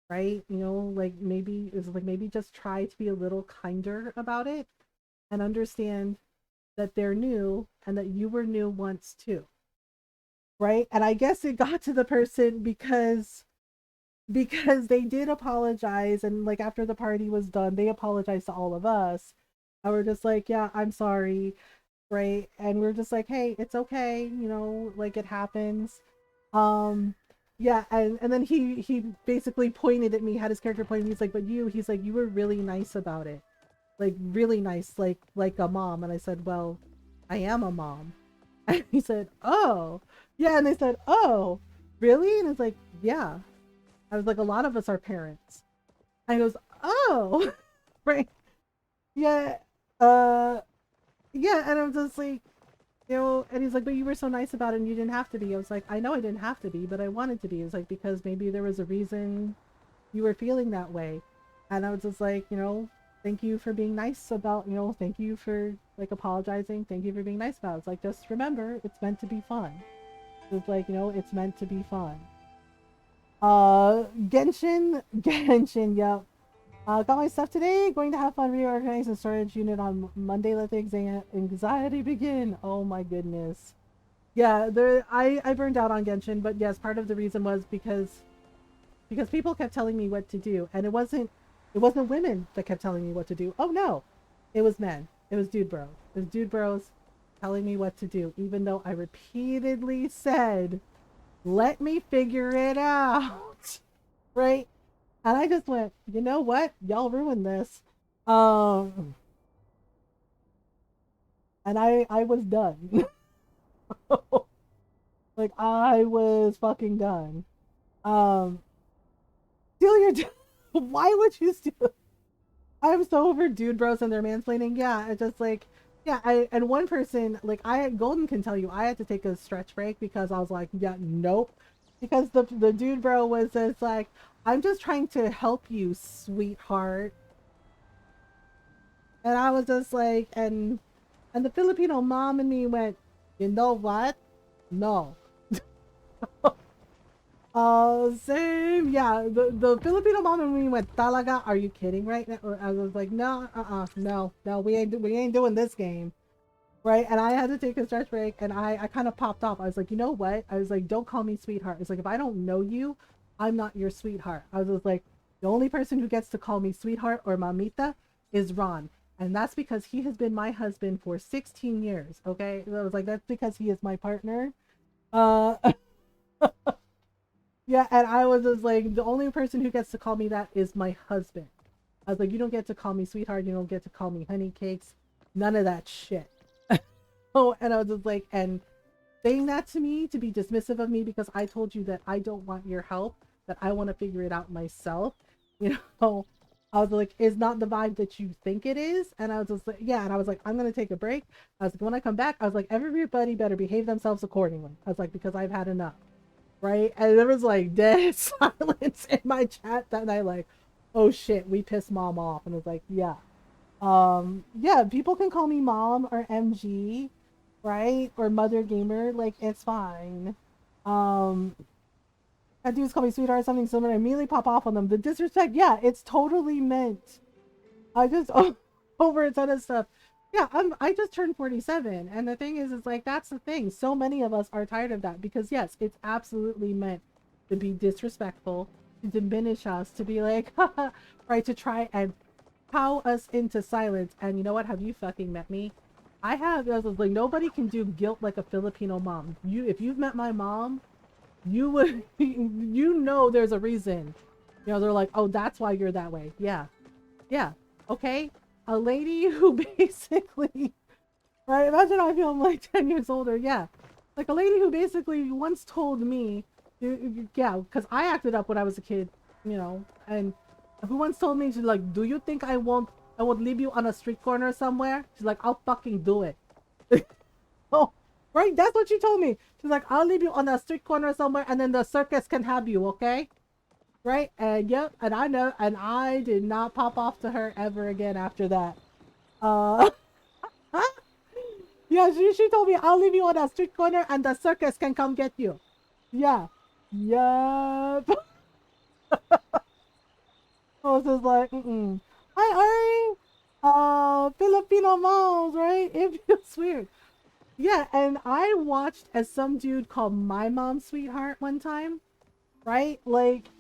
right? Like maybe just try to be a little kinder about it and understand that they're new and that you were new once too, right? And I guess it got to the person because they did apologize, and like after the party was done, they apologized to all of us. And we're just like, yeah, I'm sorry, right? And we're just like, hey, it's okay, like it happens. Yeah, and then he basically pointed at me, had his character point at me. He's like, but he's like, you were really nice about it, like really nice, like a mom. And I said, well, I am a mom. And he said, oh yeah. And they said, oh really? And it's like, yeah. I was like, a lot of us are parents. And he goes, oh right, yeah, yeah. And I'm just like, and he's like, but you were so nice about it and you didn't have to be. I was like, I know I didn't have to be, but I wanted to be. It was like, because maybe there was a reason you were feeling that way. And I was just like, thank you for being nice about, thank you for like apologizing. Thank you for being nice about it. It's like, just remember, it's meant to be fun. It's like, it's meant to be fun. Genshin, yep. Got my stuff today. Going to have fun reorganizing the storage unit on Monday. Let the anxiety begin. Oh my goodness. Yeah, I burned out on Genshin, but yes, part of the reason was because people kept telling me what to do, and it wasn't women that kept telling me what to do. Oh no, it was men. It was dude bros. It was dude bros telling me what to do, even though I repeatedly said, "Let me figure it out," right? And I just went, you know what? Y'all ruined this. And I was done. Like, I was fucking done. Steal your why would you steal? I'm so over dude bros and their mansplaining. Yeah, it's just like, yeah, and one person, like, Golden can tell you, I had to take a stretch break because I was like, yeah, nope. Because the dude bro was just like, I'm just trying to help you, sweetheart. And I was just like, and the Filipino mom and me went, you know what? No. Same. Yeah, the Filipino mom and me went, talaga, are you kidding right now? I was like, no, no, we ain't doing this game. Right? And I had to take a stretch break, and I kind of popped off. I was like, you know what? I was like, don't call me sweetheart. It's like, if I don't know you, I'm not your sweetheart. I was just like, the only person who gets to call me sweetheart or mamita is Ron. And that's because he has been my husband for 16 years, okay? So I was like, that's because he is my partner. Uh, yeah, and I was just like, the only person who gets to call me that is my husband. I was like, you don't get to call me sweetheart, you don't get to call me honey cakes, none of that shit. Oh, and I was just like, and saying that to me to be dismissive of me because I told you that I don't want your help, that I want to figure it out myself, you know, I was like, is not the vibe that you think it is. And I was just like, yeah, and I was like, I'm gonna take a break. I was like, when I come back, I was like, everybody better behave themselves accordingly. I was like, because I've had enough. Right? And there was like dead silence in my chat that night, like, oh shit, we pissed mom off. And I was like, yeah. Yeah, people can call me mom or MG, right? Or Mothergamer, like it's fine. Um that dude's call me sweetheart or something similar, I immediately pop off on them. The disrespect, yeah, it's totally meant. I just over a ton of stuff. Yeah, I just turned 47, and the thing is like that's the thing. So many of us are tired of that because yes, it's absolutely meant to be disrespectful, to diminish us, to be like, right, to try and cow us into silence. And you know what? Have you fucking met me? I was like, nobody can do guilt like a Filipino mom. If you've met my mom, you would, you know, there's a reason. You know, they're like, oh, that's why you're that way. Yeah, yeah, okay. A lady who basically, right? Imagine I feel I'm like 10 years older. Yeah, like a lady who basically once told me, yeah, because I acted up when I was a kid, you know, and who once told me, she's like, do you think I won't leave you on a street corner somewhere? She's like, I'll fucking do it. Oh, right, that's what she told me. She's like, I'll leave you on a street corner somewhere, and then the circus can have you, okay? Right? And yep, and I know, and I did not pop off to her ever again after that. Uh, yeah, she told me, I'll leave you on a street corner, and the circus can come get you. Yeah. Yup. I was just like, mm-mm. Hi, Ari. Filipino moms, right? It feels weird. Yeah, and I watched as some dude called my mom sweetheart one time, right? Like,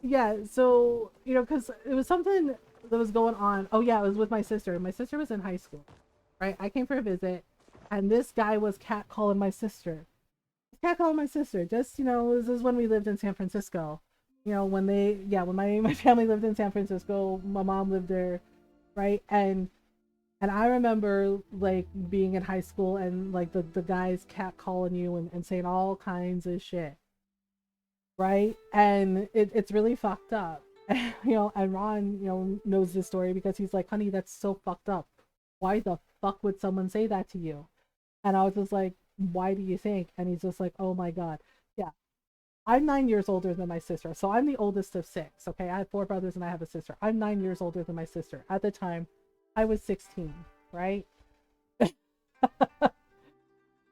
yeah, so, you know, because it was something that was going on. Oh, yeah, it was with my sister. My sister was in high school, right? I came for a visit, and this guy was catcalling my sister. Catcalling my sister. Just, you know, this is when we lived in San Francisco. You know, when when my family lived in San Francisco, my mom lived there, right? And I remember like being in high school and like the guys catcalling you and saying all kinds of shit, right? And it's really fucked up. You know, and Ron, you know, knows this story because he's like, honey, that's so fucked up. Why the fuck would someone say that to you? And I was just like, why do you think? And he's just like, oh my God. Yeah. I'm 9 years older than my sister. So I'm the oldest of six. Okay. I have four brothers and I have a sister. I'm 9 years older than my sister. At the time, I was 16, right?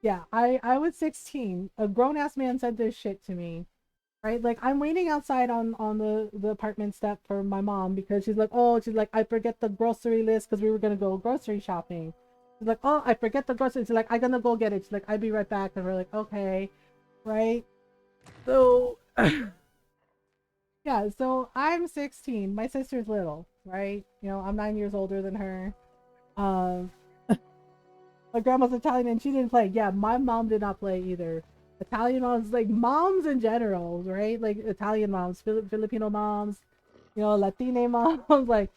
Yeah, I was 16. A grown ass man said this shit to me, right? Like I'm waiting outside on the apartment step for my mom because she's like I forget the grocery list because we were gonna go grocery shopping. She's like, oh, I forget the grocery. She's like, I'm gonna go get it. She's like, I'll be right back. And we're like, okay, right? So yeah, so I'm 16. My sister's little, right? You know, I'm 9 years older than her. Um, my grandma's Italian and she didn't play. Yeah, my mom did not play either. Italian moms, like moms in general, right? Like Italian moms, Filipino moms, you know, Latina moms. Like,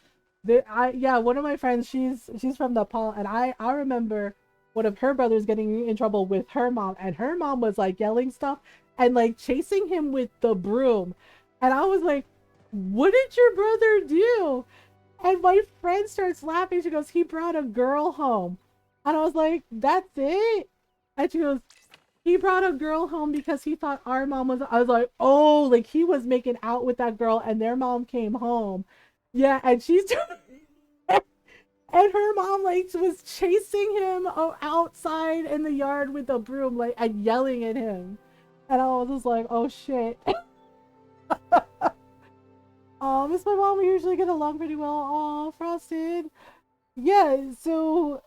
yeah, one of my friends, she's from Nepal, and I remember one of her brothers getting in trouble with her mom, and her mom was like yelling stuff and like chasing him with the broom, and I was like, what did your brother do? And my friend starts laughing. She goes, he brought a girl home. And I was like, that's it? And she goes, he brought a girl home because he thought our mom was. I was like, oh, like he was making out with that girl and their mom came home. Yeah, and she's. And her mom like was chasing him outside in the yard with a broom, like and yelling at him. And I was just like, oh shit. Miss my mom, we usually get along pretty well. Oh, Frosted. Yeah, so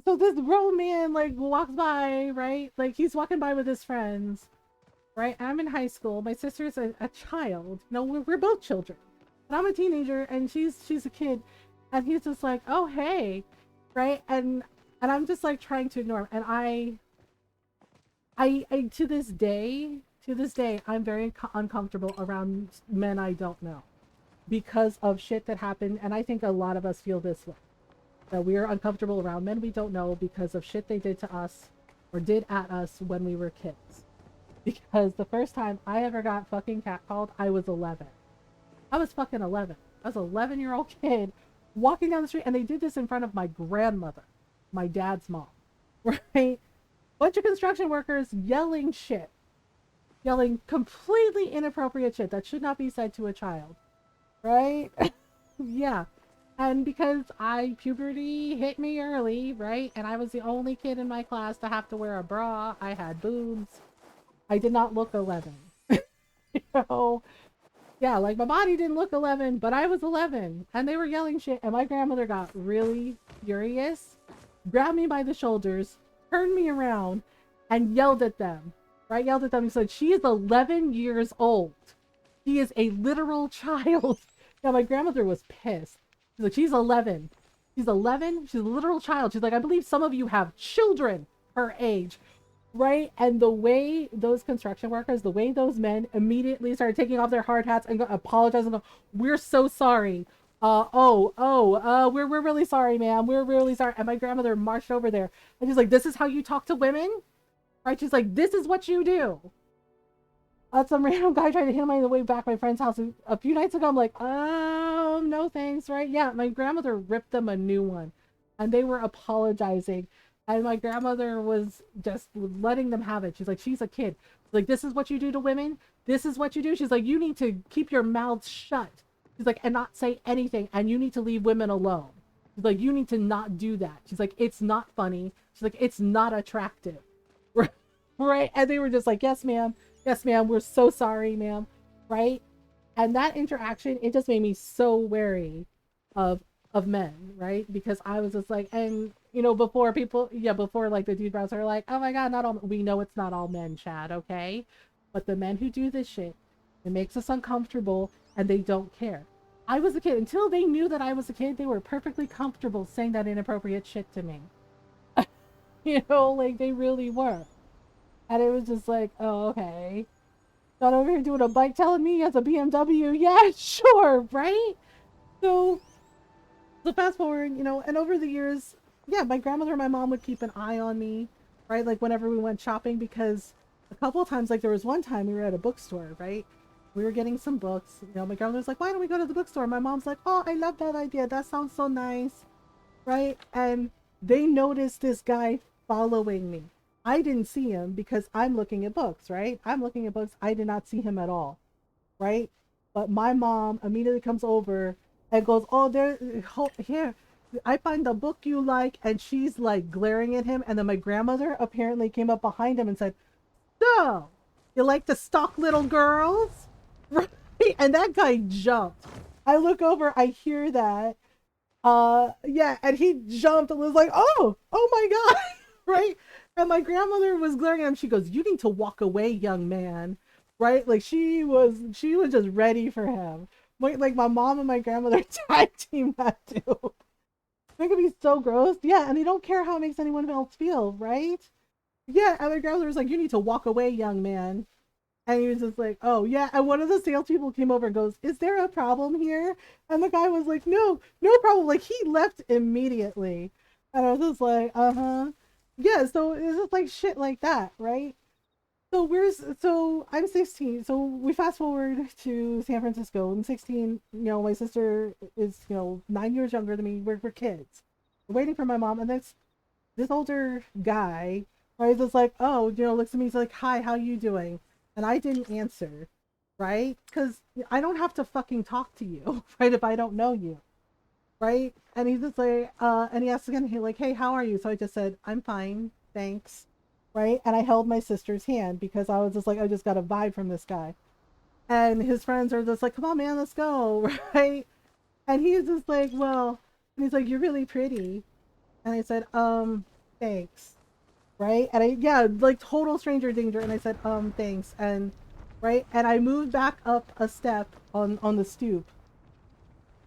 this grown man like walks by, right? Like he's walking by with his friends, right? I'm in high school. My sister's a child. No, we're both children. And I'm a teenager and she's a kid. And he's just like, oh hey, right? And I'm just like trying to ignore him. And I to this day, I'm very uncomfortable around men I don't know because of shit that happened. And I think a lot of us feel this way, that we are uncomfortable around men we don't know because of shit they did to us or did at us when we were kids. Because the first time I ever got fucking catcalled, I was 11. I was fucking 11. I was an 11-year-old kid walking down the street, and they did this in front of my grandmother, my dad's mom, right? Bunch of construction workers yelling shit, yelling completely inappropriate shit that should not be said to a child, right? Yeah. And because puberty hit me early, right? And I was the only kid in my class to have to wear a bra. I had boobs. I did not look 11. You know? Yeah, like my body didn't look 11, but I was 11. And they were yelling shit. And my grandmother got really furious, grabbed me by the shoulders, turned me around, and yelled at them. Right? Yelled at them and said, she is 11 years old. She is a literal child. Yeah, my grandmother was pissed. She's like, she's 11. She's 11. She's a literal child. She's like, I believe some of you have children her age. Right? And the way those construction workers, the way those men immediately started taking off their hard hats and apologizing, we're so sorry. We're really sorry, ma'am. We're really sorry. And my grandmother marched over there and she's like, this is how you talk to women? Right? She's like, this is what you do. Some random guy tried to hit me on the way back to my friend's house a few nights ago. I'm like, no thanks, right? Yeah, my grandmother ripped them a new one. And they were apologizing. And my grandmother was just letting them have it. She's like, she's a kid. She's like, this is what you do to women? This is what you do? She's like, you need to keep your mouths shut. She's like, and not say anything. And you need to leave women alone. She's like, you need to not do that. She's like, it's not funny. She's like, it's not attractive. Right? And they were just like, yes, ma'am. Yes, ma'am. We're so sorry, ma'am. Right? And that interaction, it just made me so wary of men, right? Because I was just like, and you know, before like the dude bros are like, oh my god, not all, we know it's not all men, Chad, okay? But the men who do this shit, it makes us uncomfortable and they don't care. I was a kid. Until they knew that I was a kid, they were perfectly comfortable saying that inappropriate shit to me. You know, like they really were. And it was just like, oh, okay. Not over here doing a bike telling me he has a BMW. Yeah, sure, right? So fast forward, you know, and over the years, yeah, my grandmother and my mom would keep an eye on me, right? Like whenever we went shopping, because a couple of times, like there was one time we were at a bookstore, right? We were getting some books. You know, my grandmother's like, why don't we go to the bookstore? My mom's like, oh, I love that idea. That sounds so nice, right? And they noticed this guy following me. I didn't see him because I'm looking at books, right? I'm looking at books. I did not see him at all, right? But my mom immediately comes over and goes, oh, here, I find the book you like. And she's like glaring at him. And then my grandmother apparently came up behind him and said, so, you like to stalk little girls? Right? And that guy jumped. I look over, I hear that. Yeah, and he jumped and was like, oh my God, right? And my grandmother was glaring at him. She goes, you need to walk away, young man. Right? Like she was just ready for him. Like my mom and my grandmother tag team that too. It could be so gross. Yeah, and they don't care how it makes anyone else feel, right? Yeah, and my grandmother was like, you need to walk away, young man. And he was just like, oh yeah. And one of the salespeople came over and goes, is there a problem here? And the guy was like, no problem. Like he left immediately. And I was just like, yeah, so it's just like shit like that, right? So I'm 16. So we fast forward to San Francisco. I'm 16. You know, my sister is, 9 years younger than me. We're kids. We're waiting for my mom, and this older guy, right, is like, oh, looks at me. He's like, hi, how you doing? And I didn't answer, right? Because I don't have to fucking talk to you, right? If I don't know you, right? And he's just like, and he asked again, he's like, hey, how are you? So I just said, I'm fine, thanks. Right? And I held my sister's hand because I was just like, I just got a vibe from this guy. And his friends are just like, come on, man, let's go. Right? And he's just like, well, and he's like, you're really pretty. And I said, thanks. Right? And like total stranger danger. And I said, thanks. And right? And I moved back up a step on the stoop.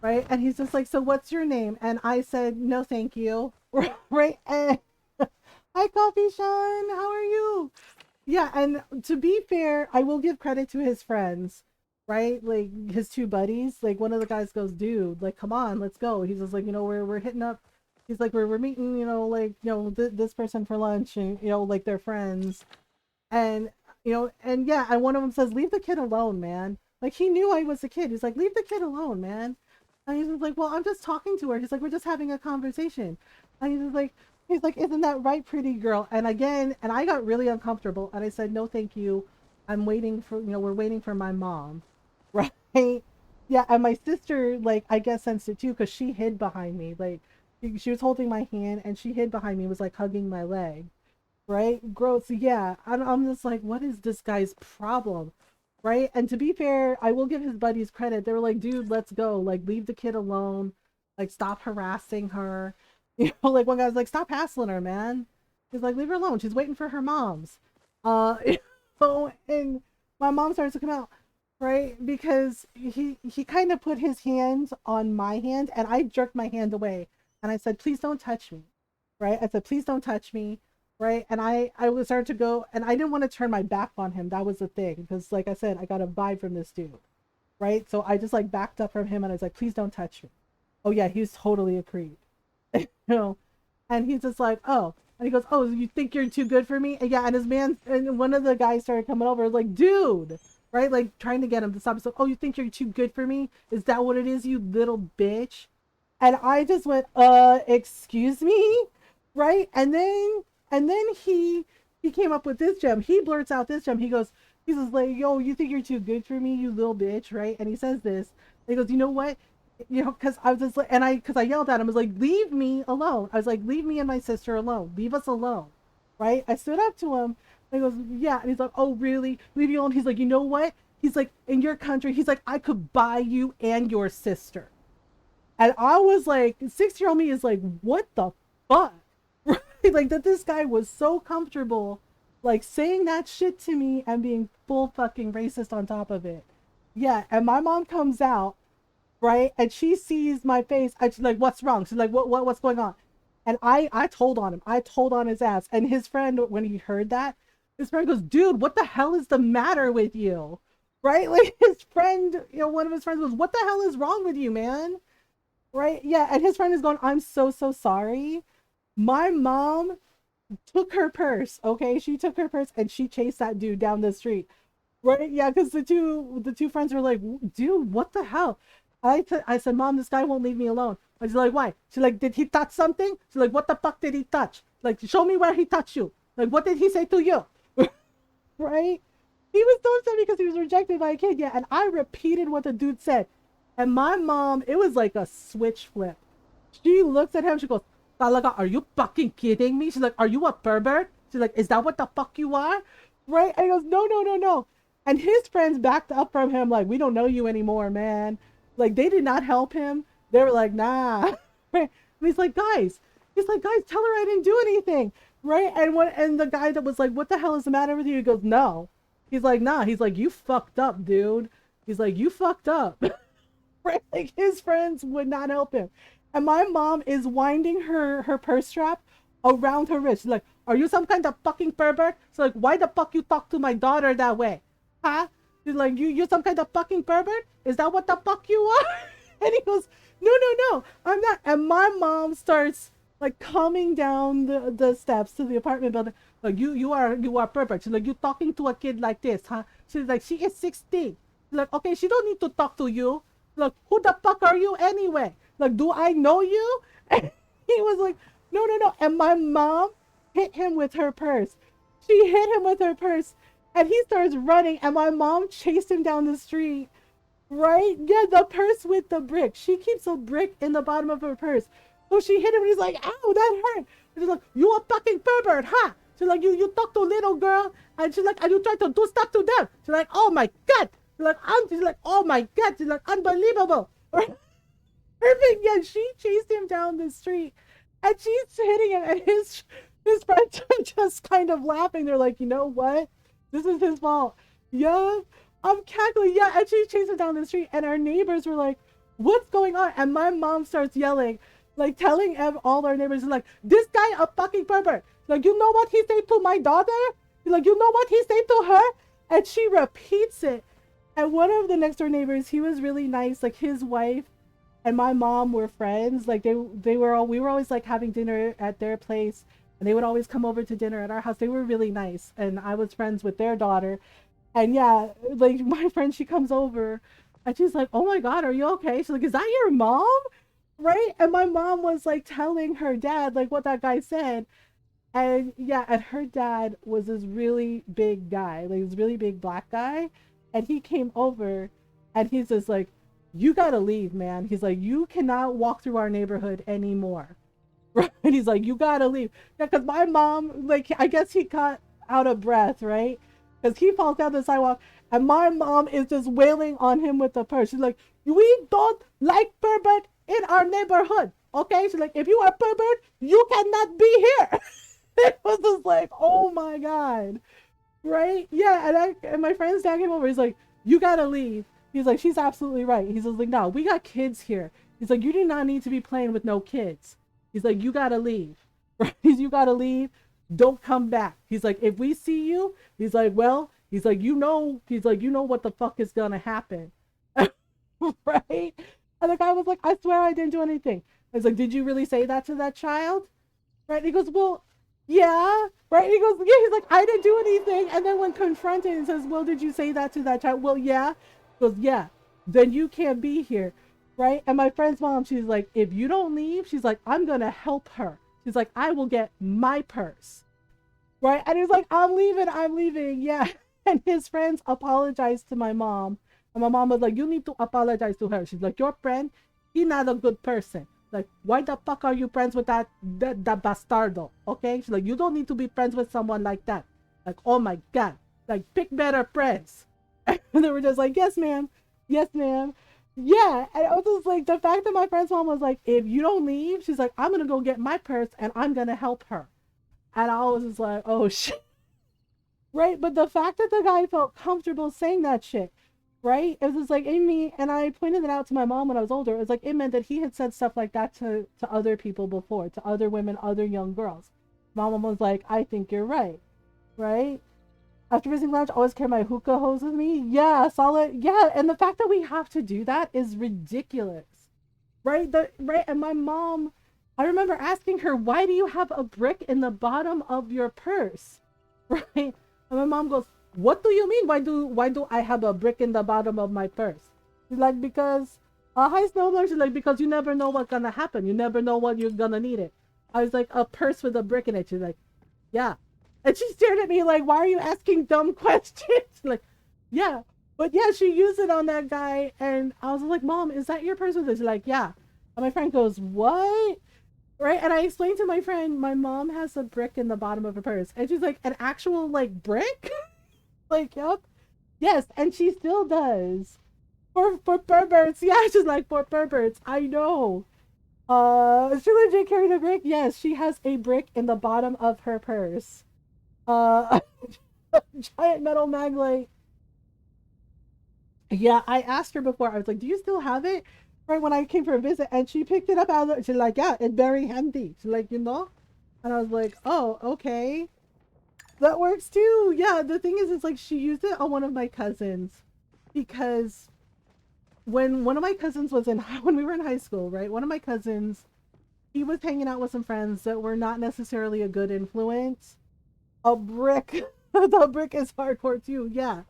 Right? And he's just like, so what's your name? And I said, no, thank you. Right? And hi, Coffee Sean. How are you? Yeah, and to be fair, I will give credit to his friends, right? Like his two buddies. Like one of the guys goes, "Dude, like come on, let's go." He's just like, we're hitting up. He's like, we're meeting, like this person for lunch, and like they're friends, and and yeah, and one of them says, "Leave the kid alone, man." Like he knew I was a kid. He's like, "Leave the kid alone, man." And he's like, "Well, I'm just talking to her." He's like, "We're just having a conversation." And he's like, "Isn't that right, pretty girl?" And again, and I got really uncomfortable, and I said, "No, thank you. I'm waiting for, we're waiting for my mom." Right? Yeah, and my sister, like, I guess sensed it too, because she hid behind me. Like, she was holding my hand, and she hid behind me, was like hugging my leg. Right? Gross. Yeah, I'm just like, what is this guy's problem? Right? And to be fair, I will give his buddies credit. They were like, "Dude, let's go. Like, leave the kid alone. Like, stop harassing her." Like one guy's like, "Stop hassling her, man." He's like, "Leave her alone. She's waiting for her mom's." And my mom starts to come out, right? Because he kind of put his hands on my hand, and I jerked my hand away, and I said, "Please don't touch me." Right? I said, "Please don't touch me." Right? And I was starting to go, and I didn't want to turn my back on him. That was the thing, because like I said, I got a vibe from this dude. Right? So I just like backed up from him, and I was like, "Please don't touch me." Oh yeah, he's totally a creep. know, and he's just like, "Oh," and he goes, "Oh, you think you're too good for me?" And yeah, and his man, and one of the guys started coming over, like, "Dude," right, like trying to get him to stop. So, "Oh, you think you're too good for me? Is that what it is, you little bitch?" And I just went, excuse me," right, and then he came up with this gem. He blurts out this gem. He says like, "Yo, you think you're too good for me, you little bitch," right? And he says this. And he goes, "You know what? Because I was just like," because I yelled at him, I was like, "Leave me alone." I was like, "Leave me and my sister alone. Leave us alone." Right? I stood up to him. And he goes, "Yeah." And he's like, "Oh, really? Leave you alone?" He's like, "You know what?" He's like, "In your country," he's like, "I could buy you and your sister." And I was like, 6-year-old me is like, what the fuck? Right? Like that this guy was so comfortable, like saying that shit to me and being full fucking racist on top of it. Yeah, and my mom comes out, right? And she sees my face. And she's like, "What's wrong?" She's like, what's going on?" And I told on him. I told on his ass. And his friend, when he heard that, his friend goes, "Dude, what the hell is the matter with you?" Right? Like his friend, one of his friends goes, "What the hell is wrong with you, man?" Right? Yeah. And his friend is going, "I'm so, so sorry. My mom took her purse." Okay. She took her purse and she chased that dude down the street. Right? Yeah, because the two friends were like, "Dude, what the hell?" I said, "Mom, this guy won't leave me alone." I was like, "Why?" She's like, "Did he touch something?" She's like, "What the fuck did he touch? Like, show me where he touched you. Like, what did he say to you?" Right? He was so upset because he was rejected by a kid. Yeah, and I repeated what the dude said. And my mom, it was like a switch flip. She looks at him, she goes, "Talaga, are you fucking kidding me?" She's like, "Are you a pervert?" She's like, "Is that what the fuck you are?" Right? And he goes, "No, no, no, no." And his friends backed up from him, like, "We don't know you anymore, man." Like, they did not help him. They were like, "Nah." Right? And he's like, "Guys, tell her I didn't do anything." Right? And the guy that was like, "What the hell is the matter with you?" He goes, "No." He's like, "Nah." He's like, "You fucked up, dude." He's like, "You fucked up." Right? Like his friends would not help him. And my mom is winding her purse strap around her wrist. She's like, "Are you some kind of fucking pervert?" She's like, "Why the fuck you talk to my daughter that way? Huh?" She's like, "You some kind of fucking pervert? Is that what the fuck you are?" And he goes, "No, no, no, I'm not." And my mom starts like coming down the steps to the apartment building. Like, you are pervert. She's like, "You talking to a kid like this, huh?" She's like, "She is 16. She's like, "Okay, she don't need to talk to you. Like, who the fuck are you anyway? Like, do I know you?" And he was like, "No, no, no." And my mom hit him with her purse. She hit him with her purse. And he starts running. And my mom chased him down the street. Right? Yeah, the purse with the brick. She keeps a brick in the bottom of her purse. So she hit him and he's like, "Ow, that hurt." And she's like, "You a fucking pervert, huh?" She's like, you talk to little girl. And she's like, "And you try to do stuff to them." She's like, "Oh my God." She's like, "Oh my God." She's like, "Unbelievable." Perfect. Yeah, she chased him down the street and she's hitting him, and his friends are just kind of laughing. They're like, "You know what? This is his fault." Yeah, I'm cackling. Yeah, and she chased him down the street, and our neighbors were like, "What's going on?" And my mom starts yelling, like telling all our neighbors, like, "This guy a fucking pervert. Like, you know what he said to my daughter?" She's like, you know what he said to her? And she repeats it. And one of the next door neighbors, he was really nice. Like his wife and my mom were friends. Like we were always like having dinner at their place, and they would always come over to dinner at our house. They were really nice, and I was friends with their daughter. And yeah, like my friend, she comes over and she's like, oh my God, are you okay? She's like, is that your mom? Right? And my mom was like telling her dad like what that guy said. And yeah, and her dad was this really big guy, like this really big black guy. And he came over and he's just like, you gotta leave, man. He's like, you cannot walk through our neighborhood anymore. Right? And he's like, you gotta leave. Yeah, because my mom, like, I guess he got out of breath, right? Because he falls down the sidewalk and my mom is just wailing on him with the purse. She's like, we don't like pervert in our neighborhood. Okay? She's like, if you are pervert, you cannot be here. It was just like, oh my God. Right? Yeah, and my friend's dad came over. He's like, you gotta leave. He's like, she's absolutely right. He's like, no, we got kids here. He's like, you do not need to be playing with no kids. He's like, you gotta leave. Right? You gotta leave. Don't come back. He's like, if we see you, he's like, well, he's like, you know what the fuck is gonna happen. Right? And the guy was like, I swear I didn't do anything. I was like, did you really say that to that child? Right? And he goes, well, yeah. Right? And he goes, yeah. He's like, I didn't do anything. And then when confronted, he says, well, did you say that to that child? Well, yeah. He goes, yeah. Then you can't be here. Right? And my friend's mom, she's like, if you don't leave, she's like, I'm gonna help her. She's like, I will get my purse. Right? And he's like, I'm leaving. Yeah. And his friends apologized to my mom. And my mom was like, you need to apologize to her. She's like, your friend, he's not a good person. Like, why the fuck are you friends with that bastardo? Okay? She's like, you don't need to be friends with someone like that. Like, oh my God. Like, pick better friends. And they were just like, yes, ma'am. Yes, ma'am. Yeah. And I was just like, the fact that my friend's mom was like, if you don't leave, she's like, I'm going to go get my purse and I'm going to help her. And I was just like, oh shit. Right? But the fact that the guy felt comfortable saying that shit, right? It was just like, in me, and I pointed it out to my mom when I was older. It was like, it meant that he had said stuff like that to other people before, to other women, other young girls. My mom was like, I think you're right. Right? After visiting lounge, always carry my hookah hose with me. Yeah, solid. Yeah, and the fact that we have to do that is ridiculous. Right? Right? And my mom, I remember asking her, why do you have a brick in the bottom of your purse? Right? And my mom goes, what do you mean? Why do I have a brick in the bottom of my purse? She's like, because hi Snowblower. She's like, because you never know what's gonna happen. You never know what you're gonna need it. I was like, a purse with a brick in it. She's like, yeah. And she stared at me like, why are you asking dumb questions? Like, yeah. But yeah, she used it on that guy, and I was like, Mom, is that your purse with this? She's like, yeah. And my friend goes, what? Right? And I explained to my friend, my mom has a brick in the bottom of her purse. And she's like, an actual like brick? Like, yep. Yes, and she still does. For perverts. Yeah, she's like, for perverts. I know. She legit carried a brick? Yes, she has a brick in the bottom of her purse. A giant metal mag light. Yeah, I asked her before. I was like, do you still have it? Right when I came for a visit, and she picked it up out of the, she's like, yeah, it's very handy. She's like, you know? And I was like, oh, okay. That works too. Yeah, the thing is, it's like she used it on one of my cousins because when one of my cousins was when we were in high school, right? One of my cousins, he was hanging out with some friends that were not necessarily a good influence. A brick, the brick is hardcore too. Yeah.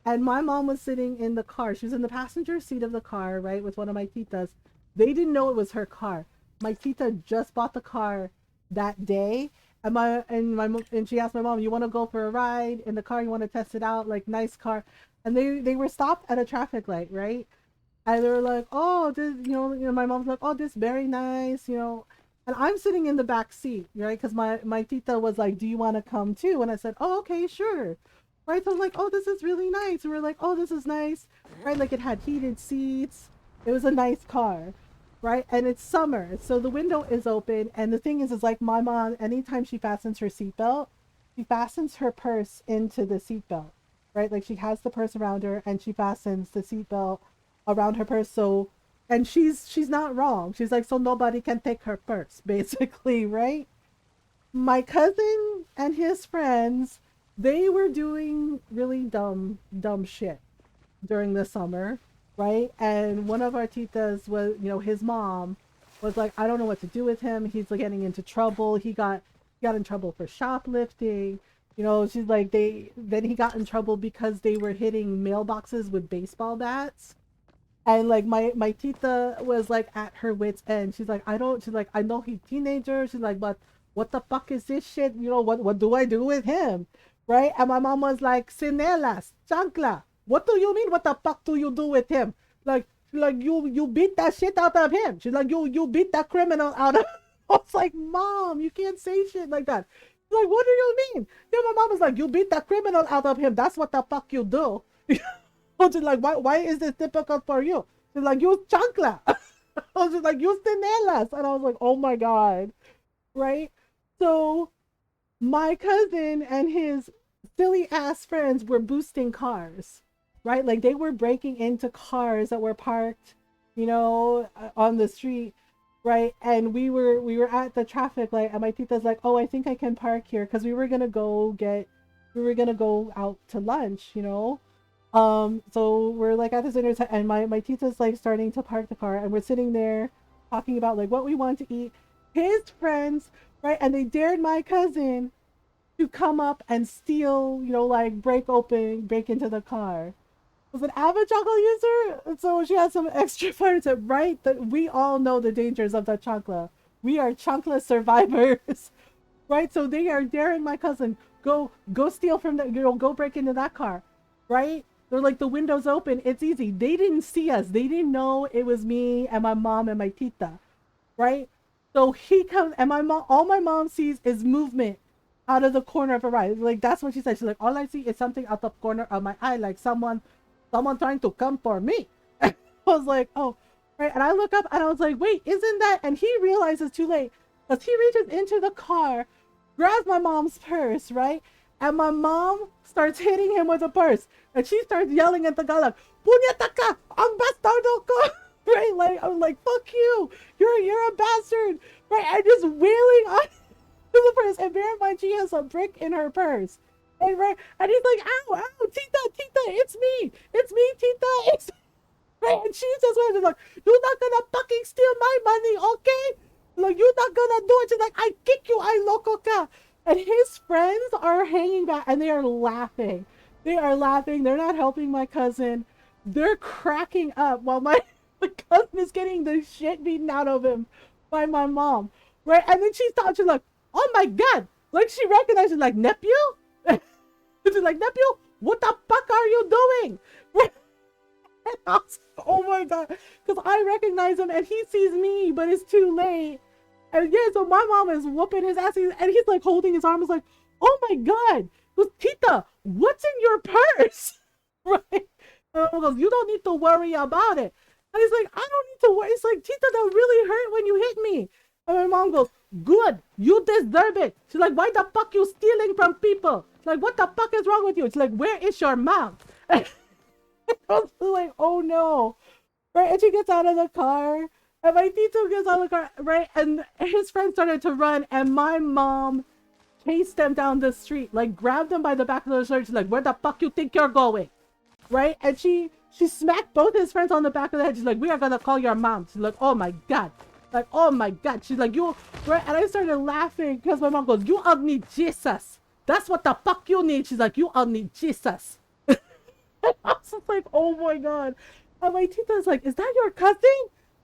And my mom was sitting in the car. She was in the passenger seat of the car, right, with one of my titas. They didn't know it was her car. My tita just bought the car that day. And she asked my mom, you want to go for a ride in the car? You want to test it out? Like, nice car. And they were stopped at a traffic light, right? And they were like, oh, this, my mom's like, oh, this very nice, And I'm sitting in the back seat, right? Because my tita was like, do you want to come too? And I said, oh, okay, sure. Right? So I'm like, oh, this is really nice. And we're like, oh, this is nice. Right? Like, it had heated seats. It was a nice car. Right? And it's summer, so the window is open. And the thing is like my mom, anytime she fastens her seatbelt, she fastens her purse into the seatbelt, right? Like, she has the purse around her and she fastens the seatbelt around her purse. So, and she's not wrong. She's like, so nobody can take her purse, basically, right? My cousin and his friends, they were doing really dumb shit during the summer, right? And one of our titas was, his mom was like, I don't know what to do with him. He's like getting into trouble. He got in trouble for shoplifting. She's like, then he got in trouble because they were hitting mailboxes with baseball bats. And like my tita was like at her wit's end. She's like, I know he's teenager. She's like, but what the fuck is this shit? What do I do with him? Right? And my mom was like, Sinelas, chancla. What do you mean? What the fuck do you do with him? Like you beat that shit out of him. She's like, you beat that criminal out of I was like, Mom, you can't say shit like that. She's like, what do you mean? Yeah, my mom was like, you beat that criminal out of him. That's what the fuck you do. She's like, why is this difficult for you? She's like, you chancla. I was just like, you tinelas. And I was like, oh my God. Right? So my cousin and his silly ass friends were boosting cars, right? Like they were breaking into cars that were parked, on the street, right? And we were at the traffic light, and my tita's like, oh, I think I can park here, because we were gonna go out to lunch, so we're like at this intersection, and my tita's like starting to park the car, and we're sitting there talking about like what we want to eat. His friends, right, and they dared my cousin to come up and steal, like break into the car. Was an avid chocolate user, so she had some extra fire to right. That we all know the dangers of the chocolate. We are chocolate survivors, right? So they are daring my cousin, go steal from the, go break into that car, right? They're like, the window's open, it's easy. They didn't see us. They didn't know it was me and my mom and my tita, right? So he comes, and all my mom sees is movement out of the corner of her eye. Like, that's what she said. She's like, all I see is something out the corner of my eye, like someone trying to come for me. I was like, oh, right. And I look up and I was like, wait, isn't that? And he realizes too late, because he reaches into the car, grabs my mom's purse, right? And my mom starts hitting him with the purse. And she starts yelling at the guy like, Punyeta ka! Ang bastardo ko! Right? Like, I was like, fuck you! You're a bastard! Right? And just wailing on the purse. And bear in mind, she has a brick in her purse. And right? And he's like, ow, tita, it's me, tita, it's right? And she's just like, you're not gonna fucking steal my money, okay? Like, you're not gonna do it. She's like, I kick you, I loco ka. And his friends are hanging back and they are laughing. They're not helping my cousin. They're cracking up while my cousin is getting the shit beaten out of him by my mom, right? And then she stopped. She's like, oh my God. Like, she recognizes, like, nephew? She's like, nephew, what the fuck are you doing? And I was like, oh my God. Because I recognize him and he sees me, but it's too late. And yeah, so my mom is whooping his ass, and he's like holding his arm. He's like, oh my God. He goes, Tita, what's in your purse? Right? And my mom goes, you don't need to worry about it. And he's like, I don't need to worry. It's like, Tita, that really hurt when you hit me. And my mom goes, good, you deserve it. She's like, why the fuck you stealing from people? She's like, what the fuck is wrong with you? She's like, where is your mom? And I was like, oh no. Right? And she gets out of the car. And my tito gets out of the car, right? And his friend started to run, and my mom chased them down the street, like grabbed them by the back of the shirt. She's like, where the fuck you think you're going? Right? And she smacked both his friends on the back of the head. She's like, we are gonna call your mom. She's like, oh my God. Like, oh my God. She's like, you, right? And I started laughing because my mom goes, you all need Jesus. That's what the fuck you need. She's like, you all need Jesus. And I was like, oh my God. And my tita's like, is that your cousin?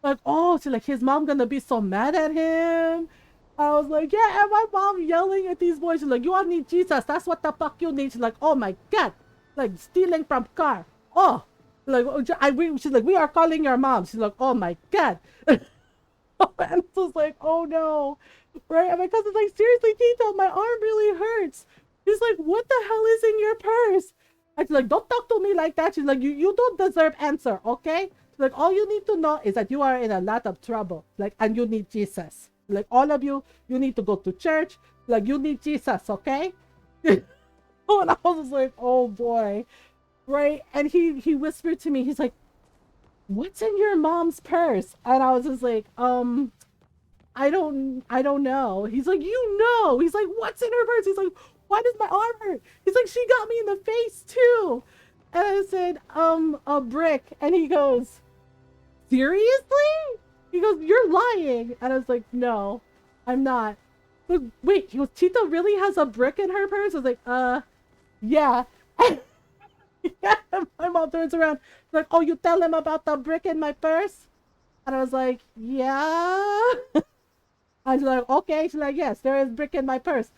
Like, oh, she's like, his mom gonna be so mad at him. I was like, yeah, and my mom yelling at these boys. She's like, you all need Jesus. That's what the fuck you need. She's like, oh my God. Like, stealing from car. Oh, like, she's like, we are calling your mom. She's like, oh my God. And I was like, oh no. Right? And my cousin's like, seriously, Tito, my arm really hurts. She's like, what the hell is in your purse? And she's like, don't talk to me like that. She's like, you don't deserve answer, okay? Like, all you need to know is that you are in a lot of trouble. Like, and you need Jesus. Like, all of you need to go to church. Like, you need Jesus, okay? And I was just like, oh boy. Right? And he whispered to me, he's like, what's in your mom's purse? And I was just like, I don't know. He's like, you know. He's like, what's in her purse? He's like, why does my arm hurt? He's like, she got me in the face too. And I said, a brick. And he goes, seriously? He goes, you're lying. And I was like, no, I'm not. But wait, he goes, Tita really has a brick in her purse? I was like, yeah. Yeah. My mom turns around, like, oh, you tell him about the brick in my purse? And I was like, yeah. And she's like, okay. She's like, yes, there is brick in my purse.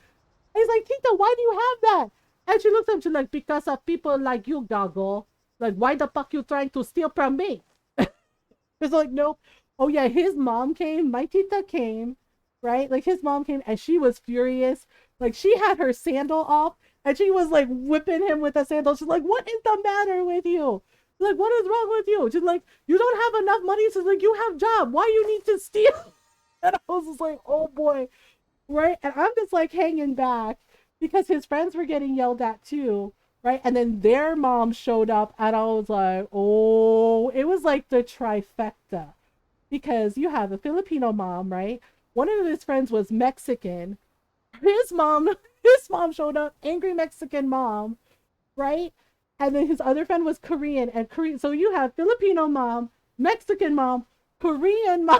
And he's like, Tita, why do you have that? And she looks at him, she's like, because of people like you, Goggle. Like, why the fuck you trying to steal from me? It's like, nope. Oh yeah, his mom came, my Tita came, right? Like his mom came and she was furious. Like she had her sandal off and she was like whipping him with a sandal. She's like, what is the matter with you? Like, what is wrong with you? She's like, you don't have enough money. She's like, you have job. Why you need to steal? And I was just like, oh boy. Right? And I'm just like hanging back because his friends were getting yelled at too. Right? And then their mom showed up and I was like, oh, it was like the trifecta. Because you have a Filipino mom, right? One of his friends was Mexican. His mom showed up, angry Mexican mom, right? And then his other friend was Korean and Korean. So you have Filipino mom, Mexican mom, Korean mom,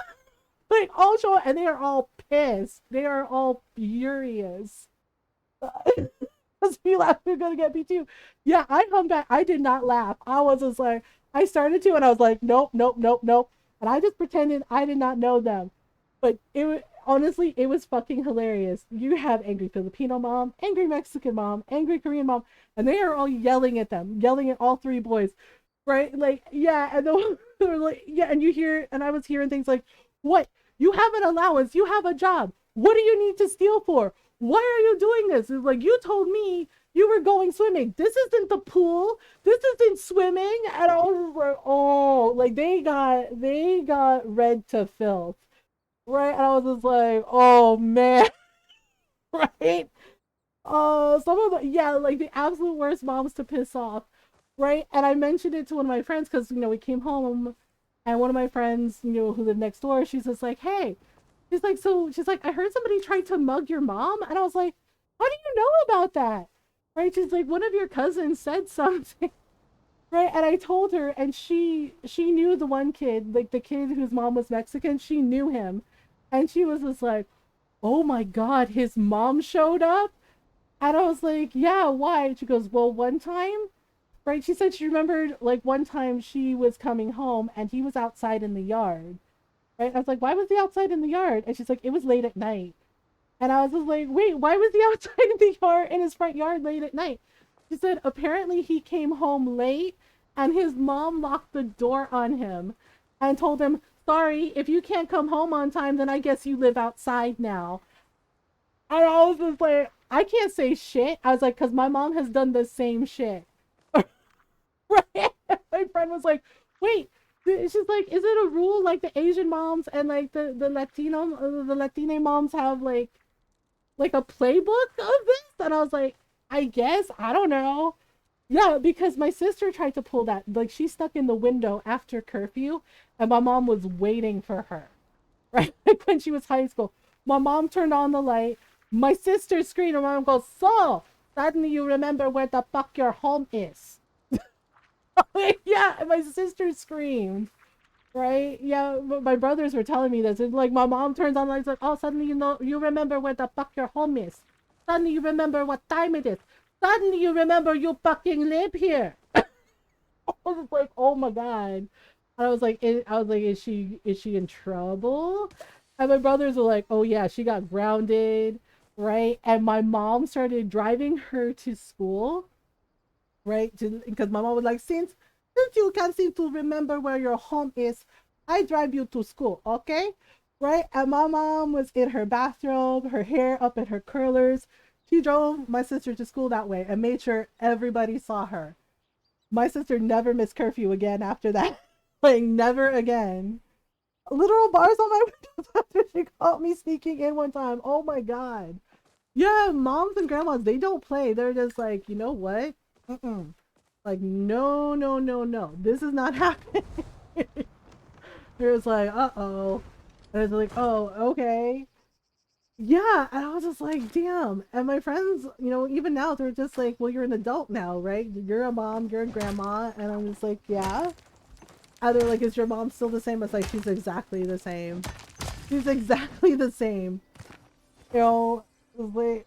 like all show up and they are all pissed. They are all furious. Because we laughed, we're gonna get me too. Yeah, I come back. I did not laugh. I was just like, I started to, and I was like, nope, nope, nope, nope. And I just pretended I did not know them. But it honestly, it was fucking hilarious. You have angry Filipino mom, angry Mexican mom, angry Korean mom, and they are all yelling at them, yelling at all three boys, right? Like, yeah, and they're like, yeah, and you hear, and I was hearing things like, what? You have an allowance, you have a job. What do you need to steal for? Why are you doing this? It's like, you told me you were going swimming. This isn't the pool. This isn't swimming. And I was like, oh, like they got red to filth. Right? And I was just like, oh man. Right? Some of the, yeah, like the absolute worst moms to piss off. Right? And I mentioned it to one of my friends because, we came home and one of my friends, who lived next door, she's just like, hey, she's like, I heard somebody tried to mug your mom. And I was like, how do you know about that? Right? She's like, one of your cousins said something. Right? And I told her, and she knew the one kid, like the kid whose mom was Mexican, she knew him. And she was just like, oh my God, his mom showed up? And I was like, yeah, why? And she goes, well, one time, right? She said she remembered like one time she was coming home and he was outside in the yard. Right? I was like, why was he outside in the yard? And she's like, it was late at night. And I was just like, wait, why was he outside in the yard, in his front yard late at night? She said, apparently he came home late and his mom locked the door on him and told him, sorry, if you can't come home on time, then I guess you live outside now. And I was just like, I can't say shit. I was like, because my mom has done the same shit. Right? My friend was like, wait, she's like, is it a rule like the Asian moms and like the Latina moms have like a playbook of this? And I was like, I guess, I don't know. Yeah, because my sister tried to pull that. Like, she stuck in the window after curfew, and my mom was waiting for her. Right? Like, when she was high school. My mom turned on the light. My sister screamed, and my mom goes, so, suddenly you remember where the fuck your home is. Yeah, and my sister screamed. Right? Yeah, my brothers were telling me this. It's like, my mom turns on the lights, like, oh, suddenly you remember where the fuck your home is. Suddenly you remember what time it is. Suddenly you remember you fucking live here. I was like, oh my God. And I was like, is she in trouble? And my brothers were like, oh yeah, she got grounded, right? And my mom started driving her to school, right? Because my mom was like, since you can't seem to remember where your home is, I drive you to school, okay? Right? And my mom was in her bathrobe, her hair up in her curlers. She drove my sister to school that way and made sure everybody saw her. My sister never missed curfew again after that. Like, never again. Literal bars on my windows after she caught me sneaking in one time. Oh my God. Yeah, moms and grandmas, they don't play. They're just like, you know what? Like, no, no, no, no. This is not happening. They're just like, uh-oh. And it's like, oh, okay. Yeah, and I was just like, damn. And my friends, you know, even now they're just like, well, you're an adult now, right? You're a mom, you're a grandma, and I'm just like, yeah. And they're like, is your mom still the same? I was like, she's exactly the same. She's exactly the same. You know, it was like,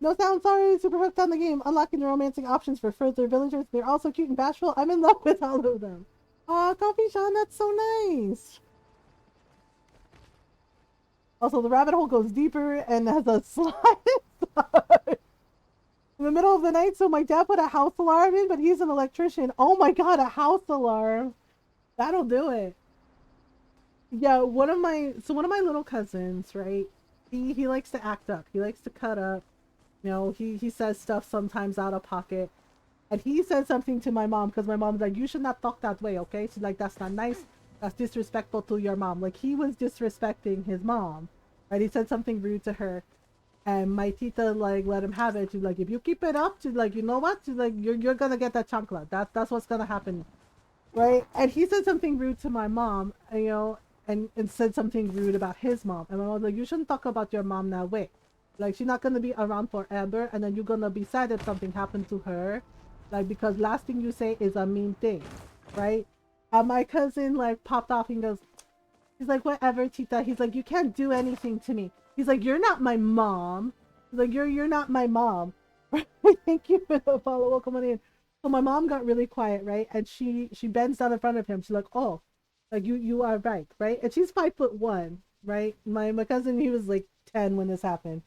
no sound, sorry, super hooked on the game. Unlocking the romantic options for further villagers. They're also cute and bashful. I'm in love with all of them. Aw, Coffee Sean, that's so nice. Also, the rabbit hole goes deeper and has a slide in the middle of the night. So my dad put a house alarm in, but he's an electrician. Oh my god, a house alarm. That'll do it. Yeah, one of my little cousins, right? He likes to act up. He likes to cut up. You know, he says stuff sometimes out of pocket. And he said something to my mom because my mom's like, you should not talk that way, okay? She's like, that's not nice. That's disrespectful to your mom. Like, he was disrespecting his mom, right? He said something rude to her. And my tita, like, let him have it. She's like, if you keep it up, she's like, you know what? She's like, you're going to get that chancla. That's what's going to happen, right? And he said something rude to my mom, you know, and said something rude about his mom. And my mom's like, you shouldn't talk about your mom that way. Like, she's not going to be around forever. And then you're going to be sad if something happened to her. Like, because last thing you say is a mean thing, right? And my cousin, like, popped off and goes, he's like, whatever, tita. He's like, you can't do anything to me. He's like, you're not my mom. He's like, you're not my mom. Thank you for the follow. Welcome on in. So my mom got really quiet, right? And she bends down in front of him. She's like, oh, like, you are right, right? And she's 5'1", right? My cousin, he was like 10 when this happened.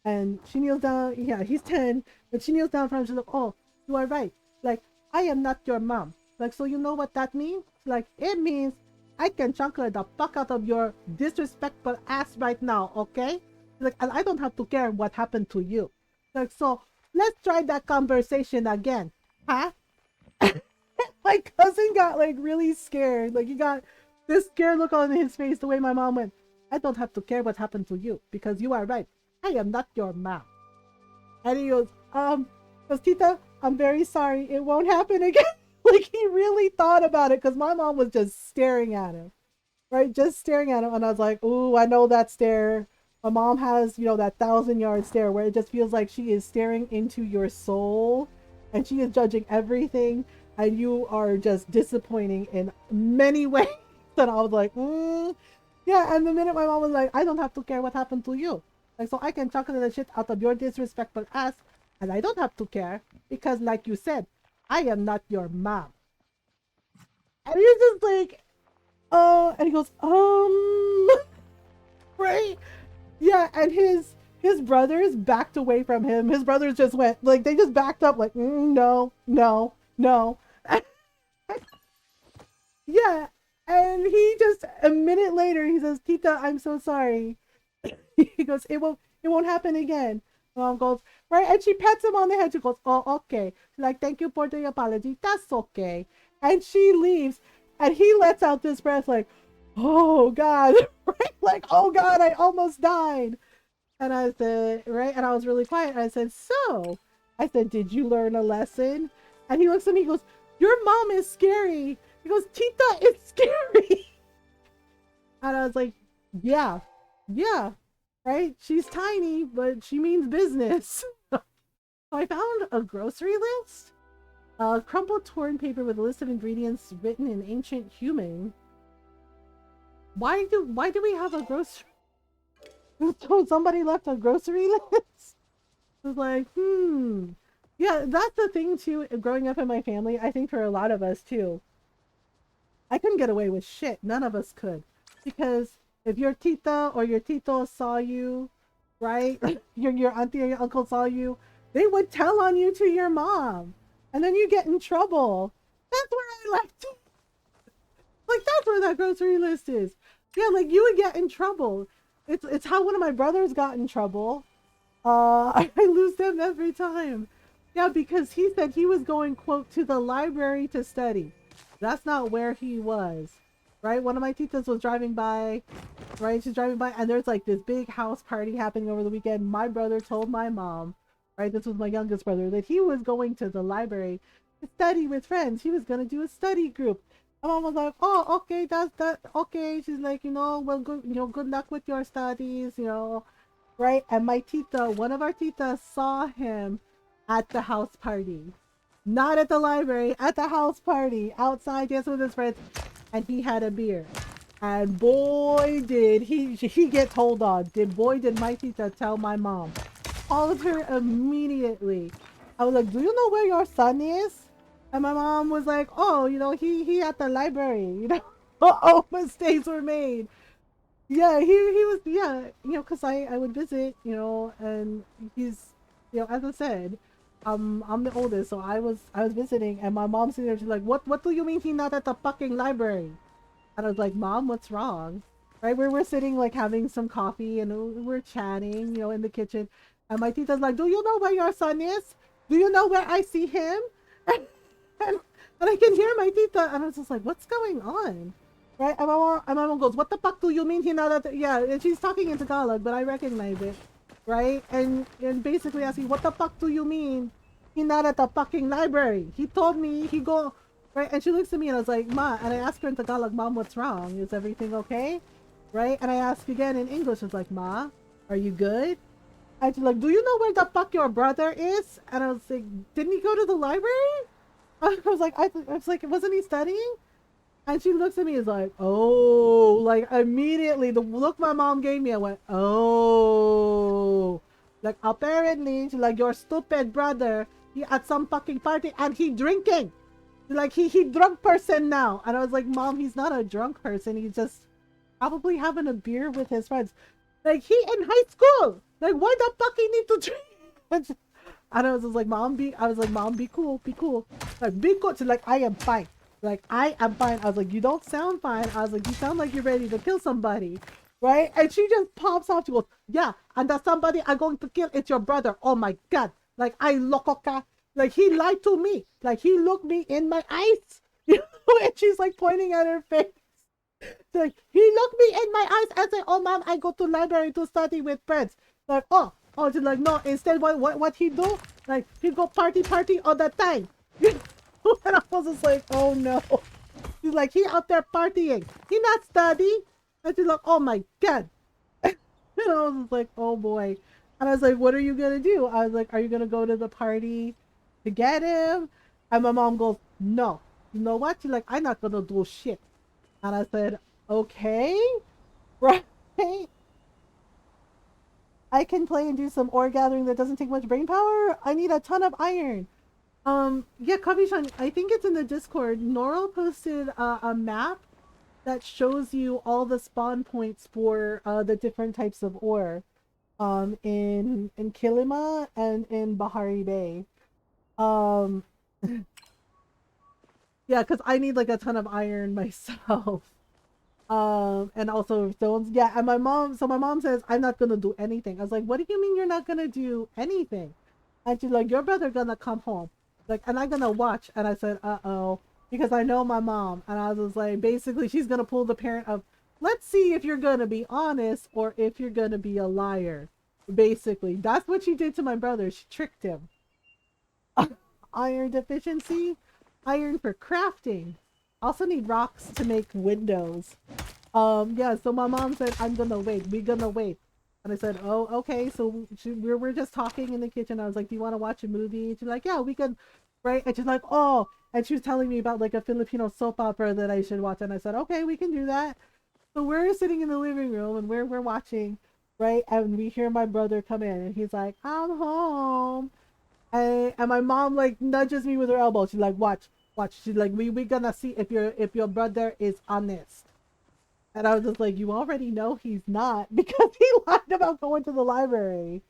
And she kneels down. Yeah, he's 10. And she kneels down in front of him. She's like, oh, you are right. Like, I am not your mom. Like, so you know what that means? Like, it means I can chunkle the fuck out of your disrespectful ass right now, okay? Like, and I don't have to care what happened to you. Like, so let's try that conversation again, huh? My cousin got like really scared. Like, he got this scared look on his face the way my mom went, I don't have to care what happened to you because you are right. I am not your mom. And he goes, Tita, I'm very sorry. It won't happen again. Like, he really thought about it because my mom was just staring at him, right? Just staring at him. And I was like, ooh, I know that stare. My mom has, you know, that 1,000-yard stare where it just feels like she is staring into your soul and she is judging everything and you are just disappointing in many ways. And I was like, yeah. And the minute my mom was like, I don't have to care what happened to you. Like, so I can chuckle the shit out of your disrespectful ass and I don't have to care because, like you said, I am not your mom. And he's just like, oh, and he goes, right? Yeah, and his brothers backed away from him. His brothers just went, like, they just backed up, like, no, no, no. Yeah, and he just, a minute later, he says, Tita, I'm so sorry. He goes, it won't happen again. Mom goes, right, and she pats him on the head. She goes, oh, okay. She's like, thank you for the apology. That's okay. And she leaves, and he lets out this breath like, oh God, right? Like, oh God, I almost died. And I said, right, and I was really quiet. And I said, so, I said, did you learn a lesson? And he looks at me, he goes, your mom is scary. He goes, Tita is scary. And I was like, yeah, right? She's tiny, but she means business. So I found a grocery list. Crumpled torn paper with a list of ingredients written in ancient human. Why do we have a grocery? So somebody left a grocery list? I was like, yeah, that's the thing too, growing up in my family, I think for a lot of us too. I couldn't get away with shit. None of us could. Because if your tita or your tito saw you, right? Your auntie or your uncle saw you, they would tell on you to your mom. And then you get in trouble. That's where I left it. Like, that's where that grocery list is. Yeah, like, you would get in trouble. It's how one of my brothers got in trouble. I lose them every time. Yeah, because he said he was going, quote, to the library to study. That's not where he was. Right? One of my titas was driving by, right? She's driving by, and there's like this big house party happening over the weekend. My brother told my mom, right? This was my youngest brother, that he was going to the library to study with friends. He was going to do a study group. My mom was like, oh, okay, that's that. Okay. She's like, well, good, good luck with your studies, right? And my tita, one of our titas saw him at the house party. Not at the library, at the house party, outside dancing with his friends, and he had a beer. And boy, did he get told on. Did my tita tell my mom. Called her immediately. I was like, do you know where your son is? And my mom was like, oh, he at the library, all mistakes were made. Yeah, he was, yeah, because I would visit, and he's, as I said, I'm the oldest, so I was visiting, and my mom's sitting there, she's like, what do you mean he's not at the fucking library? And I was like, Mom, what's wrong? Right, we're sitting like having some coffee and we're chatting, in the kitchen, and my tita's like, do you know where your son is? Do you know where I see him? And, and I can hear my tita, and I was just like, what's going on? Right? And my mom goes, what the fuck do you mean he not at the... Yeah, and she's talking in Tagalog, but I recognize it. Right? And basically asking, what the fuck do you mean he not at the fucking library? He told me he go... Right? And she looks at me and I was like, Ma, and I asked her in Tagalog, Mom, what's wrong? Is everything okay? Right? And I asked again in English, I was like, Ma, are you good? And she's like, do you know where the fuck your brother is? And I was like, didn't he go to the library? I was like, wasn't he studying? And she looks at me and is like, oh, like immediately the look my mom gave me, I went, oh, like apparently, she's like, your stupid brother, he at some fucking party and he drinking. Like he drunk person now. And I was like, Mom, he's not a drunk person. He's just probably having a beer with his friends. Like he in high school. Like why the fuck he need to drink? And I was just like, Mom, be cool, be cool. Like, be cool. She's like, I am fine. Like, I am fine. I was like, you don't sound fine. I was like, you sound like you're ready to kill somebody. Right? And she just pops off. She goes, yeah, and the somebody I'm going to kill, it's your brother. Oh my God. Like, I lococa. Like, he lied to me. Like, he looked me in my eyes. You know? And she's like pointing at her face. Like, he looked me in my eyes and said, oh, Mom, I go to library to study with friends. Like, oh, she's like, no, instead what he do? Like, he go party all the time. And I was just like, oh no. She's like, he out there partying. He not studying. And she's like, oh my God. And I was just like, oh boy. And I was like, what are you gonna do? I was like, are you gonna go to the party to get him? And my mom goes, no. You know what? She's like, I'm not gonna do shit. And I said, okay. Right? I can play and do some ore gathering that doesn't take much brain power. I need a ton of iron. Yeah, Kabi-chan, I think it's in the Discord. Noro posted a map that shows you all the spawn points for the different types of ore. In Kilima and in Bahari Bay. Yeah, because I need like a ton of iron myself. And also stones. Yeah, and my mom says, I'm not gonna do anything. I was like, what do you mean you're not gonna do anything? And she's like, your brother gonna come home. Like, and I'm gonna watch. And I said, uh-oh. Because I know my mom. And I was like, basically, she's gonna pull the parent of, let's see if you're gonna be honest or if you're gonna be a liar. Basically, that's what she did to my brother. She tricked him. Iron deficiency. Iron for crafting. Also need rocks to make windows. Yeah, so my mom said, I'm gonna wait. We're gonna wait. And I said, oh, okay. So we're just talking in the kitchen. I was like, do you want to watch a movie? And she's like, yeah, we can. Right? And she's like, oh. And she was telling me about like a Filipino soap opera that I should watch. And I said, okay, we can do that. So we're sitting in the living room and we're watching, right? And we hear my brother come in and he's like, I'm home. And my mom like nudges me with her elbow. She's like, watch. She's like, we gonna see if your brother is honest. And I was just like, you already know he's not because he lied about going to the library.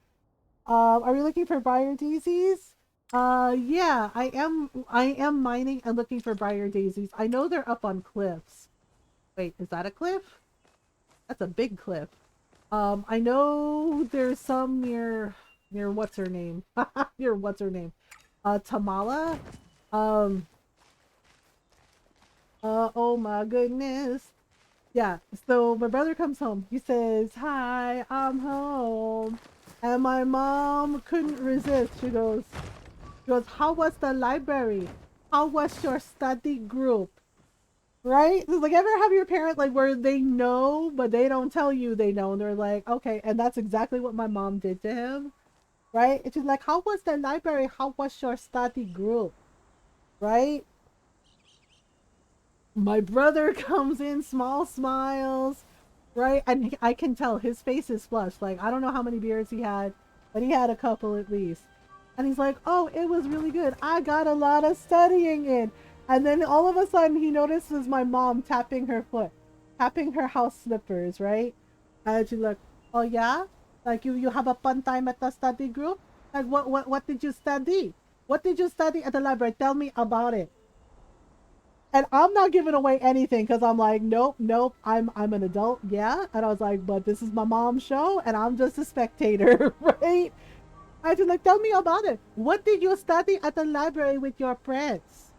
Are we looking for briar daisies? Yeah, I am mining and looking for briar daisies. I know they're up on cliffs. Wait, is that a cliff? That's a big cliff. I know there's some near what's her name? Near what's her name? Tamala. Oh my goodness. Yeah, so my brother comes home. He says, hi, I'm home. And my mom couldn't resist. She goes, how was the library? How was your study group? Right? It's like, ever have your parent like where they know, but they don't tell you they know, and they're like, okay, and that's exactly what my mom did to him, right? It's just like, how was the library? How was your study group, right? My brother comes in, small smiles, right? And I can tell his face is flushed. Like, I don't know how many beers he had, but he had a couple at least. And he's like, oh, it was really good. I got a lot of studying in. And then all of a sudden he notices my mom tapping her foot, tapping her house slippers, right? And she's like, oh yeah? Like you have a fun time at the study group? Like what did you study? What did you study at the library? Tell me about it. And I'm not giving away anything because I'm like, nope, nope, I'm an adult, yeah. And I was like, but this is my mom's show and I'm just a spectator, right? I just like, tell me about it. What did you study at the library with your friends?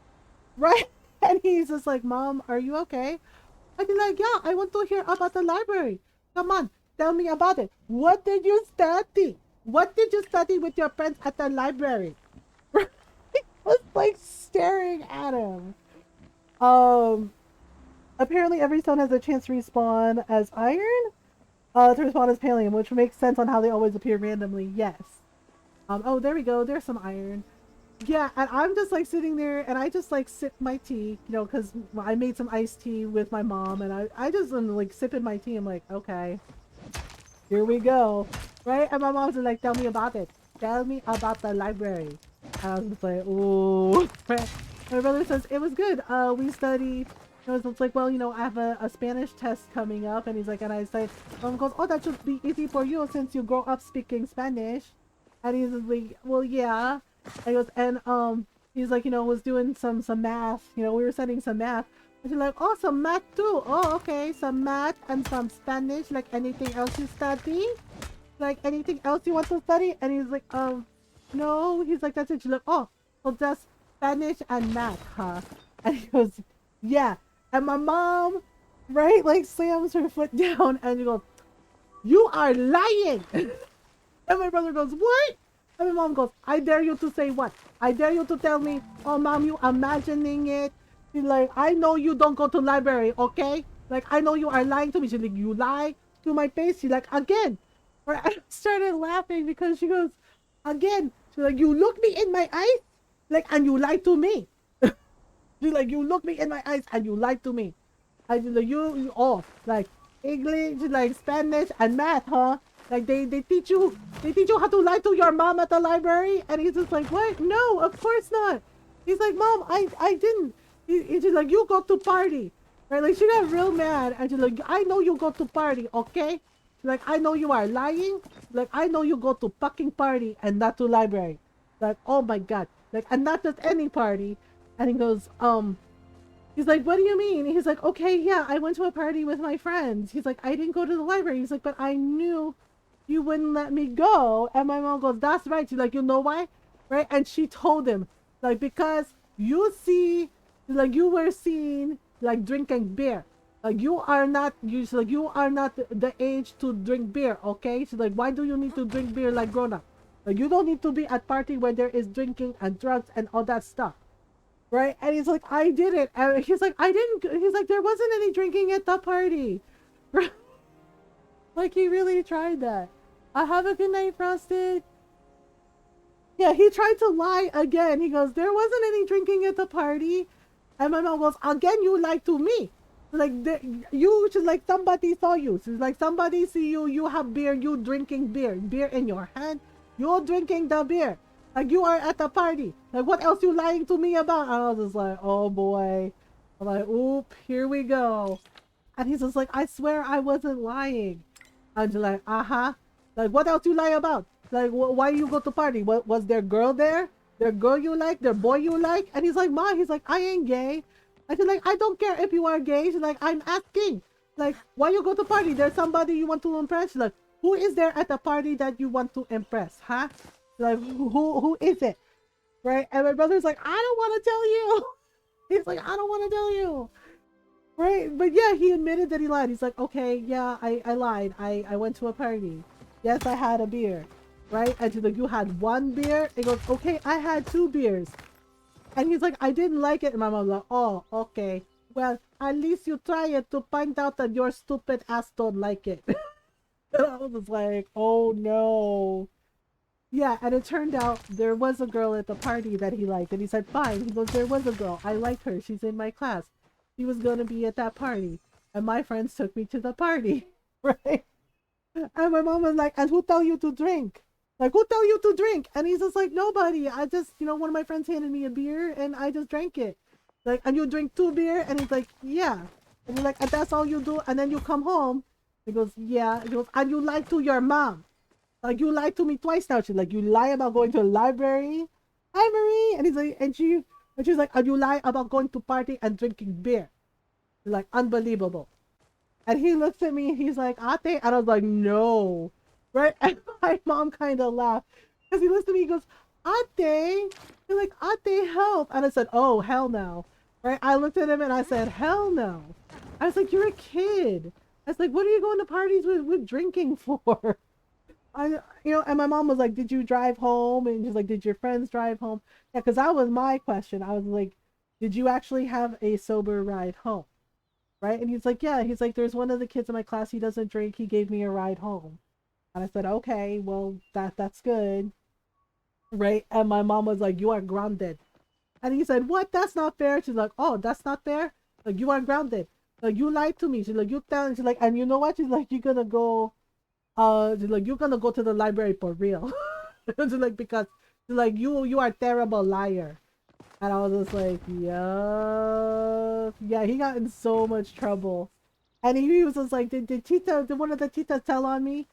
Right? And he's just like, Mom, are you okay? I'd be like, yeah, I want to hear about the library. Come on, tell me about it. What did you study? What did you study with your friends at the library? Right? I was like staring at him. Apparently every stone has a chance to respawn as iron, to respawn as pallium, which makes sense on how they always appear randomly. Yes. Oh, there we go. There's some iron. Yeah, and I'm just like sitting there, and I just like sip my tea, you know, because I made some iced tea with my mom, and I just am like sipping my tea. I'm like, okay, here we go, right? And my mom's just like, tell me about it. Tell me about the library. And I was just like, ooh. My brother says it was good. We studied. It's like, well, you know, I have a Spanish test coming up, and he's like, and I said, goes, oh, that should be easy for you since you grow up speaking Spanish. And he's like, well, yeah. And he goes, and he's like, you know, was doing some math. You know, we were studying some math. And she's like, oh, some math too. Oh, okay, some math and some Spanish. Like anything else you study? Like anything else you want to study? And he's like, no. He's like, that's it. She's like, oh, well, just Spanish and math, huh? And he goes, yeah. And my mom, right, like slams her foot down, and you go, you are lying. And my brother goes, what? And my mom goes, I dare you to say what? I dare you to tell me, oh, mom, you imagining it. She's like, I know you don't go to library, okay? Like, I know you are lying to me. She's like, you lie to my face. She's like, again. Or I started laughing because she goes, again. She's like, you look me in my eyes, like, and you lie to me. She's like, you look me in my eyes and you lied to me. I was like, you like English, like Spanish and math, huh? Like they teach you how to lie to your mom at the library. And he's just like, what? No, of course not. He's like, Mom, I didn't. He's just like, you go to party. Right? Like she got real mad and she's like, I know you go to party, okay? Like I know you are lying. Like I know you go to fucking party and not to library. Like, oh my god. Like, and not just any party. And he goes, he's like, what do you mean? He's like, okay, yeah, I went to a party with my friends. He's like, I didn't go to the library. He's like, but I knew you wouldn't let me go. And my mom goes, that's right. She's like, you know why? Right? And she told him, like, because you see, like, you were seen, like, drinking beer. Like, you are not the age to drink beer, okay? She's like, why do you need to drink beer like grown up? Like, you don't need to be at party where there is drinking and drugs and all that stuff. Right? And he's like, I did it. And he's like, I didn't. He's like, there wasn't any drinking at the party. Like, he really tried that. Have a good night, Frosted. Yeah, he tried to lie again. He goes, there wasn't any drinking at the party. And my mom goes, again, you lied to me. Like, you should, like, somebody saw you. She's like, somebody see you. You have beer. You drinking beer. Beer in your hand. You're drinking the beer. Like, you are at the party. Like, what else you lying to me about? And I was just like, oh boy. I'm like, oop, here we go. And he's just like, I swear I wasn't lying. And she's like, uh-huh. Like, what else you lie about? Like, why you go to party? What, was there girl there? There girl you like? There boy you like? And he's like, Ma, he's like, I ain't gay. And she's like, I don't care if you are gay. She's like, I'm asking. Like, why you go to party? There's somebody you want to impress? She's like, who is there at the party that you want to impress? Huh? Like, who is it? Right? And my brother's like, I don't want to tell you. He's like, I don't want to tell you. Right? But yeah, he admitted that he lied. He's like, okay, yeah, I lied. I went to a party. Yes, I had a beer. Right? And she's like, you had one beer? He goes, okay, I had 2 beers. And he's like, I didn't like it. And my mom's like, oh, okay. well, at least you try it to find out that your stupid ass don't like it. And I was just like, oh no. Yeah, and it turned out there was a girl at the party that he liked. And he said, fine. He goes, there was a girl. I like her. She's in my class. She was going to be at that party. And my friends took me to the party. Right? And my mom was like, and who tell you to drink? Like, who tell you to drink? And he's just like, nobody. I just, one of my friends handed me a beer and I just drank it. Like, and you drink 2 beer? And he's like, yeah. And he's like, and that's all you do? And then you come home. He goes, yeah. He goes, and you lied to your mom. Like, you lied to me twice now. She's like, you lie about going to the library? Hi, Marie. And he's like, and she's like, and you lie about going to party and drinking beer. She's like, unbelievable. And he looks at me and he's like, Ate? And I was like, no. Right? And my mom kind of laughed. Because he looks at me, he goes, Ate? He's like, Ate, help. And I said, oh, hell no. Right? I looked at him and I said, hell no. I was like, you're a kid. I was like, what are you going to parties with drinking for? And my mom was like, did you drive home? And she's like, did your friends drive home? Yeah, because that was my question. I was like, did you actually have a sober ride home? Right? And he's like, yeah. He's like, there's one of the kids in my class. He doesn't drink. He gave me a ride home. And I said, okay, well, that's good. Right? And my mom was like, you are grounded. And he said, what? That's not fair. She's like, oh, that's not fair? Like, you are grounded. Like, you lied to me. She's like, you tell. She's like, and you know what? She's like, you're going to go. She's like, you're gonna go to the library for real. She's like, because she's like, you are a terrible liar. And I was just like, yeah, he got in so much trouble. And he was just like, did one of the titas tell on me?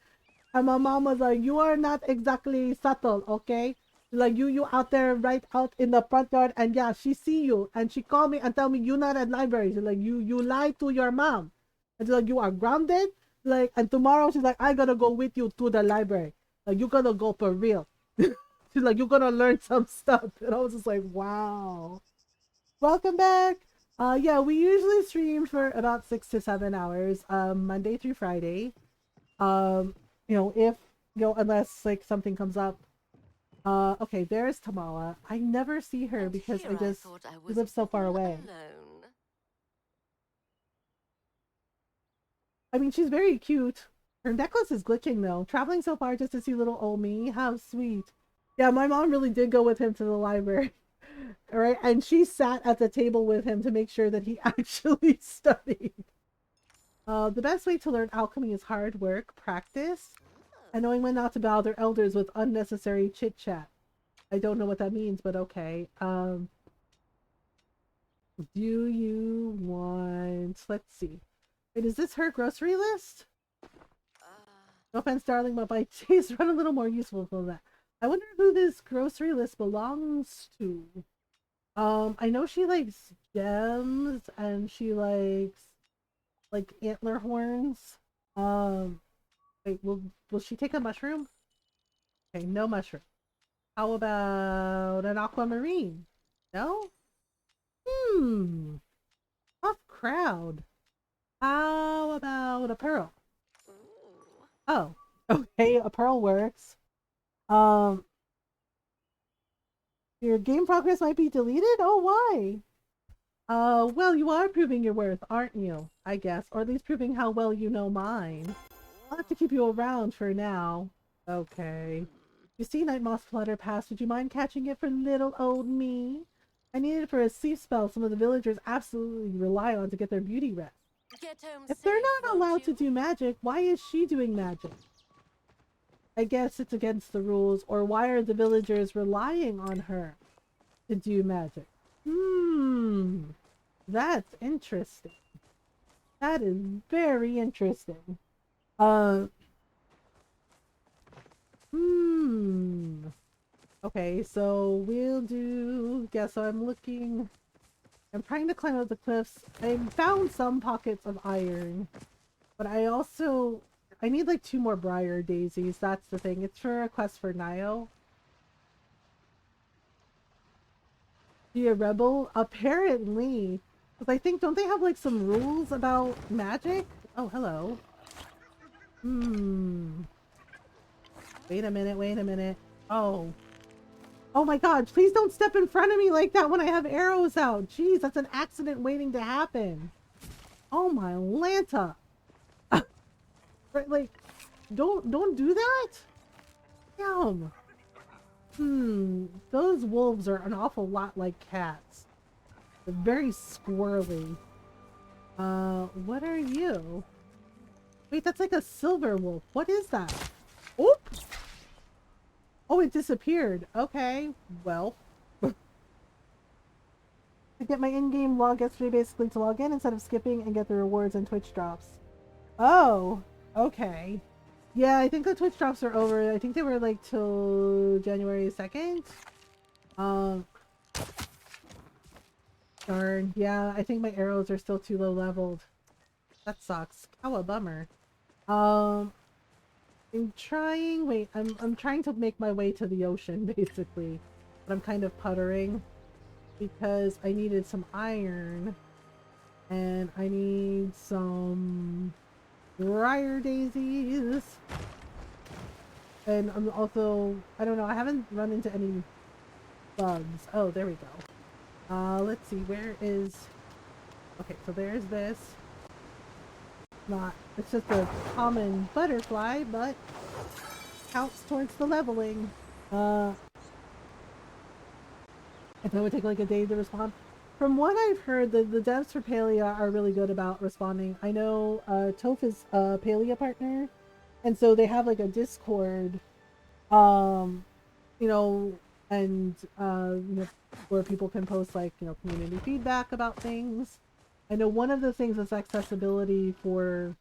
And my mom was like, you are not exactly subtle, okay? She's like, you out there right out in the front yard, and yeah, she see you and she called me and tell me you're not at library. She's like, you lied to your mom. And she's like, you are grounded. Like, and tomorrow she's like, I gotta go with you to the library. Like, you gotta go for real. She's like, you're gonna learn some stuff. And I was just like, wow. Welcome back. Yeah, we usually stream for about 6 to 7 hours, Monday through Friday. If unless like something comes up. Okay, there's Tamala. I never see her because we live so far away. Alone. I mean, she's very cute. Her necklace is glitching though. Traveling so far just to see little old me. How sweet. Yeah, my mom really did go with him to the library. All right. And she sat at the table with him to make sure that he actually studied. The best way to learn alchemy is hard work, practice, and knowing when not to bother elders with unnecessary chit chat. I don't know what that means, but okay. Do you want, let's see. Wait, is this her grocery list? No offense, darling, but my taste run a little more useful than that. I wonder who this grocery list belongs to. I know she likes gems and she likes like antler horns. Wait, will she take a mushroom? Okay, no mushroom. How about an aquamarine? No? Tough crowd. How about a pearl? Ooh. Oh, okay, a pearl works. Your game progress might be deleted? Oh, why? Well, you are proving your worth, aren't you? I guess, or at least proving how well you know mine. I'll have to keep you around for now. Okay. You see Night Moss flutter past. Would you mind catching it for little old me? I need it for a sleep spell some of the villagers absolutely rely on to get their beauty rest. Get home If safe, they're not allowed won't to you? do magic, why is she doing magic? I guess it's against the rules, or why are the villagers relying on her to do magic? That's interesting. That is very interesting. Okay, so we'll do, yeah, so I'm trying to climb up the cliffs. I found some pockets of iron, but I need like 2 more briar daisies. That's the thing. It's for a quest for Nio. Be a rebel? Apparently. Because I think, don't they have like some rules about magic? Oh, hello. Wait a minute. Oh. Oh my god, please don't step in front of me like that when I have arrows out. Jeez, that's an accident waiting to happen. Oh my Lanta. Right, like, don't do that? Damn. Those wolves are an awful lot like cats. They're very squirrely. What are you? Wait, that's like a silver wolf. What is that? Oop! Oh, it disappeared. Okay, well. To get my in-game log yesterday, basically to log in instead of skipping and get the rewards and Twitch drops. Oh, okay. Yeah, I think the Twitch drops are over. I think they were like till January 2nd. Darn. Yeah, I think my arrows are still too low leveled. That sucks. Oh, a bummer. I'm trying. Wait, I'm trying to make my way to the ocean basically, but I'm kind of puttering because I needed some iron and I need some briar daisies. And I'm also, I don't know, I haven't run into any bugs. Oh, there we go. Let's see, where is... Okay, so there's this. It's just a common butterfly, but counts towards the leveling. If that would take like a day to respond. From what I've heard, the devs for Palia are really good about responding. I know Toph is a Palia partner, and so they have like a Discord, you know, and you know, where people can post like, you know, community feedback about things. I know one of the things is accessibility for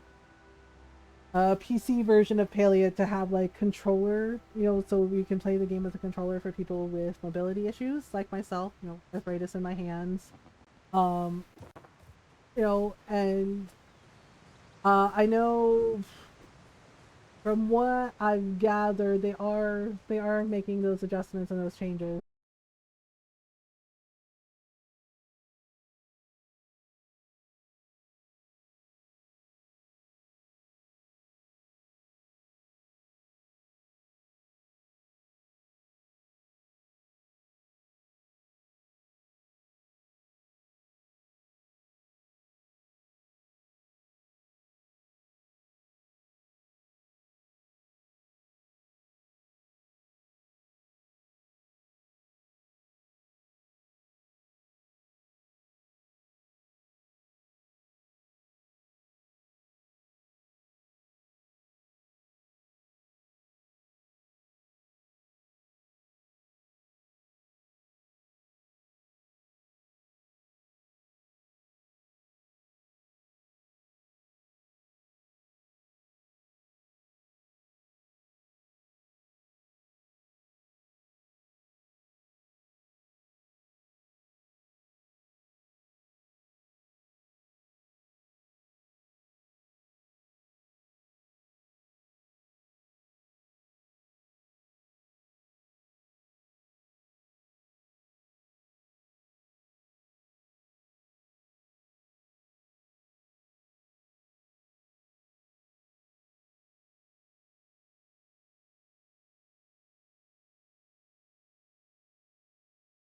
a PC version of Palia to have like controller, you know, so you can play the game with a controller for people with mobility issues like myself, you know, arthritis in my hands. You know, and I know from what I've gathered, they are making those adjustments and those changes.